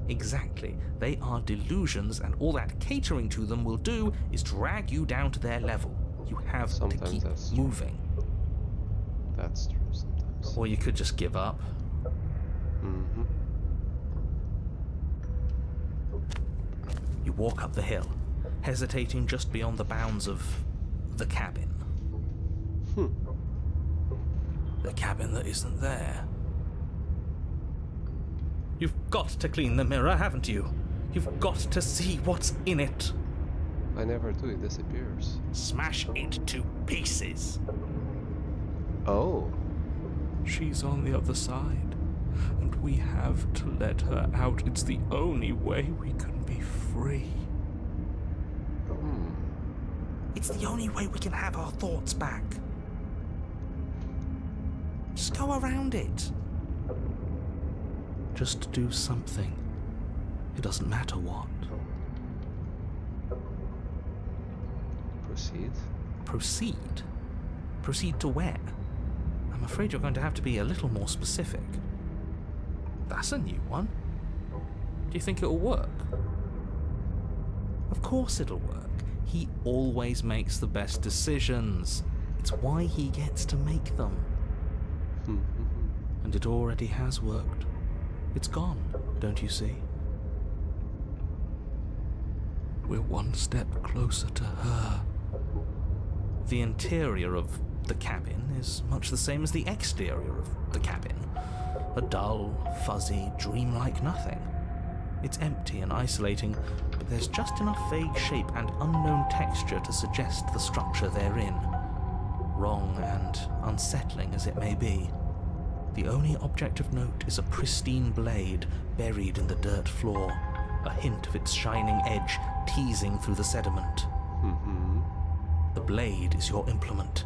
Exactly. They are delusions, and all that catering to them will do is drag you down to their level. You have Sometimes to keep that's true. moving. That's true sometimes. Or you could just give up. You walk up the hill, hesitating just beyond the bounds of the cabin. The cabin that isn't there. You've got to clean the mirror, haven't you? You've got to see what's in it. I never do, it disappears. Smash it to pieces. Oh. She's on the other side, and we have to let her out. It's the only way we can be free. It's the only way we can have our thoughts back. Just go around it. Just do something. It doesn't matter what. Proceed. Proceed? Proceed to where? I'm afraid you're going to have to be a little more specific. That's a new one. Do you think it'll work? Of course it'll work. He always makes the best decisions. It's why he gets to make them. And it already has worked. It's gone, don't you see? We're one step closer to her. The interior of the cabin is much the same as the exterior of the cabin. A dull, fuzzy, dreamlike nothing. It's empty and isolating, but there's just enough vague shape and unknown texture to suggest the structure they're in. Wrong and unsettling as it may be, the only object of note is a pristine blade buried in the dirt floor, a hint of its shining edge teasing through the sediment. The blade is your implement.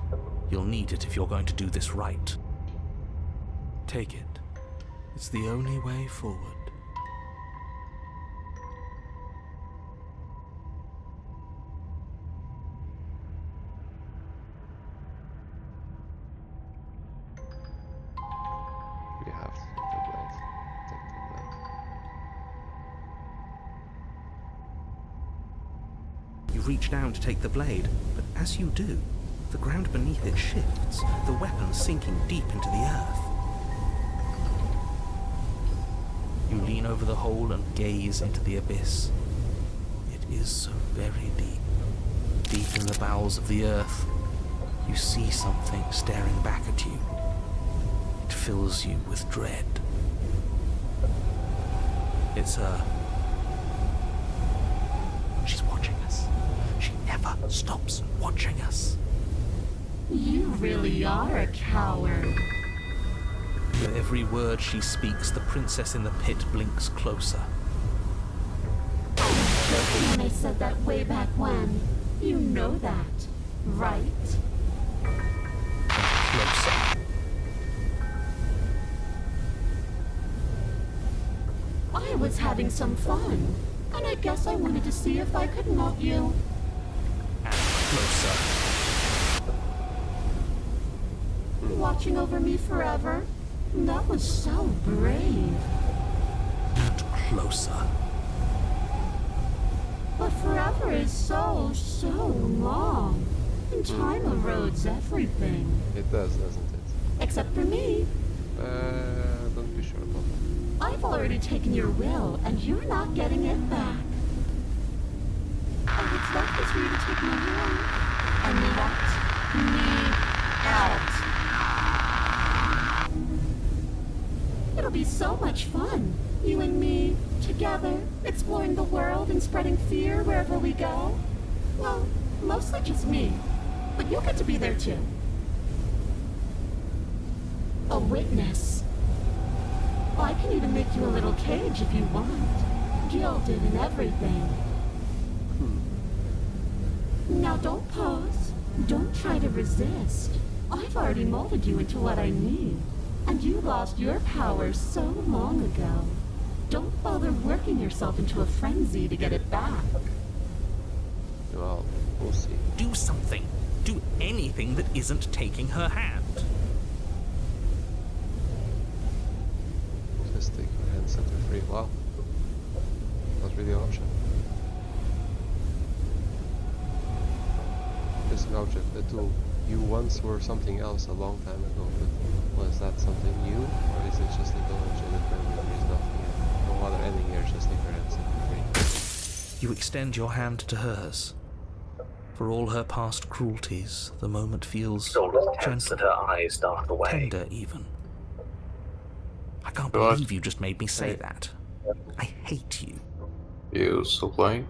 You'll need it if you're going to do this right. Take it. It's the only way forward. We have to take the blade. Take the blade. You reach down to take the blade, but as you do, the ground beneath it shifts, the weapon sinking deep into the earth. You lean over the hole and gaze into the abyss. It is so very deep. Deep in the bowels of the earth, you see something staring back at you. It fills you with dread. It's her. She's watching us. She never stops watching us. You really are a coward. With every word she speaks, the princess in the pit blinks closer. I was joking when I said that way back when. You know that, right? Closer. I was having some fun, and I guess I wanted to see if I could melt you. And closer. Watching over me forever? That was so brave. And closer. But forever is so long. And time erodes everything. It does, doesn't it? Except for me. Don't be sure about that. I've already taken your will, and you're not getting it back. All that's left is for you to take my hand and let me out. It'll be so much fun, you and me, together, exploring the world and spreading fear wherever we go. Well, mostly just me, but you'll get to be there too. A witness. I can even make you a little cage if you want, gilded and everything. Now don't pause. Don't try to resist. I've already molded you into what I need. And you lost your power so long ago. Don't bother working yourself into a frenzy to get it back. Well, we'll see. Do something. Do anything that isn't taking her hand. Just take her hand, set her free. Wow. Not really an option. This object, the tool. You once were something else a long time ago, but was that something new? Or is it just a village and there is nothing here? No other ending here, just take her hand, set her free. You extend your hand to hers. For all her past cruelties, the moment feels gentle, her eyes dart away. tender even. I can't believe you just made me say that. I hate you. You still playing?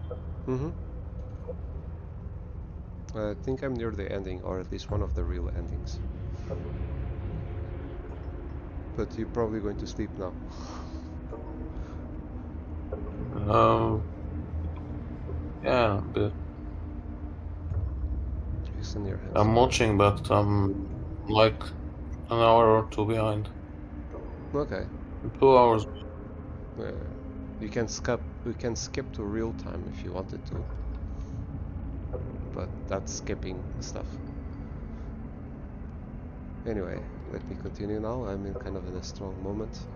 Mm-hmm. I think I'm near the ending, or at least one of the real endings. But you're probably going to sleep now. Yeah, a bit. extend your hands. I'm watching, but I'm like an hour or two behind. Okay. 2 hours. You can skip to real time if you wanted to, but that's skipping stuff. Anyway, let me continue now. I'm in kind of in a strong moment.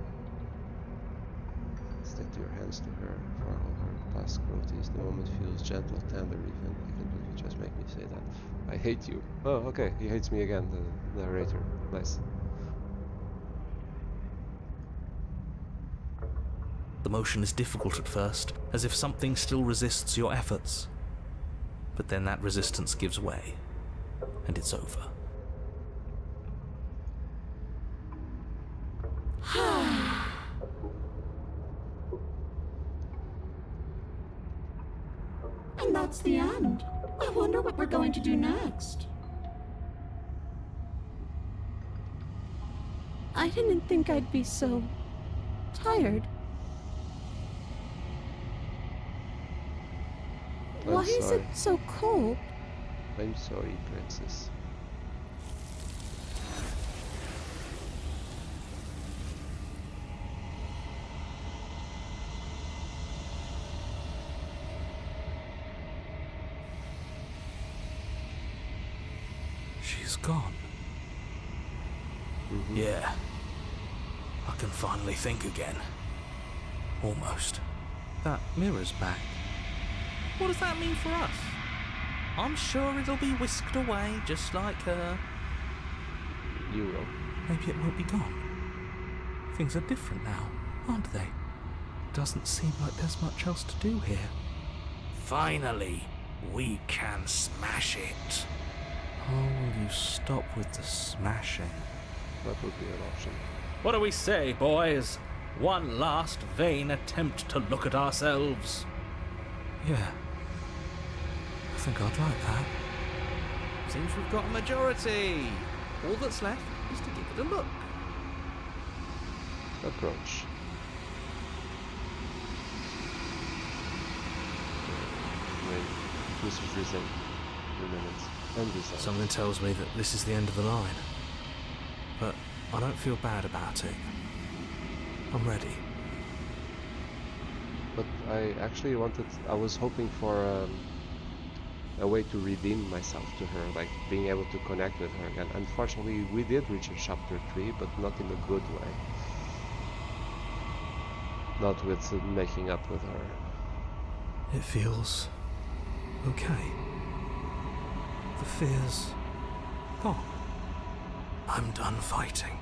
Extend your hands to her for all her past cruelties. The moment feels gentle, tender even. I can believe you just make me say that. I hate you. Oh, okay. He hates me again, the narrator. Nice. The motion is difficult at first, as if something still resists your efforts. But then that resistance gives way, and it's over. And that's the end. I wonder what we're going to do next. I didn't think I'd be so tired. Why is it so cold? I'm sorry, princess. She's gone. Yeah. I can finally think again. Almost. That mirror's back. What does that mean for us? I'm sure it'll be whisked away just like her. You will. Maybe it won't be gone. Things are different now, aren't they? Doesn't seem like there's much else to do here. Finally, we can smash it. Oh, will you stop with the smashing? That would be an option. What do we say, boys? One last vain attempt to look at ourselves. Yeah. I think I'd like that. Seems we've got a majority. All that's left is to give it a look. Approach. Mrs. Risen. Something tells me that this is the end of the line. But I don't feel bad about it. I'm ready. But I actually I was hoping for a way to redeem myself to her, like being able to connect with her again. Unfortunately, we did reach a chapter 3, but not in a good way. Not with making up with her. It feels okay. The fear's gone. I'm done fighting.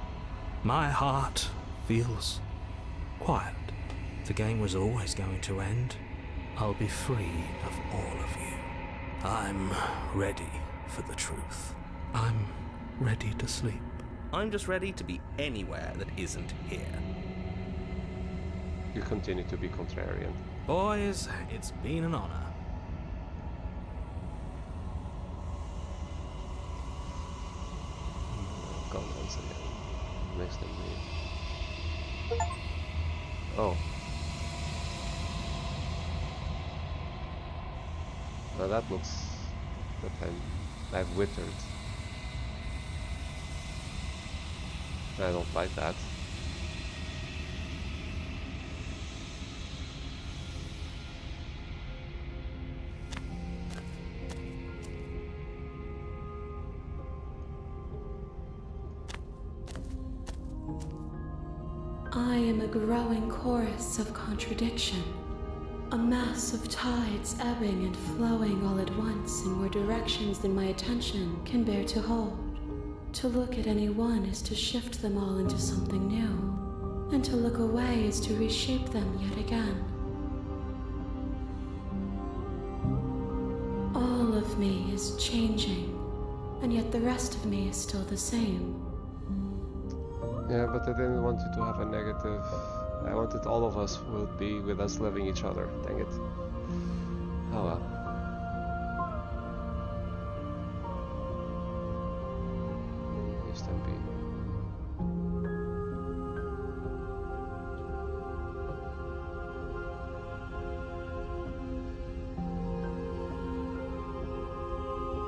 My heart feels quiet. The game was always going to end. I'll be free of all of you. I'm ready for the truth. I'm ready to sleep. I'm just ready to be anywhere that isn't here. You continue to be contrarian. Boys, it's been an honor. Gone once again. Next thing we... Oh. Now that looks that I've withered. I don't like that. I am a growing chorus of contradiction. A mass of tides ebbing and flowing all at once in more directions than my attention can bear to hold. To look at any one is to shift them all into something new, and to look away is to reshape them yet again. All of me is changing, and yet the rest of me is still the same. Yeah, but I didn't want you to have a negative... I wanted all of us would be with us loving each other. Dang it. Oh well. Leave them be.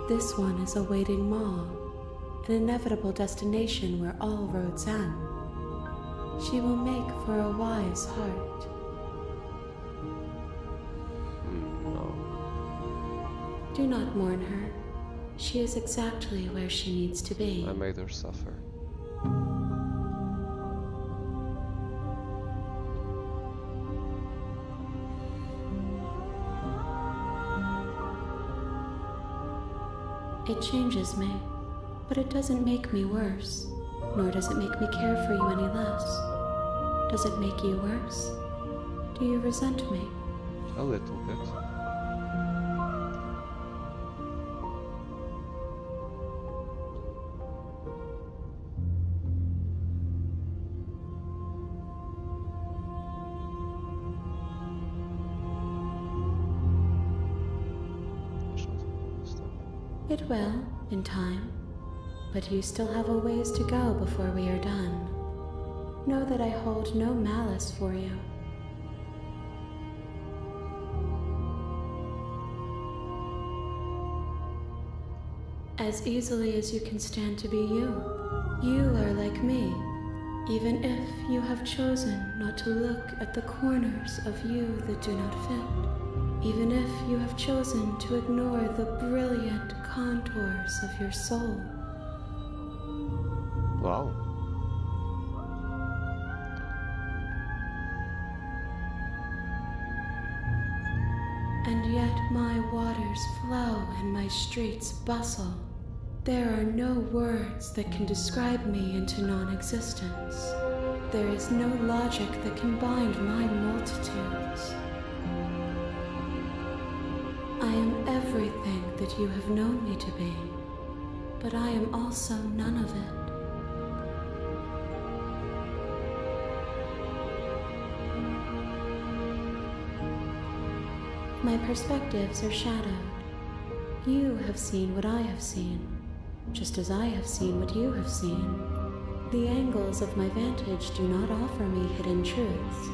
This one is awaiting Maw, an inevitable destination where all roads end. She will make for a wise heart. No. Do not mourn her. She is exactly where she needs to be. I made her suffer. It changes me, but it doesn't make me worse, nor does it make me care for you any less. Does it make you worse? Do you resent me? A little bit. It will, in time. But you still have a ways to go before we are done. Know that I hold no malice for you. As easily as you can stand to be you. You are like me, even if you have chosen not to look at the corners of you that do not fit. Even if you have chosen to ignore the brilliant contours of your soul. Wow. And yet my waters flow and my streets bustle. There are no words that can describe me into non-existence. There is no logic that can bind my multitudes. I am everything that you have known me to be, but I am also none of it. My perspectives are shadowed. You have seen what I have seen, just as I have seen what you have seen. The angles of my vantage do not offer me hidden truths,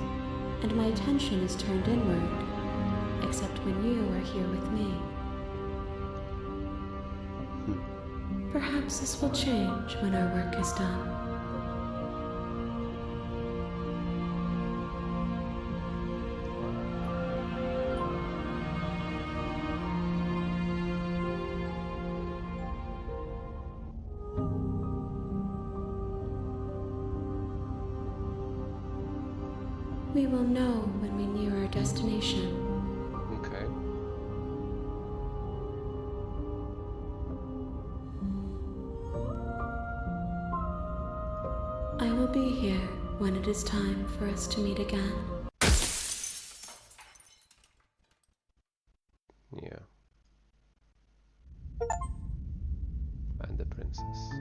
and my attention is turned inward. Except when you are here with me. Perhaps this will change when our work is done. We will know when we near our destination. Okay. I will be here when it is time for us to meet again. Yeah. And the princess.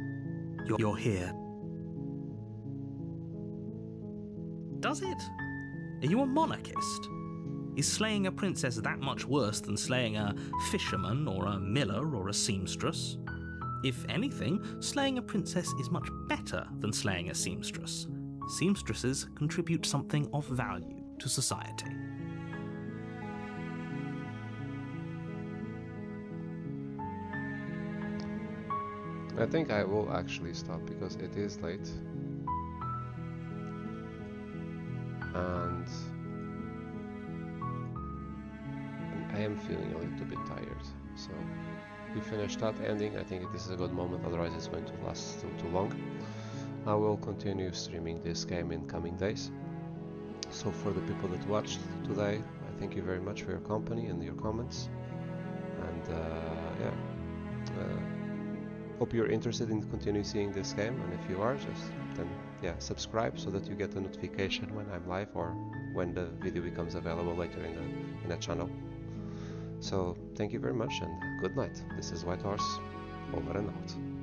You're here. Does it? Are you a monarchist? Is slaying a princess that much worse than slaying a fisherman or a miller or a seamstress? If anything, slaying a princess is much better than slaying a seamstress. Seamstresses contribute something of value to society. I think I will actually stop because it is late. And I am feeling a little bit tired, so we finished that ending. I think this is a good moment, otherwise it's going to last still too long. I will continue streaming this game in coming days. So for the people that watched today, I thank you very much for your company and your comments. And hope you're interested in continuing seeing this game, and if you are, then subscribe so that you get a notification when I'm live or when the video becomes available later in the channel. So thank you very much and good night. This is White Horse, over and out.